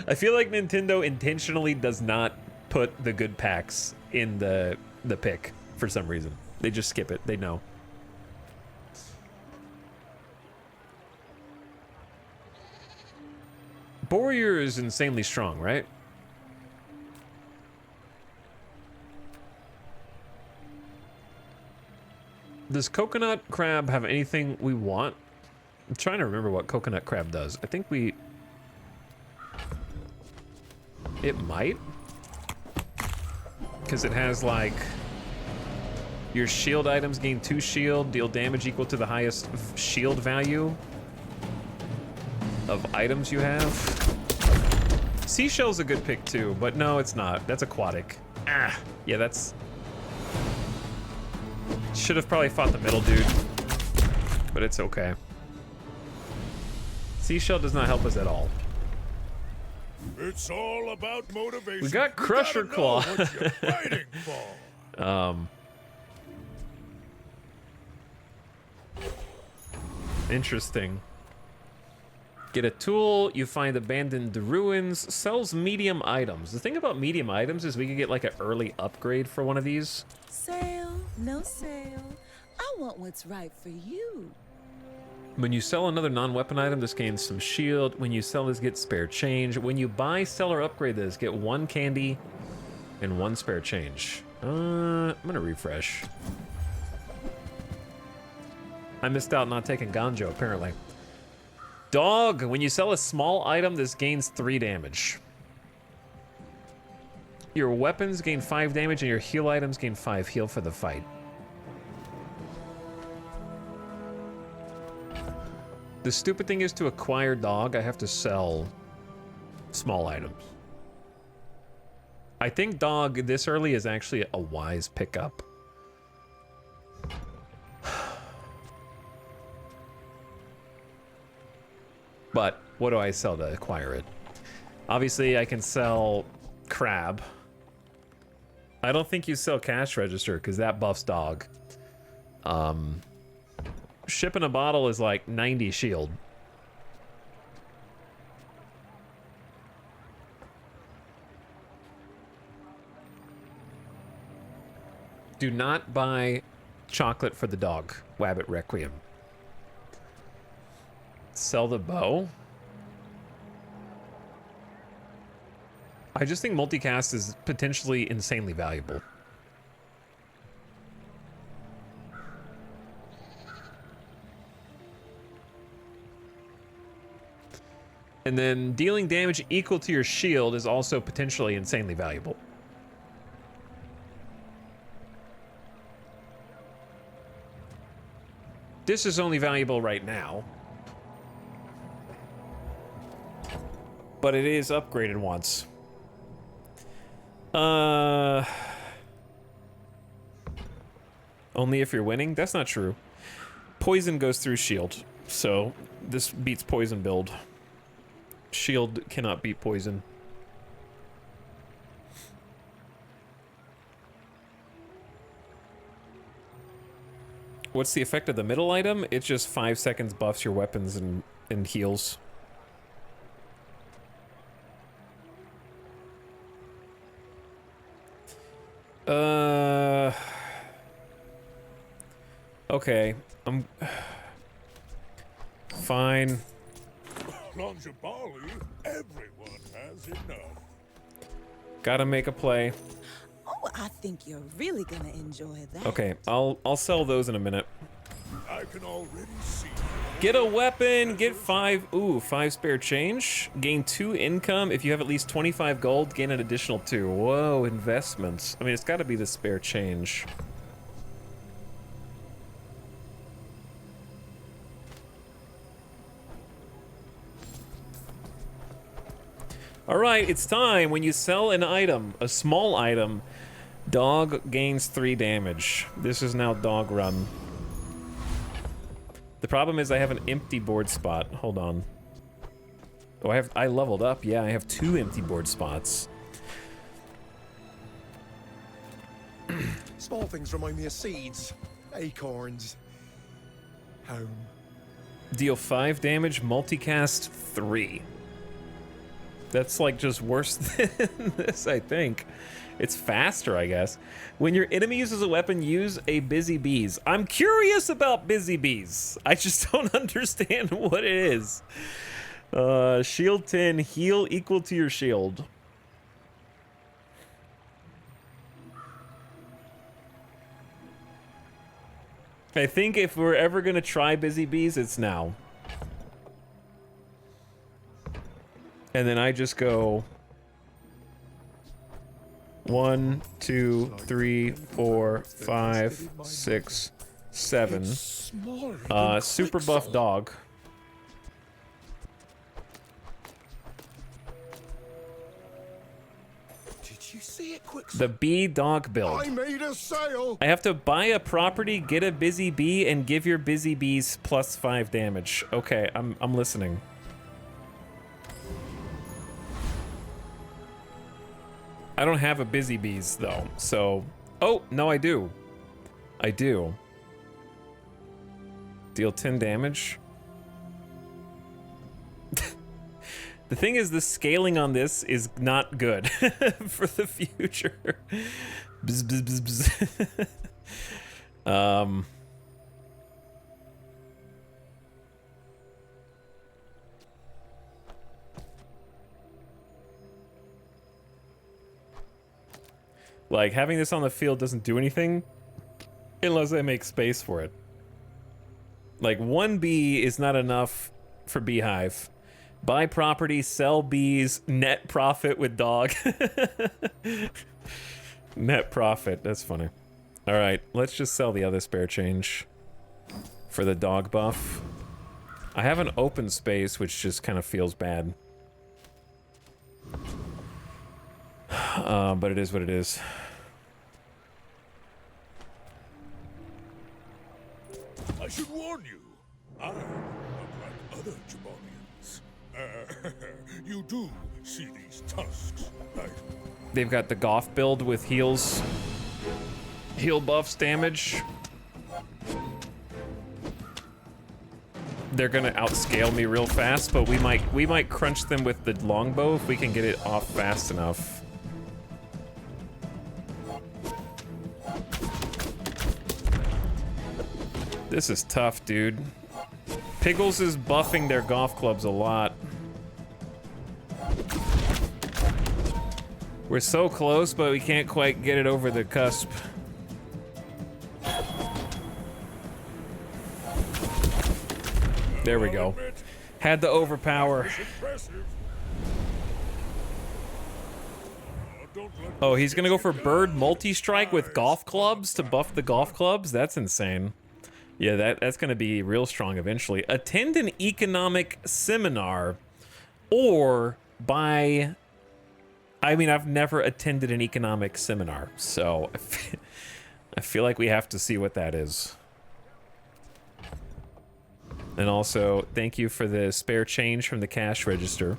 I feel like Nintendo intentionally does not put the good packs in the pick for some reason. They just skip it. They know. Warrior is insanely strong, right? Does Coconut Crab have anything we want? I'm trying to remember what Coconut Crab does. I think we... It might. Because it has, like... Your shield items gain 2 shield, deal damage equal to the highest shield value of items you have. Seashell's a good pick too, but no, it's not. That's aquatic. Ah, yeah, that's... Should have probably fought the middle dude, but it's okay. Seashell does not help us at all. It's all about motivation. We got Crusher Claw. What you're fighting for. Interesting. Get a tool, you find abandoned ruins, sells medium items. The thing about medium items is we could get like an early upgrade for one of these. Sale, no sale. I want what's right for you. When you sell another non-weapon item, this gains some shield. When you sell this, get spare change. When you buy, sell, or upgrade this, get 1 candy and 1 spare change. I'm gonna refresh. I missed out not taking Ganjo, apparently. Dog, when you sell a small item, this gains 3 damage. Your weapons gain 5 damage and your heal items gain 5 heal for the fight. The stupid thing is to acquire dog, I have to sell small items. I think dog this early is actually a wise pickup. But what do I sell to acquire it? Obviously, I can sell crab. I don't think you sell cash register because that buffs dog. Shipping a bottle is like 90 shield. Do not buy chocolate for the dog. Wabbit Requiem. Sell the bow. I just think multicast is potentially insanely valuable. And then dealing damage equal to your shield is also potentially insanely valuable. This is only valuable right now. but it is upgraded once. Only if you're winning? That's not true. Poison goes through shield, so this beats poison build. Shield cannot beat poison. What's the effect of the middle item? It just 5 seconds buffs your weapons and heals. Okay. Fine. Lonjabali, everyone has enough. Gotta make a play. Oh, I think you're really gonna enjoy that. Okay, I'll sell those in a minute. I can already see. Get a weapon, get 5 spare change. Gain 2 income. If you have at least 25 gold, gain an additional 2. Whoa, investments. I mean, it's gotta be the spare change. Alright, it's time. When you sell an item, a small item, dog gains 3 damage. This is now dog run. The problem is I have an empty board spot. Hold on. Oh, I leveled up. Yeah, I have 2 empty board spots. Small things remind me of seeds, acorns, home. Deal 5 damage, multicast 3. That's like just worse than this, I think. It's faster, I guess. When your enemy uses a weapon, use a Busy Bees. I'm curious about Busy Bees. I just don't understand what it is. Shield 10, heal equal to your shield. I think if we're ever gonna try Busy Bees, it's now. And then I just go 1, 2, 3, 4, 5, 6, 7. Super buff dog. Did you see it, quick? The bee dog build. I made a sale. I have to buy a property, get a busy bee, and give your busy bees plus 5 damage. Okay, I'm listening. I don't have a busy bees though, so... Oh, no I do. I do. Deal 10 damage. The thing is, the scaling on this is not good for the future. Bzz, bzz, bzz, bzz. Like, having this on the field doesn't do anything unless I make space for it. Like, 1 bee is not enough for beehive. Buy property, sell bees, net profit with dog. Net profit, that's funny. Alright, let's just sell the other spare change for the dog buff. I have an open space, which just kind of feels bad. But it is what it is. I should warn you, I'm not like other Jabonians. You do see these tusks, right? They've got the Goth build with heals. Heal buffs damage. They're gonna outscale me real fast, but we might crunch them with the longbow if we can get it off fast enough. This is tough, dude. Piggles is buffing their golf clubs a lot. We're so close, but we can't quite get it over the cusp. There we go. Had the overpower. Oh, he's gonna go for bird multi-strike with golf clubs to buff the golf clubs? That's insane. Yeah, that's gonna be real strong eventually. Attend an economic seminar or buy... I mean, I've never attended an economic seminar, so I feel like we have to see what that is. And also, thank you for the spare change from the cash register.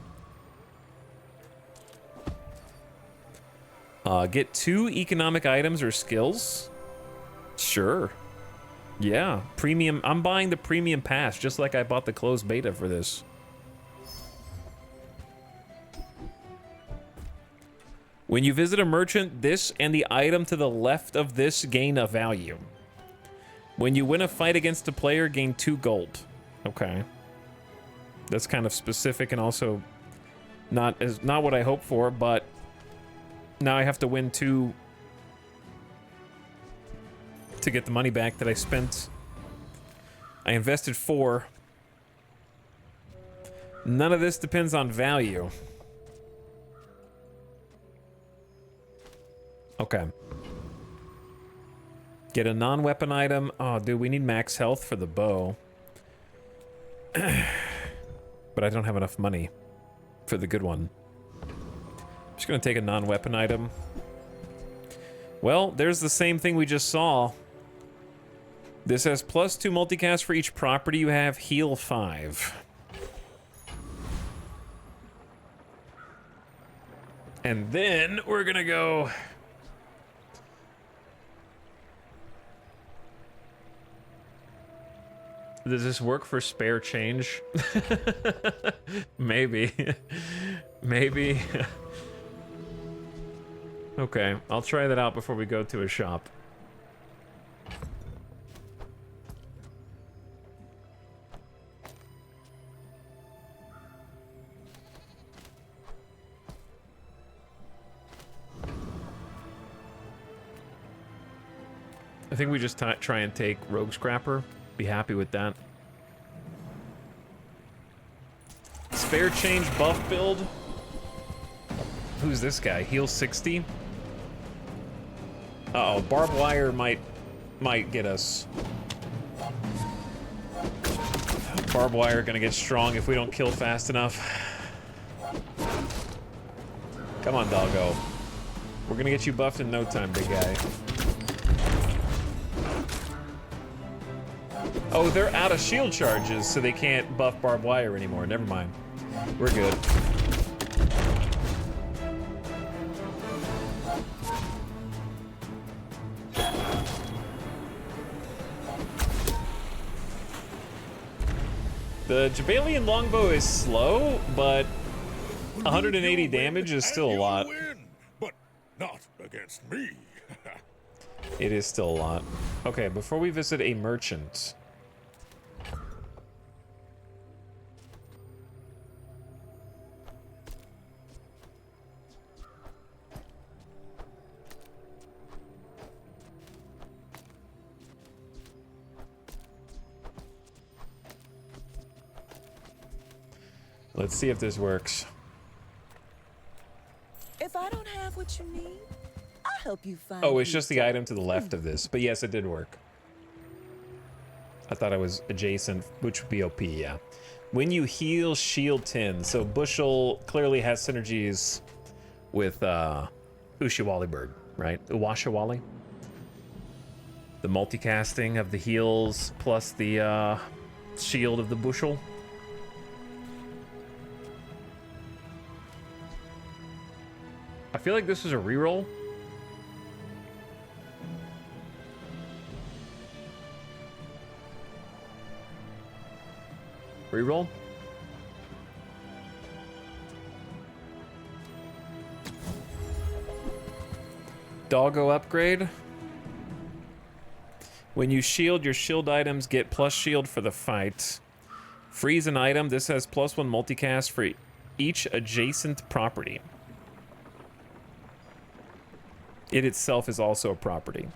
Get 2 economic items or skills? Sure. Yeah, premium. I'm buying the premium pass, just like I bought the closed beta for this. When you visit a merchant, this and the item to the left of this gain a value. When you win a fight against a player, gain 2 gold. Okay. That's kind of specific and also not what I hoped for, but now I have to win 2 to get the money back that I spent. I invested 4. None of this depends on value. Okay. Get a non-weapon item. Oh, dude, we need max health for the bow. But I don't have enough money for the good one. I'm just gonna take a non-weapon item. Well, there's the same thing we just saw. This has +2 multicast for each property you have, heal 5. And then we're gonna go... Does this work for spare change? Maybe. Maybe. Okay, I'll try that out before we go to a shop. I think we just try and take Rogue Scrapper. Be happy with that. Spare change buff build. Who's this guy? Heal 60. Uh-oh, barbed wire might get us. Barbed wire gonna get strong if we don't kill fast enough. Come on, doggo. We're gonna get you buffed in no time, big guy. Oh, they're out of shield charges, so they can't buff barbed wire anymore. Never mind. We're good. The Jabalian longbow is slow, but 180 damage is still a lot. Win, but not against me. It is still a lot. Okay, before we visit a merchant... Let's see if this works. If I don't have what you need, I'll help you find. Oh, it's just the item to the left of this. But yes, it did work. I thought I was adjacent, which would be OP, yeah. When you heal, shield 10. So Bushel clearly has synergies with Ushiwali Bird, right? Uwashawali. The multicasting of the heals plus the shield of the Bushel. I feel like this is a reroll. Reroll? Doggo upgrade. When you shield, your shield items get plus shield for the fight. Freeze an item. This has +1 multicast for each adjacent property. It itself is also a property.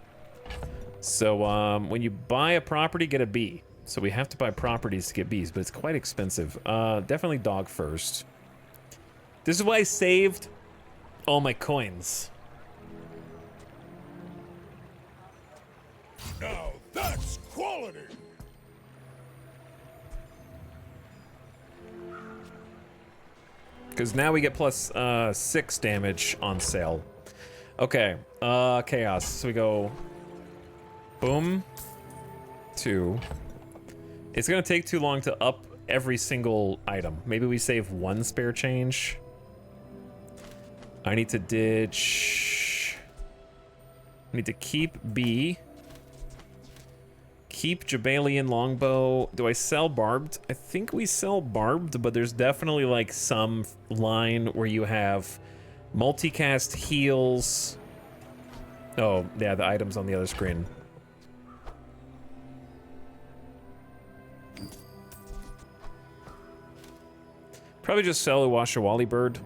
So when you buy a property, get a bee. So we have to buy properties to get bees, but it's quite expensive. Definitely dog first. This is why I saved all my coins. Now that's quality. Because now we get plus 6 damage on sale. Okay, chaos. So we go boom, 2. It's gonna take too long to up every single item. Maybe we save 1 spare change. I need to ditch. I need to keep B. Keep Jabalian longbow. Do I sell barbed? I think we sell barbed, but there's definitely like some line where you have multicast heals. Oh, yeah, the items on the other screen. Probably just sell a Washawali bird.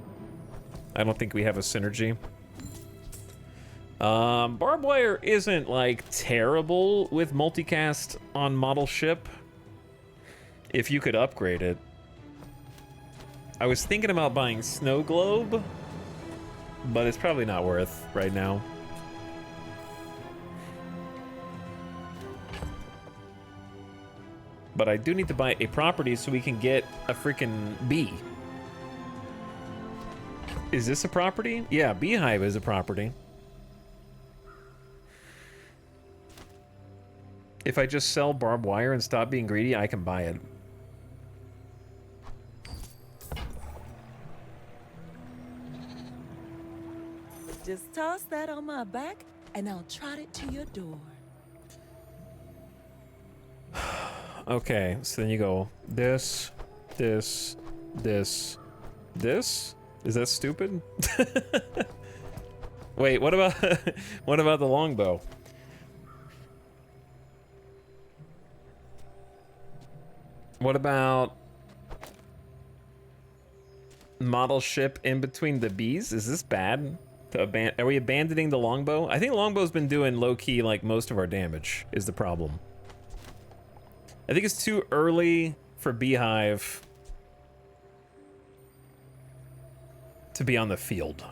I don't think we have a synergy. Barbed wire isn't like terrible with multicast on model ship. If you could upgrade it. I was thinking about buying Snow Globe, but it's probably not worth right now. But I do need to buy a property so we can get a freaking bee. Is this a property? Yeah, Beehive is a property. If I just sell barbed wire and stop being greedy, I can buy it. Just toss that on my back, and I'll trot it to your door. Okay, so then you go this, this, this, this. Is that stupid? Wait, what about what about the longbow? What about model ship in between the bees? Is this bad? Are we abandoning the longbow? I think longbow's been doing low-key like most of our damage is the problem. I think it's too early for Beehive to be on the field.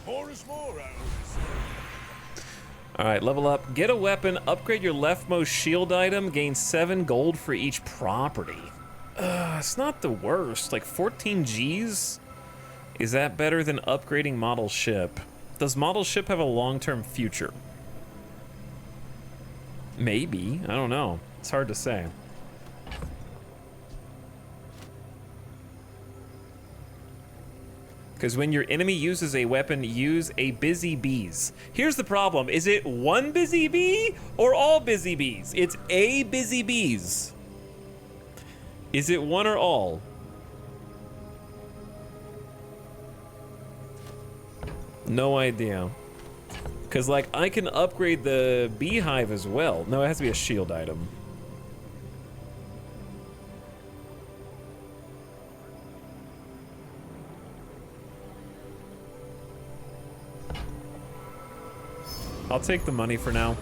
More is more, I always say. All right, level up. Get a weapon, upgrade your leftmost shield item, gain 7 gold for each property. It's not the worst. Like 14 Gs? Is that better than upgrading model ship? Does model ship have a long-term future? Maybe. I don't know. It's hard to say. Because when your enemy uses a weapon, use a busy bees. Here's the problem. Is it one busy bee or all busy bees? It's a busy bees. Is it one or all? No idea. Because, like, I can upgrade the beehive as well. No, it has to be a shield item. I'll take the money for now.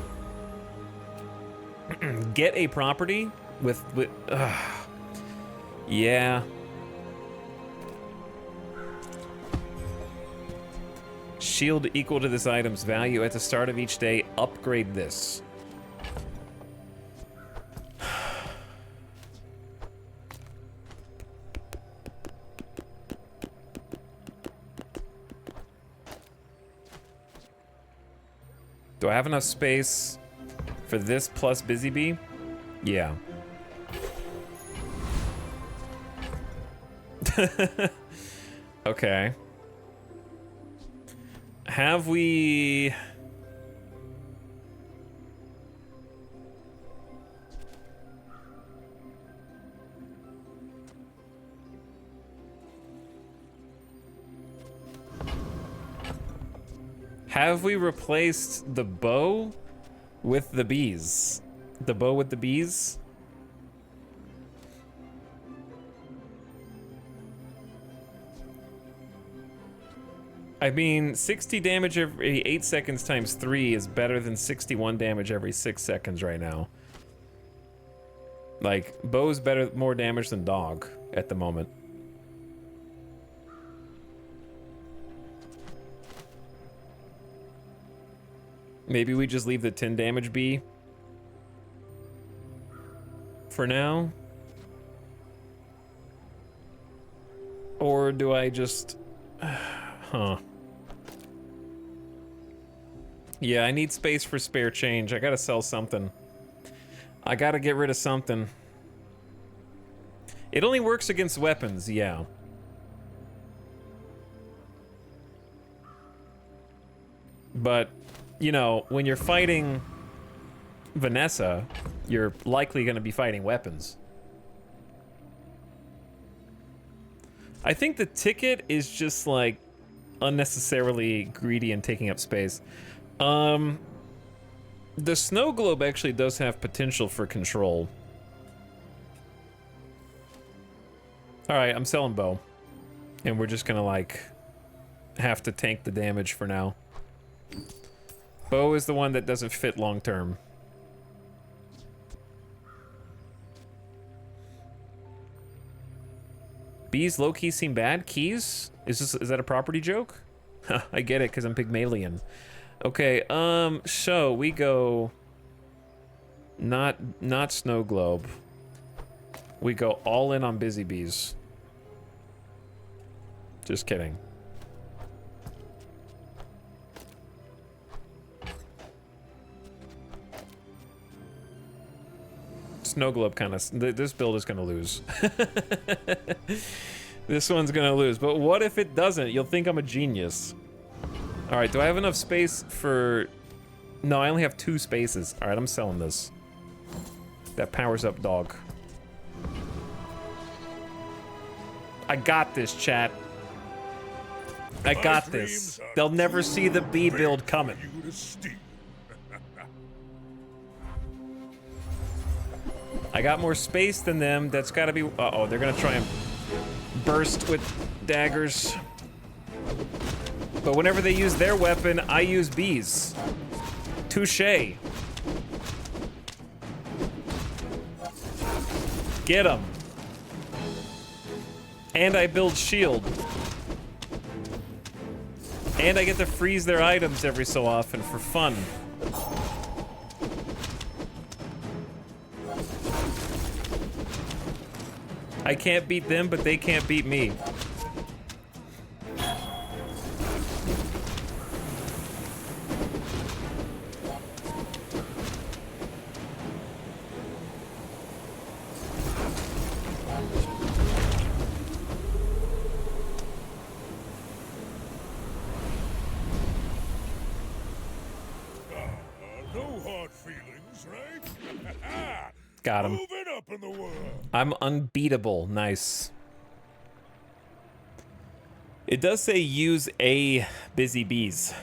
Get a property with yeah. Shield equal to this item's value at the start of each day. Upgrade this. Do I have enough space for this plus Busy Bee? Yeah. Okay. Have we... Have we replaced the bow with the bees? The bow with the bees? I mean, 60 damage every 8 seconds times 3 is better than 61 damage every 6 seconds right now. Like, bow's better, more damage than dog at the moment. Maybe we just leave the 10 damage bee. for now? Or do I just... huh. Yeah, I need space for spare change. I gotta sell something. I gotta get rid of something. It only works against weapons, yeah. But, you know, when you're fighting Vanessa, you're likely gonna be fighting weapons. I think the ticket is just, like, unnecessarily greedy and taking up space. The snow globe actually does have potential for control. Alright, I'm selling bow. And we're just gonna, like, have to tank the damage for now. Bow is the one that doesn't fit long term. Bees low-key seem bad? Keys? Is that a property joke? I get it, because I'm Pygmalion. Okay, so we go... Not snow globe. We go all in on busy bees. Just kidding. Snow globe kind of... This build is going to lose. This one's going to lose. But what if it doesn't? You'll think I'm a genius. Alright, do I have enough space for... No, I only have 2 spaces. Alright, I'm selling this. That powers up dog. I got this, chat. I got this. They'll never see the bee build coming. I got more space than them. That's gotta be... Uh-oh, they're gonna try and burst with daggers. But whenever they use their weapon, I use bees. Touché. Get them. And I build shield. And I get to freeze their items every so often for fun. I can't beat them, but they can't beat me. No hard feelings, right? Got him. Moving up in the world. I'm unbeatable. Nice. It does say use a busy bees.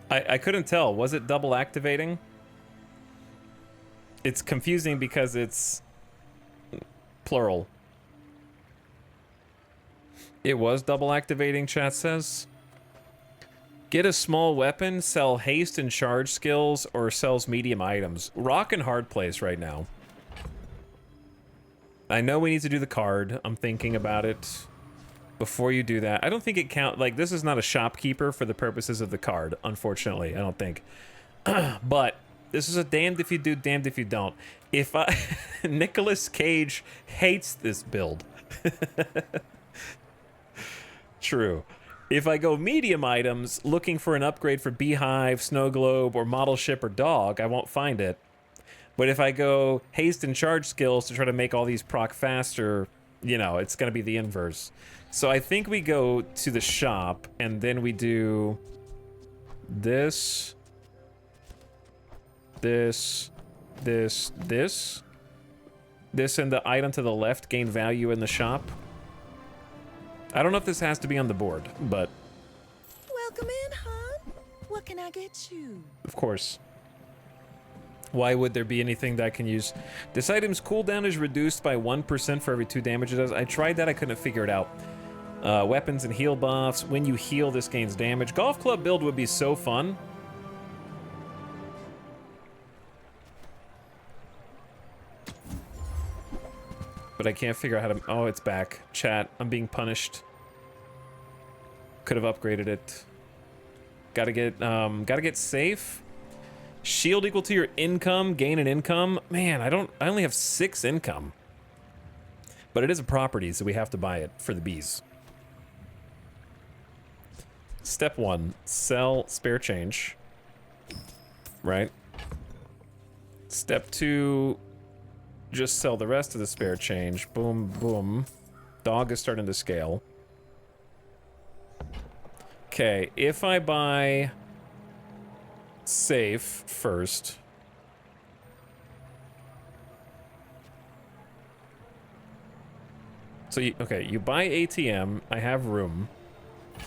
I couldn't tell. Was it double activating? It's confusing because it's plural. It was double activating, chat says. Get a small weapon, sell haste and charge skills, or sells medium items. Rock and hard place right now. I know we need to do the card. I'm thinking about it. Before you do that, I don't think it count. Like, this is not a shopkeeper for the purposes of the card, unfortunately. I don't think. But this is a damned if you do, damned if you don't. If I... Nicolas Cage hates this build. True. If I go medium items, looking for an upgrade for Beehive, Snow Globe, or Model Ship or Dog, I won't find it. But if I go haste and charge skills to try to make all these proc faster, you know, it's going to be the inverse. So I think we go to the shop, and then we do this, this, this, this. This and the item to the left gain value in the shop. I don't know if this has to be on the board, but... Welcome in, hon. What can I get you? Of course. Why would there be anything that I can use? This item's cooldown is reduced by 1% for every 2 damage it does. I tried that, I couldn't figure it out. Weapons and heal buffs. When you heal, this gains damage. Golf club build would be so fun. But I can't figure out how to... Oh, it's back. Chat, I'm being punished. Could have upgraded it. Gotta get safe. Shield equal to your income, gain an income. Man, I only have 6 income. But it is a property, so we have to buy it for the bees. Step 1, sell spare change. Right? Step 2, just sell the rest of the spare change. Boom, boom. Dog is starting to scale. Okay, if I buy safe first. So, okay, you buy ATM. I have room.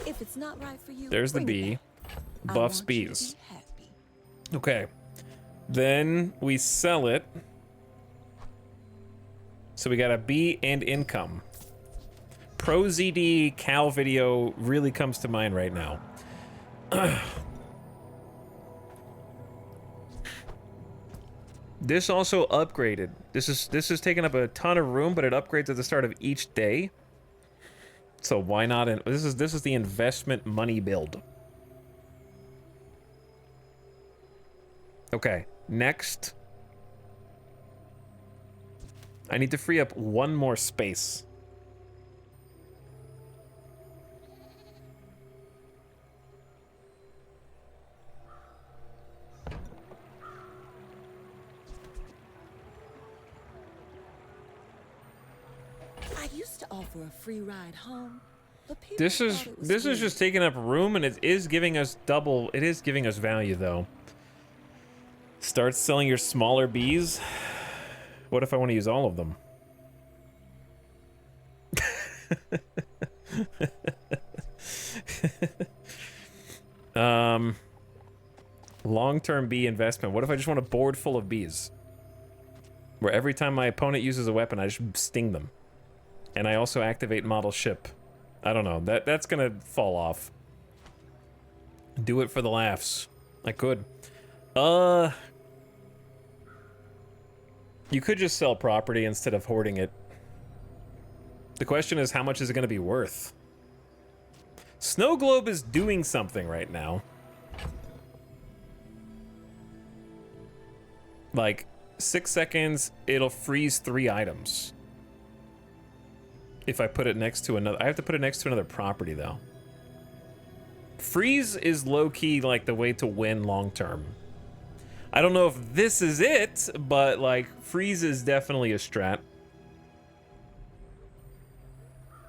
If it's not right for you, There's the bee. Buffs bees. Okay. Then we sell it. So we got a bee and income. Pro ZD Cal video really comes to mind right now. This also upgraded. This is taking up a ton of room, but it upgrades at the start of each day. So why not? This is the investment money build. Okay, next. I need to free up one more space. I used to offer a free ride home. But people This is thought it was this is weird. just taking up room, and it is giving us double. It is giving us value though. Start selling your smaller bees. What if I want to use all of them? Long-term bee investment. What if I just want a board full of bees? Where every time my opponent uses a weapon, I just sting them. And I also activate model ship. I don't know. That's gonna fall off. Do it for the laughs. I could. You could just sell property instead of hoarding it. The question is, how much is it gonna be worth? Snow Globe is doing something right now. Like, 6 seconds, it'll freeze 3 items. If I put it next to another... I have to put it next to another property, though. Freeze is low-key, like, the way to win long-term. I don't know if this is it, but, like, freeze is definitely a strat.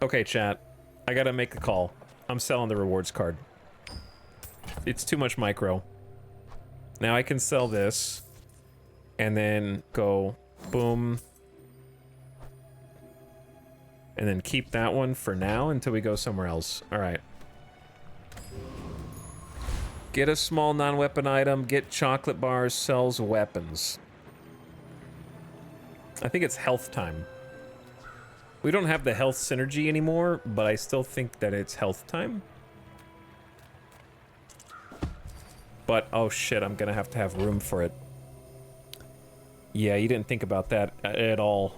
Okay, chat. I gotta make a call. I'm selling the rewards card. It's too much micro. Now I can sell this. And then go boom. And then keep that one for now until we go somewhere else. All right. Get a small non-weapon item. Get chocolate bars. Sells weapons. I think it's health time. We don't have the health synergy anymore, but I still think that it's health time. But, oh shit, I'm gonna have to have room for it. Yeah, you didn't think about that at all.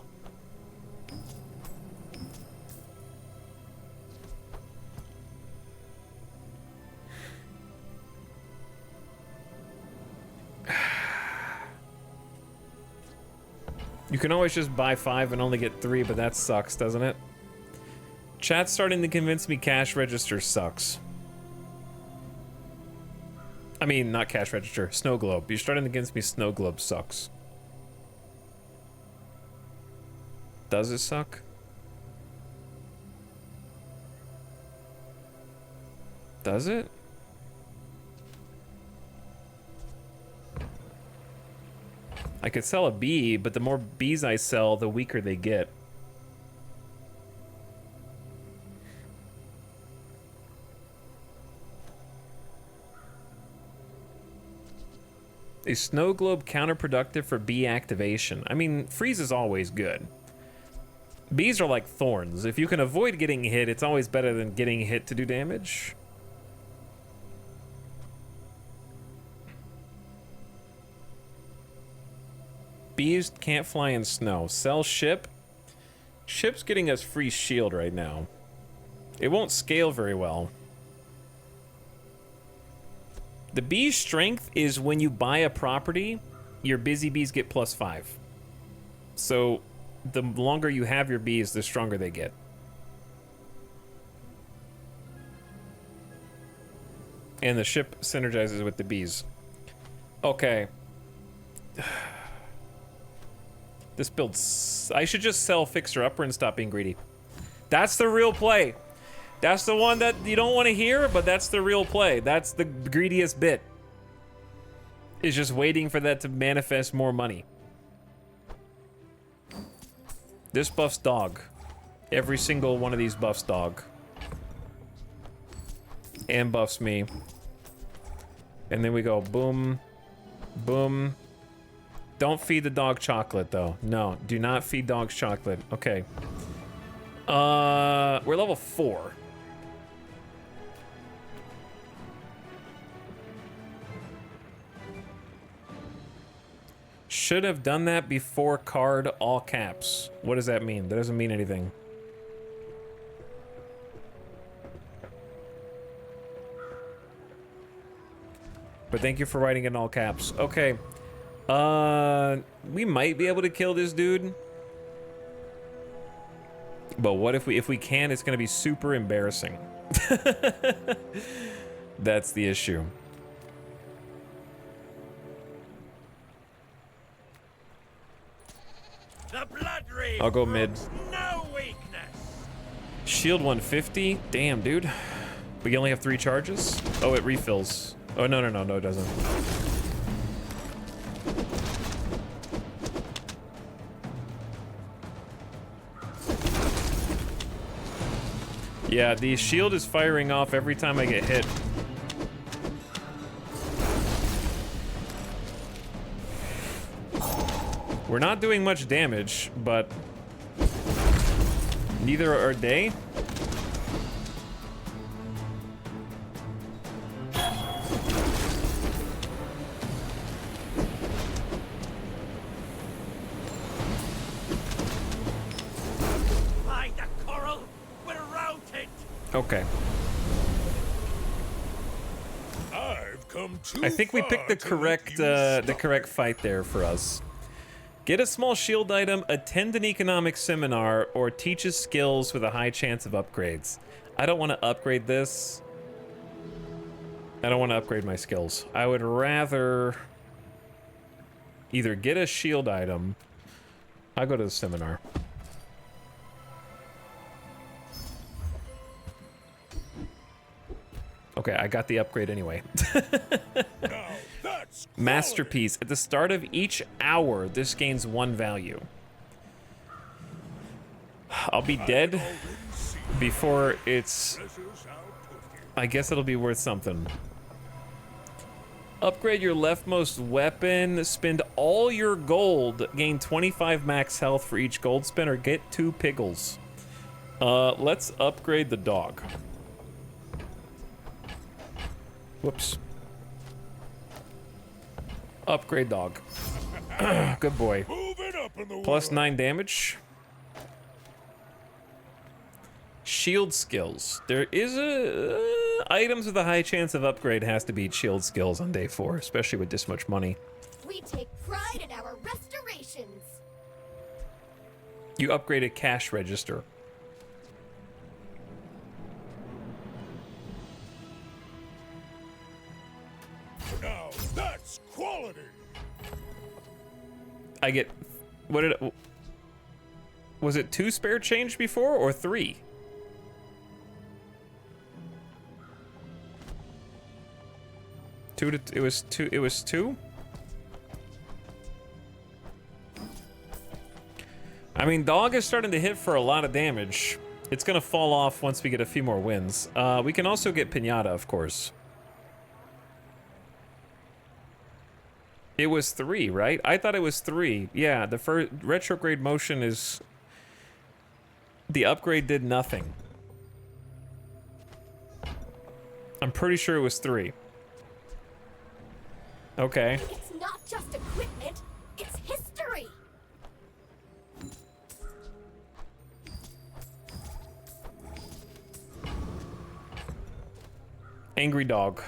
You can always just buy 5 and only get 3, but that sucks, doesn't it? Chat's starting to convince me cash register sucks. I mean, not cash register, Snow Globe. You're starting to convince me Snow Globe sucks. Does it suck? Does it? I could sell a bee, but the more bees I sell, the weaker they get. Is Snow Globe counterproductive for bee activation? I mean, freeze is always good. Bees are like thorns. If you can avoid getting hit, it's always better than getting hit to do damage. Bees can't fly in snow. Sell ship. Ship's getting us free shield right now. It won't scale very well. The bee's strength is when you buy a property, your busy bees get +5. So the longer you have your bees, the stronger they get. And the ship synergizes with the bees. Okay. This builds... I should just sell Fixer Upper and stop being greedy. That's the real play. That's the one that you don't want to hear, but that's the real play. That's the greediest bit. Is just waiting for that to manifest more money. This buffs dog. Every single one of these buffs dog. And buffs me. And then we go boom, boom. Don't feed the dog chocolate though. No, do not feed dogs chocolate. Okay. We're level 4. Should have done that before card all caps. What does that mean? That doesn't mean anything. But thank you for writing in all caps. Okay. We might be able to kill this dude. But what if we can, it's gonna be super embarrassing. That's the issue. The blood rage I'll go mid. no weakness. Shield 150? Damn, dude. We only have 3 charges? Oh, it refills. Oh, no, it doesn't. Yeah, the shield is firing off every time I get hit. We're not doing much damage, but neither are they. Find the coral, we're routed. Okay. I've come too I think we picked the correct fight there for us. Get a small shield item, attend an economic seminar, or teaches skills with a high chance of upgrades. I don't want to upgrade this. I don't want to upgrade my skills. I would rather either get a shield item. I'll go to the seminar. Okay, I got the upgrade anyway. Masterpiece. At the start of each hour, this gains 1 value. I'll be dead before it's... I guess it'll be worth something. Upgrade your leftmost weapon. Spend all your gold. Gain 25 max health for each gold spin, or get 2 piggles. Let's upgrade the dog. Whoops. Upgrade dog. Good boy. Plus 9 damage. Shield skills. There is a... items with a high chance of upgrade has to beat shield skills on day 4, especially with this much money. We take pride in our restorations. You upgrade a cash register. Now that's quality. I get... what did it... was it 2 spare change before, or 3? It was 2? I mean, dog is starting to hit for a lot of damage. It's gonna fall off once we get a few more wins. We can also get Pinata, of course. It was 3, right? I thought it was 3. Yeah, the first retrograde motion is... the upgrade did nothing. I'm pretty sure it was 3. Okay. It's not just equipment, it's history. Angry dog.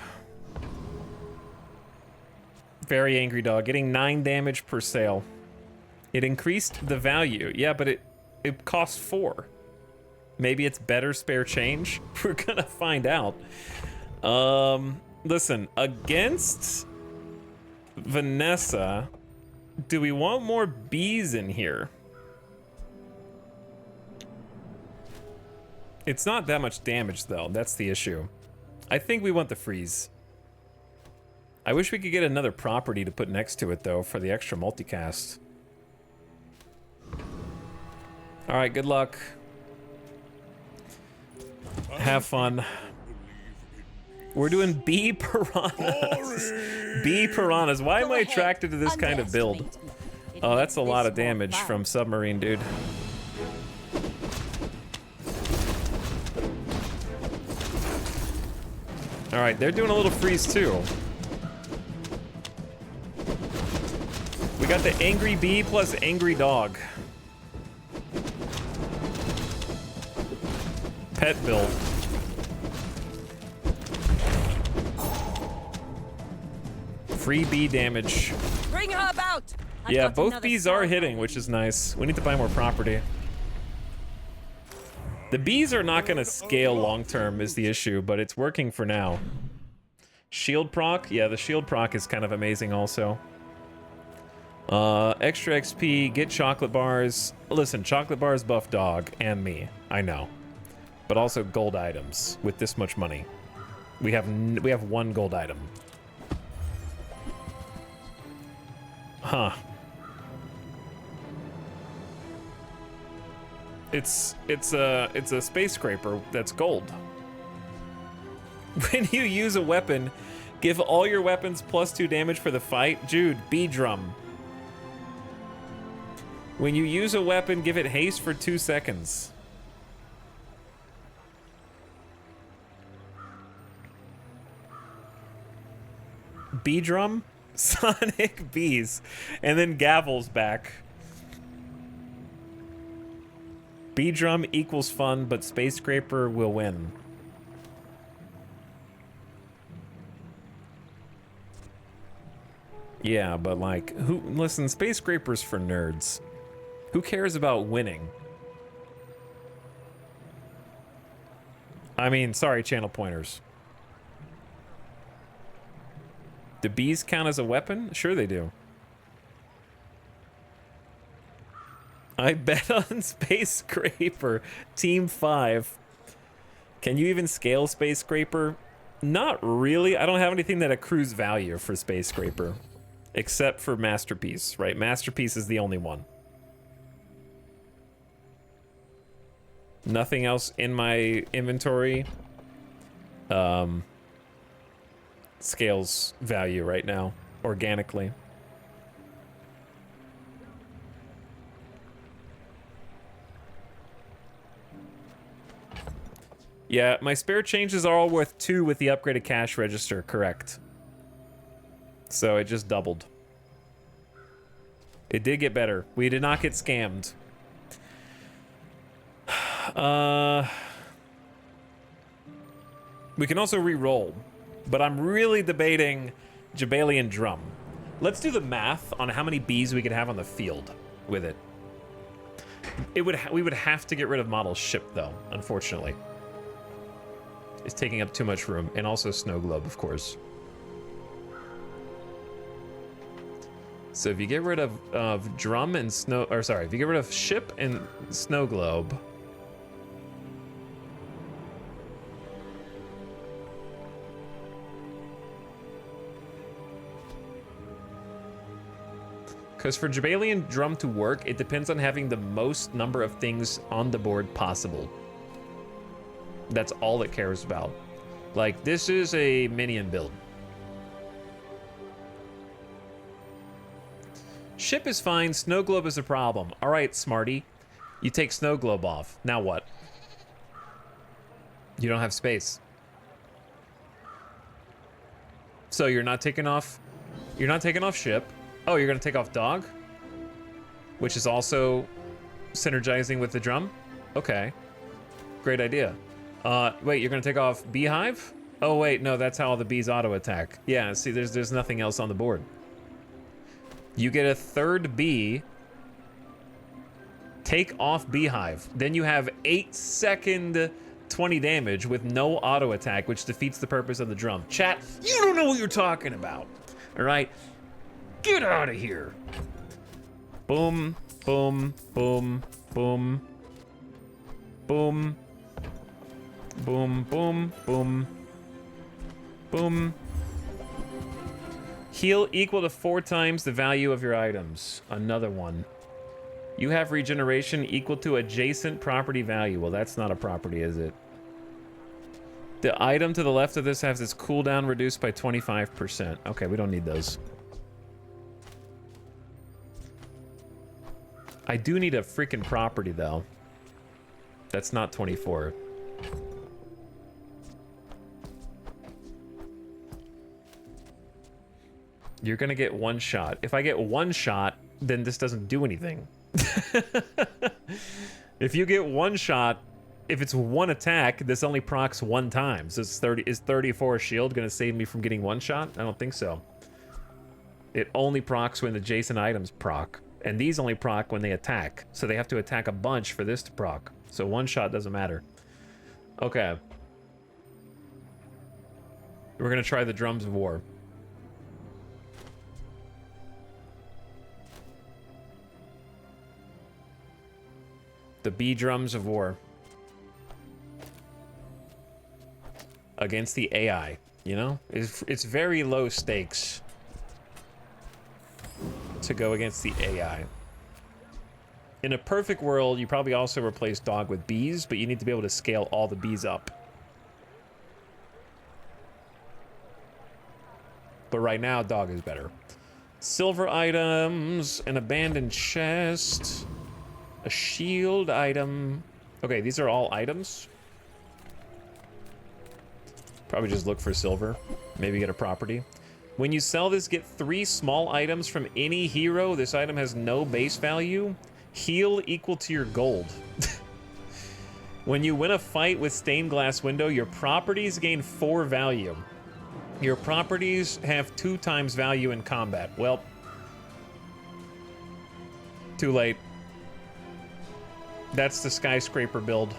Very angry dog. Getting 9 damage per sale. It increased the value. Yeah, but it costs 4. Maybe it's better spare change? We're gonna find out. Listen, against Vanessa, do we want more bees in here? It's not that much damage, though. That's the issue. I think we want the freeze. I wish we could get another property to put next to it, though, for the extra multicast. All right, good luck. Have fun. We're doing bee piranhas. Bee piranhas. Why am I attracted to this kind of build? Oh, that's a lot of damage from submarine, dude. All right, they're doing a little freeze too. We got the angry bee plus angry dog. Pet build. Free bee damage. Bring her about. Yeah, both bees are hitting, which is nice. We need to buy more property. The bees are not going to scale long term is the issue, but it's working for now. Shield proc? Yeah, the shield proc is kind of amazing also. Extra XP, get chocolate bars. Listen, chocolate bars buff dog and me. I know. But also gold items with this much money. We have 1 gold item. Huh. It's a space scraper that's gold. When you use a weapon, give all your weapons +2 damage for the fight. Jude, bee drum. When you use a weapon, give it haste for 2 seconds. Bee drum? Sonic bees. And then Gavel's back. Bee drum equals fun, but Space Scraper will win. Yeah, but like, listen, Space Scraper's for nerds. Who cares about winning? I mean, sorry, channel pointers. Do bees count as a weapon? Sure they do. I bet on Space Scraper. Team 5. Can you even scale Space Scraper? Not really. I don't have anything that accrues value for Space Scraper. Except for Masterpiece, right? Masterpiece is the only one. Nothing else in my inventory scales value right now, organically. Yeah, my spare changes are all worth 2 with the upgraded cash register, correct. So it just doubled. It did get better. We did not get scammed. We can also re-roll, but I'm really debating Jabalian Drum. Let's do the math on how many bees we could have on the field with it. We would have to get rid of model ship though, unfortunately. It's taking up too much room, and also Snow Globe, of course. So if you get rid of drum and snow, or sorry, if you get rid of ship and Snow Globe, because for Jabalian Drum to work, it depends on having the most number of things on the board possible. That's all it cares about. Like, this is a minion build. Ship is fine, Snow Globe is a problem. All right, Smarty, you take Snow Globe off. Now what? You don't have space. So you're not taking off ship. Oh, you're gonna take off dog? Which is also synergizing with the drum? Okay, great idea. Wait, you're gonna take off beehive? Oh wait, no, that's how all the bees auto attack. Yeah, see, there's nothing else on the board. You get a third bee. Take off beehive. Then you have 8-second 20 damage with no auto attack, which defeats the purpose of the drum. Chat, you don't know what you're talking about. All right, get out of here. Boom, boom, boom, boom, boom, boom, boom, boom, boom. Heal equal to 4 times the value of your items. Another one. You have regeneration equal to adjacent property value. Well, that's not a property, is it? The item to the left of this has its cooldown reduced by 25%. Okay, we don't need those. I do need a freaking property, though. That's not 24. You're gonna get one shot. If I get one shot, then this doesn't do anything. If you get one shot, if it's one attack, this only procs one time. So it's 30. Is 34 shield gonna save me from getting one shot? I don't think so. It only procs when adjacent items proc. And these only proc when they attack. So they have to attack a bunch for this to proc. So one shot doesn't matter. Okay. We're gonna try the drums of war. The bee drums of war. Against the AI, you know? It's very low stakes to go against the AI. In a perfect world, you probably also replace dog with bees, but you need to be able to scale all the bees up. But right now, dog is better. Silver items, an abandoned chest, a shield item. Okay, these are all items. Probably just look for silver. Maybe get a property. When you sell this, get 3 small items from any hero. This item has no base value. Heal equal to your gold. When you win a fight with stained glass window, your properties gain 4 value. Your properties have 2 times value in combat. Well, too late. That's the skyscraper build.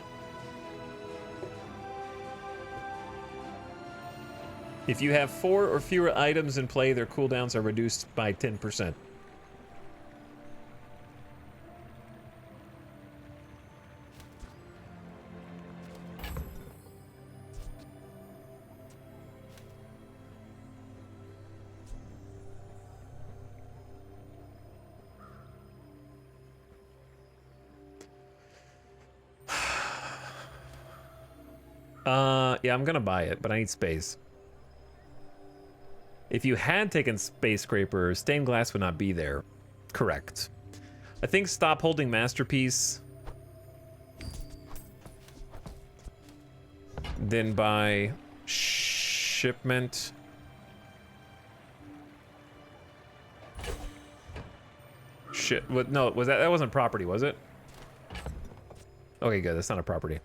If you have 4 or fewer items in play, their cooldowns are reduced by 10%. Yeah, I'm gonna buy it, but I need space. If you had taken Space Scraper, stained glass would not be there. Correct. I think stop holding Masterpiece. Then buy shipment. Shit, what, no, was that wasn't property, was it? Okay, good, that's not a property.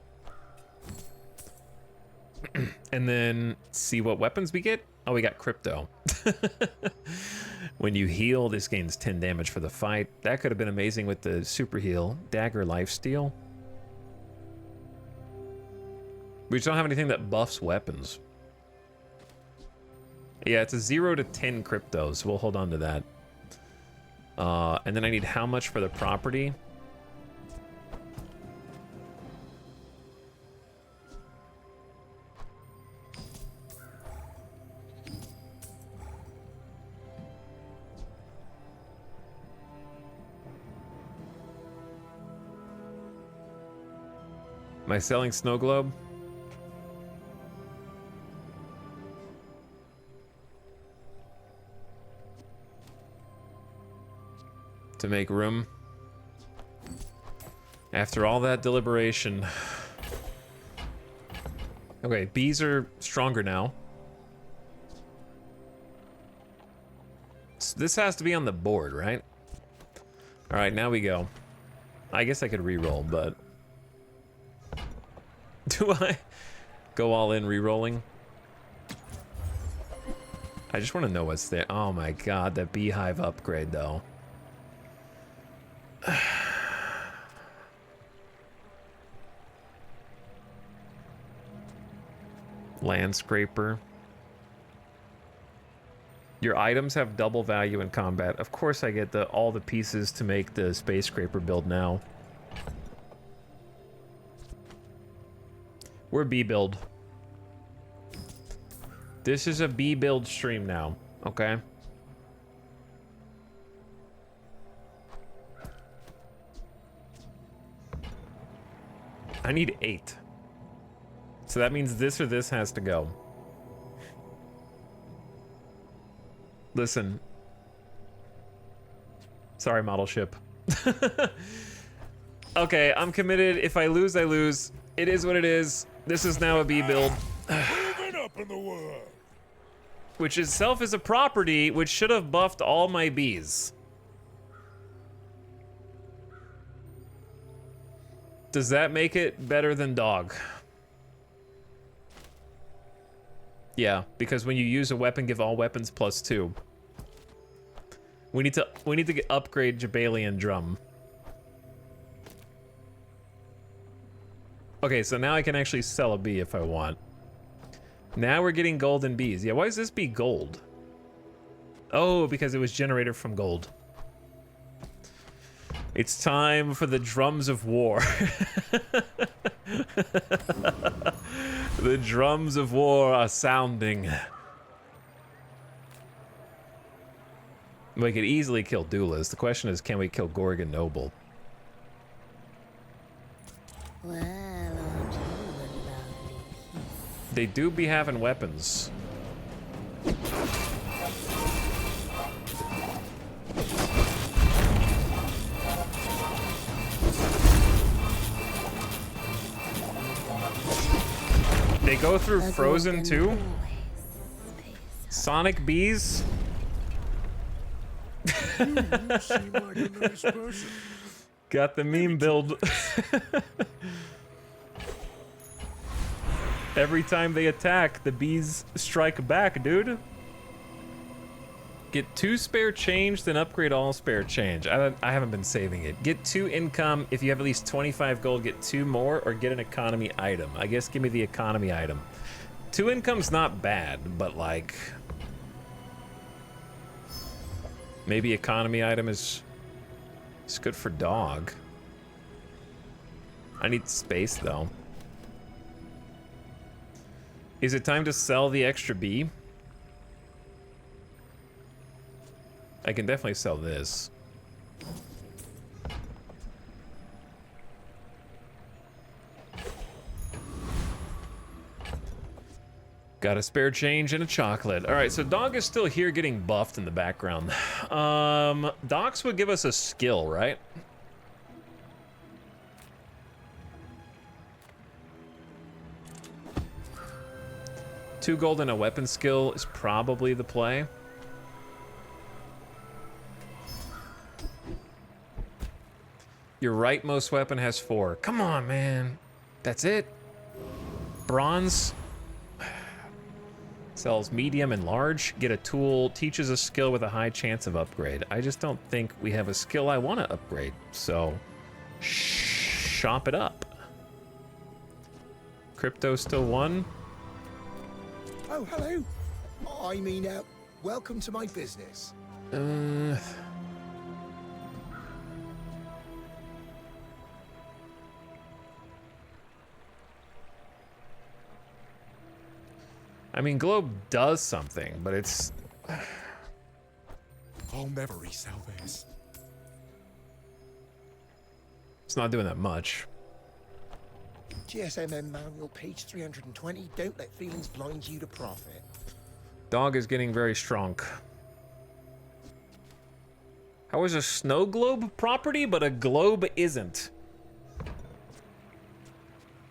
And then see what weapons we get. Oh, we got crypto. When you heal, this gains 10 damage for the fight. That could have been amazing with the super heal. Dagger lifesteal. We just don't have anything that buffs weapons. Yeah, it's a 0 to 10 crypto, so we'll hold on to that. And then I need how much for the property? Am I selling snow globe? To make room. After all that deliberation. Okay, bees are stronger now. So this has to be on the board, right? All right, now we go. I guess I could re-roll, but... Do I go all in re-rolling? I just want to know what's there. Oh my god, that beehive upgrade though. Landscraper. Your items have double value in combat. Of course I get all the pieces to make the space scraper build now. We're B build. This is a B build stream now, okay? I need 8. So that means this or this has to go. Listen. Sorry, model ship. Okay, I'm committed. If I lose, I lose. It is what it is. This is now a B build. Moving up in the world. Which itself is a property which should have buffed all my bees. Does that make it better than dog? Yeah, because when you use a weapon, give all weapons +2. We need to upgrade Jabalian Drum. Okay, so now I can actually sell a bee if I want. Now we're getting golden bees. Yeah, why is this bee gold? Oh, because it was generated from gold. It's time for the drums of war. The drums of war are sounding. We could easily kill Duelas. The question is, can we kill Gorgon Noble? Well, aren't you a lovely piece? They do be having weapons. They go through Frozen too? Sonic bees? Got the meme build. Every time they attack, the bees strike back, dude. Get 2 spare change, then upgrade all spare change. I haven't been saving it. Get 2 income. If you have at least 25 gold, get 2 more, or get an economy item. I guess give me the economy item. 2 income's not bad, but like... maybe economy item is good for dog. I need space, though. Is it time to sell the extra bee? I can definitely sell this. Got a spare change and a chocolate. All right, so dog is still here getting buffed in the background. Docs would give us a skill, right? Two gold and a weapon skill is probably the play. Your rightmost weapon has 4. Come on, man. That's it? Bronze? Sells medium and large. Get a tool. Teaches a skill with a high chance of upgrade. I just don't think we have a skill I want to upgrade. So, shop it up. Crypto still 1. Oh, hello. I mean, welcome to my business. I mean, Globe does something, but it's... I'll never resell this. It's not doing that much. GSMM manual, page 320. Don't let feelings blind you to profit. Dog is getting very strong. How is a snow globe property, but a globe isn't?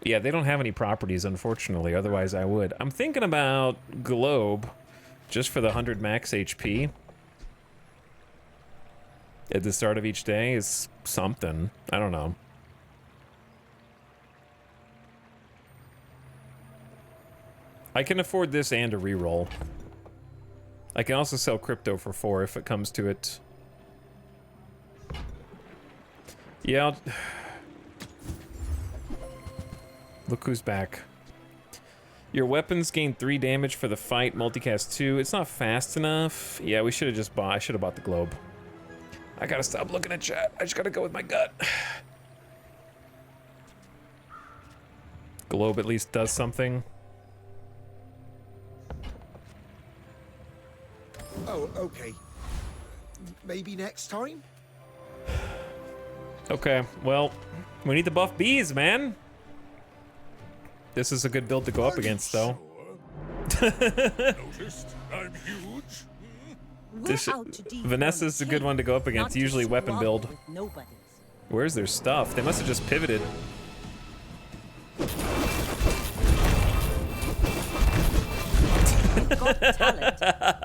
Yeah, they don't have any properties, unfortunately. Otherwise, I would. I'm thinking about globe, just for the 100 max HP. At the start of each day is something. I don't know. I can afford this and a reroll. I can also sell crypto for 4 if it comes to it. Yeah. Look who's back. Your weapons gain 3 damage for the fight, multicast 2. It's not fast enough. Yeah, we should have just bought. I should have bought the globe. I gotta stop looking at chat. I just gotta go with my gut. Globe at least does something. Oh, okay. Maybe next time? Okay, well, we need to buff bees, man. This is a good build to go up against, though. Noticed I'm huge? Vanessa's a good one to go up against, usually weapon build. Where's their stuff? They must have just pivoted. You've got talent.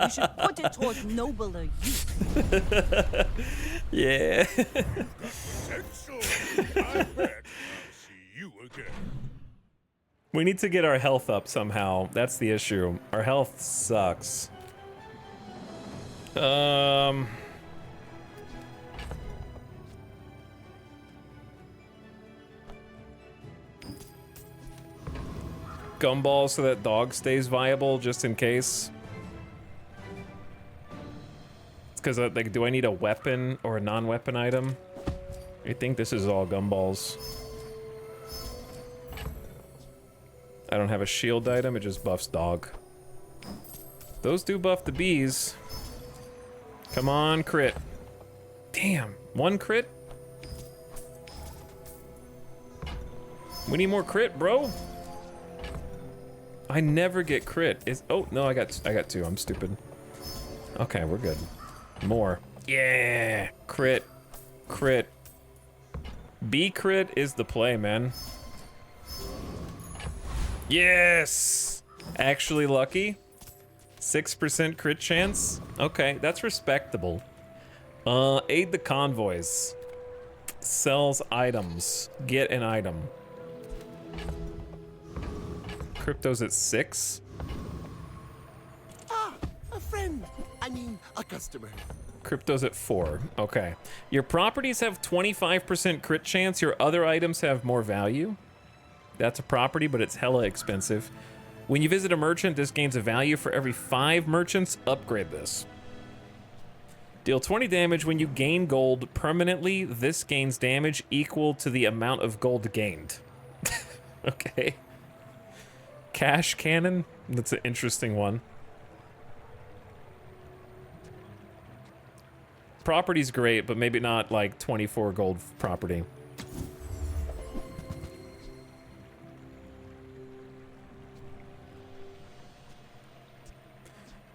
You should put it towards nobler use. Yeah. I bet I'll see you again. We need to get our health up somehow. That's the issue. Our health sucks. Gumball so that dog stays viable just in case. It's because, like, do I need a weapon or a non-weapon item? I think this is all gumballs. I don't have a shield item, it just buffs dog. Those do buff the bees. Come on, crit. Damn, 1 crit? We need more crit, bro. I never get crit. Oh no, I got 2. I'm stupid. Okay, we're good. More. Yeah, crit, crit. B crit is the play, man. Yes! Actually lucky. 6% crit chance. Okay, that's respectable. Aid the convoys. Sells items. Get an item. Crypto's at 6. Ah, a friend. I mean, a customer. Crypto's at 4. Okay. Your properties have 25% crit chance. Your other items have more value. That's a property, but it's hella expensive. When you visit a merchant, this gains a value for every 5 merchants. Upgrade this. Deal 20 damage when you gain gold permanently. This gains damage equal to the amount of gold gained. Okay. Cash cannon? That's an interesting one. Property's great, but maybe not like 24 gold property.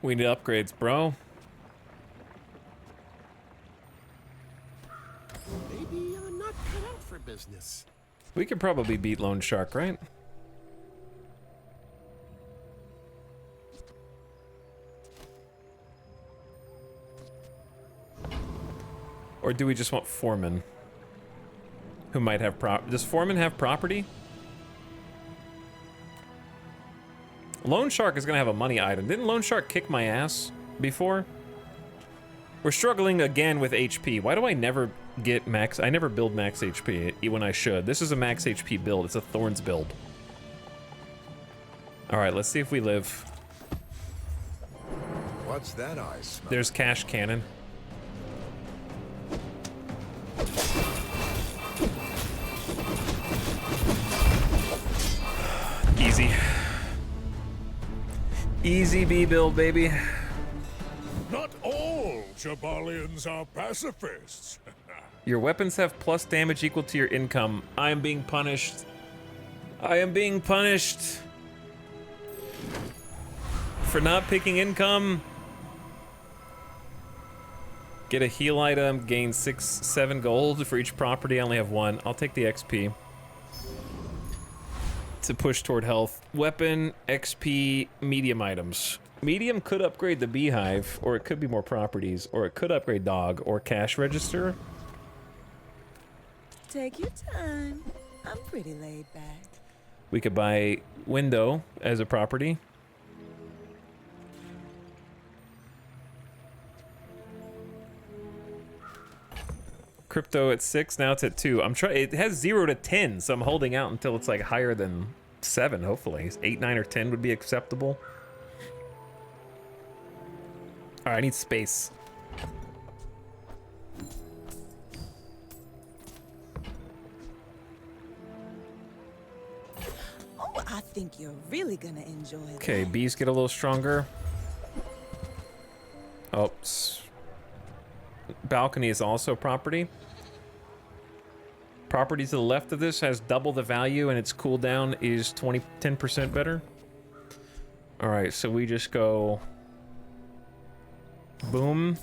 We need upgrades, bro. Maybe I'm not cut out for business. We could probably beat Lone Shark, right? Or do we just want Foreman? Who might have does Foreman have property? Lone Shark is gonna have a money item. Didn't Lone Shark kick my ass before? We're struggling again with HP. Why do I never get max? I never build max HP when I should. This is a max HP build. It's a Thorns build. All right, let's see if we live. What's that I smell? There's Cash Cannon. Easy. Easy B build, baby. Not all Jabalians are pacifists. Your weapons have plus damage equal to your income. I am being punished. I am being punished for not picking income. Get a heal item, gain 7 gold for each property. I only have 1. I'll take the XP to push toward health. Weapon, XP, medium items. Medium could upgrade the beehive, or it could be more properties, or it could upgrade dog, or cash register. Take your time. I'm pretty laid back. We could buy window as a property. Crypto at 6, now it's at 2. I'm trying. It has 0 to 10, so I'm holding out until it's like higher than 7. Hopefully, 8, 9, or 10 would be acceptable. All right, I need space. Oh, I think you're really gonna enjoy it. Okay, bees get a little stronger. Oh, balcony is also property. Property to the left of this has double the value, and its cooldown is 10% better. All right, so we just go boom.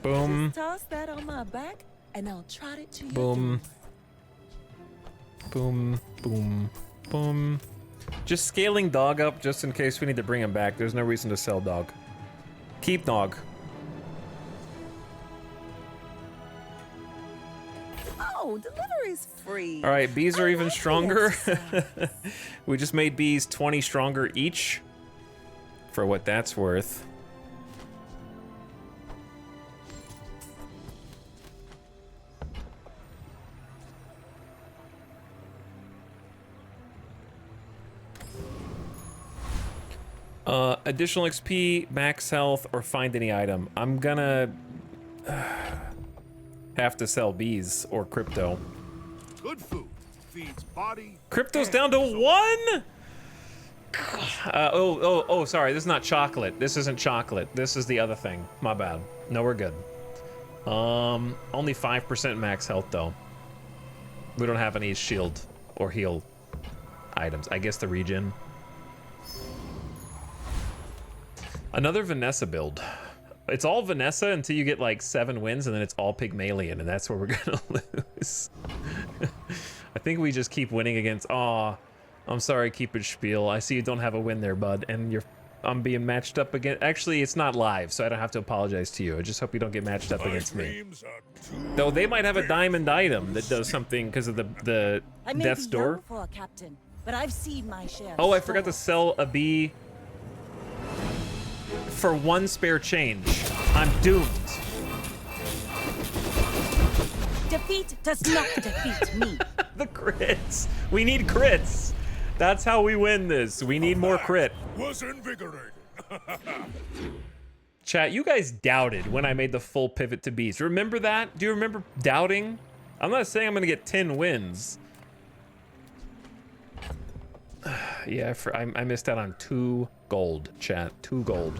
Boom. Just toss that on my back, and I'll trot it to you. Boom. Boom. Boom. Boom. Just scaling dog up just in case we need to bring him back. There's no reason to sell dog. Keep dog. Oh, delivery's free. All right, bees are even stronger. We just made bees 20 stronger each. For what that's worth. Additional XP, max health, or find any item. I'm gonna have to sell bees or crypto. Good food feeds body. Crypto's down to 1? Sorry, this is not chocolate. This isn't chocolate. This is the other thing. My bad. No, we're good. Only 5% max health though. We don't have any shield or heal items. I guess the regen. Another Vanessa build. It's all Vanessa until you get like 7 wins, and then it's all Pygmalion, and that's where we're gonna lose. I think we just keep winning against. Aw, I'm sorry, Keep It Spiel. I see you don't have a win there, bud, and I'm being matched up against. Actually, it's not live, so I don't have to apologize to you. I just hope you don't get matched up against me. Though they might have a diamond item that does something because of the I may death's be door. young for a captain, but I've seen my share. of Oh, I forgot to storms. sell a bee for 1 spare change. I'm doomed. Defeat does not defeat me. The crits. We need crits. That's how we win this. We need more crit. Was invigorating. Chat, you guys doubted when I made the full pivot to bees. Remember that? Do you remember doubting? I'm not saying I'm gonna get 10 wins. Yeah, I missed out on 2 gold, chat. 2 gold.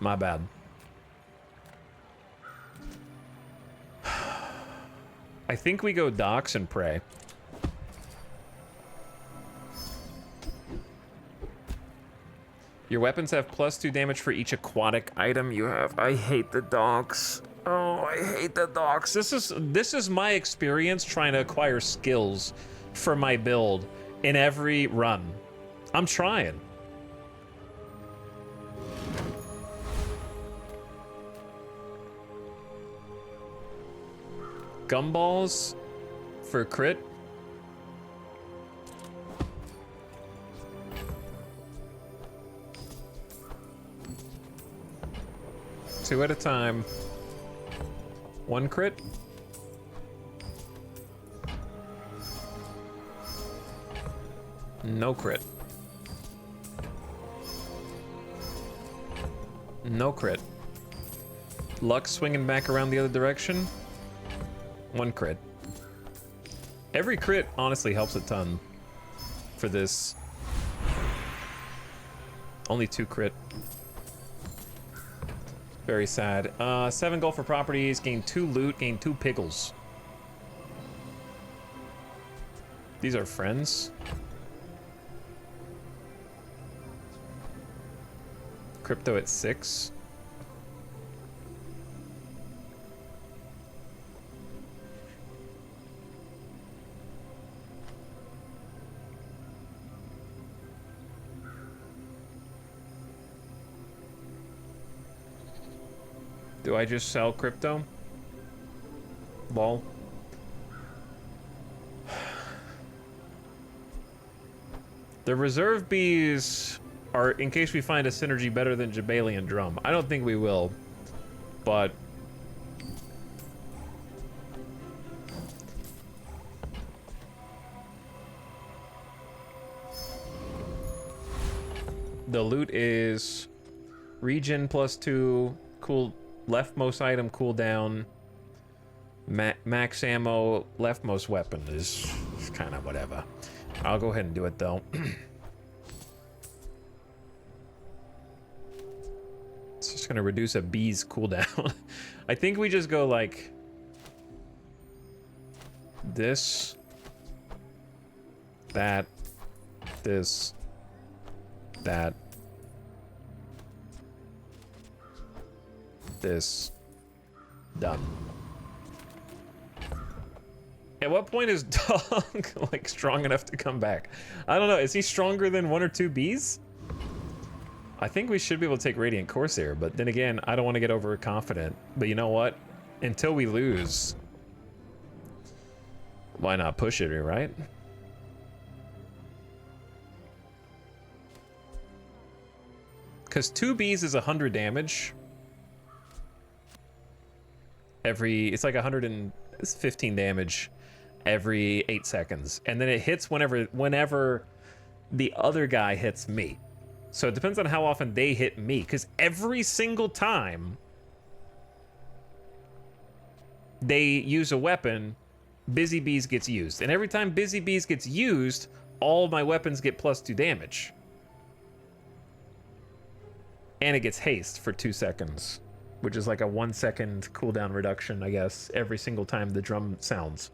My bad. I think we go dox and pray. Your weapons have +2 damage for each aquatic item you have. I hate the dogs. Oh, I hate the dogs. This is my experience trying to acquire skills for my build in every run. I'm trying. Gumballs for crit. Two at a time. 1 crit. No crit. No crit. Luck swinging back around the other direction. 1 crit. Every crit honestly helps a ton for this. Only 2 crit. Very sad. 7 gold for properties, gain 2 loot, gain 2 pickles. These are friends. Crypto at 6. Do I just sell crypto? Lol. The reserve bees are in case we find a synergy better than Jabalian Drum. I don't think we will, but the loot is regen +2, cool leftmost item cooldown, max ammo, leftmost weapon is kind of whatever. I'll go ahead and do it though. It's just gonna reduce a bee's cooldown. I think we just go like this, that, this, that, this, done. At what point is Dog like strong enough to come back? I don't know. Is he stronger than 1 or 2 bees? I think we should be able to take Radiant Corsair, but then again, I don't want to get overconfident. But you know what? Until we lose, why not push it, right? Because 2 bees is 100 damage. It's like 115 damage every 8 seconds. And then it hits whenever the other guy hits me. So it depends on how often they hit me, because every single time they use a weapon, Busy Bees gets used. And every time Busy Bees gets used, all my weapons get +2 damage. And it gets haste for 2 seconds, which is like a 1 second cooldown reduction, I guess, every single time the drum sounds.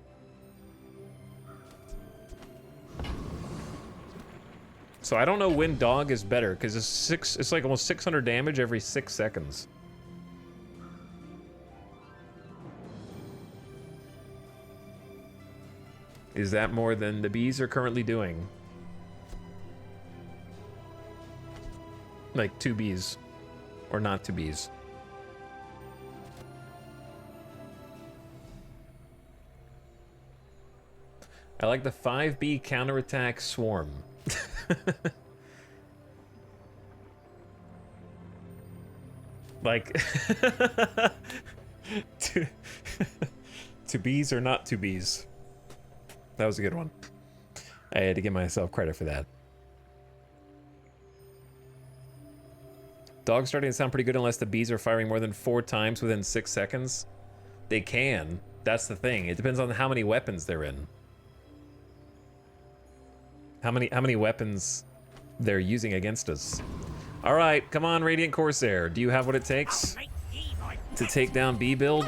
So I don't know when Dog is better, because it's like almost 600 damage every 6 seconds. Is that more than the bees are currently doing? Like 2 bees, or not 2 bees. I like the 5B counterattack swarm. Like, to bees or not to bees. That was a good one. I had to give myself credit for that. Dog's starting to sound pretty good unless the bees are firing more than 4 times within 6 seconds. They can. That's the thing. It depends on how many weapons they're in. How many weapons they're using against us. All right, come on, Radiant Corsair. Do you have what it takes to take down B build?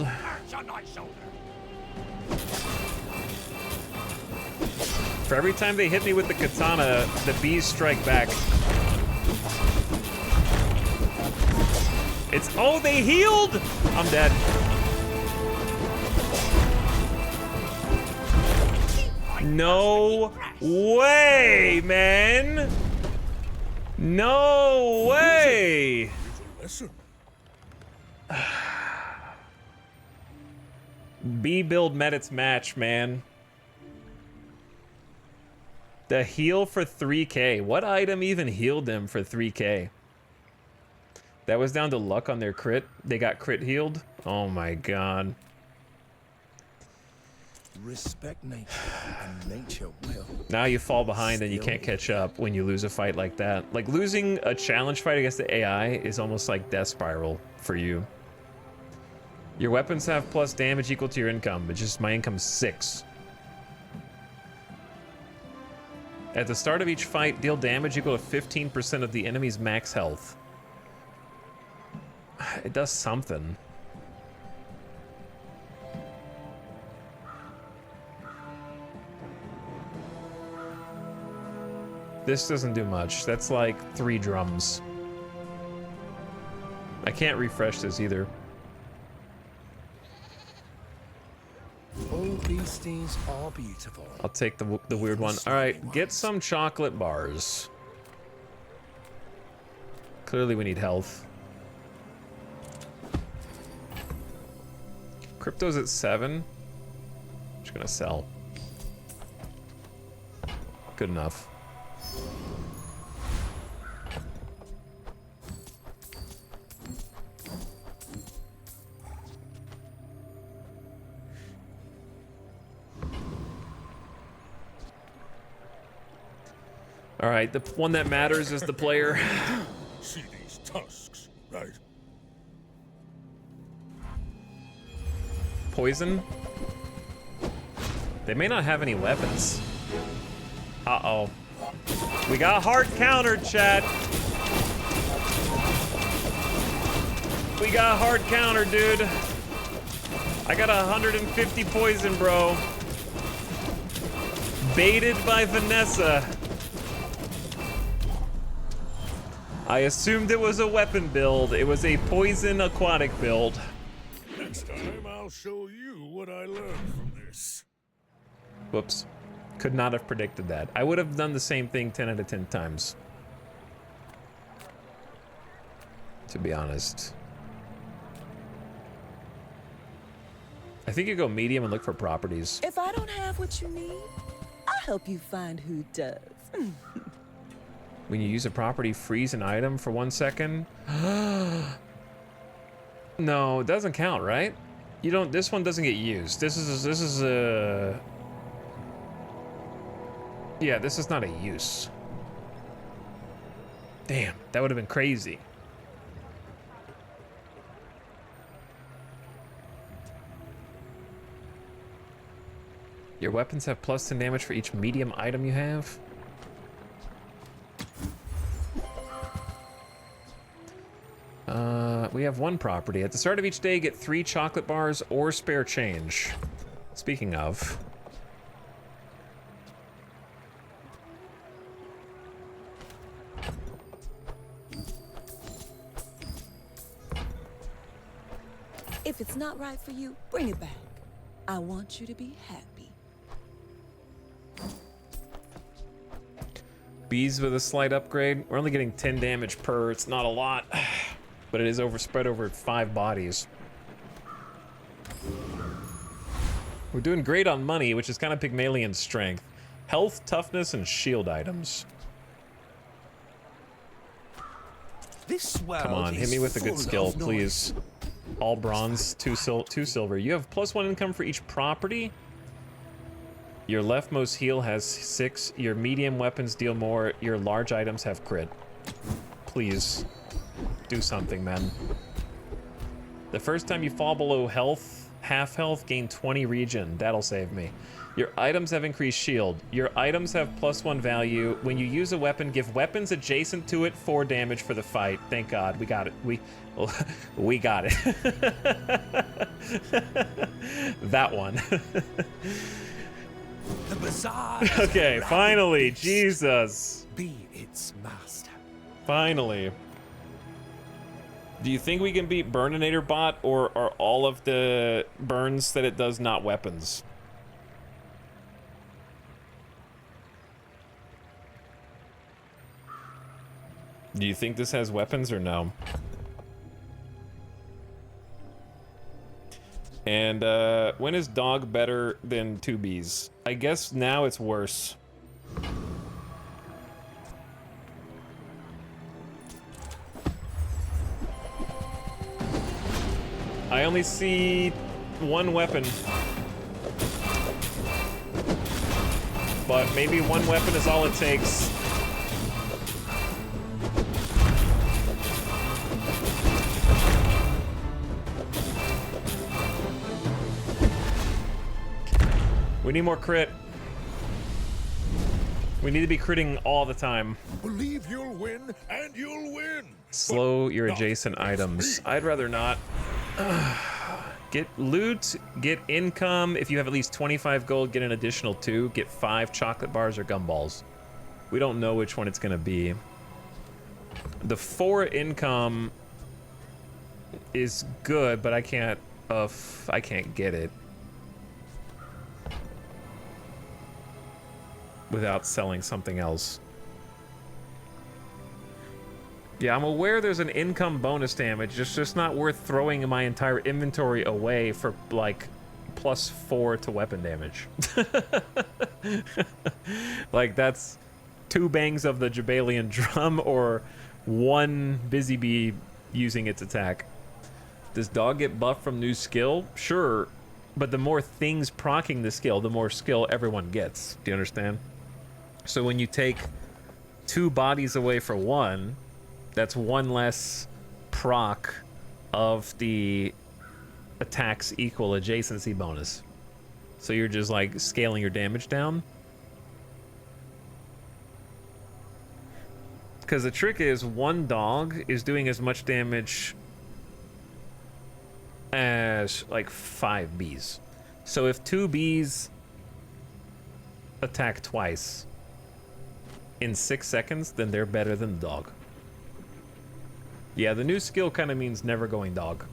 For every time they hit me with the katana, the bees strike back. Oh, they healed! I'm dead. No way, man! No way! B build met its match, man. The heal for 3k. What item even healed them for 3k? That was down to luck on their crit. They got crit healed. Oh my god. Respect nature, and nature will. Now you fall behind and you can't catch up when you lose a fight like that. Like, losing a challenge fight against the AI is almost like death spiral for you. Your weapons have plus damage equal to your income, but just my income's 6. At the start of each fight, deal damage equal to 15% of the enemy's max health. It does something. This doesn't do much. That's like 3 drums. I can't refresh this either. All beasties are beautiful. I'll take the weird one. All right, get some chocolate bars. Clearly we need health. Crypto's at 7. Just gonna sell. Good enough. All right, the one that matters is the player. See these tusks, right? Poison? They may not have any weapons. Uh-oh. We got hard countered, chat. We got hard countered, dude. I got 150 poison, bro. Baited by Vanessa. I assumed it was a weapon build. It was a poison aquatic build. Next time, I'll show you what I learned from this. Whoops. Could not have predicted that. I would have done the same thing 10 out of 10 times. To be honest. I think you go medium and look for properties. If I don't have what you need, I'll help you find who does. When you use a property, freeze an item for 1 second. No, it doesn't count, right? You don't. This one doesn't get used. This is a. Yeah, this is not a use. Damn, that would have been crazy. Your weapons have +10 damage for each medium item you have. We have one property. At the start of each day, get 3 chocolate bars or spare change. Speaking of. If it's not right for you, bring it back. I want you to be happy. Bees with a slight upgrade. We're only getting 10 damage per. It's not a lot, but it is spread over 5 bodies. We're doing great on money, which is kind of Pygmalion strength. Health, toughness, and shield items. This world Come on, hit me with a good skill, please. All bronze, 2 silver. You have +1 income for each property. Your leftmost heal has 6. Your medium weapons deal more. Your large items have crit. Please, do something, man. The first time you fall below half health, gain 20 regen. That'll save me. Your items have increased shield. Your items have +1 value. When you use a weapon, give weapons adjacent to it 4 damage for the fight. Thank God, we got it. We got it. That one. The bazaar. Okay, finally, Jesus. Be its master. Finally. Do you think we can beat Burninator Bot, or are all of the burns that it does not weapons? Do you think this has weapons or no? And when is dog better than 2Bs? I guess now it's worse. I only see 1 weapon. But maybe 1 weapon is all it takes. We need more crit. We need to be critting all the time. Believe you'll win, and you'll win. Slow your adjacent items. I'd rather not. Get loot, get income. If you have at least 25 gold, get an additional 2. Get 5 chocolate bars or gumballs. We don't know which one it's gonna be. The 4 income is good, but I can't get it without selling something else. Yeah, I'm aware there's an income bonus damage. It's just not worth throwing my entire inventory away for, like, +4 to weapon damage. Like, that's 2 bangs of the Jabalian drum or 1 busy bee using its attack. Does dog get buffed from new skill? Sure, but the more things proccing the skill, the more skill everyone gets. Do you understand? So when you take 2 bodies away for 1, that's 1 less proc of the attacks equal adjacency bonus. So you're just like scaling your damage down. Because the trick is 1 dog is doing as much damage as like 5 bees. So if 2 bees attack twice in 6 seconds, then they're better than the dog. Yeah, the new skill kind of means never going dog.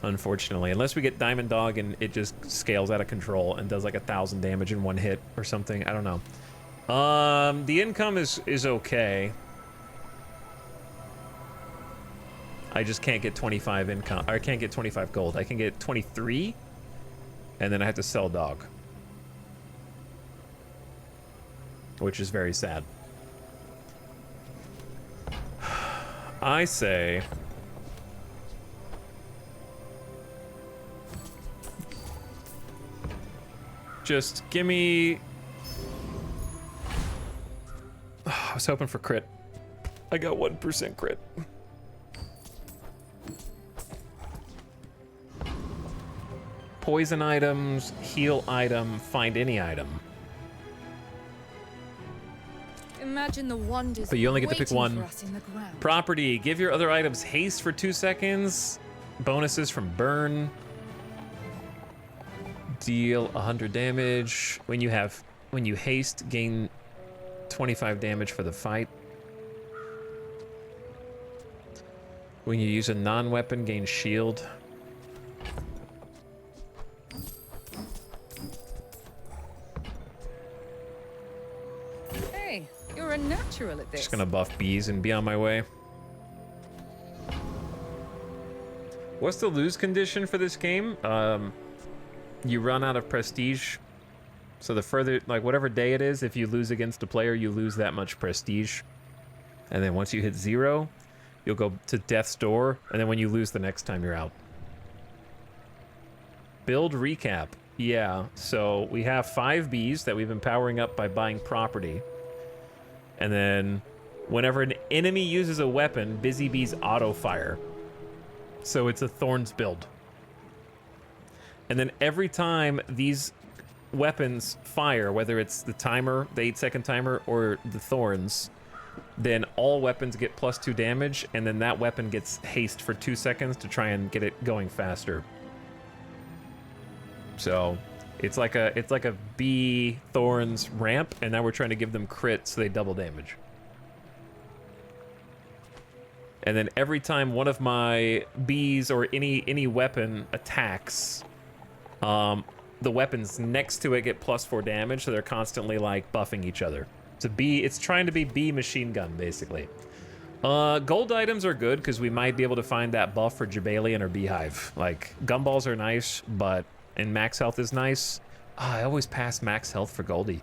Unfortunately, unless we get Diamond Dog and it just scales out of control and does like 1,000 damage in 1 hit or something. I don't know. The income is okay. I just can't get 25 income. I can't get 25 gold. I can get 23, and then I have to sell dog, which is very sad. I say just give me... I was hoping for crit. I got 1% crit. Poison items, heal item, find any item. Imagine the wonders. But you only get to pick waiting 1. for us in the ground. Property, give your other items haste for 2 seconds. Bonuses from burn. Deal 100 damage. When you haste, gain 25 damage for the fight. When you use a non-weapon, gain shield. Hey, you're a natural at this. Just gonna buff bees and be on my way. What's the lose condition for this game? You run out of prestige. So the further, like whatever day it is, if you lose against a player, you lose that much prestige. And then once you hit 0, you'll go to death's door. And then when you lose the next time, you're out. Build recap. Yeah, so we have 5 bees that we've been powering up by buying property. And then whenever an enemy uses a weapon, busy bees auto fire. So it's a thorns build. And then every time these weapons fire, whether it's the timer, the 8-second timer, or the thorns, then all weapons get +2 damage, and then that weapon gets haste for 2 seconds to try and get it going faster. So it's like a bee thorns ramp, and now we're trying to give them crit so they double damage. And then every time one of my bees or any weapon attacks, the weapons next to it get +4 damage, so they're constantly like buffing each other. It's trying to be bee machine gun, basically. Gold items are good because we might be able to find that buff for Jabalion or Beehive. Like, gumballs are nice, and max health is nice. I always pass max health for Goldie.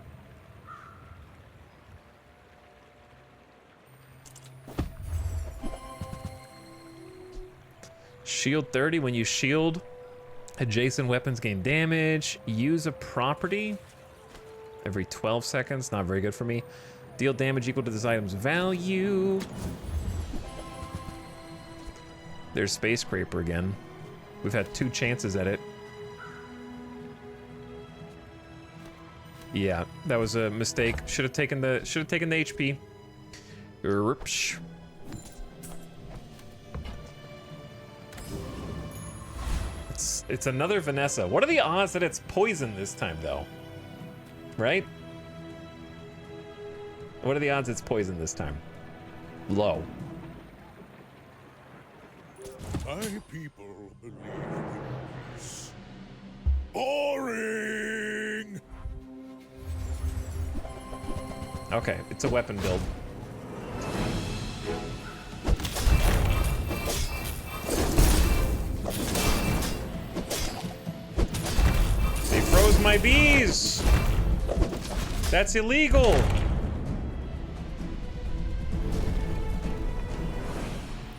Shield 30, when you shield, adjacent weapons gain damage. Use a property every 12 seconds. Not very good for me. Deal damage equal to this item's value. There's Space Scraper again. We've had 2 chances at it. Yeah, that was a mistake. Should have taken the HP. Oops. It's another Vanessa. What are the odds that it's poison this time, though? Right? What are the odds it's poison this time? Low. My people believe in peace. Boring! Okay, it's a weapon build. They froze my bees! That's illegal!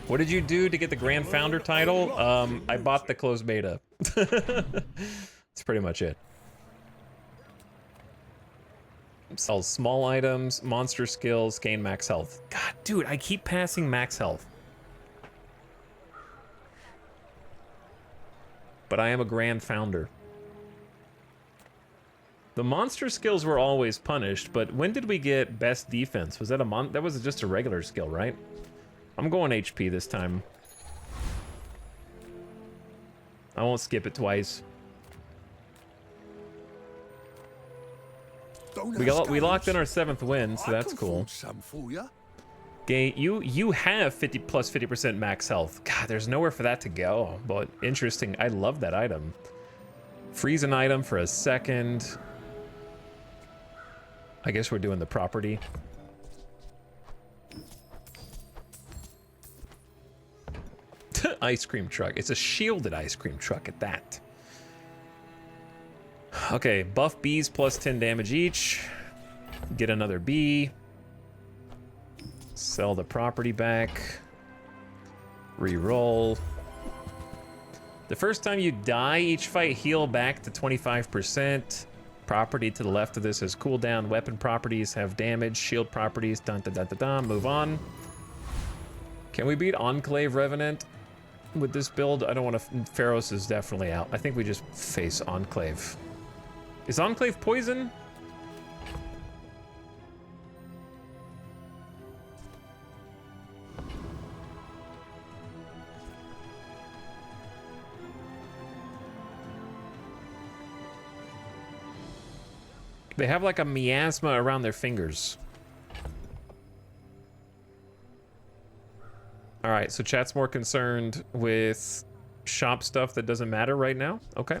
What did you do to get the Grand Founder title? I bought the closed beta. That's pretty much it. Sells small items, monster skills, gain max health. God, dude, I keep passing max health. But I am a grand founder. The monster skills were always punished, but when did we get best defense? Was that that was just a regular skill, right? I'm going HP this time. I won't skip it twice. We locked in our 7th win, so that's cool. Gain, you have 50% max health. God, there's nowhere for that to go, but interesting. I love that item. Freeze an item for a second. I guess we're doing the property. Ice cream truck. It's a shielded ice cream truck at that. Okay, buff bees plus 10 damage each. Get another bee. Sell the property back. Reroll. The first time you die, each fight heal back to 25%. Property to the left of this has cooldown. Weapon properties have damage. Shield properties. Dun dun dun dun dun. Move on. Can we beat Enclave Revenant with this build? I don't want to. Pharos is definitely out. I think we just face Enclave. Is Enclave poison? They have like a miasma around their fingers. All right, so chat's more concerned with shop stuff that doesn't matter right now. Okay.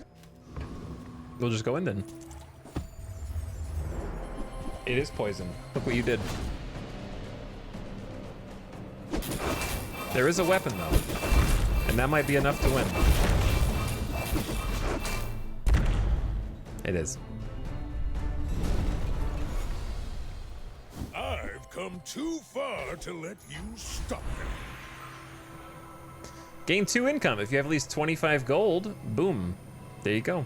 We'll just go in then. It is poison. Look what you did. There is a weapon though, and that might be enough to win. It is. I've come too far to let you stop me. Gain 2 income. If you have at least 25 gold, boom. There you go.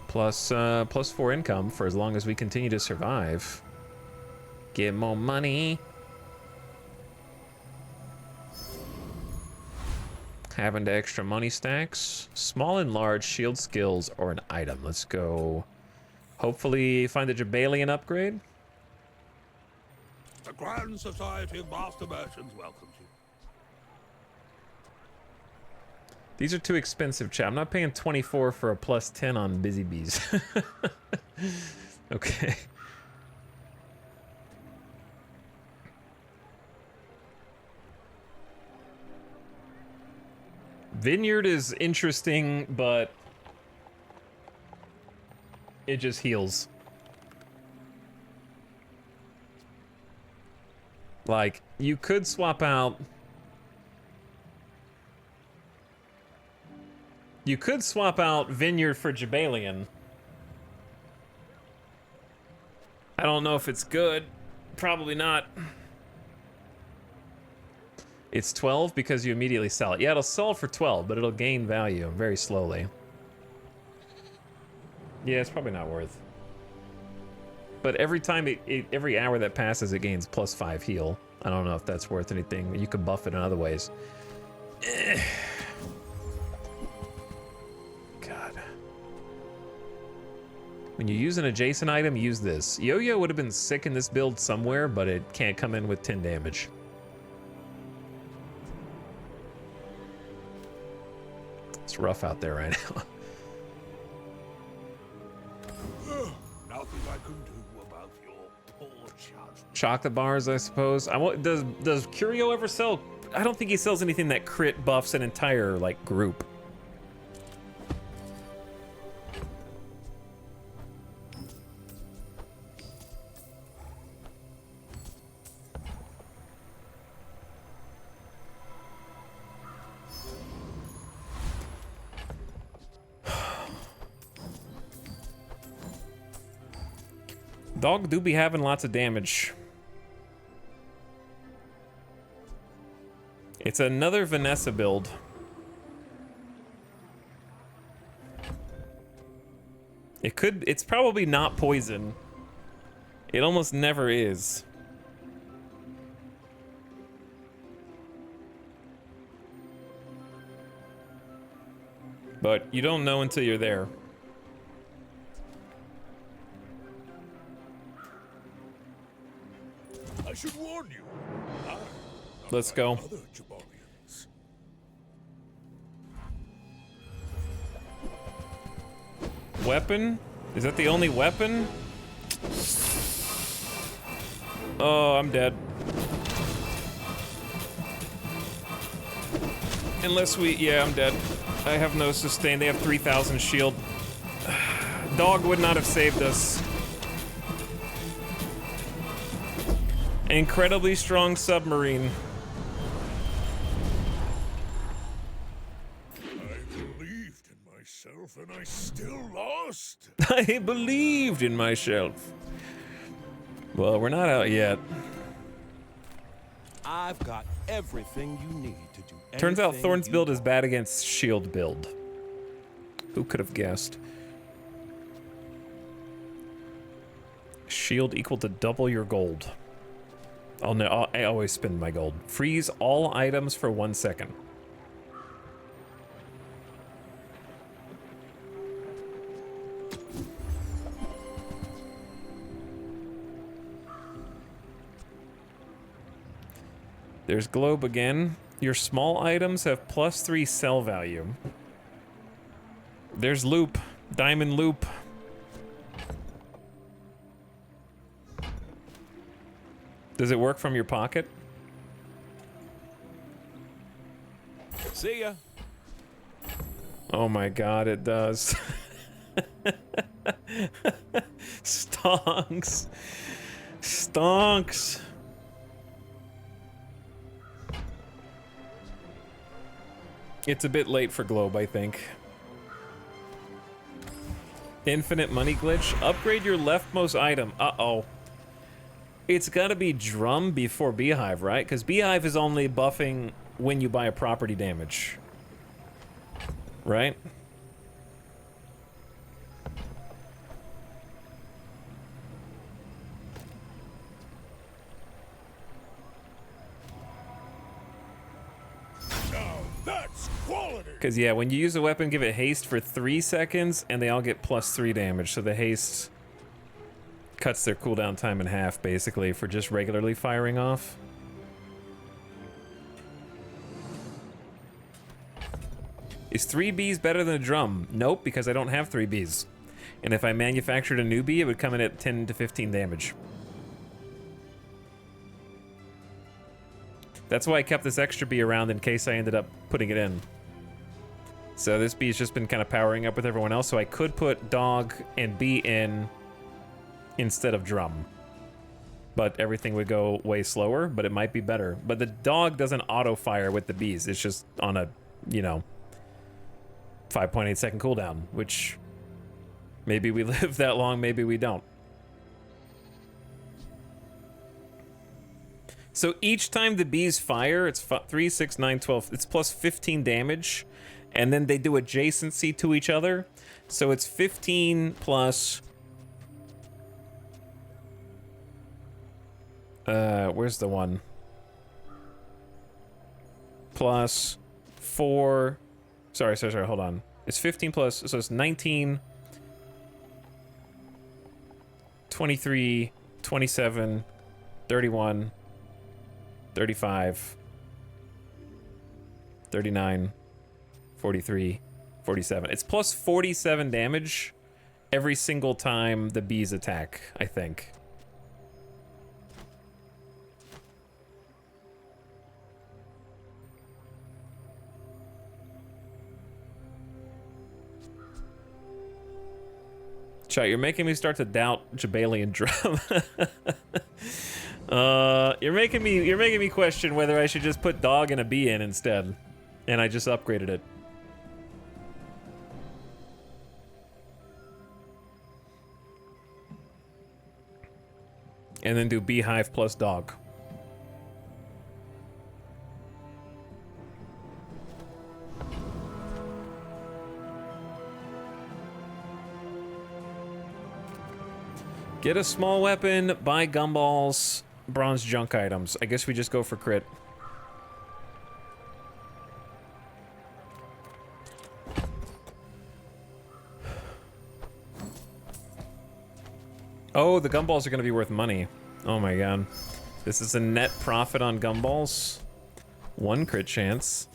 Plus 4 income for as long as we continue to survive. Get more money. Having to extra money stacks. Small and large shield skills or an item. Let's go. Hopefully find the Jabalian upgrade. The Grand Society of Master Merchants welcomes you. These are too expensive, chat. I'm not paying 24 for a plus 10 on Busy Bees. Okay. Vineyard is interesting, but it just heals. Like, you could swap out... You could swap out Vineyard for Jabalian. I don't know if it's good. Probably not. It's 12 because you immediately sell it. Yeah, it'll sell for 12, but it'll gain value very slowly. Yeah, it's probably not worth. But every time, every hour that passes, it gains plus 5 heal. I don't know if that's worth anything. You can buff it in other ways. God. When you use an adjacent item, use this. Yo-Yo would have been sick in this build somewhere, but it can't come in with 10 damage. It's rough out there right now. Nothing I can do about your poor child. Chocolate bars, I suppose. Does Curio ever sell? I don't think he sells anything that crit buffs an entire like group. Dog do be having lots of damage. It's another Vanessa build. It's probably not poison. It almost never is. But you don't know until you're there. I should warn you. Let's go. Other Jabonians. Weapon? Is that the only weapon? Oh, I'm dead. Unless we... Yeah, I'm dead. I have no sustain. They have 3,000 shield. Dog would not have saved us. Incredibly strong submarine. I believed in myself and I still lost. I believed in myself. Well, we're not out yet. I've got everything you need to do. Turns out anything Thorn's you build is bad against shield build. Who could have guessed? Shield equal to double your gold. Oh no, I always spend my gold. Freeze all items for 1 second. There's globe again. Your small items have +3 sell value. There's loop. Diamond loop. Does it work from your pocket? See ya. Oh my god, it does. Stonks. Stonks. It's a bit late for Globe, I think. Infinite money glitch. Upgrade your leftmost item. Uh-oh. It's gotta be Drum before Beehive, right? Because Beehive is only buffing when you buy a property damage. Right? Now that's quality. Because, yeah, when you use a weapon, give it haste for 3 seconds, and they all get +3 damage. So the haste cuts their cooldown time in half, basically, for just regularly firing off. Is 3 Bs better than a drum? Nope, because I don't have 3 Bs. And if I manufactured a new B, it would come in at 10 to 15 damage. That's why I kept this extra bee around in case I ended up putting it in. So this bee's just been kind of powering up with everyone else, so I could put dog and bee in instead of drum. But everything would go way slower, but it might be better. But the dog doesn't auto-fire with the bees. It's just on a, you know, 5.8 second cooldown, which maybe we live that long, maybe we don't. So each time the bees fire, it's 3, 6, 9, 12. It's plus 15 damage. And then they do adjacency to each other. So it's 15 plus... where's the one? Plus 4... Sorry, hold on. It's 15 plus... So it's 19... 23... 27... 31... 35, 39, 43, 47. It's plus 47 damage every single time the bees attack, I think. Chat, you're making me start to doubt Jabalian Drum. You're making me question whether I should just put dog and a bee in instead. And I just upgraded it. And then do beehive plus dog. Get a small weapon, buy gumballs, bronze junk items. I guess we just go for crit. Oh, the gumballs are going to be worth money. Oh my god. This is a net profit on gumballs. 1 crit chance.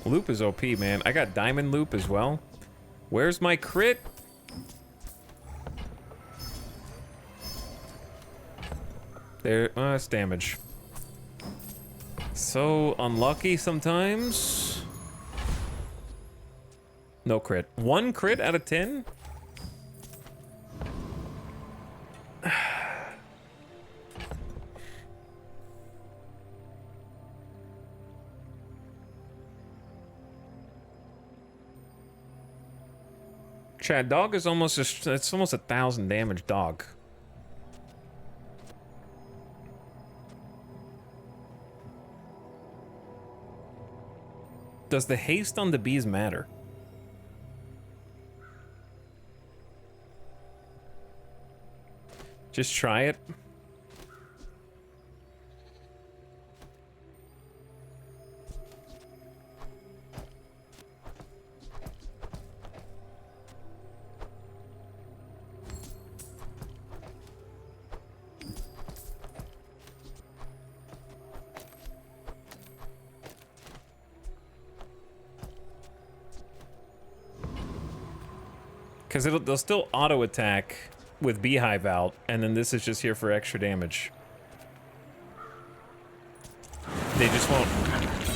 Loop is OP, man. I got diamond loop as well. Where's my crit? There, that's damage. So unlucky sometimes. No crit. 1 crit out of 10? Chad, dog is almost it's almost 1,000 damage, dog. Does the haste on the bees matter? Just try it. Because they'll still auto attack with Beehive out, and then this is just here for extra damage. They just won't.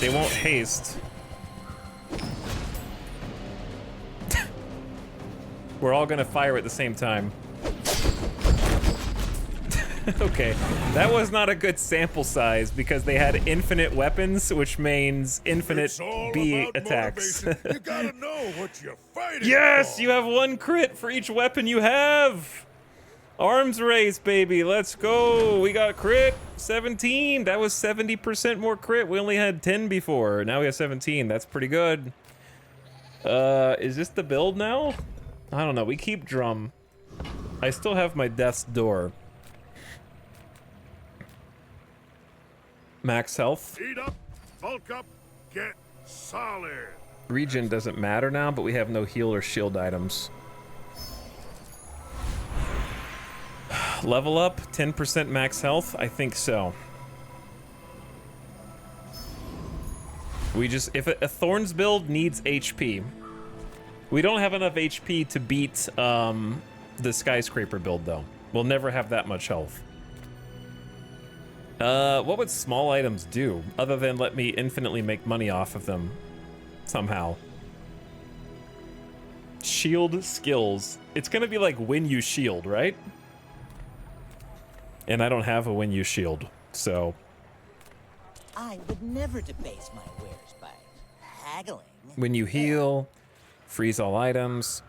They won't haste. We're all gonna fire at the same time. Okay, that was not a good sample size because they had infinite weapons, which means infinite bee attacks. You gotta know what you're fighting Yes, for. you have 1 crit for each weapon you have. Arms race, baby. Let's go. We got crit 17. That was 70% more crit. We only had 10 before. Now we have 17. That's pretty good. Is this the build now? I don't know. We keep drum. I still have my death's door. Max health. Eat up, bulk up, get solid. Regen doesn't matter now, but we have no heal or shield items. Level up, 10% max health? I think so. We just, if a Thorns build needs HP. We don't have enough HP to beat the Skyscraper build though. We'll never have that much health. What would small items do other than let me infinitely make money off of them somehow? Shield skills. It's gonna be like when you shield, right? And I don't have a when you shield, so. I would never debase my wares by haggling. When you heal, freeze all items,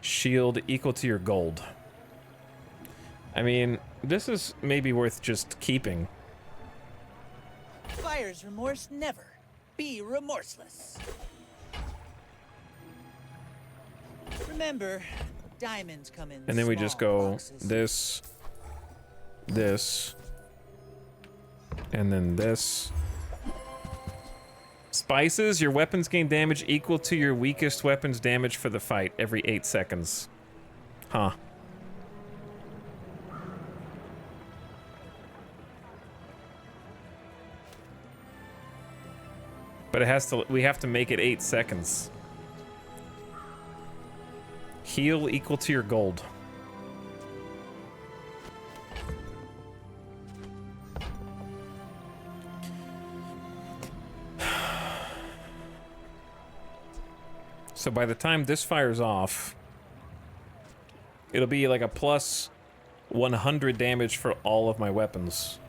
shield equal to your gold. I mean, this is maybe worth just keeping. Buyer's remorse never. Be remorseless. Remember, diamonds come in And then we just small go boxes. this, and then this. Spices, your weapons gain damage equal to your weakest weapon's damage for the fight every 8 seconds. Huh. But it has to, we have to make it 8 seconds. Heal equal to your gold. So by the time this fires off, it'll be like a plus 100 damage for all of my weapons.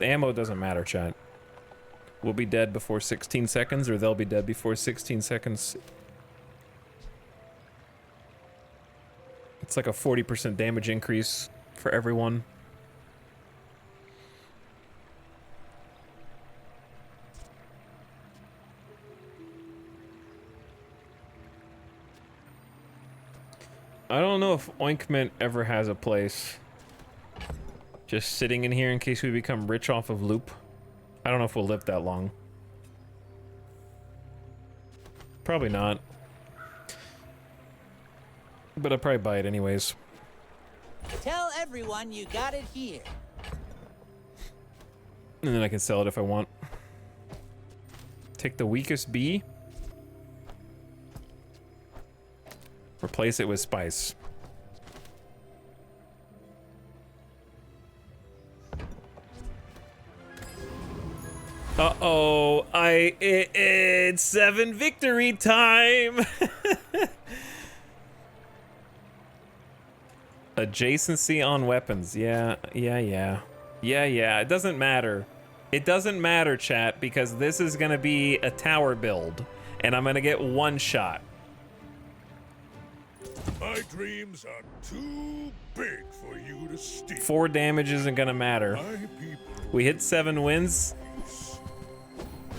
Ammo doesn't matter, chat. We'll be dead before 16 seconds, or they'll be dead before 16 seconds. It's like a 40% damage increase for everyone. I don't know if ointment ever has a place. Just sitting in here in case we become rich off of loop. I don't know if we'll live that long. Probably not. But I'll probably buy it anyways. Tell everyone you got it here. And then I can sell it if I want. Take the weakest bee. Replace it with spice. Uh-oh, it's 7 victory time! Adjacency on weapons, yeah. It doesn't matter. It doesn't matter, chat, because this is gonna be a tower build, and I'm gonna get one shot. My dreams are too big for you to steal. 4 damage isn't gonna matter. We hit 7 wins.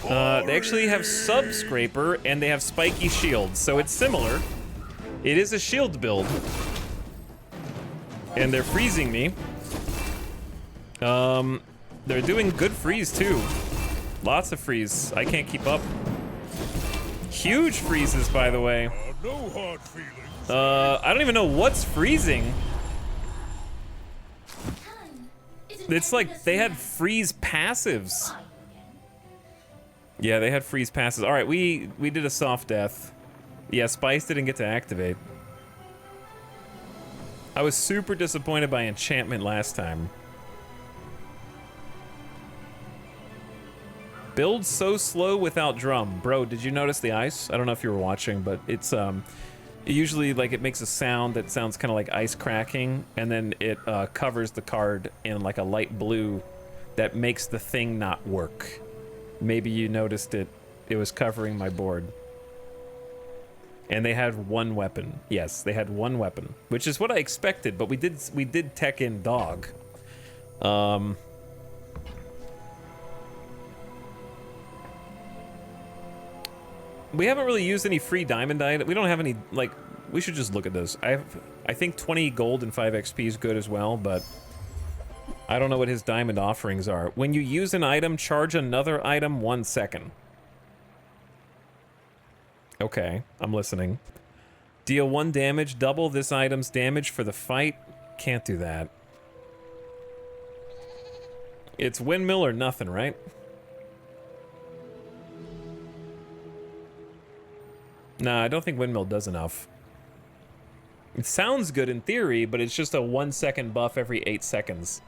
They actually have sub scraper and they have spiky shields, so it's similar. It is a shield build. And they're freezing me. They're doing good freeze too. Lots of freeze. I can't keep up. Huge freezes, by the way. No hard feelings. I don't even know what's freezing. It's like they had freeze passives. Yeah, they had freeze passes. All right, we did a soft death. Yeah, Spice didn't get to activate. I was super disappointed by enchantment last time. Build so slow without drum. Bro, did you notice the ice? I don't know if you were watching, but it's usually like it makes a sound that sounds kind of like ice cracking, and then it covers the card in like a light blue that makes the thing not work. Maybe you noticed it. It was covering my board. And they had 1 weapon. Yes, they had 1 weapon, which is what I expected, but we did tech in dog. We haven't really used any free diamond item. We don't have any, like, we should just look at this. I think 20 gold and 5 XP is good as well, but I don't know what his diamond offerings are. When you use an item, charge another item 1 second. Okay, I'm listening. Deal 1 damage, double this item's damage for the fight. Can't do that. It's windmill or nothing, right? Nah, I don't think windmill does enough. It sounds good in theory, but it's just a 1 second buff every 8 seconds.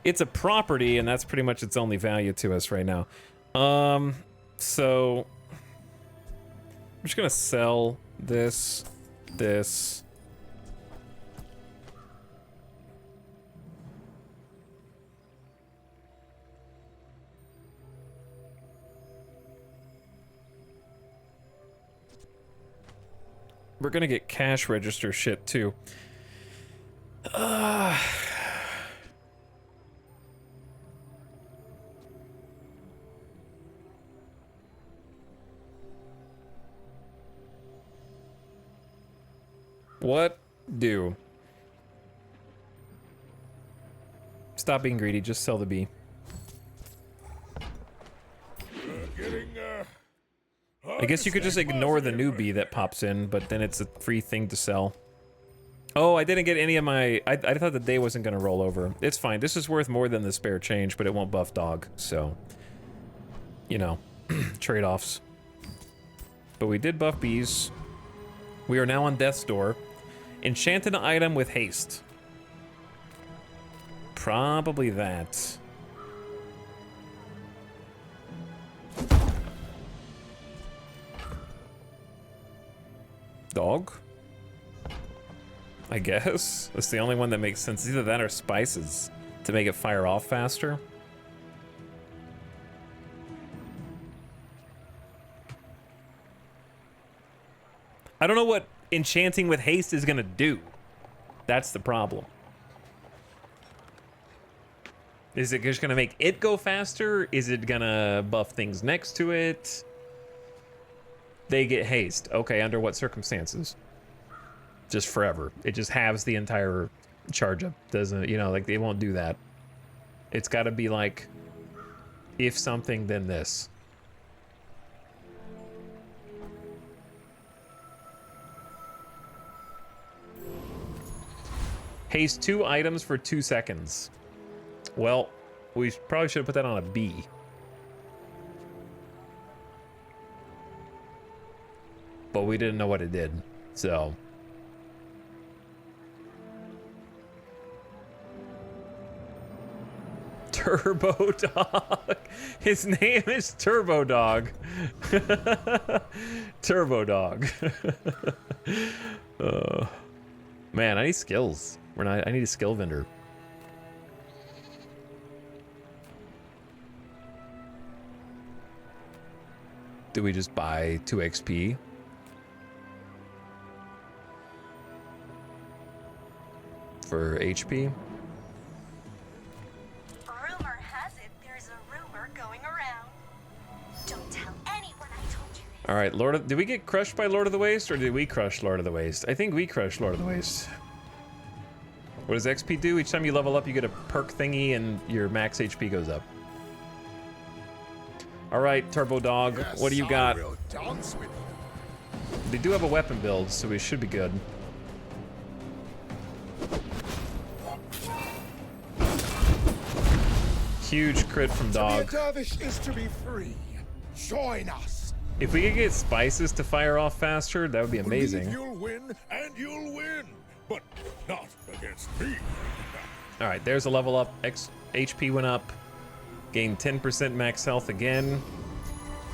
It's a property, and that's pretty much its only value to us right now. So I'm just gonna sell this. We're gonna get cash register shit too. What do? Stop being greedy, just sell the bee. I guess you could just ignore the new bee that pops in, but then it's a free thing to sell. Oh, I didn't get any of my... I thought the day wasn't going to roll over. It's fine. This is worth more than the spare change, but it won't buff dog, so... You know, trade-offs. But we did buff bees. We are now on death's door. Enchant an item with haste. Probably that. Dog? I guess. That's the only one that makes sense. Either that or spices to make it fire off faster. I don't know what enchanting with haste is gonna do. That's the problem. Is it just gonna make it go faster? Is it gonna buff things next to it? They get haste. Okay, under what circumstances? just forever. It just halves the entire charge up. Doesn't, you know, like they won't do that. It's got to be like, if something, then this. Haste 2 items for 2 seconds. Well, we probably should have put that on a B. But we didn't know what it did, so. Turbo Dog. His name is Turbo Dog. Turbo Dog. Man, I need skills. I need a skill vendor. Do we just buy 2 XP? For HP? Rumor has it there's a rumor going around. Don't tell anyone I told you this. All right, did we get crushed by Lord of the Waste, or did we crush Lord of the Waste? I think we crushed Lord of the Waste. What does XP do? Each time you level up, you get a perk thingy, and your max HP goes up. All right, Turbo Dog, Yes, what do you got? I will dance with you. They do have a weapon build, so we should be good. Huge crit from Dog. To be a dervish is to be free. Join us. If we could get spices to fire off faster, that would be amazing. Believe you'll win, and you'll win, but not against me. All right, there's a level up. HP went up. Gained 10% max health again.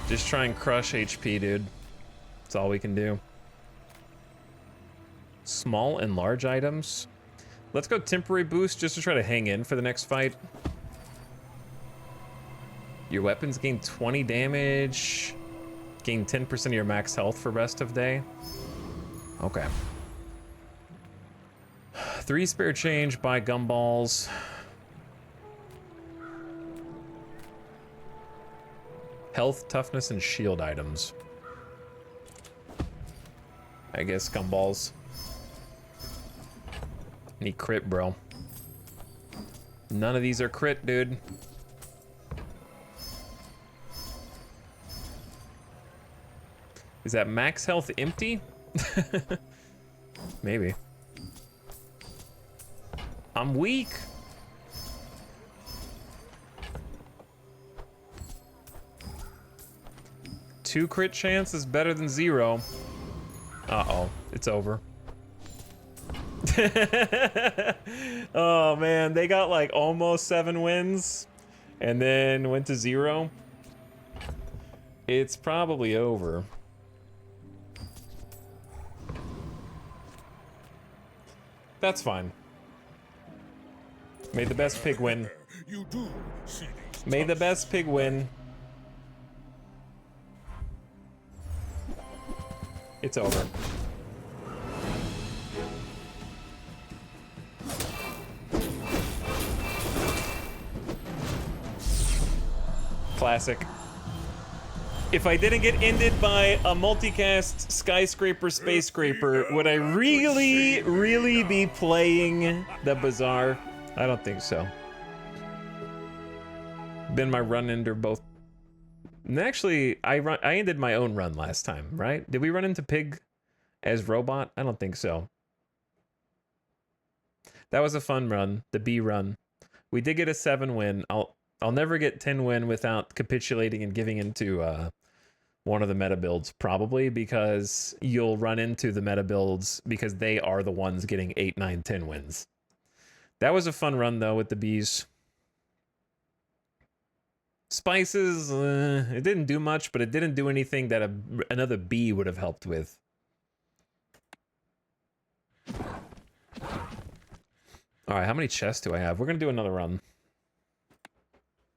Just try and crush HP, dude. That's all we can do. Small and large items. Let's go temporary boost just to try to hang in for the next fight. Your weapons gain 20 damage. Gain 10% of your max health for rest of day. Okay. 3 spare change, buy gumballs. Health, toughness, and shield items. I guess gumballs. Need crit, bro. None of these are crit, dude. Is that max health empty? Maybe. I'm weak. Two crit chance is better than 0. Uh-oh, it's over. Oh man, they got like almost 7 wins and then went to 0. It's probably over. That's fine. May the best pig win. You do see these May the best pig win. It's over. Classic. If I didn't get ended by a multicast skyscraper space scraper, would I really, really be playing the BAZAAR? I don't think so. Been my run ender both. And actually, I ended my own run last time, right? Did we run into Pig as robot? I don't think so. That was a fun run, the B run. We did get a 7 win. I'll never get 10 win without capitulating and giving into one of the meta builds, probably, because you'll run into the meta builds because they are the ones getting 8, 9, 10 wins. That was a fun run though with the bees. Spices, it didn't do much, but it didn't do anything that another bee would have helped with. All right, how many chests do I have? We're gonna do another run.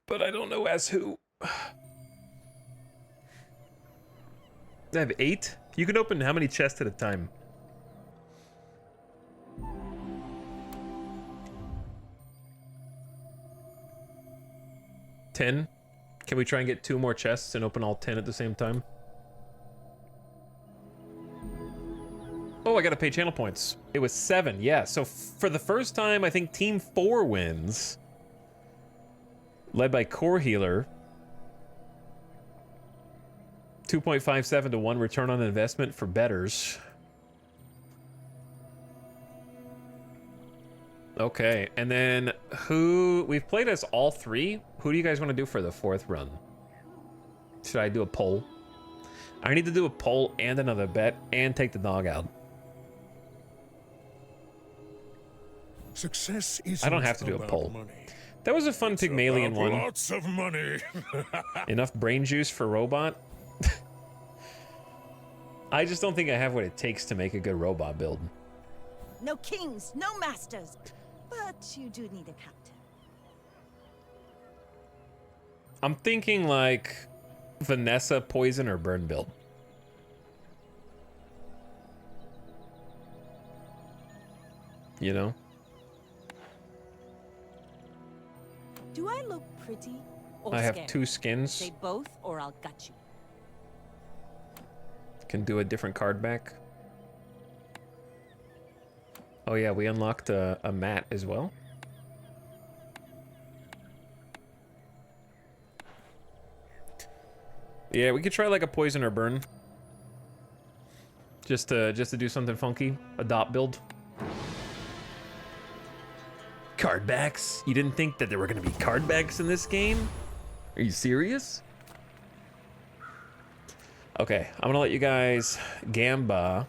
But I don't know as who. I have 8? You can open how many chests at a time? $10? Can we try and get 2 more chests and open all 10 at the same time? Oh, I gotta pay channel points. It was 7, yeah. So for the first time, I think Team 4 wins. Led by Core Healer. 2.57 to 1 return on investment for bettors. Okay, and then who... We've played as all 3. Who do you guys want to do for the 4th run? Should I do a poll? I need to do a poll and another bet and take the dog out. Success is. I don't have to do a poll. That was a fun Pygmalion one. Lots of money. Enough brain juice for robot? I just don't think I have what it takes to make a good robot build. No kings, no masters. But you do need a captain. I'm thinking like Vanessa, poison, or burn build. You know? Do I look pretty or I have scared? 2 skins. Say both or I'll gut you. Can do a different card back. Oh yeah, we unlocked a mat as well. Yeah, we could try like a poison or burn. Just to do something funky. A dot build. Card backs? You didn't think that there were gonna be card backs in this game? Are you serious? Okay, I'm gonna let you guys gamba.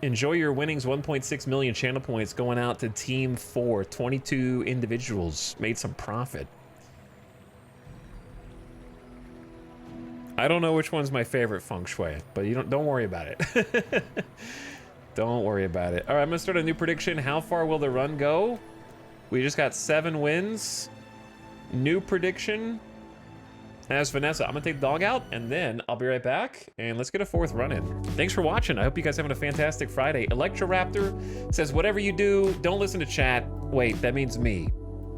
Enjoy your winnings. 1.6 million channel points going out to Team 4. 22 individuals made some profit. I don't know which one's my favorite feng shui, but you don't worry about it. Don't worry about it. All right, I'm gonna start a new prediction. How far will the run go? We just got 7 wins. New prediction. As Vanessa, I'm gonna take the dog out and then I'll be right back and let's get a 4th run in. Thanks for watching. I hope you guys are having a fantastic Friday. Electroraptor says, whatever you do, don't listen to chat. Wait, that means me.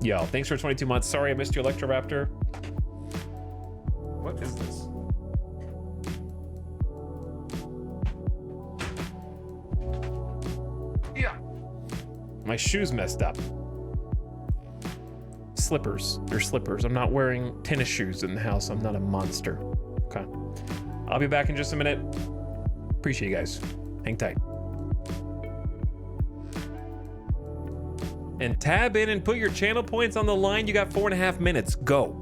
Yo, thanks for 22 months. Sorry I missed you, Electroraptor. What is this? Yeah. My shoes messed up. Slippers. They're slippers. I'm not wearing tennis shoes in the house. I'm not a monster. Okay. I'll be back in just a minute. Appreciate you guys. Hang tight. And tab in and put your channel points on the line. You got 4.5 minutes. Go.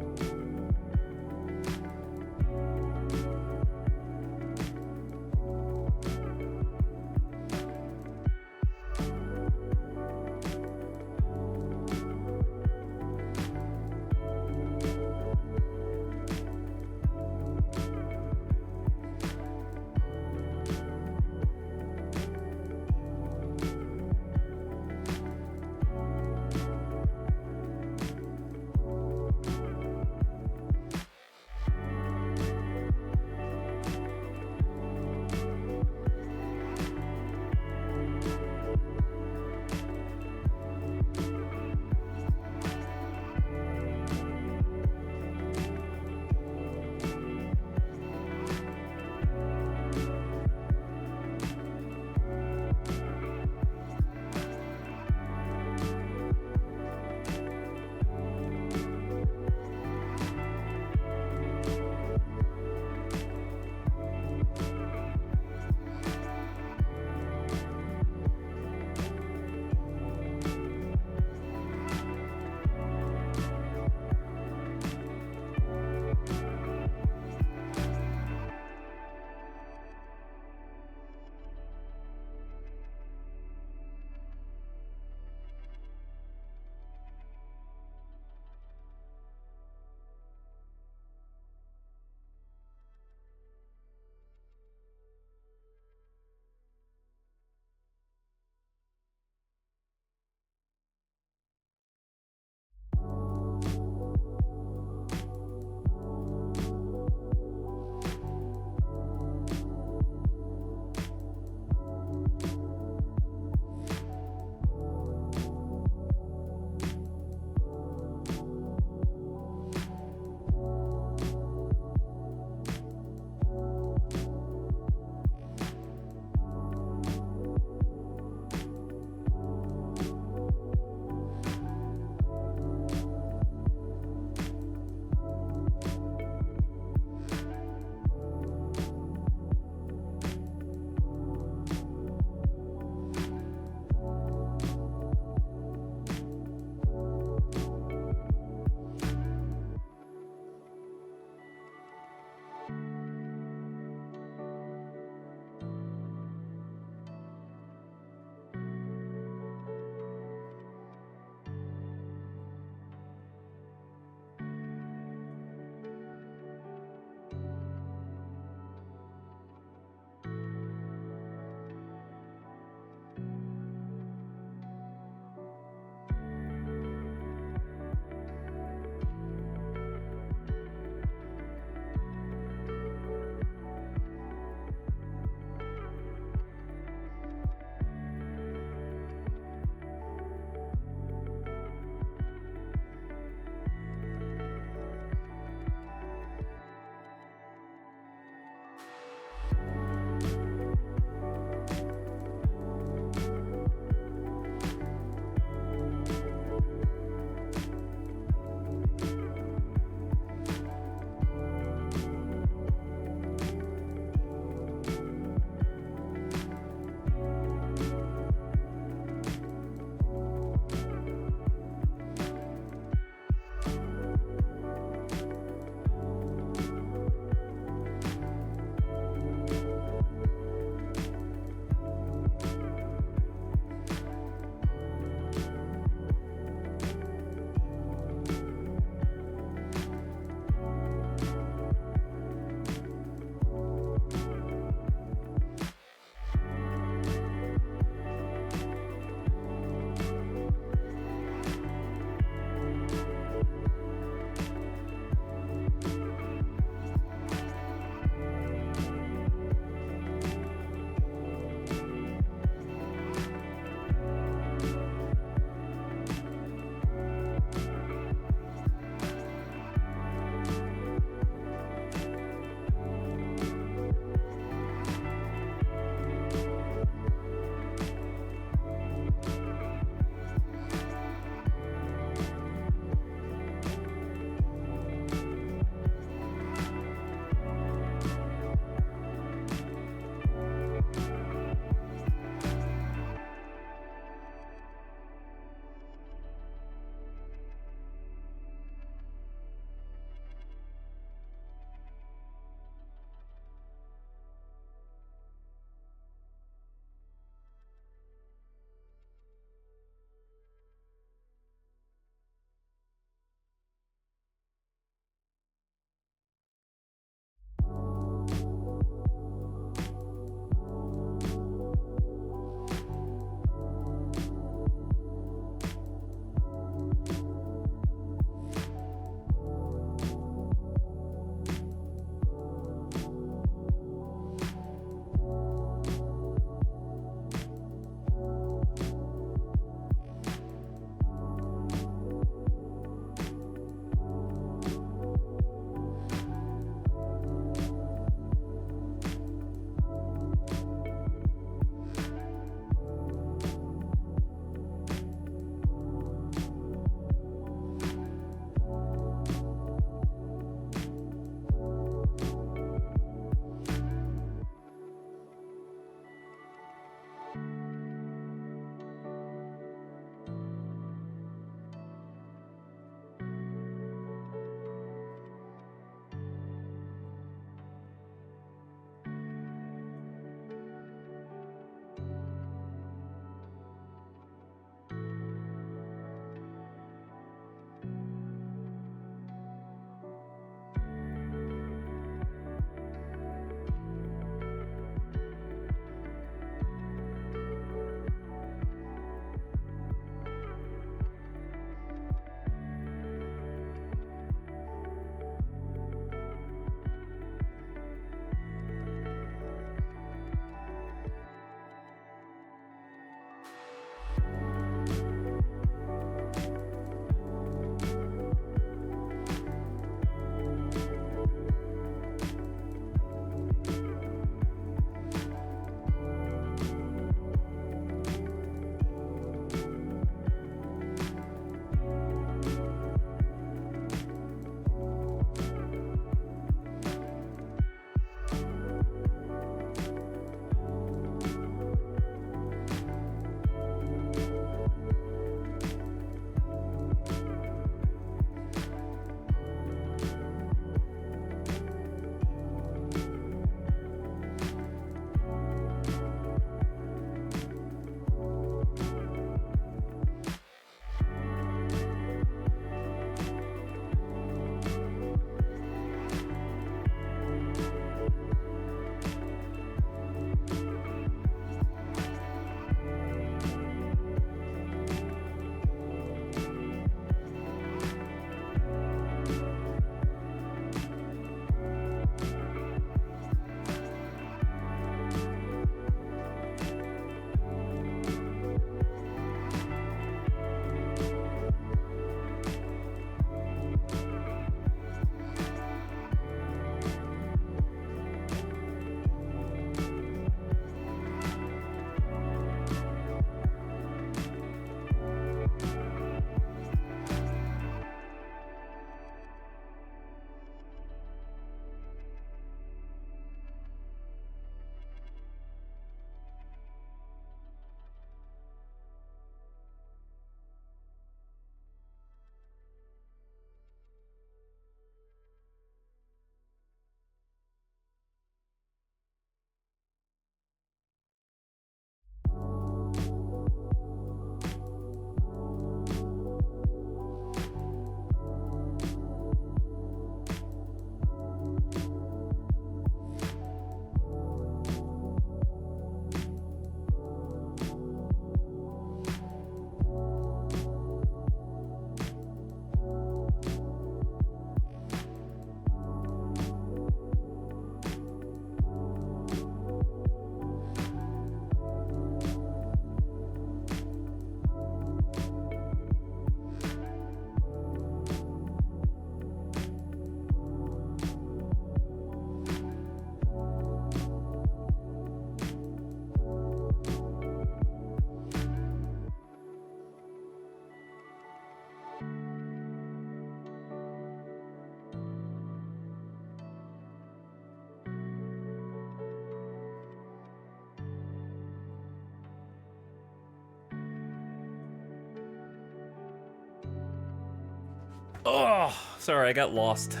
Oh, sorry, I got lost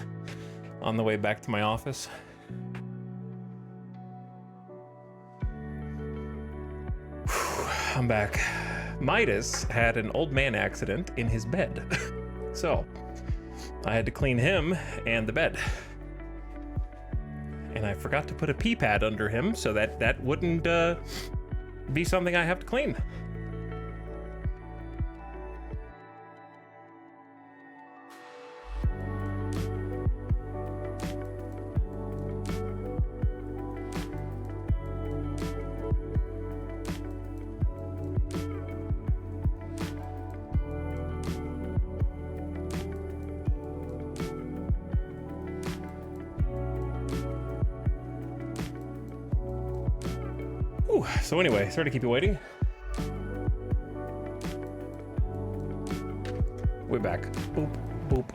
on the way back to my office. I'm back. Midas had an old man accident in his bed. So, I had to clean him and the bed. And I forgot to put a pee pad under him so that wouldn't be something I have to clean. So anyway, sorry to keep you waiting. We're back. Boop, boop.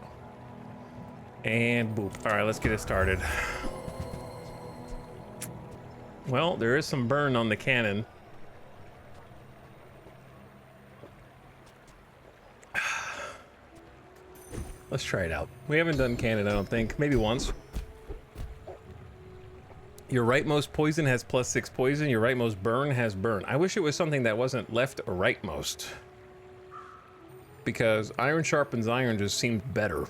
And boop. All right, let's get it started. Well, there is some burn on the cannon. Let's try it out. We haven't done cannon, I don't think. Maybe once. Your rightmost poison has +6 poison. Your rightmost burn has burn. I wish it was something that wasn't left or rightmost. Because iron sharpens iron just seemed better.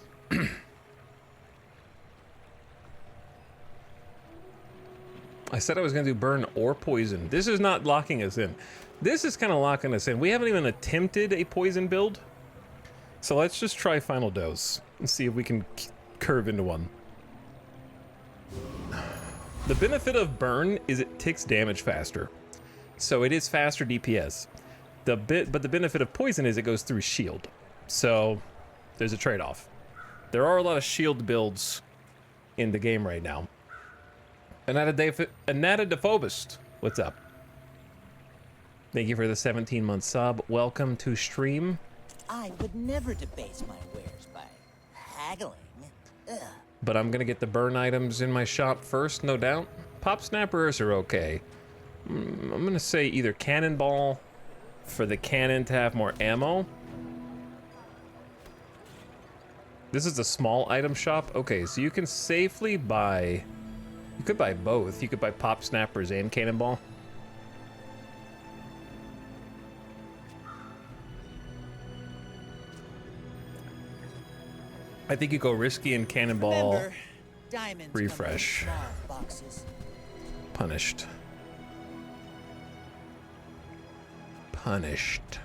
I said I was going to do burn or poison. This is not locking us in. This is kind of locking us in. We haven't even attempted a poison build. So let's just try final dose and see if we can curve into one. The benefit of burn is it ticks damage faster. So it is faster DPS. But the benefit of poison is it goes through shield. So there's a trade-off. There are a lot of shield builds in the game right now. Anatidophobist, what's up? Thank you for the 17-month sub. Welcome to stream. I would never debase my wares by haggling. Ugh. But I'm gonna get the burn items in my shop first, no doubt. Pop snappers are okay. I'm gonna say either cannonball for the cannon to have more ammo. This is a small item shop. Okay, so you can safely buy... You could buy both. You could buy pop snappers and cannonball. I think you go risky and cannonball. Remember, diamonds refresh. come in small boxes. Punished. Punished.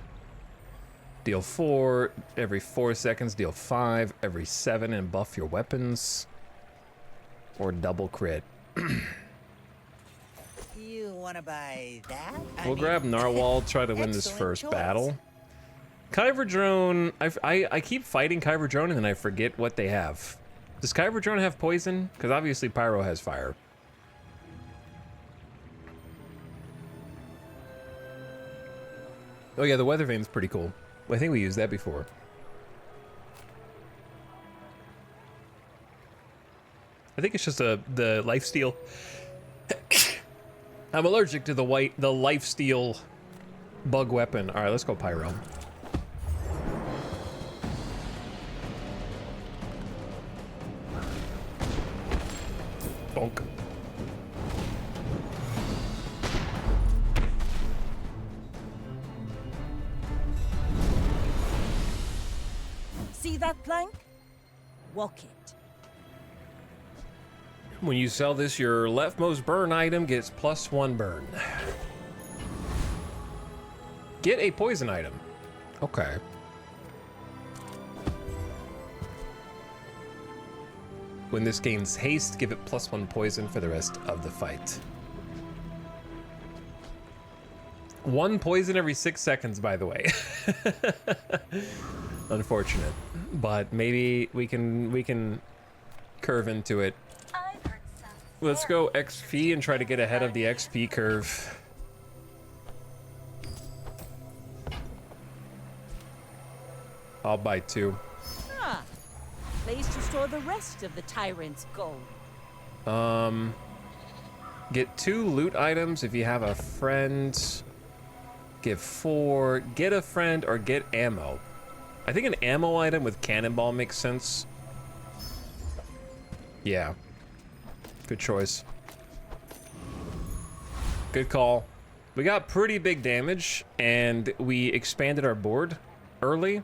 Deal 4 every 4 seconds. Deal 5 every 7 and buff your weapons. Or double crit. You want to buy that? We'll grab Narwhal. Try to win this first battle. Kyber Drone, I keep fighting Kyber Drone and then I forget what they have. Does Kyber Drone have poison? Because obviously Pyro has fire. Oh yeah, the Weather Vane's pretty cool. I think we used that before. I think it's just the lifesteal. I'm allergic to the lifesteal bug weapon. All right, let's go Pyro. Bonk. See that plank? Walk it. When you sell this, your leftmost burn item gets +1 burn. Get a poison item. Okay. When this gains haste, give it +1 poison for the rest of the fight. 1 poison every 6 seconds, by the way. Unfortunate, but maybe we can curve into it. Let's go XP and try to get ahead of the XP curve. I'll buy 2. Ah, place to store the rest of the tyrant's gold. Get 2 loot items if you have a friend. Give 4. Get a friend or get ammo. I think an ammo item with cannonball makes sense. Yeah. Good choice. Good call. We got pretty big damage, and we expanded our board early.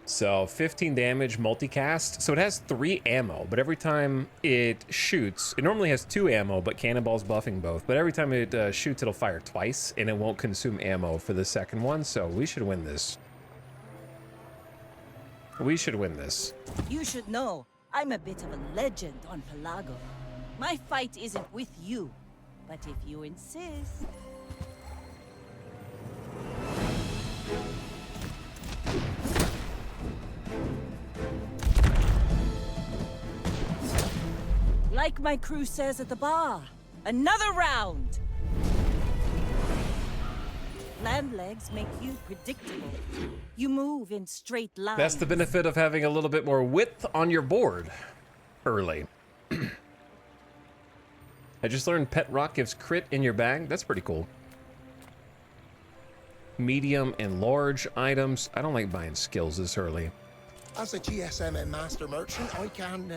So 15 damage multicast. So it has 3 ammo, but every time it shoots, it normally has 2 ammo, but cannonball's buffing both. But every time it shoots, it'll fire twice, and it won't consume ammo for the second one. So we should win this. We should win this. You should know, I'm a bit of a legend on Pelago. My fight isn't with you, but if you insist... Like my crew says at the bar, another round! Land legs make you predictable. You move in straight lines. That's the benefit of having a little bit more width on your board early. I just learned Pet Rock gives crit in your bag. That's pretty cool. Medium and large items. I don't like buying skills this early. As a GSM and master merchant, I can,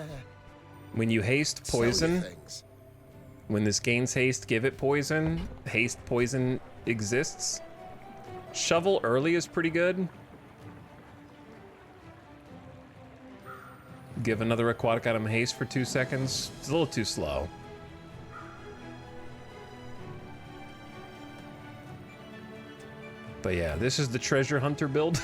When you haste poison, when this gains haste, give it poison. Haste poison exists. Shovel early is pretty good. Give another aquatic item haste for 2 seconds. It's a little too slow. But yeah, this is the treasure hunter build.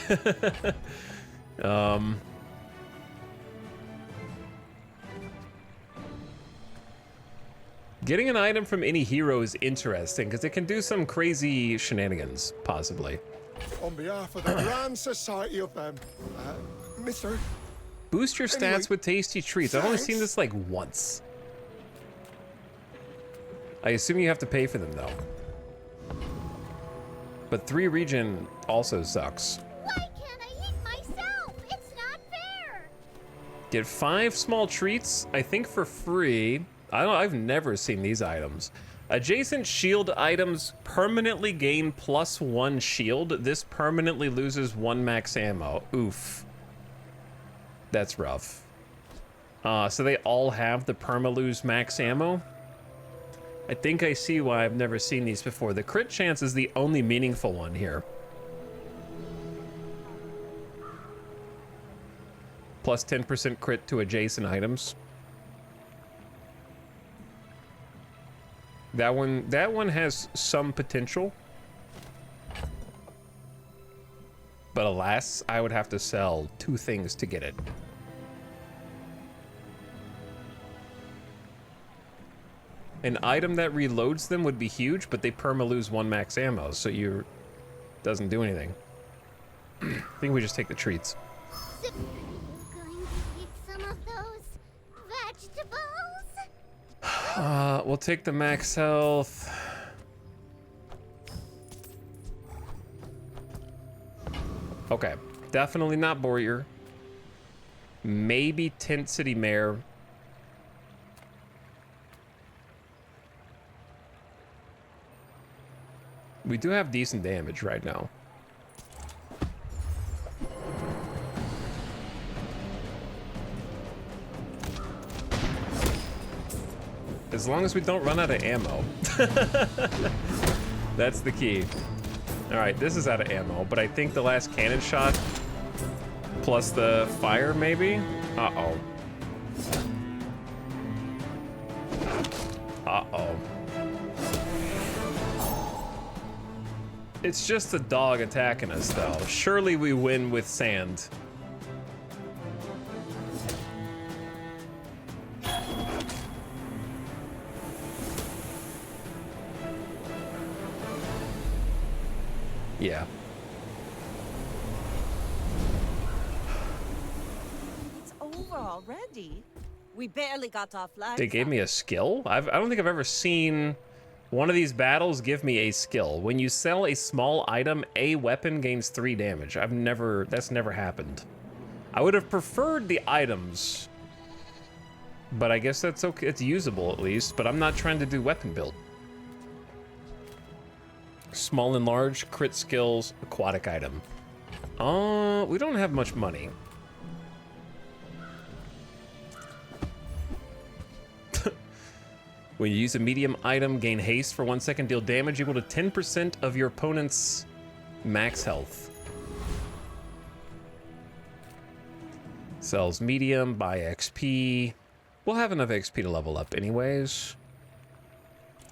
Getting an item from any hero is interesting because it can do some crazy shenanigans, possibly. On behalf of the Grand Society of them, Mr. Boost your stats Anyway, with tasty treats. I've only seen thanks. this like once. I assume you have to pay for them though. But 3 regen also sucks. Why can't I eat myself? It's not fair. Get 5 small treats, I think for free. I've never seen these items. Adjacent shield items permanently gain +1 shield. This permanently loses 1 max ammo. Oof. That's rough. So they all have the perma-lose max ammo. I think I see why I've never seen these before. The crit chance is the only meaningful one here. Plus 10% crit to adjacent items. That one has some potential. But alas, I would have to sell 2 things to get it. An item that reloads them would be huge, but they perma lose 1 max ammo, so you doesn't do anything. I think we just take the treats. Are you going to eat some of those vegetables? We'll take the max health. Okay, definitely not Boyer. Maybe Tent City Mare. We do have decent damage right now. As long as we don't run out of ammo. That's the key. All right, this is out of ammo, but I think the last cannon shot plus the fire, maybe? Uh-oh. Uh-oh. It's just a dog attacking us, though. Surely we win with sand. Yeah. It's over already. We barely got off line. They gave me a skill? I don't think I've ever seen one of these battles give me a skill. When you sell a small item, a weapon gains 3 damage. That's never happened. I would have preferred the items, but I guess that's okay. It's usable at least, but I'm not trying to do weapon build. Small and large, crit skills, aquatic item. We don't have much money. When you use a medium item, gain haste for 1 second, deal damage equal to 10% of your opponent's max health. Sells medium, buy XP. We'll have enough XP to level up anyways.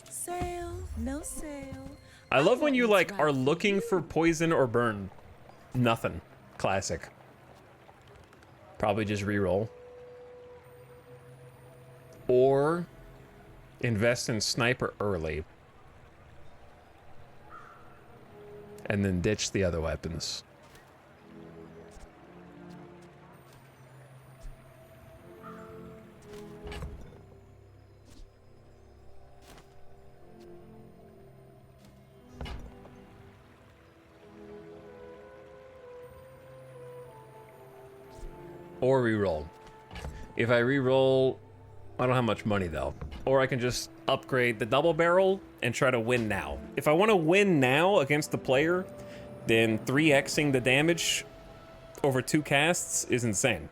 Sale, no sale. I love when you like are looking for poison or burn. Nothing. Classic. Probably just reroll. Or invest in sniper early. And then ditch the other weapons. Or reroll. If I reroll, I don't have much money though. Or I can just upgrade the double barrel and try to win now. If I want to win now against the player, then 3xing the damage over 2 casts is insane.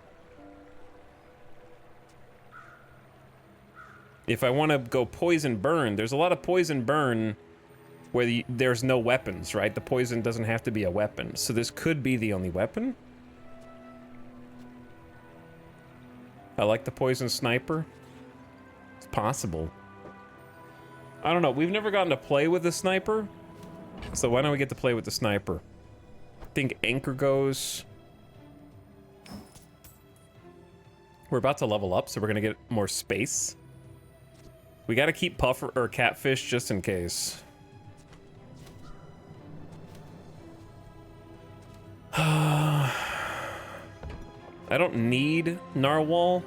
If I want to go poison burn, there's a lot of poison burn where there's no weapons, right? The poison doesn't have to be a weapon. So this could be the only weapon. I like the poison sniper. It's possible. I don't know. We've never gotten to play with the sniper. So why don't we get to play with the sniper? I think anchor goes. We're about to level up, so we're going to get more space. We got to keep puffer or catfish just in case. I don't need narwhal.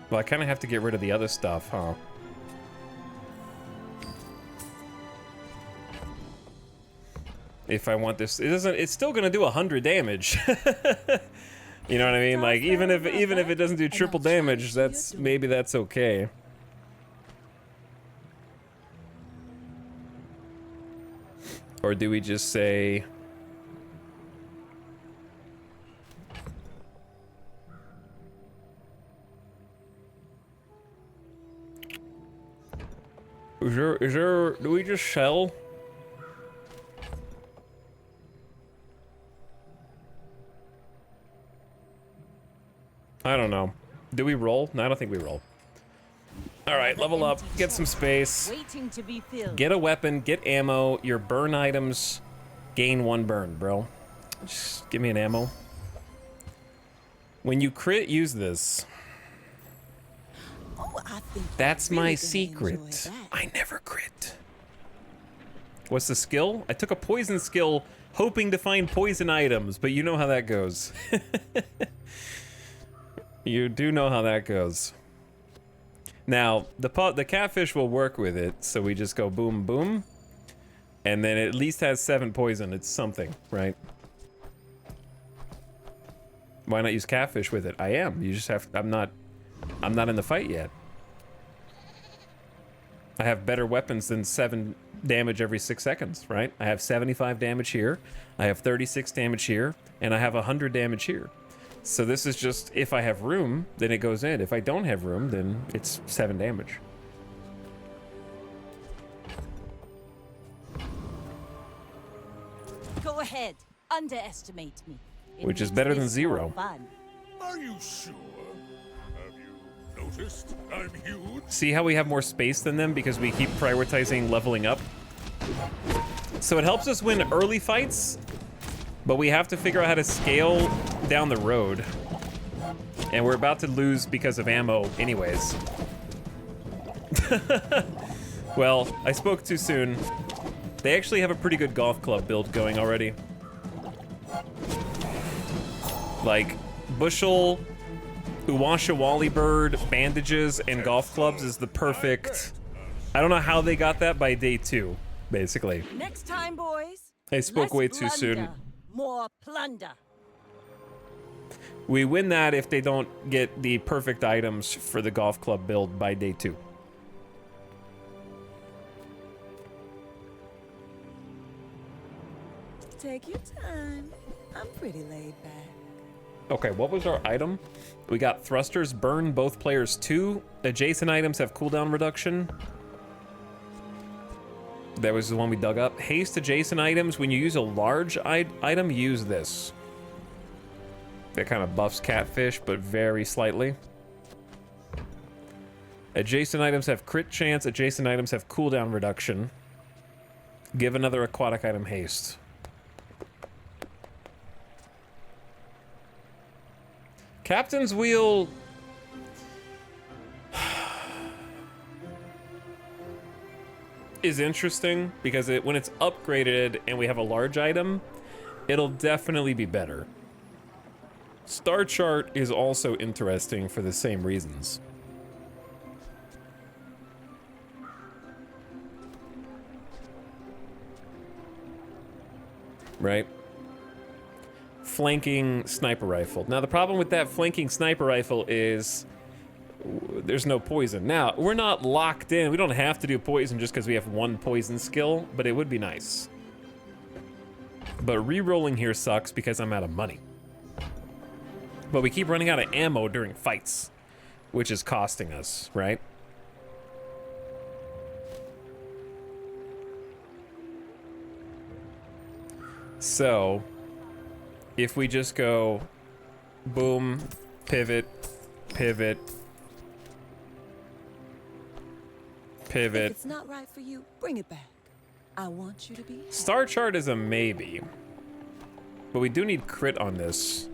Well, I kind of have to get rid of the other stuff, huh? If I want this, it's still gonna do 100 damage. You know what I mean? Like even if it doesn't do triple damage, maybe that's okay. Or do we just say? Do we just sell? I don't know. Do we roll? No, I don't think we roll. All right, level up, get some space. Waiting to be filled. Get a weapon, get ammo, your burn items, gain 1 burn, bro. Just give me an ammo. When you crit, use this. Oh, I think that's my secret. I never crit. What's the skill? I took a poison skill hoping to find poison items, but you know how that goes. You do know how that goes. Now, the catfish will work with it, so we just go boom, boom. And then it at least has 7 poison. It's something, right? Why not use catfish with it? I am. You just have... I'm not in the fight yet. I have better weapons than 7 damage every 6 seconds, right? I have 75 damage here, I have 36 damage here, and I have 100 damage here. So this is just, if I have room, then it goes in. If I don't have room, then it's 7 damage. Go ahead, underestimate me. Which is better than 0. Are you sure? Have you noticed I'm huge? See how we have more space than them because we keep prioritizing leveling up? So it helps us win early fights, but we have to figure out how to scale down the road. And we're about to lose because of ammo anyways. Well, I spoke too soon. They actually have a pretty good golf club build going already. Like, bushel, Uwashawali bird, bandages, and golf clubs is the perfect... I don't know how they got that by day 2, basically. Next time, boys. I spoke way too soon. More plunder. We win that if they don't get the perfect items for the golf club build by day 2. Take your time. I'm pretty laid back. Okay, what was our item? We got thrusters burn both players 2. Adjacent items have cooldown reduction. That was the one we dug up. Haste adjacent items. When you use a large item, use this. That kind of buffs catfish, but very slightly. Adjacent items have crit chance. Adjacent items have cooldown reduction. Give another aquatic item haste. Captain's Wheel... is interesting because when it's upgraded and we have a large item, it'll definitely be better. Star Chart is also interesting for the same reasons. Right? Flanking sniper rifle. Now the problem with that flanking sniper rifle is there's no poison. Now, we're not locked in. We don't have to do poison just because we have 1 poison skill, but it would be nice. But re-rolling here sucks because I'm out of money. But we keep running out of ammo during fights, which is costing us, right? So, if we just go boom, pivot, pivot, pivot. If it's not right for you, bring it back. I want you to be happy. Star Chart is a maybe, but we do need crit on this.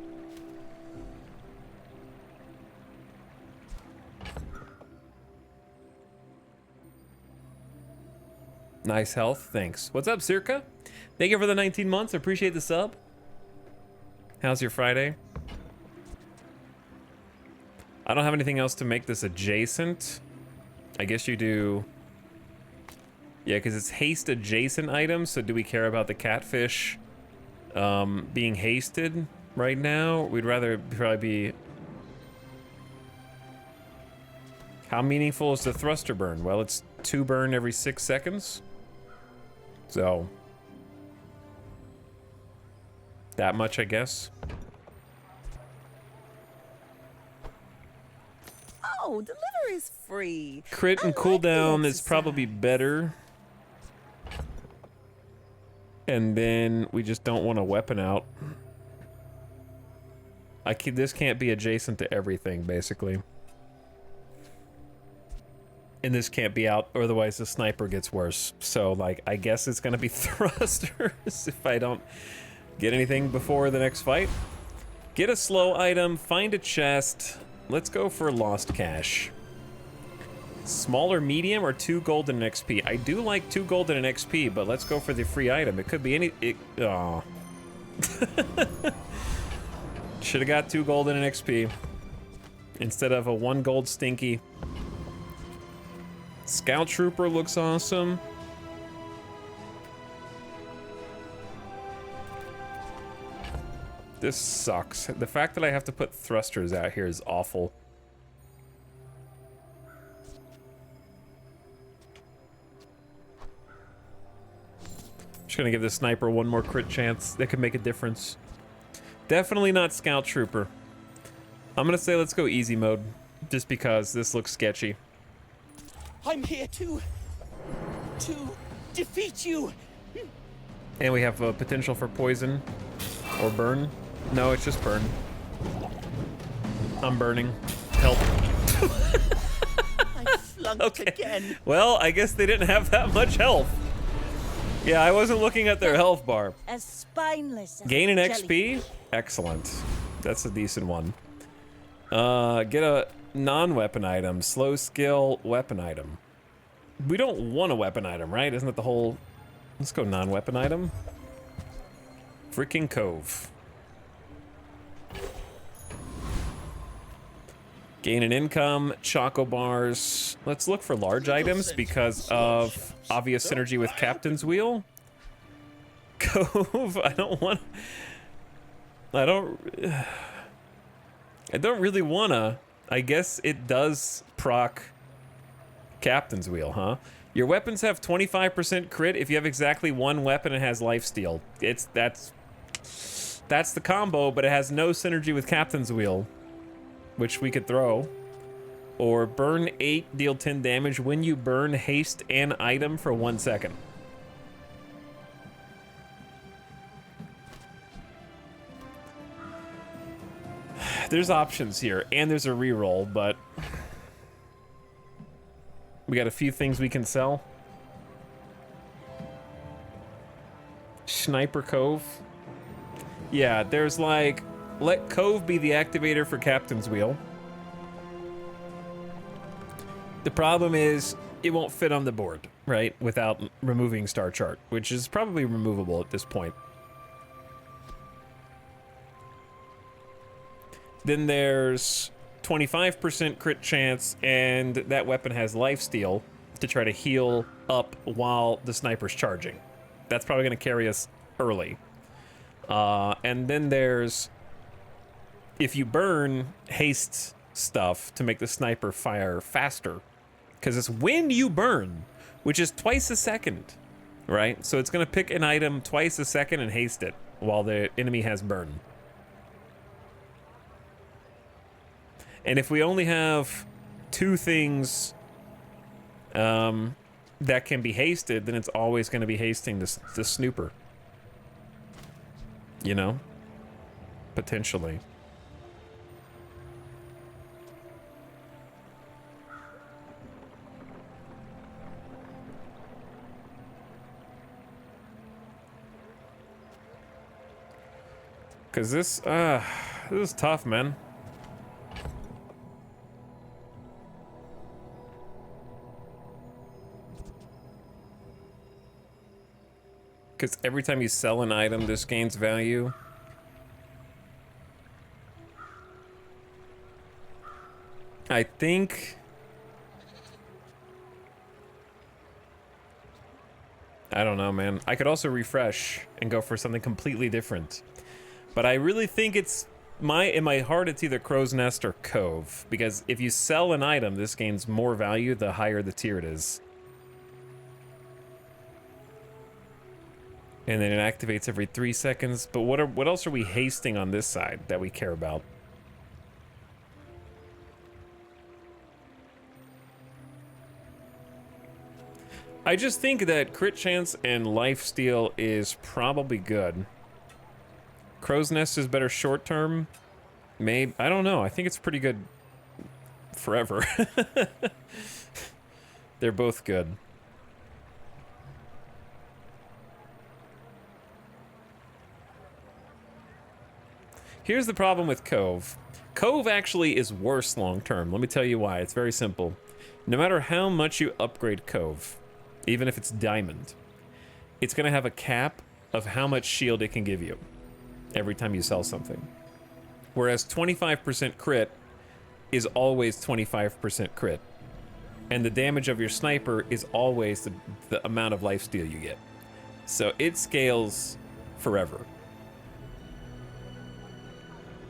Nice health, thanks. What's up, Circa? Thank you for the 19 months, appreciate the sub. How's your Friday? I don't have anything else to make this adjacent. I guess you do. Yeah, because it's haste adjacent items, so do we care about the catfish being hasted right now? We'd rather probably be... How meaningful is the thruster burn? Well, it's 2 burn every 6 seconds. So... that much, I guess. Oh, delivery's free. Crit and cooldown is probably better. And then we just don't want a weapon out. This can't be adjacent to everything, basically. And this can't be out, or otherwise the sniper gets worse. So, like, I guess it's gonna be thrusters if I don't get anything before the next fight. Get a slow item, find a chest. Let's go for lost cash. Smaller medium or 2 gold and an XP? I do like 2 gold and an XP, but let's go for the free item. It could be any... Aw. Should have got 2 gold and an XP instead of a 1 gold stinky. Scout Trooper looks awesome. This sucks. The fact that I have to put thrusters out here is awful. Just gonna give the sniper 1 more crit chance. That could make a difference. Definitely not Scout Trooper. I'm gonna say let's go easy mode, just because this looks sketchy. I'm here to defeat you. And we have potential for poison or burn. No, it's just burn. I'm burning. Help. I flunked again. Well, I guess they didn't have that much health. Yeah, I wasn't looking at their health bar. As spineless as Gain an jelly. XP? Excellent. That's a decent one. Get a non-weapon item. Slow skill weapon item. We don't want a weapon item, right? Isn't that the whole... Let's go non-weapon item. Freaking Cove. Gain an income, Choco Bars. Let's look for large items because of obvious synergy with Captain's Wheel. Cove, I don't really wanna. I guess it does proc Captain's Wheel, huh? Your weapons have 25% crit if you have exactly one weapon and has lifesteal. That's the combo, but it has no synergy with Captain's Wheel, which we could throw. Or burn 8, deal 10 damage when you burn haste an item for 1 second. There's options here, and there's a reroll, but we got a few things we can sell. Sniper Cove. Yeah, there's like, let Cove be the activator for Captain's Wheel. The problem is it won't fit on the board, right? Without removing Star Chart, which is probably removable at this point. Then there's 25% crit chance, and that weapon has lifesteal to try to heal up while the sniper's charging. That's probably going to carry us early. And then there's, if you burn haste stuff to make the sniper fire faster, because it's when you burn, which is twice a second, right? So it's going to pick an item twice a second and haste it while the enemy has burn. And if we only have 2 things that can be hasted, then it's always going to be hasting the snooper. You know? Potentially. Because this is tough, man. Because every time you sell an item, this gains value. I think... I don't know, man. I could also refresh and go for something completely different. But I really think it's... in my heart, it's either Crow's Nest or Cove. Because if you sell an item, this gains more value the higher the tier it is. And then it activates every 3 seconds. But what else are we hasting on this side that we care about? I just think that crit chance and lifesteal is probably good. Crow's Nest is better short term. Maybe, I don't know. I think it's pretty good forever. They're both good. Here's the problem with Cove. Cove actually is worse long term. Let me tell you why. It's very simple. No matter how much you upgrade Cove, even if it's diamond, it's going to have a cap of how much shield it can give you every time you sell something. Whereas 25% crit is always 25% crit. And the damage of your sniper is always the amount of lifesteal you get. So it scales forever.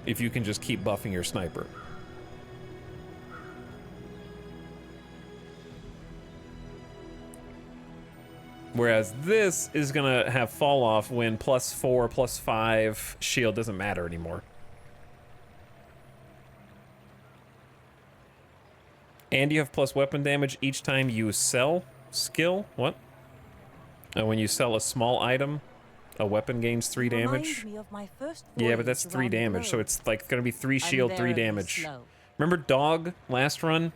If you can just keep buffing your sniper. Whereas this is gonna have fall off when +4, +5 shield doesn't matter anymore. And you have plus weapon damage each time you sell skill. What? When you sell a small item, a weapon gains 3 damage. Yeah, but that's 3 damage, so it's like gonna be 3 shield, 3 damage. Remember Dog last run?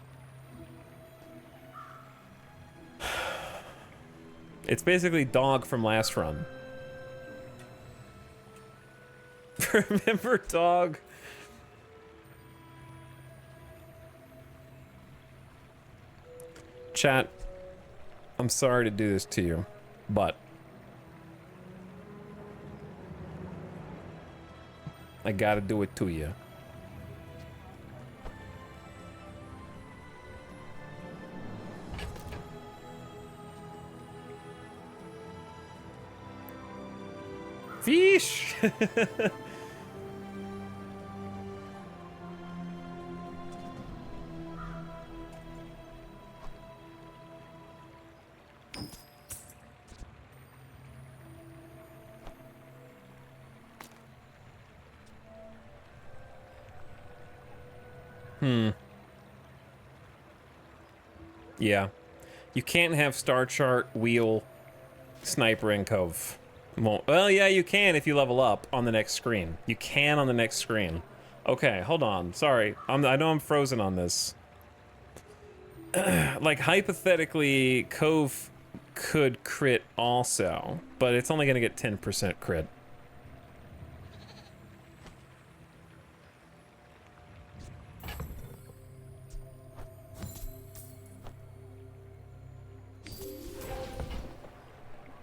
It's basically Dog from last run. Remember Dog? Chat, I'm sorry to do this to you, but I gotta do it to you. Fish! Yeah. You can't have Star Chart, Wheel, Sniper, and Cove. Well, yeah, you can if you level up on the next screen. You can on the next screen. Okay, hold on. Sorry. I know I'm frozen on this. Like, hypothetically, Cove could crit also, but it's only going to get 10% crit.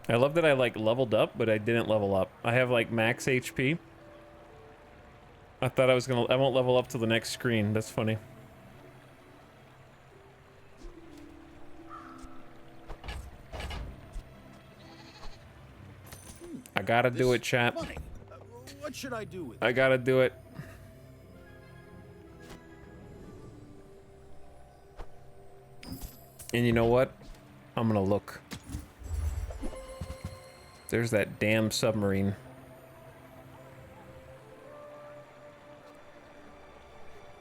I love that I, like, leveled up, but I didn't level up. I have, like, max HP. I thought I was gonna... I won't level up till the next screen. That's funny. I gotta do it, chat. Money. What should I do with it? I gotta do it. And you know what? I'm gonna look. There's that damn submarine.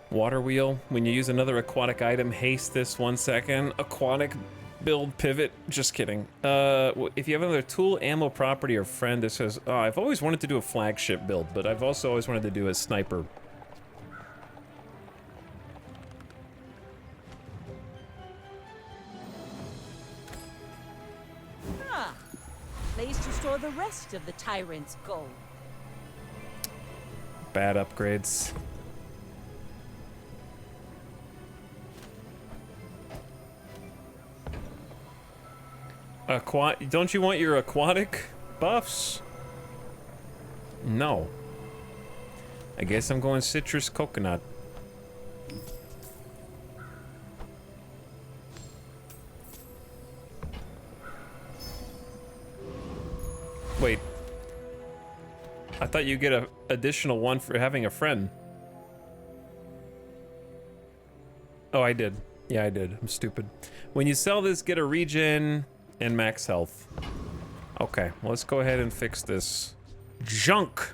Water wheel. When you use another aquatic item, haste this 1 second. Aquatic build pivot. Just kidding. If you have another tool, ammo, property, or friend that says, oh, I've always wanted to do a flagship build, but I've also always wanted to do a sniper. Place to store the rest of the tyrant's gold. Bad upgrades. Don't you want your aquatic buffs? No. I guess I'm going citrus coconut. Wait. I thought you get an additional one for having a friend. Oh, I did. Yeah, I did. I'm stupid. When you sell this, get a regen and max health. Okay, well, let's go ahead and fix this. Junk.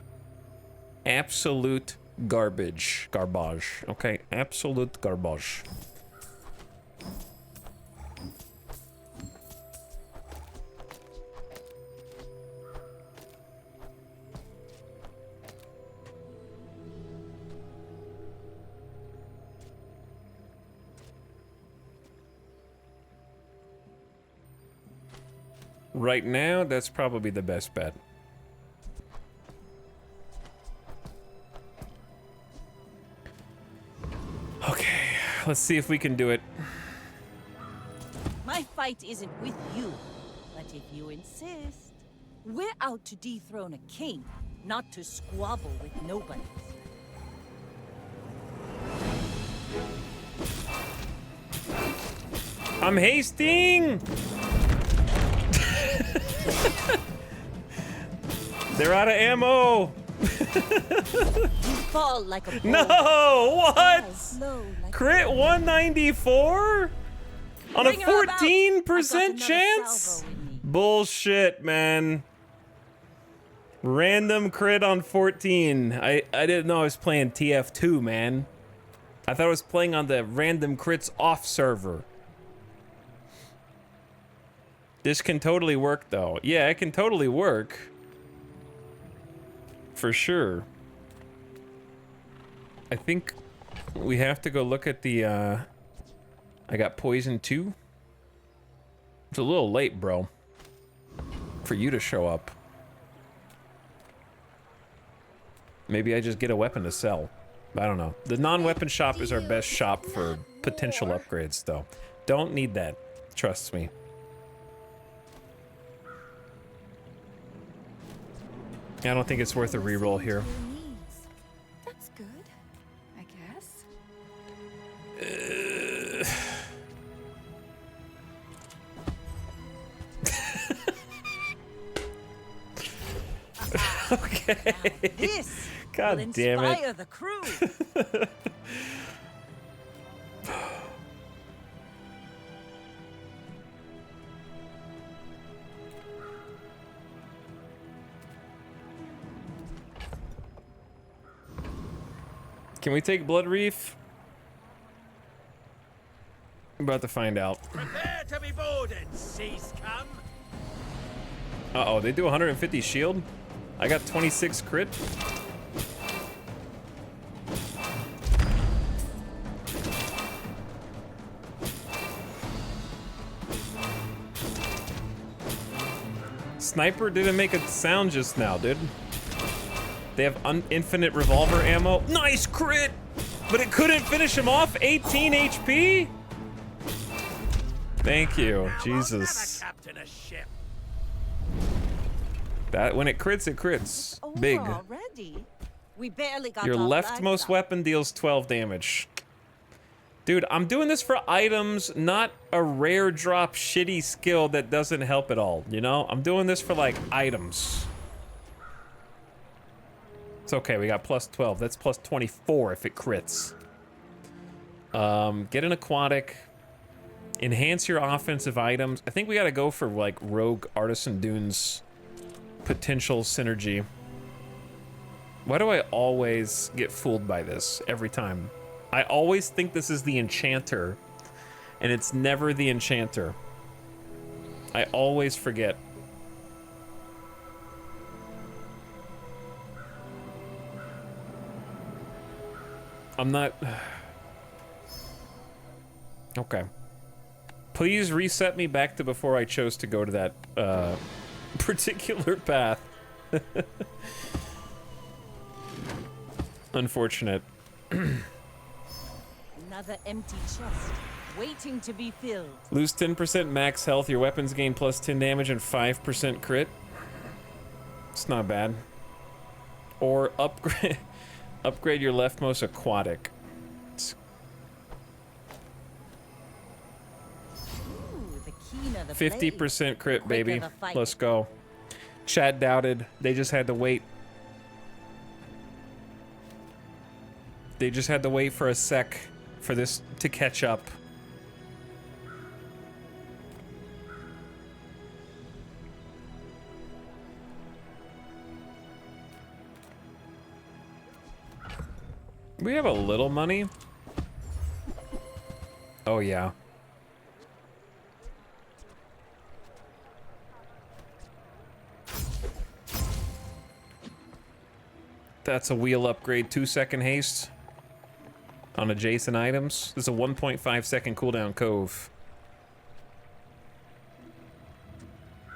Absolute garbage. Garbage. Okay, absolute garbage. Right now, that's probably the best bet. Okay, let's see if we can do it. My fight isn't with you, but if you insist, we're out to dethrone a king, not to squabble with nobodies. I'm hasting! They're out of ammo! You fall like a ball. No! What? Like Crit 194? On a 14% chance? Bullshit, man. Random crit on 14. I didn't know I was playing TF2, man. I thought I was playing on the random crits off server. This can totally work, though. Yeah, it can totally work. For sure. I think we have to go look at the, I got poison too. It's a little late, bro, for you to show up. Maybe I just get a weapon to sell. I don't know. The non-weapon shop is our best shop for potential upgrades, though. Don't need that. Trust me. I don't think it's worth a reroll here. That's good, I guess. Okay. This God will damn inspire it. the crew. Can we take Blood Reef? I'm about to find out. Prepare to be boarded, sea scum. Uh-oh, they do 150 shield? I got 26 crit. Sniper didn't make a sound just now, dude. They have infinite revolver ammo. Nice crit! But it couldn't finish him off? 18 HP? Thank you, Jesus. That when it crits, it crits. Big. Already? We barely got Your our leftmost lives out. weapon deals 12 damage. Dude, I'm doing this for items, not a rare drop shitty skill that doesn't help at all, you know? I'm doing this for, like, items. It's okay, we got plus 12. That's plus 24 if it crits. Get an aquatic. Enhance your offensive items. I think we gotta go for, like, Rogue Artisan Dune's potential synergy. Why do I always get fooled by this every time? I always think this is the enchanter, and it's never the enchanter. I always forget. I'm not... Okay. Please reset me back to before I chose to go to that particular path. Unfortunate. Another empty chest, waiting to be filled. Lose 10% max health. Your weapons gain plus 10 damage and 5% crit. It's not bad. Or upgrade upgrade your leftmost aquatic. Ooh, the keener the 50% crit, blade, baby. quicker the fight. Let's go. Chat doubted. They just had to wait. They just had to wait for a sec for this to catch up. We have a little money. Oh, yeah. That's a wheel upgrade, 2-second haste on adjacent items. This is a 1.5 second cooldown Cove.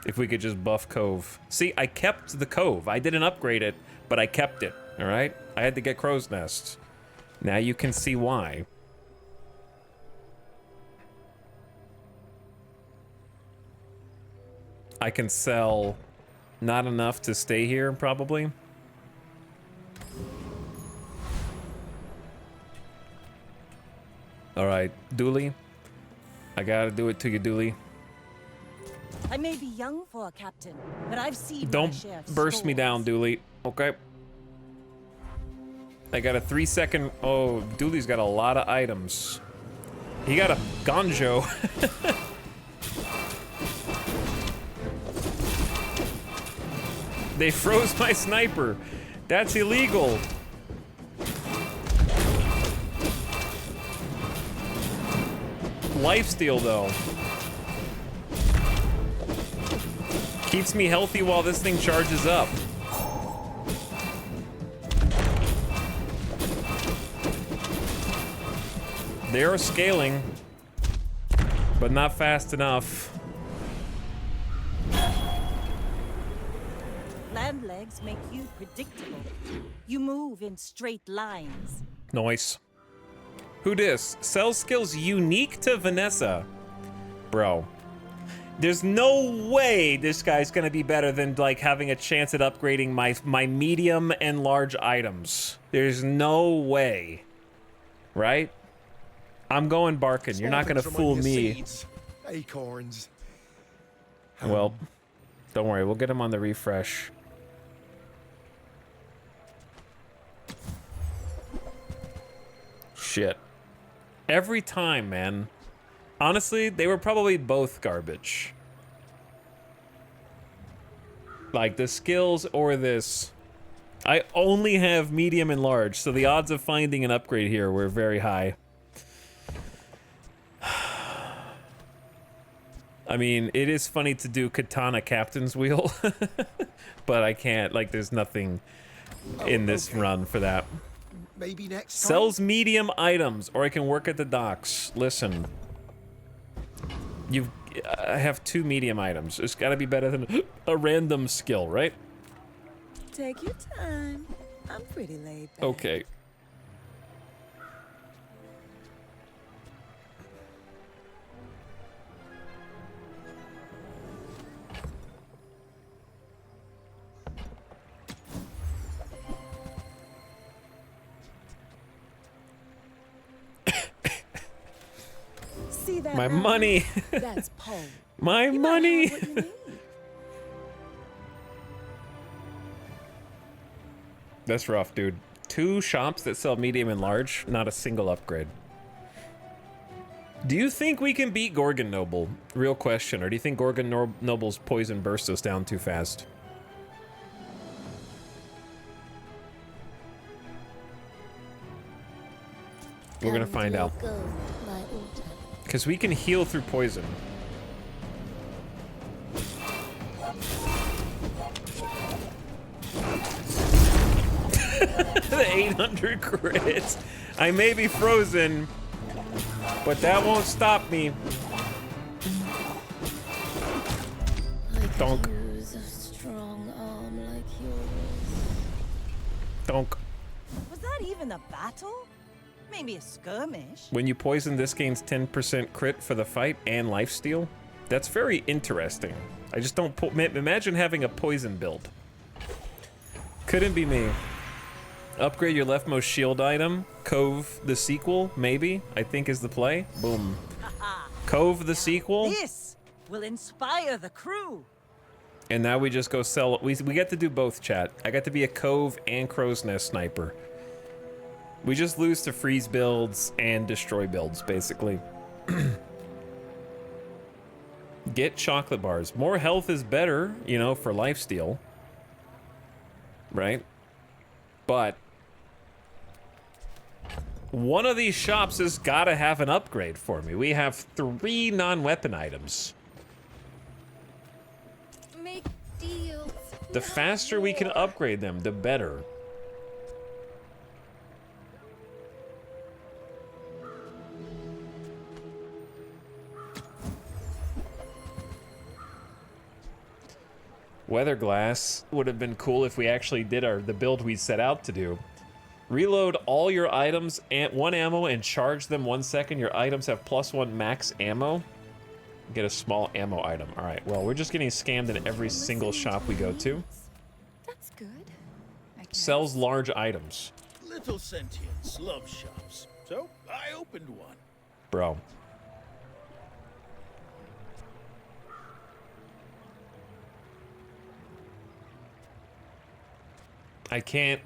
If we could just buff Cove. See, I kept the Cove. I didn't upgrade it, but I kept it, all right? I had to get Crow's Nest. Now you can see why. I can sell not enough to stay here, probably. All right, Dooley. I gotta do it to you, Dooley. I may be young for a captain, but I've seen Don't my share of burst me storms. down, Dooley. Okay. I got a 3-second... Oh, Dooley's got a lot of items. He got a Gonjo. They froze my sniper. That's illegal. Lifesteal, though. Keeps me healthy while this thing charges up. They are scaling, but not fast enough. Land legs make you predictable. You move in straight lines. Nice. Who dis? Cell skills unique to Vanessa. Bro. There's no way this guy's gonna be better than like having a chance at upgrading my medium and large items. There's no way. Right? I'm going Barkin. You're not gonna fool me. Seeds, acorns. Well, don't worry. We'll get him on the refresh. Shit. Every time, man. Honestly, they were probably both garbage. Like, the skills or this. I only have medium and large, so the odds of finding an upgrade here were very high. I mean, it is funny to do Katana Captain's Wheel, but I can't. Like, there's nothing in this run for that. Maybe next time? Sells medium items, or I can work at the docks. Listen, I have 2 medium items. It's got to be better than a random skill, right? Take your time. I'm pretty laid back. Okay. See that? My line? money. That's pole. My You might money. have what you need. That's rough, dude. 2 shops that sell medium and large, not a single upgrade. Do you think we can beat Gorgon Noble? Real question. Or do you think Gorgon Noble's poison bursts us down too fast? We're gonna find out. Because we can heal through poison. The 800 crits. I may be frozen, but that won't stop me. Donk. Use a strong arm like yours. Donk. Was that even a battle? Maybe a skirmish. When you poison, this gains 10% crit for the fight and lifesteal. That's very interesting. I just don't imagine having a poison build. Couldn't be me. Upgrade your leftmost shield item. Cove the sequel, maybe, I think is the play. Boom. Cove the sequel. This will inspire the crew. And now we just go sell. We get to do both, chat. I got to be a Cove and Crow's Nest sniper. We just lose to freeze builds and destroy builds, basically. Get chocolate bars. More health is better, you know, for lifesteal. Right? But one of these shops has got to have an upgrade for me. We have 3 non-weapon items. Make deals. The faster we can upgrade them, the better. Weather glass would have been cool if we actually did the build we set out to do. Reload all your items at 1 ammo and charge them 1 second. Your items have +1 max ammo. Get a small ammo item. All right, well, we're just getting scammed in every single shop we go to. That's good. Sells large items. Little sentients love shops, so I opened one. Bro. I can't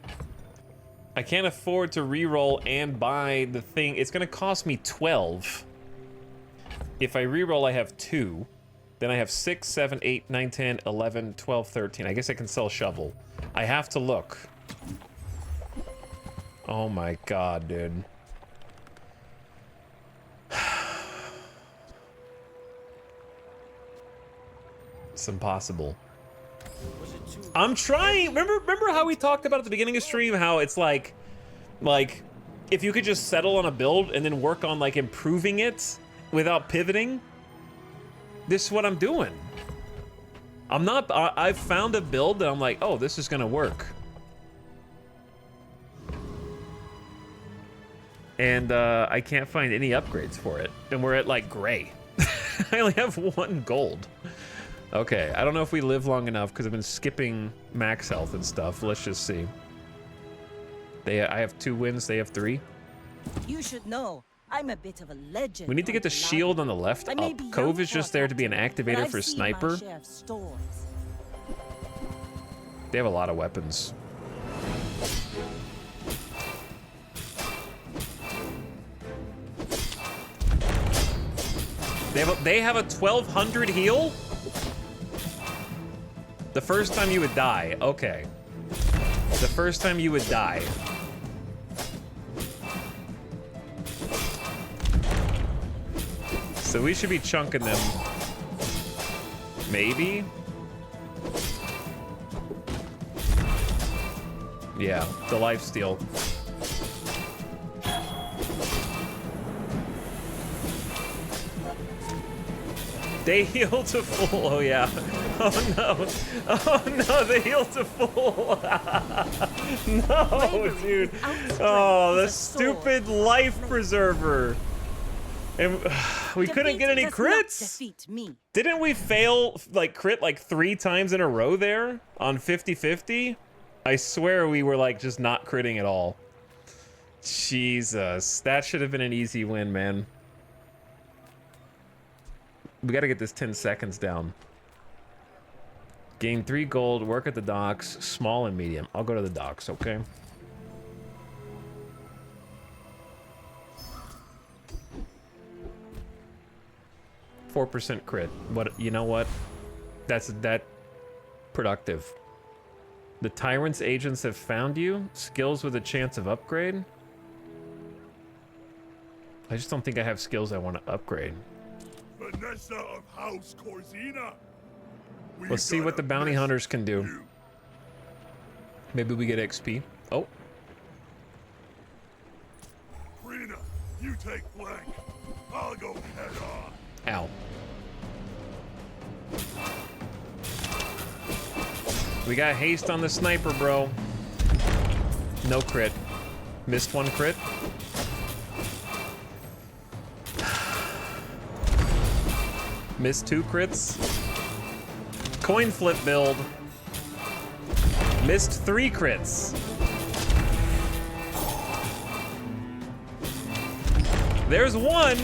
afford to reroll and buy the thing. It's gonna cost me 12. If I reroll, I have 2. Then I have 6, 7, 8, 9, 10, 11, 12, 13. I guess I can sell shovel. I have to look. Oh my god, dude. It's impossible. I'm trying. Remember how we talked about at the beginning of stream how it's like if you could just settle on a build and then work on like improving it without pivoting. This is what I'm doing. I've found a build that I'm like, oh, this is gonna work. And I can't find any upgrades for it. And we're at like gray. I only have 1 gold. Okay, I don't know if we live long enough because I've been skipping max health and stuff. Let's just see. I have 2 wins, they have 3. You should know, I'm a bit of a legend. We need to get the shield on the left up. Cove is just there to be an activator for sniper. They have a lot of weapons. They have a 1200 heal? The first time you would die. Okay. The first time you would die. So we should be chunking them. Maybe? Yeah, the lifesteal. They heal to full. Oh yeah. Oh no. Oh no, they heal to full. No, dude. Oh, the stupid life preserver. And we couldn't get any crits. Didn't we fail like crit like 3 times in a row there on 50-50? I swear we were like just not critting at all. Jesus, that should have been an easy win, man. We got to get this 10 seconds down. Gain 3 gold, work at the docks, small and medium. I'll go to the docks, okay? %4 crit. What, you know what? That's that productive. The tyrant's agents have found you. Skills with a chance of upgrade. I just don't think I have skills I want to upgrade. Vanessa of House Corzina. Let's see what the bounty hunters can do. Maybe we get XP. Oh. Rena, you take flank. I'll go head on. Ow. We got haste on the sniper, bro. No crit. Missed 1 crit. Missed 2 crits. Coin flip build. Missed 3 crits. There's 1.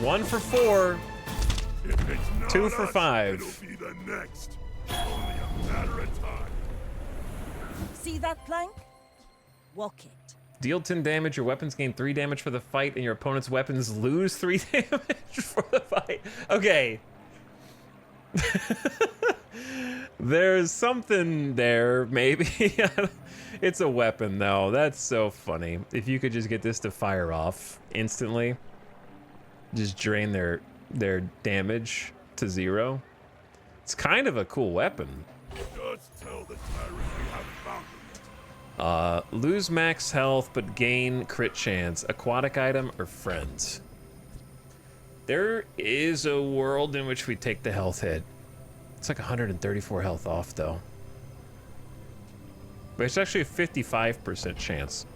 1 for 4. 2 for 5. It'll be the next. Only a matter of time. See that plank? Walk it. Deal 10 damage, your weapons gain 3 damage for the fight, and your opponent's weapons lose 3 damage for the fight. Okay. There's something there, maybe. It's a weapon, though. That's so funny. If you could just get this to fire off instantly. Just drain their damage to 0. It's kind of a cool weapon. Just tell the tyrant we haven't found him. Lose max health, but gain crit chance. Aquatic item or friends. There is a world in which we take the health hit. It's like 134 health off, though. But it's actually a 55% chance.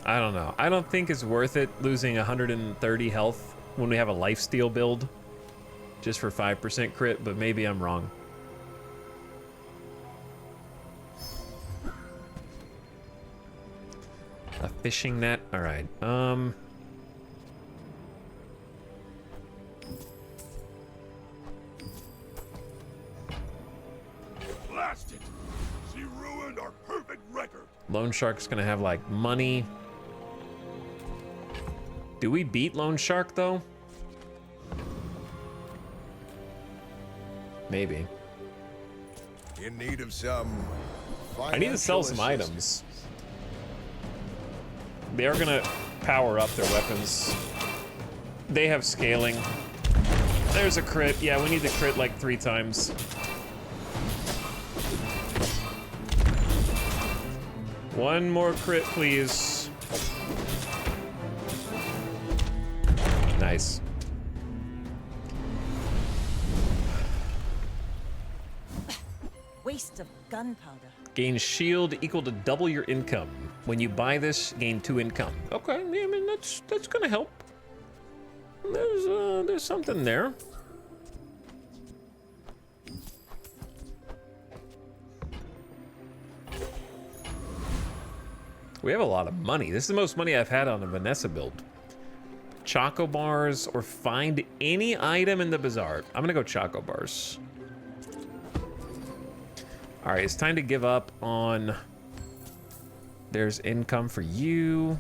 I don't know. I don't think it's worth it losing 130 health when we have a lifesteal build just for 5% crit, but maybe I'm wrong. A fishing net. All right. Blast it. She ruined our perfect record. Loan Shark's gonna have like money. Do we beat Loan Shark though? Maybe. In need of some. I need to sell some items. They are gonna power up their weapons. They have scaling. There's a crit. Yeah, we need to crit like 3 times. One more crit, please. Nice. Waste of gunpowder. Gain shield equal to double your income. When you buy this, gain 2 income. Okay, I mean that's gonna help. There's something there. We have a lot of money. This is the most money I've had on a Vanessa build. Choco bars or find any item in the bazaar. I'm gonna go choco bars. All right, it's time to give up on. There's income for you.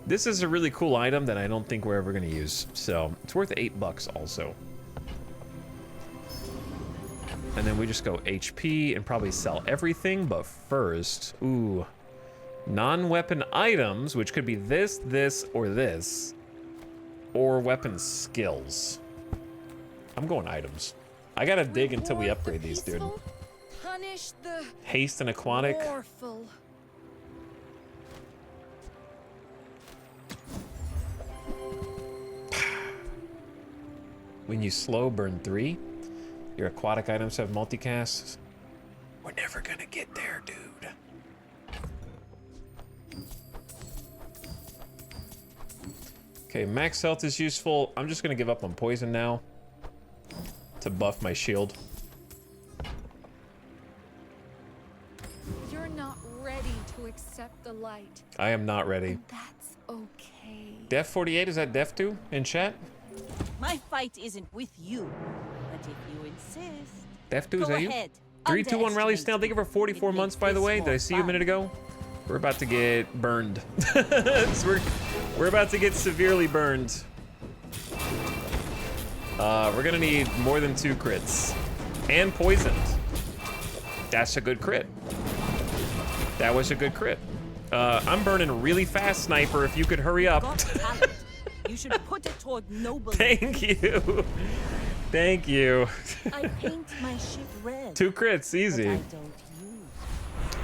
This is a really cool item that I don't think we're ever gonna use. So it's worth $8 also. And then we just go HP and probably sell everything. But first, ooh, non-weapon items, which could be this, this, or this. Or weapon skills. I'm going items. I gotta dig until we upgrade these, dude. Punish the Haste and aquatic. warful. When you slow, burn 3. Your aquatic items have multicasts. We're never gonna get there, dude. Okay, max health is useful. I'm just gonna give up on poison now to buff my shield. You're not ready to accept the light. I am not ready. And that's okay. Def 48, is that Def 2 in chat? My fight isn't with you, but if you insist, Def 2, is go that you? ahead. 321 Rally Snail, thank you for 44 months, by the way. Did I see you a minute ago? We're about to get burned. We're about to get severely burned. We're gonna need more than 2 crits. And poisoned. That's a good crit. That was a good crit. I'm burning really fast, Sniper, if you could hurry up. You should put it toward noble. Thank you. Thank you. I paint my ship red. 2 crits, easy.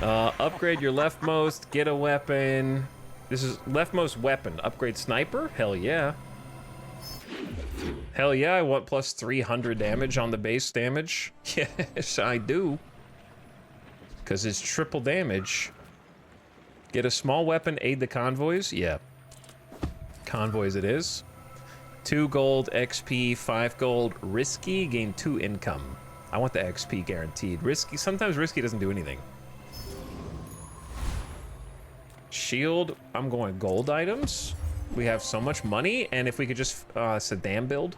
Upgrade your leftmost, get a weapon. This is leftmost weapon. Upgrade sniper? Hell yeah. Hell yeah, I want plus 300 damage on the base damage. Yes, I do. Because it's triple damage. Get a small weapon, aid the convoys? Yeah. Convoys it is. 2 gold, XP, 5 gold. Risky, gain 2 income. I want the XP guaranteed. Risky, sometimes risky doesn't do anything. Shield, I'm going gold items. We have so much money, and if we could just sedan build.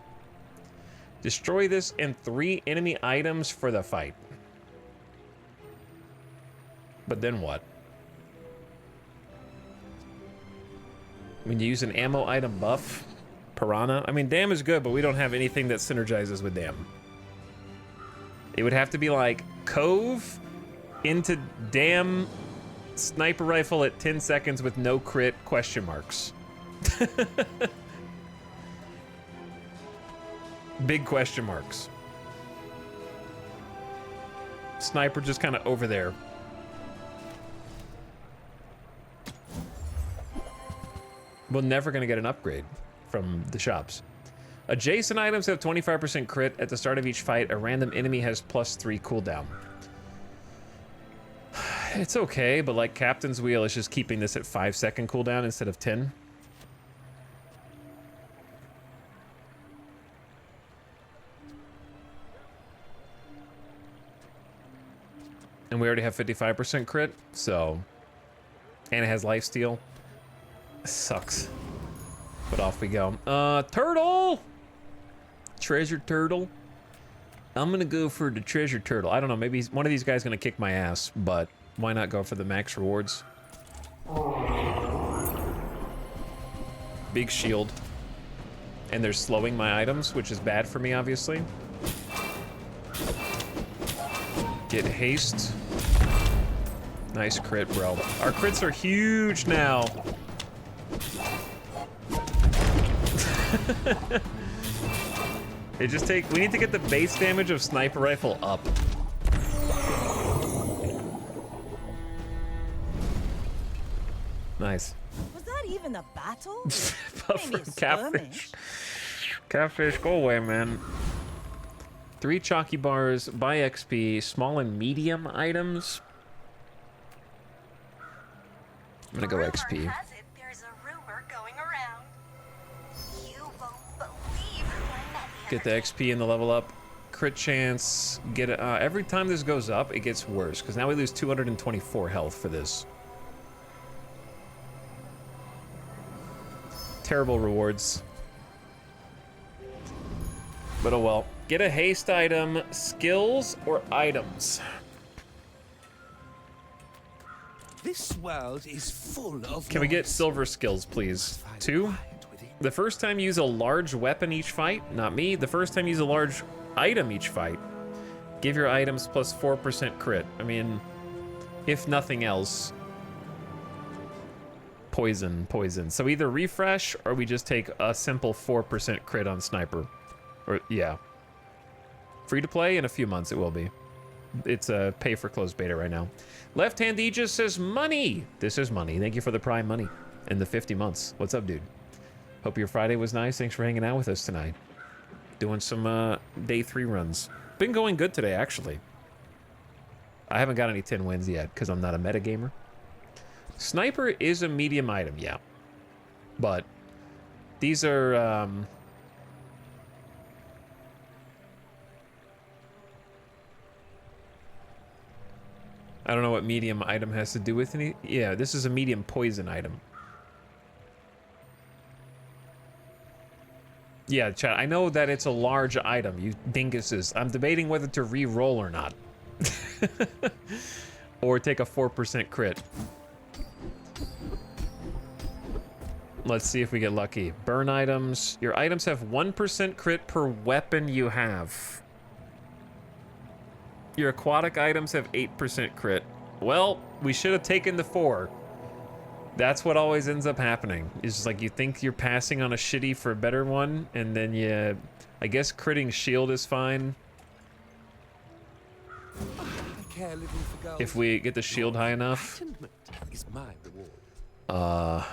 Destroy this and 3 enemy items for the fight. But then what? When you use an ammo item buff, Piranha. I mean, Dam is good, but we don't have anything that synergizes with Dam. It would have to be like Cove into Dam sniper rifle at 10 seconds with no crit question marks. Big question marks. Sniper just kind of over there. We're never going to get an upgrade from the shops. Adjacent items have 25% crit at the start of each fight. A random enemy has +3 cooldown. It's okay, but like Captain's Wheel is just keeping this at 5-second cooldown instead of 10. And we already have 55% crit, so... And it has lifesteal. Sucks. But off we go. Turtle! Treasure turtle. I'm gonna go for the treasure turtle. I don't know, maybe one of these guys gonna kick my ass, but why not go for the max rewards? Big shield. And they're slowing my items, which is bad for me, obviously. Get haste. Nice crit, bro. Our crits are huge now. We need to get the base damage of sniper rifle up. Nice. Was that even a battle? Puffer, catfish. Catfish, go away, man. 3 chalky bars, buy XP, small and medium items. I'm gonna go XP. There's a rumor going around. You won't believe who I met the Get the XP and the level up. Crit chance. Get every time this goes up, it gets worse because now we lose 224 health for this. Terrible rewards. But oh well. Get a haste item, skills, or items. This world is full of Can we get silver skills, please? 2? The first time use a large weapon each fight. Not me. The first time use a large item each fight. Give your items plus 4% crit. I mean, if nothing else, poison. So either refresh or we just take a simple 4% crit on sniper. Or, yeah. Free to play in a few months, it will be. It's a pay for closed beta right now. Left Hand Aegis says money. This is money. Thank you for the Prime money and the 50 months. What's up, dude? Hope your Friday was nice. Thanks for hanging out with us tonight. Doing some day 3 runs. Been going good today, actually. I haven't got any 10 wins yet because I'm not a metagamer. Sniper is a medium item, yeah. But these are... I don't know what medium item has to do with any... Yeah, this is a medium poison item. Yeah, chat, I know that it's a large item, you dinguses. I'm debating whether to re-roll or not. Or take a 4% crit. Let's see if we get lucky. Burn items. Your items have 1% crit per weapon you have. Your aquatic items have 8% crit. Well, we should have taken the 4. That's what always ends up happening. It's just like you think you're passing on a shitty for a better one, and then you... I guess critting shield is fine. I care little for girls. If we get the shield high enough. Is my reward.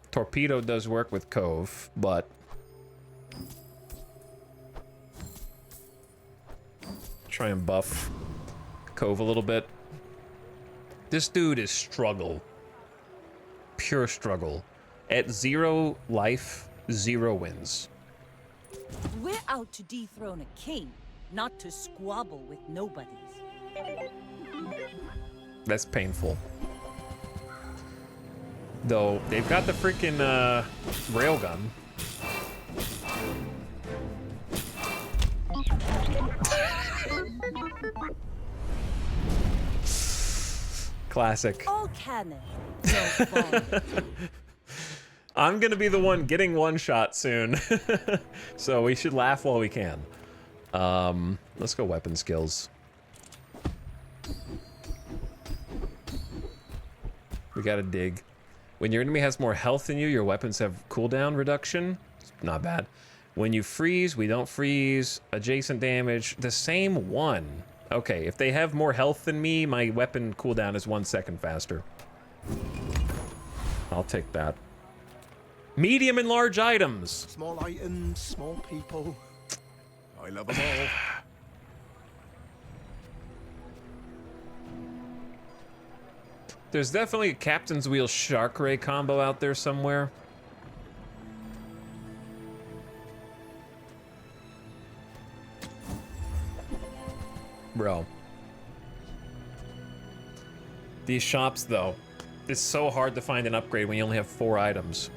Torpedo does work with Cove, but... Try and buff Cove a little bit. This dude is struggle. Pure struggle. At 0 life, 0 wins. We're out to dethrone a king, not to squabble with nobodies. That's painful. Though, they've got the freaking railgun. Classic. All cannon. No fun. I'm gonna be the one getting one shot soon. So we should laugh while we can. Let's go weapon skills. We gotta dig. When your enemy has more health than you, your weapons have cooldown reduction. Not bad. When you freeze, we don't freeze. Adjacent damage, the same one. Okay, if they have more health than me, my weapon cooldown is 1 second faster. I'll take that. Medium and large items. Small items, small people. I love them all. There's definitely a Captain's Wheel Shark Ray combo out there somewhere. Bro. These shops, though, it's so hard to find an upgrade when you only have 4 items.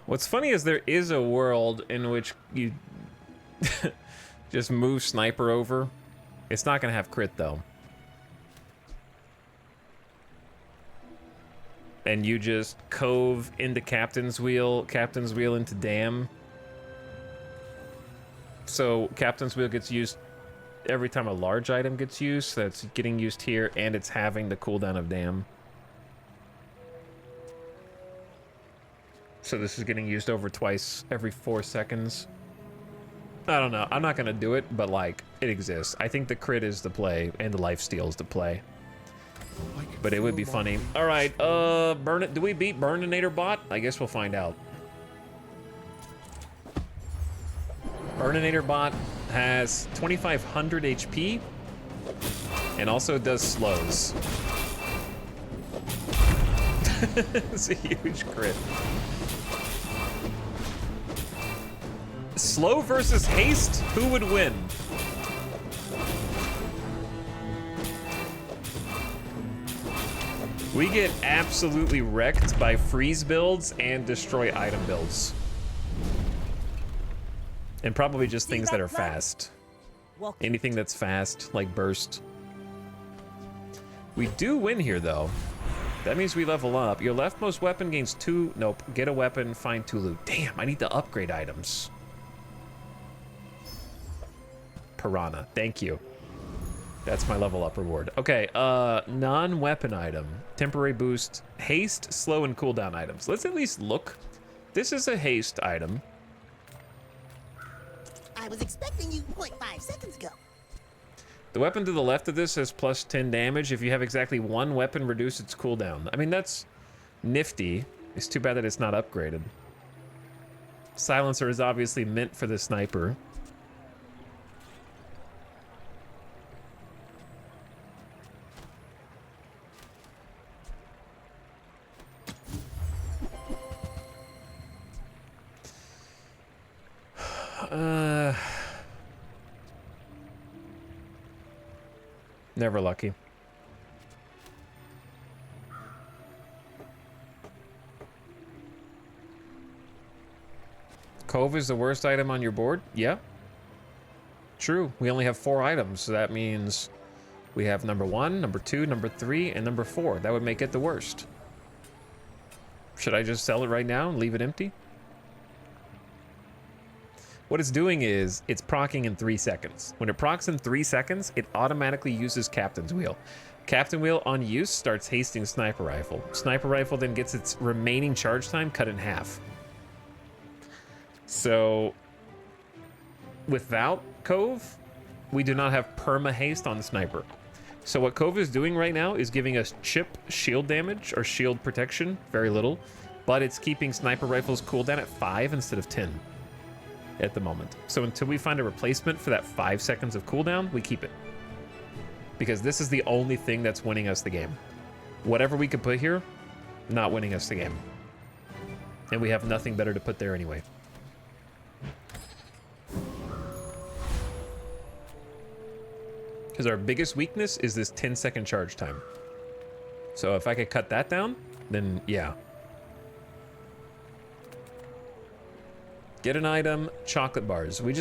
What's funny is there is a world in which you just move Sniper over. It's not gonna have crit though. And you just Cove into Captain's Wheel into Dam. So Captain's Wheel gets used every time a large item gets used, so that's getting used here, and it's having the cooldown of Dam. So this is getting used over twice every 4 seconds. I don't know. I'm not gonna do it, but like, it exists. I think the crit is the play, and the lifesteal is the play. But it would be funny. All right, burn it. Do we beat Burninator Bot? I guess we'll find out. Burninator Bot has 2,500 HP, and also does slows. It's a huge crit. Slow versus haste? Who would win? We get absolutely wrecked by freeze builds and destroy item builds. And probably just things that are fast. Anything that's fast, like burst. We do win here, though. That means we level up. Your leftmost weapon gains 2... Nope. Get a weapon, find 2 loot. Damn, I need to upgrade items. Piranha. Thank you. That's my level up reward. Okay, non-weapon item. Temporary boost. Haste, slow, and cooldown items. Let's at least look. This is a haste item. I was expecting you 0.5 seconds ago. The weapon to the left of this has plus 10 damage. If you have exactly one weapon, reduce its cooldown. I mean, that's nifty. It's too bad that it's not upgraded. Silencer is obviously meant for the sniper. Never lucky. Cove is the worst item on your board? Yeah. True. We only have 4 items, so that means we have number 1, number 2, number 3, and number 4. That would make it the worst. Should I just sell it right now and leave it empty? What it's doing is, it's proccing in 3 seconds. When it procs in 3 seconds, it automatically uses Captain's Wheel. Captain Wheel on use starts hasting Sniper Rifle. Sniper Rifle then gets its remaining charge time cut in half. So, without Cove, we do not have perma-haste on the Sniper. So what Cove is doing right now is giving us chip shield damage, or shield protection, very little, but it's keeping Sniper Rifle's cooldown at 5 instead of 10. At the moment. So until we find a replacement for that 5 seconds of cooldown, we keep it. Because this is the only thing that's winning us the game. Whatever we could put here, not winning us the game. And we have nothing better to put there anyway. Because our biggest weakness is this 10-second charge time. So if I could cut that down, then yeah. Get an item, chocolate bars. We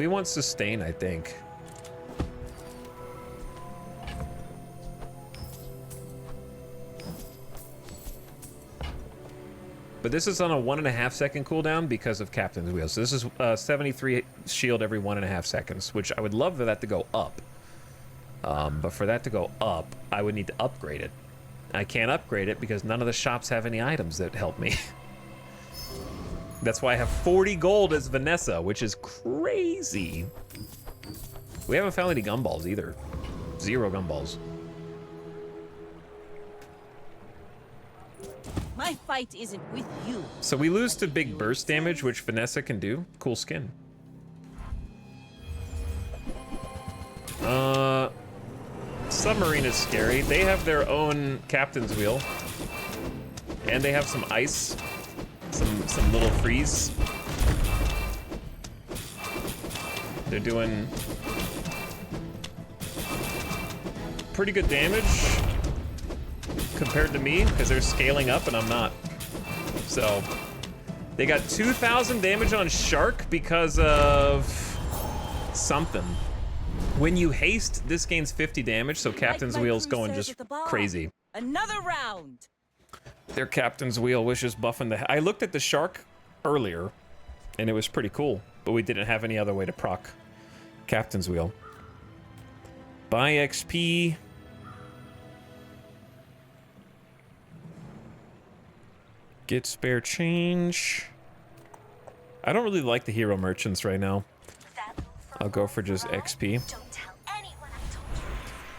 want sustain, I think. But this is on a 1.5 second cooldown because of Captain's Wheel. So this is 73 shield every 1.5 seconds, which I would love for that to go up. But for that to go up, I would need to upgrade it. I can't upgrade it because none of the shops have any items that help me. That's why I have 40 gold as Vanessa, which is crazy. We haven't found any gumballs either. 0 gumballs. My fight isn't with you. So we lose to big burst damage, which Vanessa can do. Cool skin. Submarine is scary. They have their own Captain's Wheel. And they have some ice. Some little freeze. They're doing pretty good damage compared to me because they're scaling up and I'm not. So they got 2,000 damage on Shark because of something. When you haste, this gains 50 damage, so Captain's Wheel's going just crazy. Another round. Their Captain's Wheel was just buffing the... I looked at the Shark earlier, and it was pretty cool, but we didn't have any other way to proc Captain's Wheel. Buy XP. Get spare change. I don't really like the hero merchants right now. I'll go for just XP.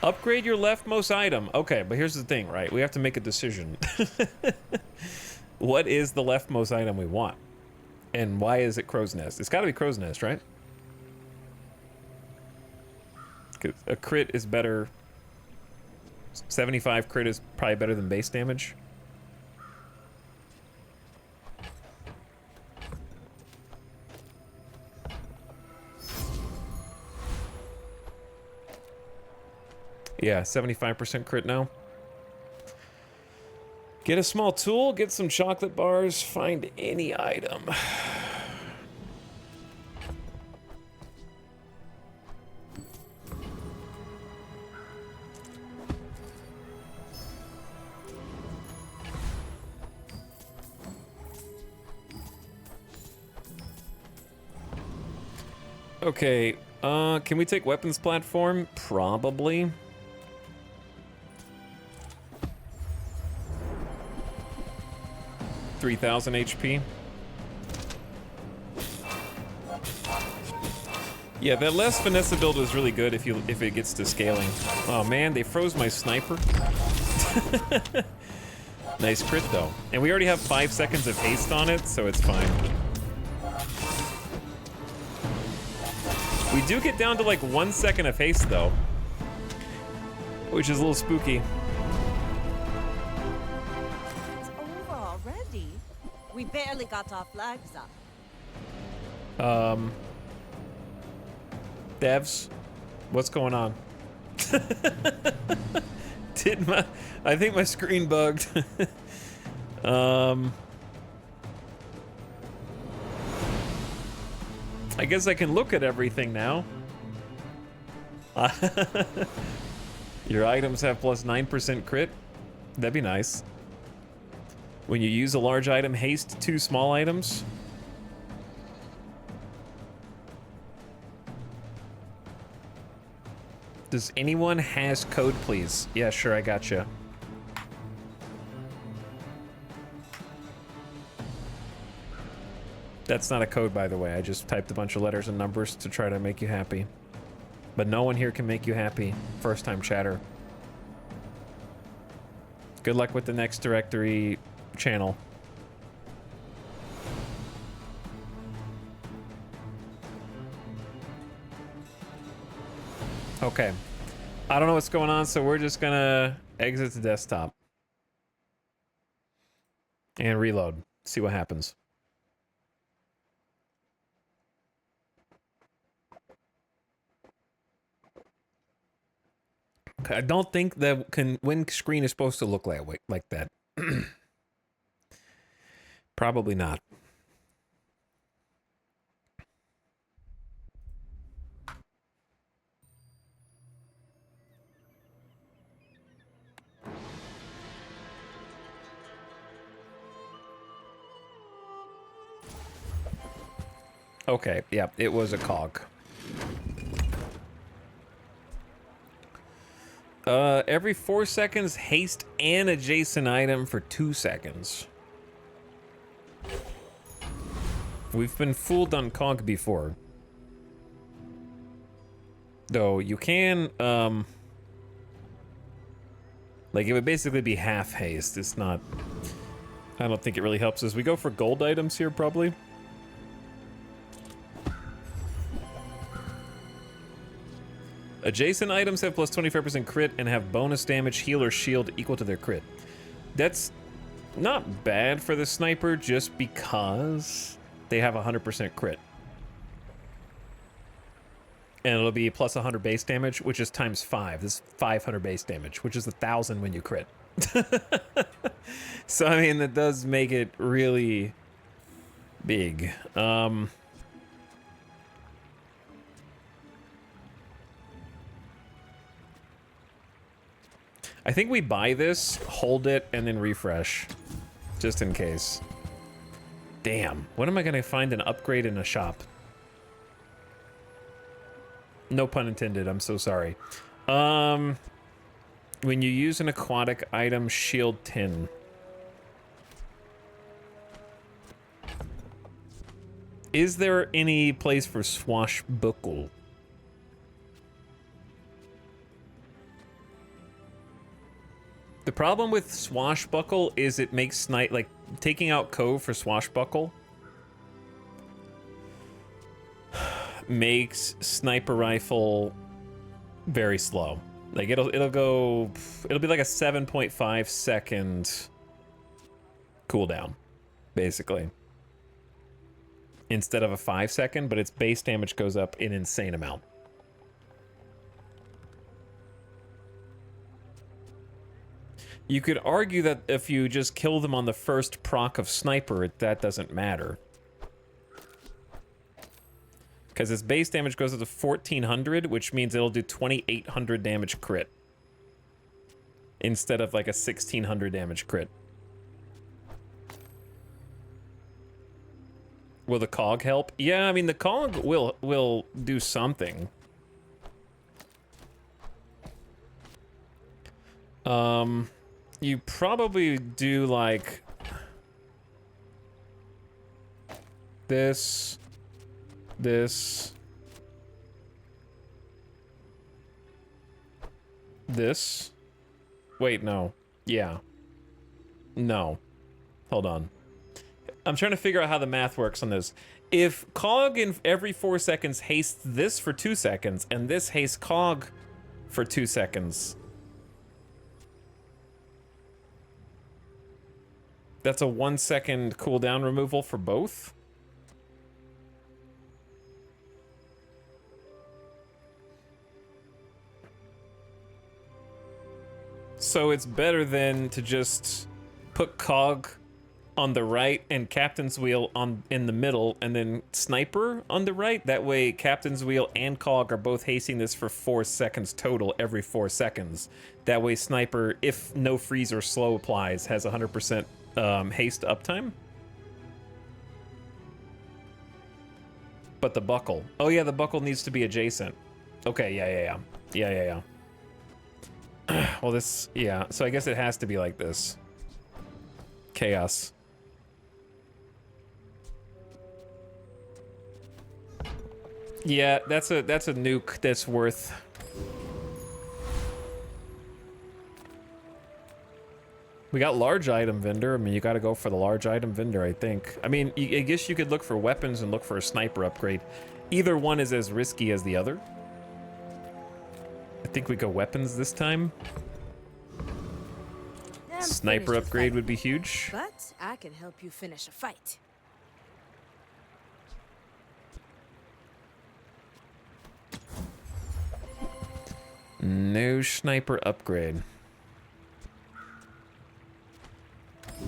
Upgrade your leftmost item. Okay, but here's the thing, right? We have to make a decision. What is the leftmost item we want? And why is it Crow's Nest? It's gotta be Crow's Nest, right? 'Cause a crit is better. 75 crit is probably better than base damage. Yeah, 75% crit now. Get a small tool, get some chocolate bars, find any item. Okay, can we take weapons platform? Probably. $3,000 HP. Yeah, that less Vanessa build was really good if it gets to scaling. Oh man, they froze my sniper. Nice crit though. And we already have 5 seconds of haste on it, so it's fine. We do get down to like 1 second of haste though, which is a little spooky. It's over already. We barely got our flags up. Devs, what's going on? I think my screen bugged. I guess I can look at everything now. Your items have plus 9% crit. That'd be nice. When you use a large item, haste 2 small items. Does anyone has code, please? Yeah, sure, I gotcha. That's not a code, by the way. I just typed a bunch of letters and numbers to try to make you happy. But no one here can make you happy. First time chatter. Good luck with the next directory channel. Okay. I don't know what's going on, so we're just gonna exit the desktop. And reload. See what happens. Okay, I don't think the win screen is supposed to look like that. Probably not. Okay, yeah, it was a cog. Every 4 seconds, haste an adjacent item for 2 seconds. We've been fooled on cog before. Though, you can, like, it would basically be half haste. It's not... I don't think it really helps us. We go for gold items here, probably. Adjacent items have plus 25% crit and have bonus damage, heal, or shield equal to their crit. That's not bad for the sniper just because they have 100% crit. And it'll be plus 100 base damage, which is times 5. This is 500 base damage, which is 1,000 when you crit. So, I mean, that does make it really big. I think we buy this, hold it, and then refresh. Just in case. Damn. When am I going to find an upgrade in a shop? No pun intended. I'm so sorry. When you use an aquatic item, shield 10. Is there any place for swashbuckle? The problem with swashbuckle is it makes like taking out cove for swashbuckle makes sniper rifle very slow. Like it'll be like a 7.5 second cooldown, basically. Instead of a 5 second, but its base damage goes up an insane amount. You could argue that if you just kill them on the first proc of sniper, that doesn't matter. Because its base damage goes up to 1400, which means it'll do 2800 damage crit. Instead of like a 1600 damage crit. Will the cog help? Yeah, I mean the cog will do something. You probably do like this. This. Wait, no. Yeah. No. Hold on. I'm trying to figure out how the math works on this. If Cog in every 4 seconds hastes this for 2 seconds, and this hastes Cog for 2 seconds, that's a 1 second cooldown removal for both? So it's better than to just put Cog on the right and Captain's Wheel in the middle, and then Sniper on the right. That way Captain's Wheel and Cog are both hasting this for 4 seconds total every 4 seconds. That way Sniper, if no freeze or slow applies, has 100% haste uptime. But the buckle. Oh yeah, the buckle needs to be adjacent. Okay, yeah. Well, this, yeah, so I guess it has to be like this. Chaos. Yeah, that's a nuke that's worth. We got large item vendor. I mean, you got to go for the large item vendor, I think. I mean, I guess you could look for weapons and look for a sniper upgrade. Either one is as risky as the other. I think we go weapons this time. Sniper upgrade would be huge. But I can help you finish a fight. No sniper upgrade.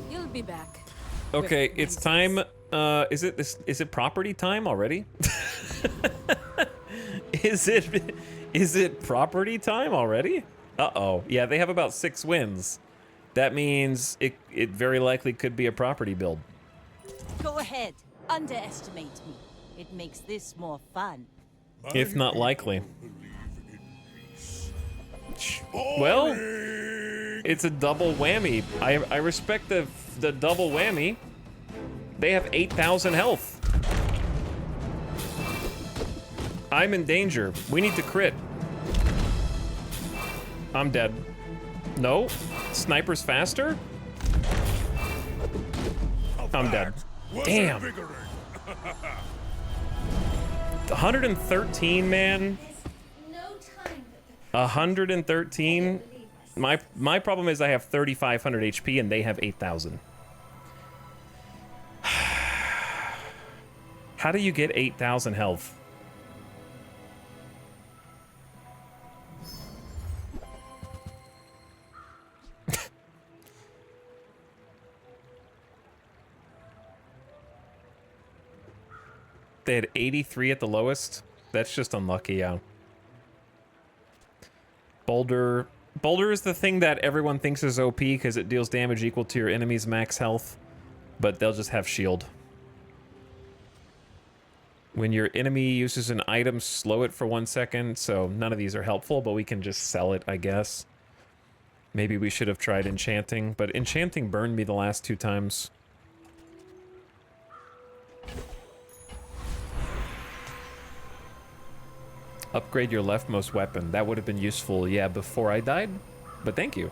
You'll be back. Okay, it's time. Is it property time already? Is it property time already? Uh-oh. Yeah, they have about 6 wins. That means it very likely could be a property build. Go ahead. Underestimate me. It makes this more fun. If not likely. Well, it's a double whammy. I respect the double whammy. They have 8,000 health. I'm in danger. We need to crit. I'm dead. No? Sniper's faster? I'm dead. Damn. 113, man. 113. My problem is I have 3,500 HP and they have 8,000. How do you get 8,000 health? They had 83 at the lowest. That's just unlucky, yeah. Boulder is the thing that everyone thinks is OP because it deals damage equal to your enemy's max health, but they'll just have shield. When your enemy uses an item, slow it for 1 second, so none of these are helpful, but we can just sell it, I guess. Maybe we should have tried enchanting, but enchanting burned me the last 2 times. Upgrade your leftmost weapon. That would have been useful, yeah, before I died. But thank you.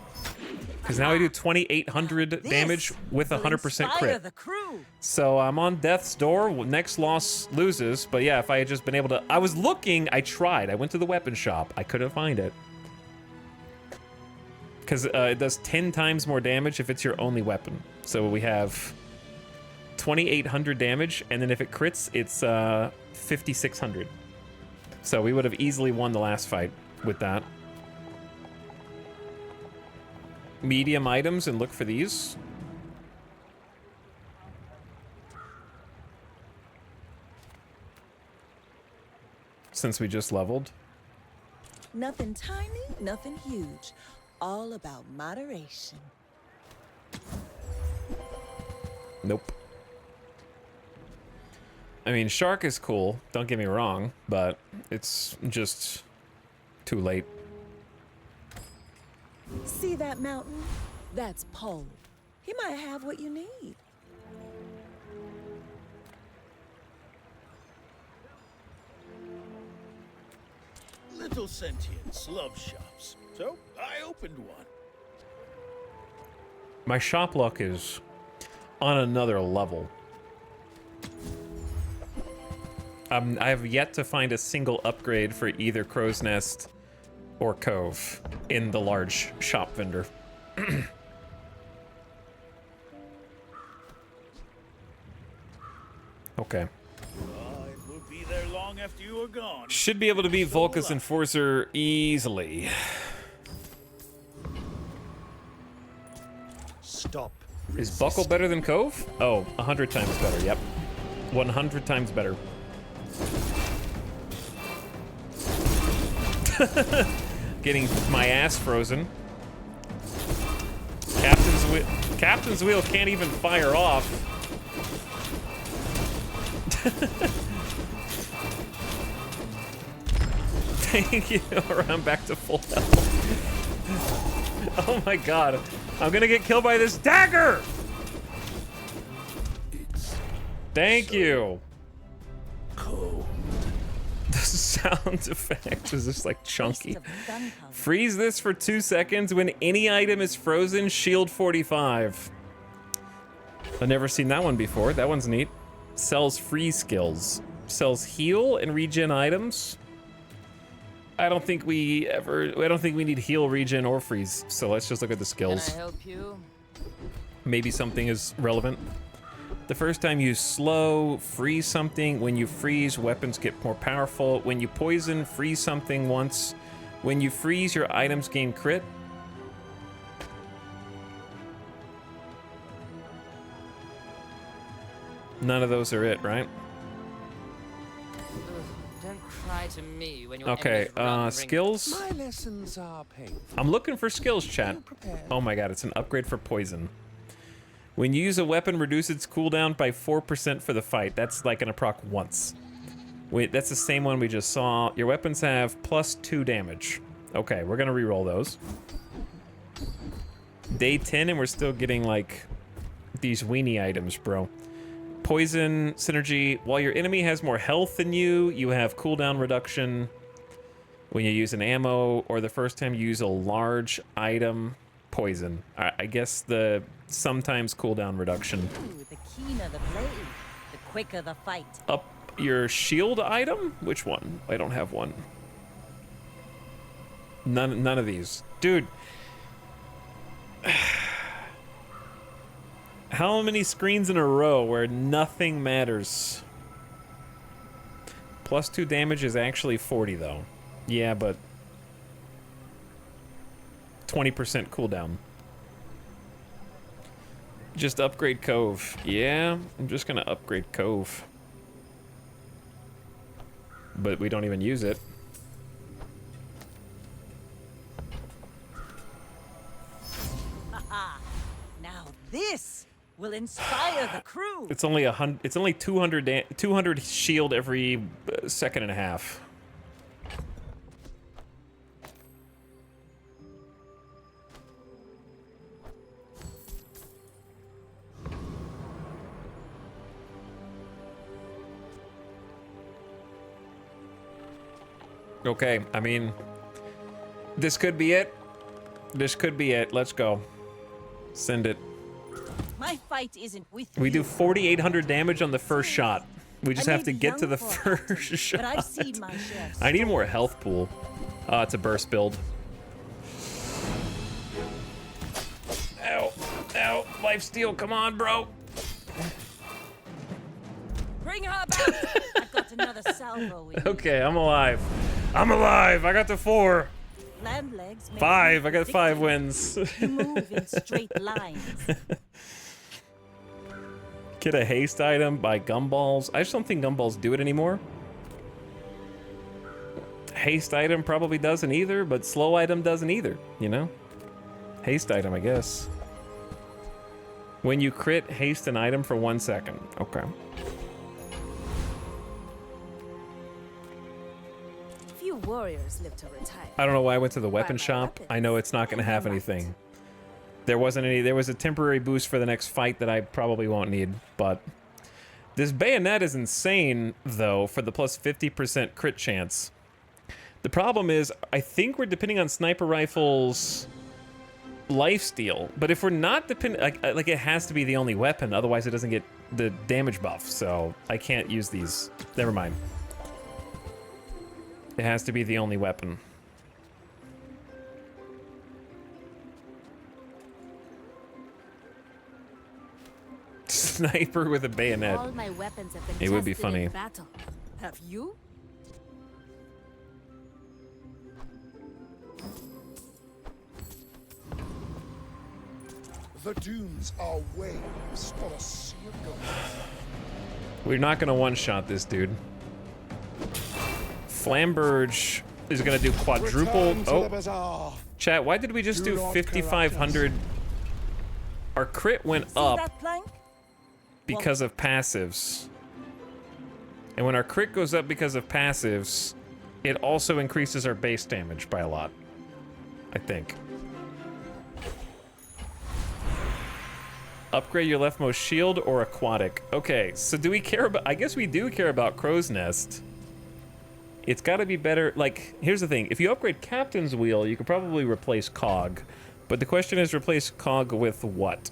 Because now I do 2,800 damage with 100% crit. So I'm on death's door. Next loss loses. But yeah, if I had just been able to... I was looking. I tried. I went to the weapon shop. I couldn't find it. Because it does 10 times more damage if it's your only weapon. So we have 2,800 damage. And then if it crits, it's 5,600. So we would have easily won the last fight with that. medium items and look for these? Since we just leveled. Nothing tiny, nothing huge. All about moderation. Nope. I mean, shark is cool, don't get me wrong, but it's just too late. See that mountain? That's Pole. He might have what you need. Little sentients love shops, so I opened one. My shop luck is on another level. I have yet to find a single upgrade for either Crow's Nest or Cove in the large shop vendor. Okay. It will be there long after you are gone. Should be able to beat Volca's Enforcer easily. Stop. Is Buckle better than Cove? Oh, 100 times better, yep. 100 times better. Getting my ass frozen. Captain's wheel can't even fire off. Thank you. I'm back to full health. Oh my god. I'm gonna get killed by this dagger! Thank you. Cold. The sound effect is just like chunky. Freeze this for 2 seconds. When any item is frozen, shield 45. I've never seen that one before. That one's neat. Sells freeze skills. Sells heal and regen items. I don't think we need heal, regen, or freeze. So let's just look at the skills. Can I help you? Maybe something is relevant. The first time you slow, freeze something. When you freeze, weapons get more powerful. When you poison, freeze something once. When you freeze, your items gain crit. None of those are it, right? Don't cry to me when you're Okay, skills. My lessons are painful. I'm looking for skills, chat. Oh my god, it's an upgrade for poison. When you use a weapon, reduce its cooldown by 4% for the fight. That's like gonna proc once. Wait, that's the same one we just saw. Your weapons have +2 damage. Okay, we're gonna reroll those. Day 10 and we're still getting like these weenie items, bro. Poison synergy. While your enemy has more health than you, you have cooldown reduction when you use an ammo or the first time you use a large item. Poison. I guess the sometimes cooldown reduction. Ooh, the keener the blade, the quicker the fight. Up your shield item? Which one? I don't have one. None of these. Dude. How many screens in a row where nothing matters? +2 damage is actually 40 though. Yeah, but 20% cooldown. Just upgrade Cove. Yeah, I'm just gonna upgrade Cove. But we don't even use it. Now this will inspire the crew. It's only 100. It's only 200 shield every second and a half. Okay, I mean, this could be it. This could be it. Let's go. Send it. My fight isn't with We you. do 4,800 damage on the first shot. We just I have may to be get to young the for a first captain, shot. but I've seen my share of I need more health pool. It's a burst build. Ow. Ow. Lifesteal, come on, bro. Bring her back. I've got another salvo in. Okay, I'm alive. I'm alive. I got to 4. land legs make 5. you I got 5 predictable. wins. You move in straight lines. Get a haste item, buy gumballs. I just don't think gumballs do it anymore. Haste item probably doesn't either, but slow item doesn't either, you know? Haste item, I guess. When you crit, haste an item for 1 second. Okay. Few warriors live to retire. I don't know why I went to the weapon my shop. weapons. I know it's not going to have anything. There wasn't any. There was a temporary boost for the next fight that I probably won't need, but this bayonet is insane, though, for the plus 50% crit chance. The problem is, I think we're depending on sniper rifles lifesteal, but if we're not depending, like it has to be the only weapon, otherwise it doesn't get the damage buff, so I can't use these. Never mind. It has to be the only weapon. Sniper with a bayonet. All my weapons have been It would be tested in funny. battle. Have you? The dunes are waves on a sea of gold. We're not gonna one-shot this dude. Flamberge is gonna do quadruple. Return to the Oh, bazaar. chat. Why did we just Do do not 5,500? Our crit went See up that plank? because of passives, and when our crit goes up because of passives, it also increases our base damage by a lot. I think. Upgrade your leftmost shield or aquatic. Okay, so do we care about... I guess we do care about Crow's Nest. It's got to be better... Like, here's the thing. If you upgrade Captain's Wheel, you could probably replace Cog. But the question is, replace Cog with what?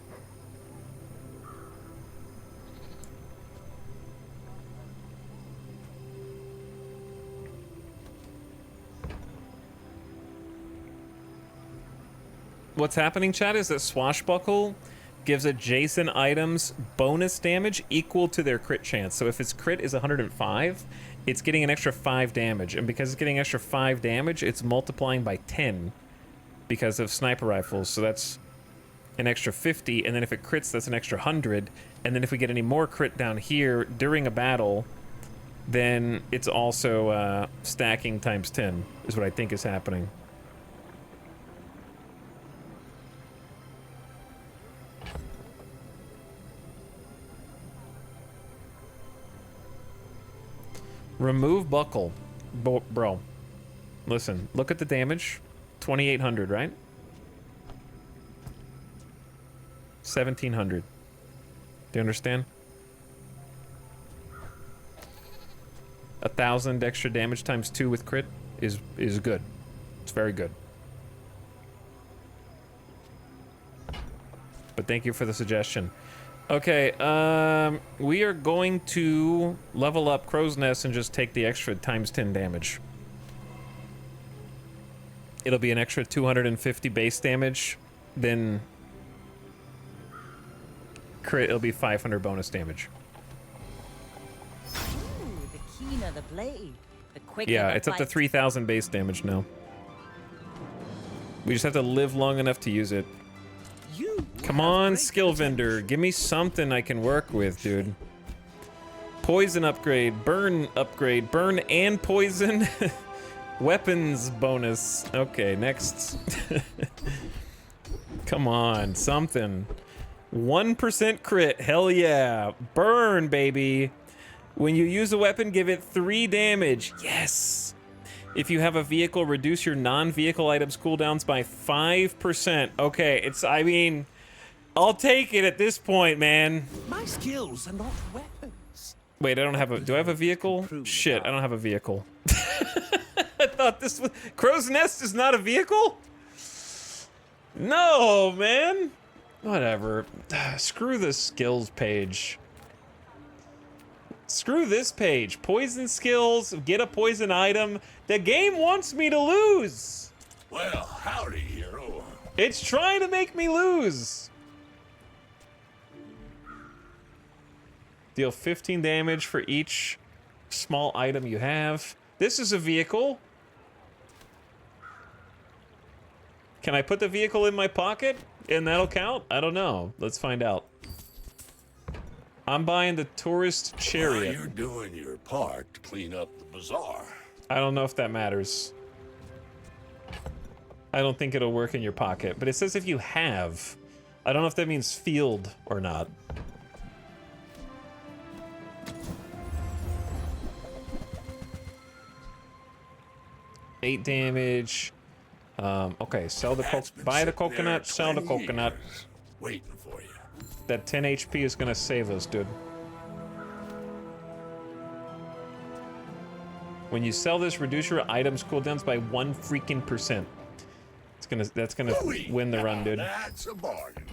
What's happening, chat, is that Swashbuckle gives adjacent items bonus damage equal to their crit chance. So if its crit is 105, it's getting an extra 5 damage. And because it's getting extra 5 damage, it's multiplying by 10 because of sniper rifles. So that's an extra 50. And then if it crits, that's an extra 100. And then if we get any more crit down here during a battle, then it's also stacking times 10 is what I think is happening. Remove buckle. Bro. Listen, look at the damage. 2,800, right? 1,700. Do you understand? 1,000 extra damage times 2 with crit is good. It's very good. But thank you for the suggestion. Okay, we are going to level up Crow's Nest and just take the extra times 10 damage. It'll be an extra 250 base damage, then crit, it'll be 500 bonus damage. Ooh, the keener the blade, the quicker Yeah, the it's up to bite. 3,000 base damage now. We just have to live long enough to use it. Come on, skill vendor. Give me something I can work with, dude. Poison upgrade, burn and poison. Weapons bonus. Okay, next. Come on, something. 1% crit, hell yeah. Burn, baby. When you use a weapon, give it 3 damage. Yes. If you have a vehicle, reduce your non-vehicle items cooldowns by 5%. Okay, I mean, I'll take it at this point, man. My skills are not weapons. Wait, I don't have a... Do I have a vehicle? Shit, I don't have a vehicle. I thought this was... Crow's Nest is not a vehicle? No, man. Whatever. Screw the skills page. Screw this page. Poison skills, get a poison item. The game wants me to lose. Well, howdy, hero. It's trying to make me lose. Deal 15 damage for each small item you have. This is a vehicle. Can I put the vehicle in my pocket and that'll count? I don't know. Let's find out. I'm buying the tourist chariot. You're doing your part to clean up the bazaar. I don't know if that matters. I don't think it'll work in your pocket, but it says if you have. I don't know if that means field or not. Eight damage. Okay, sell the buy the coconut, sell the coconut. Waiting for you. That 10 HP is gonna save us, dude. When you sell this, reduce your items cooldowns by 1 freaking %. That's gonna win the run, dude. That's a bargain.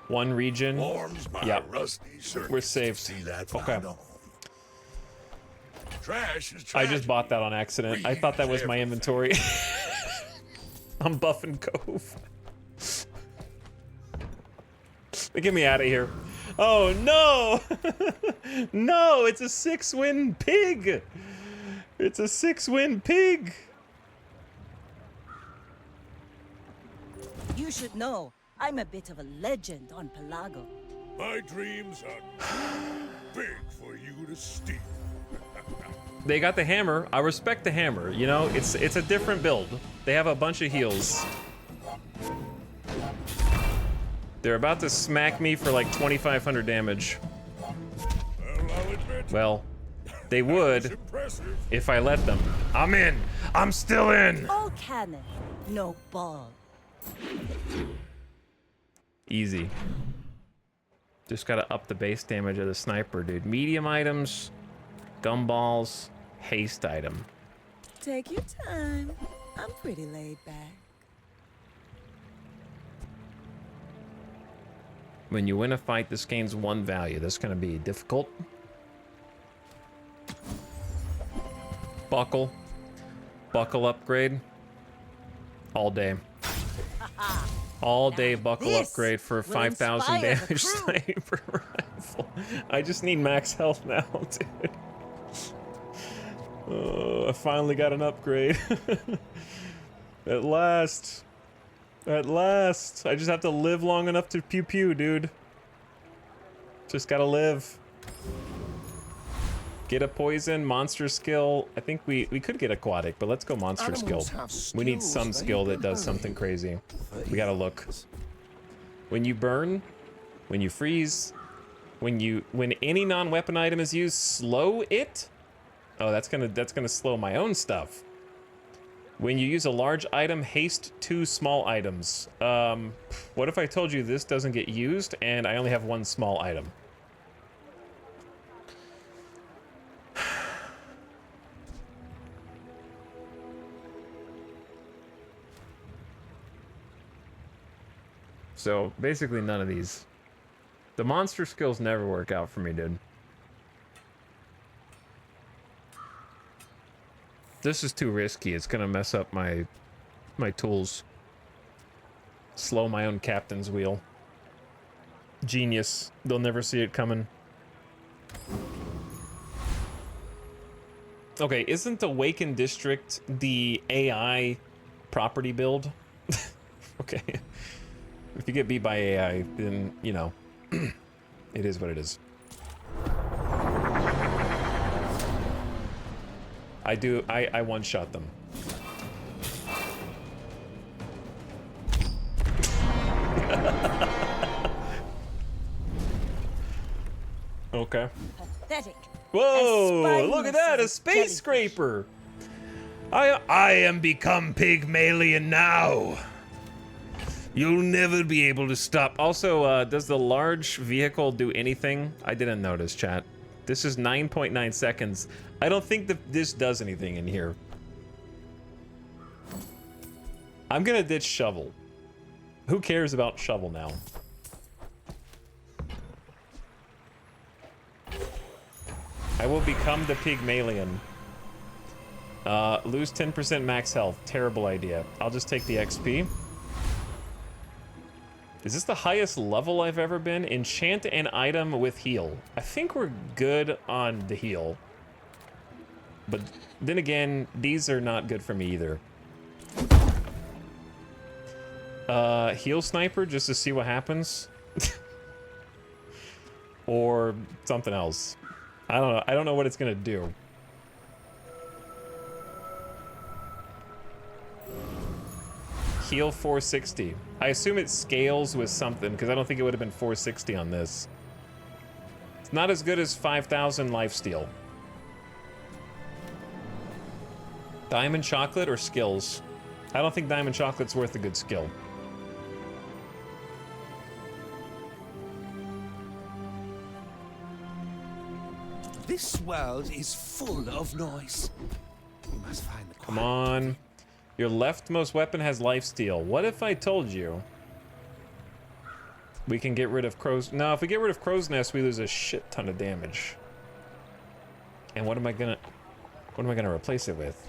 One region. Yeah, we're saved. See that okay. Trash is I just bought that on accident. I thought that was my inventory. I'm buffing Cove. Get me out of here. Oh no! No, it's a 6-win pig! It's a 6-win pig! You should know, I'm a bit of a legend on Pelago. My dreams are too big for you to steal. They got the hammer. I respect the hammer. You know, it's a different build. They have a bunch of heals. They're about to smack me for like 2,500 damage. Well, they would if I let them. I'm in. I'm still in. All cannon, no ball. Easy. Just gotta up the base damage of the sniper, dude. Medium items, gumballs, haste item. Take your time. I'm pretty laid back. When you win a fight, this gains 1 value. That's gonna be difficult. Buckle. Buckle upgrade. All day. All day buckle upgrade for 5,000 damage sniper rifle. I just need max health now, dude. Oh, I finally got an upgrade. At last. At last. I just have to live long enough to pew pew, dude. Just gotta live. Get a poison, monster skill. I think we could get aquatic, but let's go monster skill. We need some skill that does something crazy. We gotta look. When you burn, when you freeze, when any non-weapon item is used, slow it. Oh, that's gonna slow my own stuff. When you use a large item, haste 2 small items. What if I told you this doesn't get used and I only have 1 small item? So basically none of these. The monster skills never work out for me, dude. This is too risky. It's gonna mess up my tools. Slow my own captain's wheel. Genius. They'll never see it coming. Okay, isn't Awakened District the AI property build? Okay. If you get beat by AI, then, you know, it is what it is. I one-shot them. Okay. Pathetic. Whoa, look at that, a space scraper. I am become Pygmalion now. You'll never be able to stop. Also, does the large vehicle do anything? I didn't notice, chat. This is 9.9 seconds. I don't think that this does anything in here. I'm gonna ditch shovel. Who cares about shovel now? I will become the Pygmalion. Lose 10% max health. Terrible idea. I'll just take the XP. Is this the highest level I've ever been? Enchant an item with heal. I think we're good on the heal. But then again, these are not good for me either. Heal sniper just to see what happens. Or something else. I don't know. I don't know what it's gonna do. Heal 460. I assume it scales with something, because I don't think it would have been 460 on this. It's not as good as 5,000 lifesteal. Diamond chocolate or skills? I don't think diamond chocolate's worth a good skill. This world is full of noise. You must find the quiet. Come on. Your leftmost weapon has lifesteal. What if I told you we can get rid of crow's... No, if we get rid of crow's nest, we lose a shit ton of damage. And what am I gonna replace it with?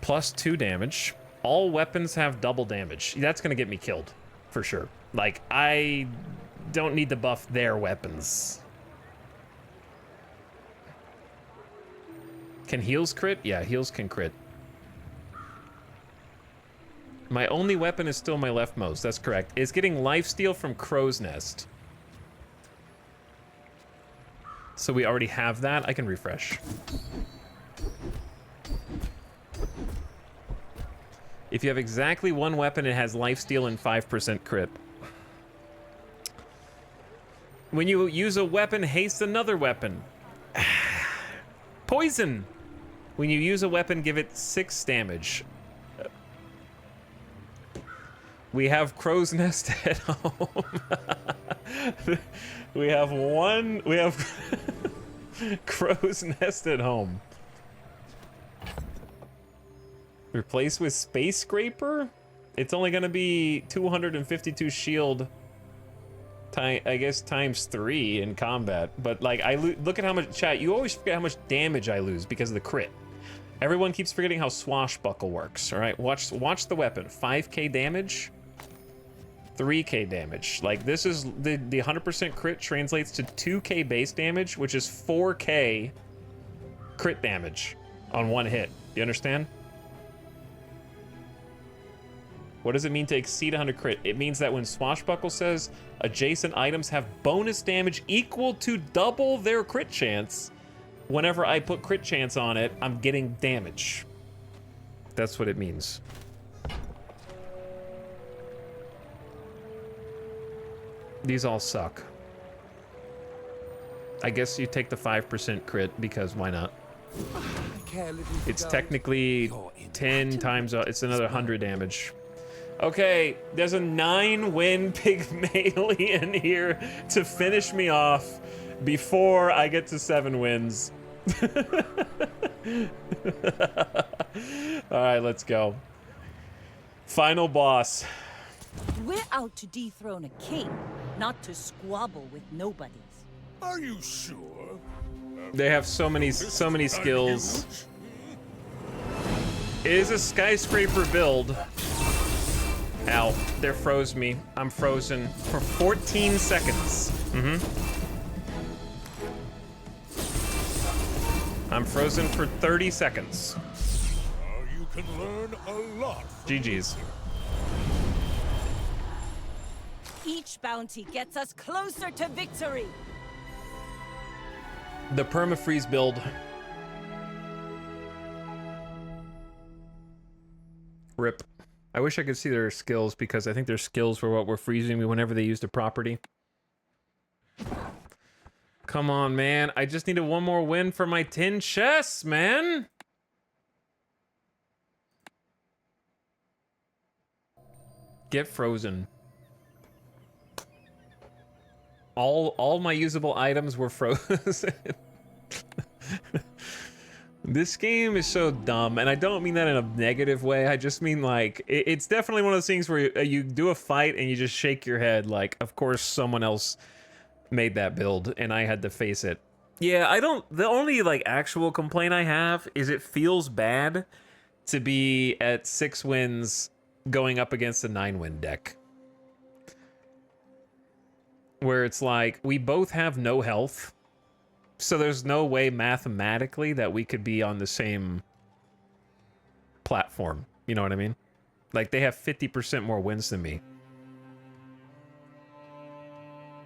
+2 damage. All weapons have double damage. That's gonna get me killed, for sure. Like, I don't need to buff their weapons. Can heals crit? Yeah, heals can crit. My only weapon is still my leftmost. That's correct. It's getting lifesteal from crow's nest. So we already have that. I can refresh. If you have exactly one weapon, it has lifesteal and 5% crit. When you use a weapon, haste another weapon. Poison! When you use a weapon, give it 6 damage. We have crow's nest at home. We have crow's nest at home. Replace with space scraper? It's only gonna be 252 shield, I guess times 3 in combat. But like, look at how much, chat, you always forget how much damage I lose because of the crit. Everyone keeps forgetting how swashbuckle works, all right? Watch the weapon. 5k damage, 3k damage. Like, this is, the 100% crit translates to 2k base damage, which is 4k crit damage on one hit. You understand? What does it mean to exceed 100 crit? It means that when swashbuckle says adjacent items have bonus damage equal to double their crit chance, whenever I put crit chance on it, I'm getting damage. That's what it means. These all suck. I guess you take the 5% crit because why not? It's technically 10 times, it's another 100 damage. Okay, there's a 9-win Pygmalion here to finish me off before I get to 7 wins. Alright, let's go. Final boss. We're out to dethrone a king, not to squabble with nobodies. Are you sure? They have so many skills. It is a skyscraper build. Ow, they froze me. I'm frozen for 14 seconds. I'm frozen for 30 seconds. You can learn a lot. GG's. Each bounty gets us closer to victory. The permafreeze build. Rip. I wish I could see their skills because I think their skills were what were freezing me whenever they used a property. Come on, man. I just needed one more win for my 10 chests, man. Get frozen. All my usable items were frozen. This game is so dumb, and I don't mean that in a negative way. I just mean, like, it's definitely one of those things where you do a fight and you just shake your head, like, of course someone else made that build, and I had to face it. Yeah, the only, like, actual complaint I have is it feels bad to be at 6 wins going up against a 9-win deck. Where it's like, we both have no health. So there's no way mathematically that we could be on the same platform. You know what I mean? Like, they have 50% more wins than me.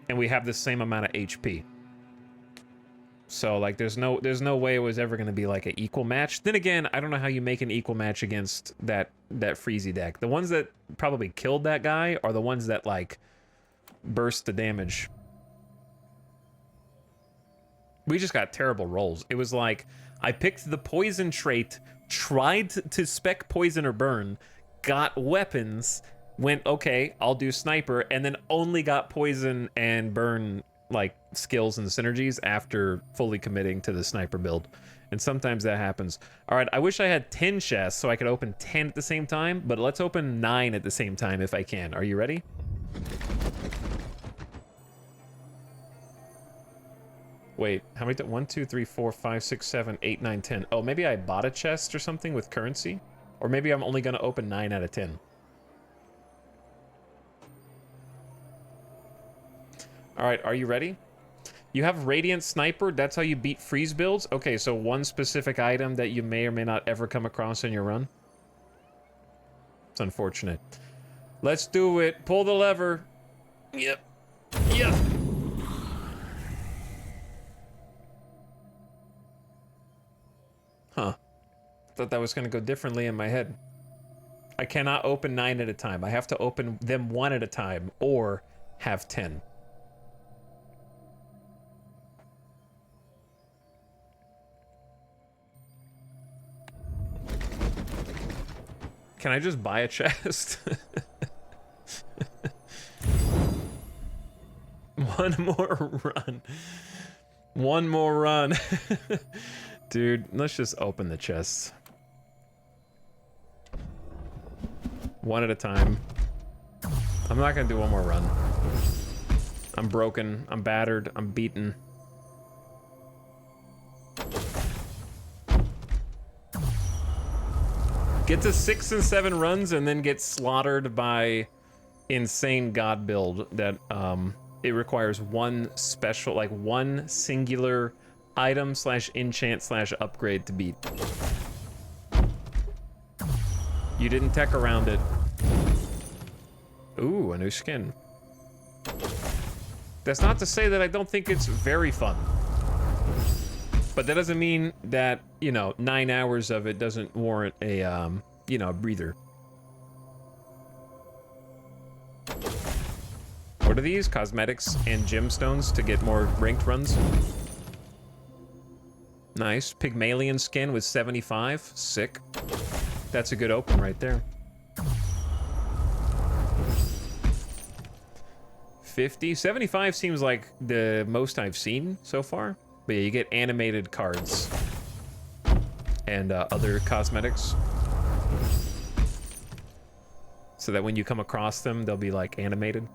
And we have the same amount of HP. So, like, there's no way it was ever going to be, like, an equal match. Then again, I don't know how you make an equal match against that Freezy deck. The ones that probably killed that guy are the ones that, like, burst the damage. We just got terrible rolls. It was like, I picked the poison trait, tried to spec poison or burn, got weapons, went, okay, I'll do sniper, and then only got poison and burn, like, skills and synergies after fully committing to the sniper build. And sometimes that happens. All right, I wish I had 10 chests so I could open 10 at the same time, but let's open 9 at the same time if I can. Are you ready? Wait, how many? 1, 2, 3, 4, 5, 6, 7, 8, 9, 10. Oh, maybe I bought a chest or something with currency? Or maybe I'm only going to open 9 out of 10. All right, are you ready? You have Radiant Sniper. That's how you beat freeze builds? Okay, so one specific item that you may or may not ever come across in your run. It's unfortunate. Let's do it. Pull the lever. Yep. Yep. Huh. Thought that was going to go differently in my head. I cannot open 9 at a time. I have to open them 1 at a time or have 10. Can I just buy a chest? One more run. One more run. Dude, let's just open the chests. 1 at a time. I'm not gonna do one more run. I'm broken. I'm battered. I'm beaten. Get to 6 and 7 runs and then get slaughtered by insane god build that it requires one special, like one singular item slash enchant slash upgrade to beat. You didn't tech around it. Ooh, a new skin. That's not to say that I don't think it's very fun. But that doesn't mean that, you know, 9 hours of it doesn't warrant a, you know, a breather. What are these? Cosmetics and gemstones to get more ranked runs. Nice. Pygmalion skin with 75. Sick. That's a good open right there. 50. 75 seems like the most I've seen so far. But yeah, you get animated cards and other cosmetics. So that when you come across them, they'll be like animated.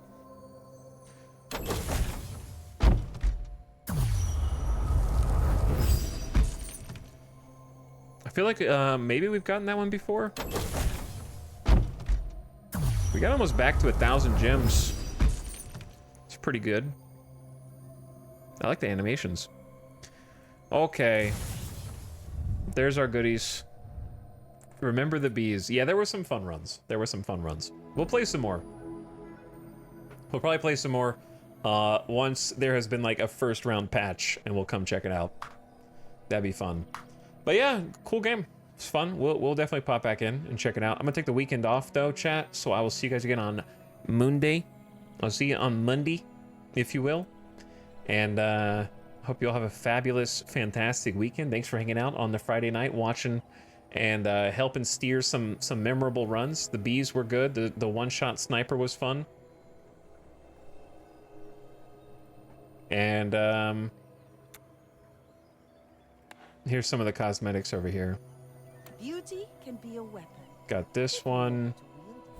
I feel like maybe we've gotten that one before. We got almost back to 1,000 gems. It's pretty good. I like the animations. Okay. There's our goodies. Remember the bees. Yeah, there were some fun runs. There were some fun runs. We'll play some more. We'll probably play some more once there has been like a first round patch and we'll come check it out. That'd be fun. But yeah, cool game. It's fun. We'll definitely pop back in and check it out. I'm gonna take the weekend off though, chat. So I will see you guys again on Monday. I'll see you on Monday, if you will. And hope you all have a fabulous, fantastic weekend. Thanks for hanging out on the Friday night, watching and helping steer some memorable runs. The bees were good. The one-shot sniper was fun. And here's some of the cosmetics over here. Beauty can be a weapon. Got this one,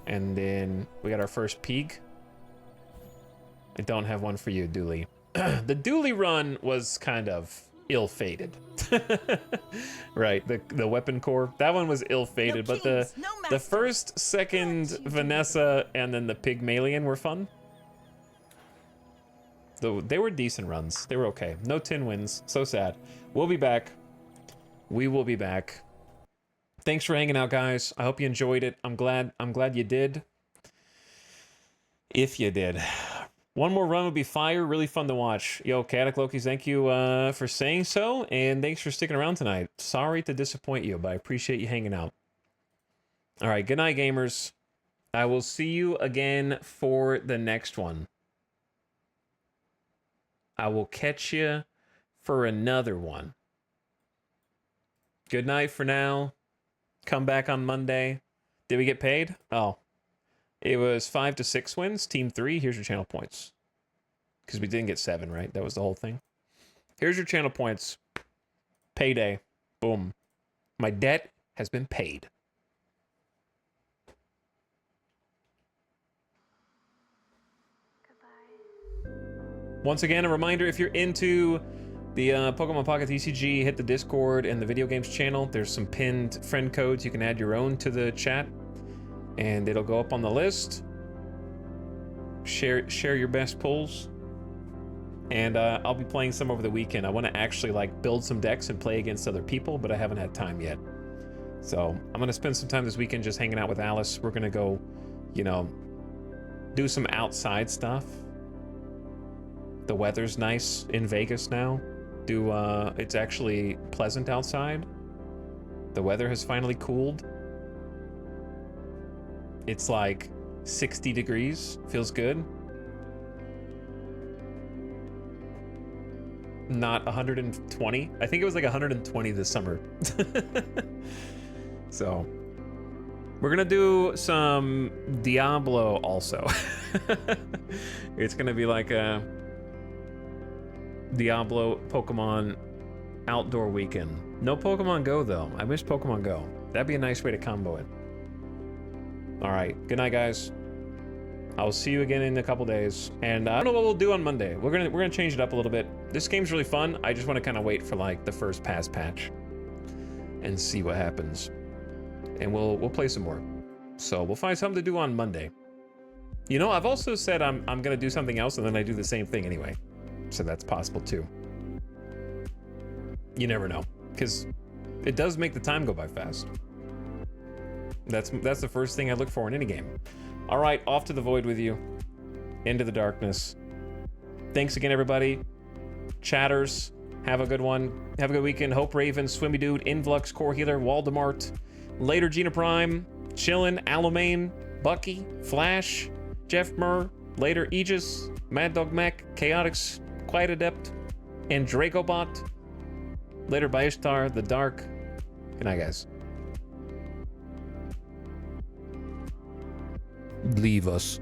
and then we got our first pig. I don't have one for you, Dooley. The Dooley run was kind of ill-fated. Right, the weapon core, that one was ill-fated, but the first, second Vanessa, and then the Pygmalion were fun. Though they were decent runs. They were okay. No 10 wins. So sad. We'll be back. We will be back. Thanks for hanging out, guys. I hope you enjoyed it. I'm glad you did. If you did. One more run would be fire. Really fun to watch. Yo, Katic Lokis, thank you for saying so, and thanks for sticking around tonight. Sorry to disappoint you, but I appreciate you hanging out. All right, good night, gamers. I will see you again for the next one. I will catch you for another one. Good night for now. Come back on Monday. Did we get paid? Oh. It was 5 to 6 wins. Team 3, here's your channel points. Because we didn't get 7, right? That was the whole thing. Here's your channel points. Payday. Boom. My debt has been paid. Once again, a reminder, if you're into the Pokemon Pocket TCG, hit the Discord and the video games channel. There's some pinned friend codes. You can add your own to the chat, and it'll go up on the list. Share your best pulls. And I'll be playing some over the weekend. I want to actually like build some decks and play against other people, but I haven't had time yet. So I'm going to spend some time this weekend just hanging out with Alice. We're going to go, you know, do some outside stuff. The weather's nice in Vegas now. It's actually pleasant outside. The weather has finally cooled. It's like 60 degrees. Feels good. Not 120. I think it was like 120 this summer. So we're gonna do some Diablo also. It's gonna be like a Diablo Pokemon outdoor weekend. No Pokemon Go though. I miss Pokemon Go. That'd be a nice way to combo it. All right, good night, guys. I'll see you again in a couple days, and I don't know what we'll do on Monday. We're gonna change it up a little bit. This game's really fun. I just want to kind of wait for like the first pass patch and see what happens, and we'll play some more. So we'll find something to do on Monday. You know, I've also said I'm gonna do something else, and then I do the same thing anyway. So that's possible too. You never know, because it does make the time go by fast. That's the first thing I look for in any game. All right, off to the void with you. Into the darkness. Thanks again, everybody. Chatters, have a good one. Have a good weekend. Hope Raven, Swimmy Dude, Influx, Core Healer, Waldemart. Later, Gina Prime, Chillin, Alamain, Bucky, Flash, Jeff Murr. Later, Aegis, Mad Dog Mech, Chaotix, Quiet Adept, and Dracobot. Later, by Ishtar, The Dark. Good night, guys. Leave us.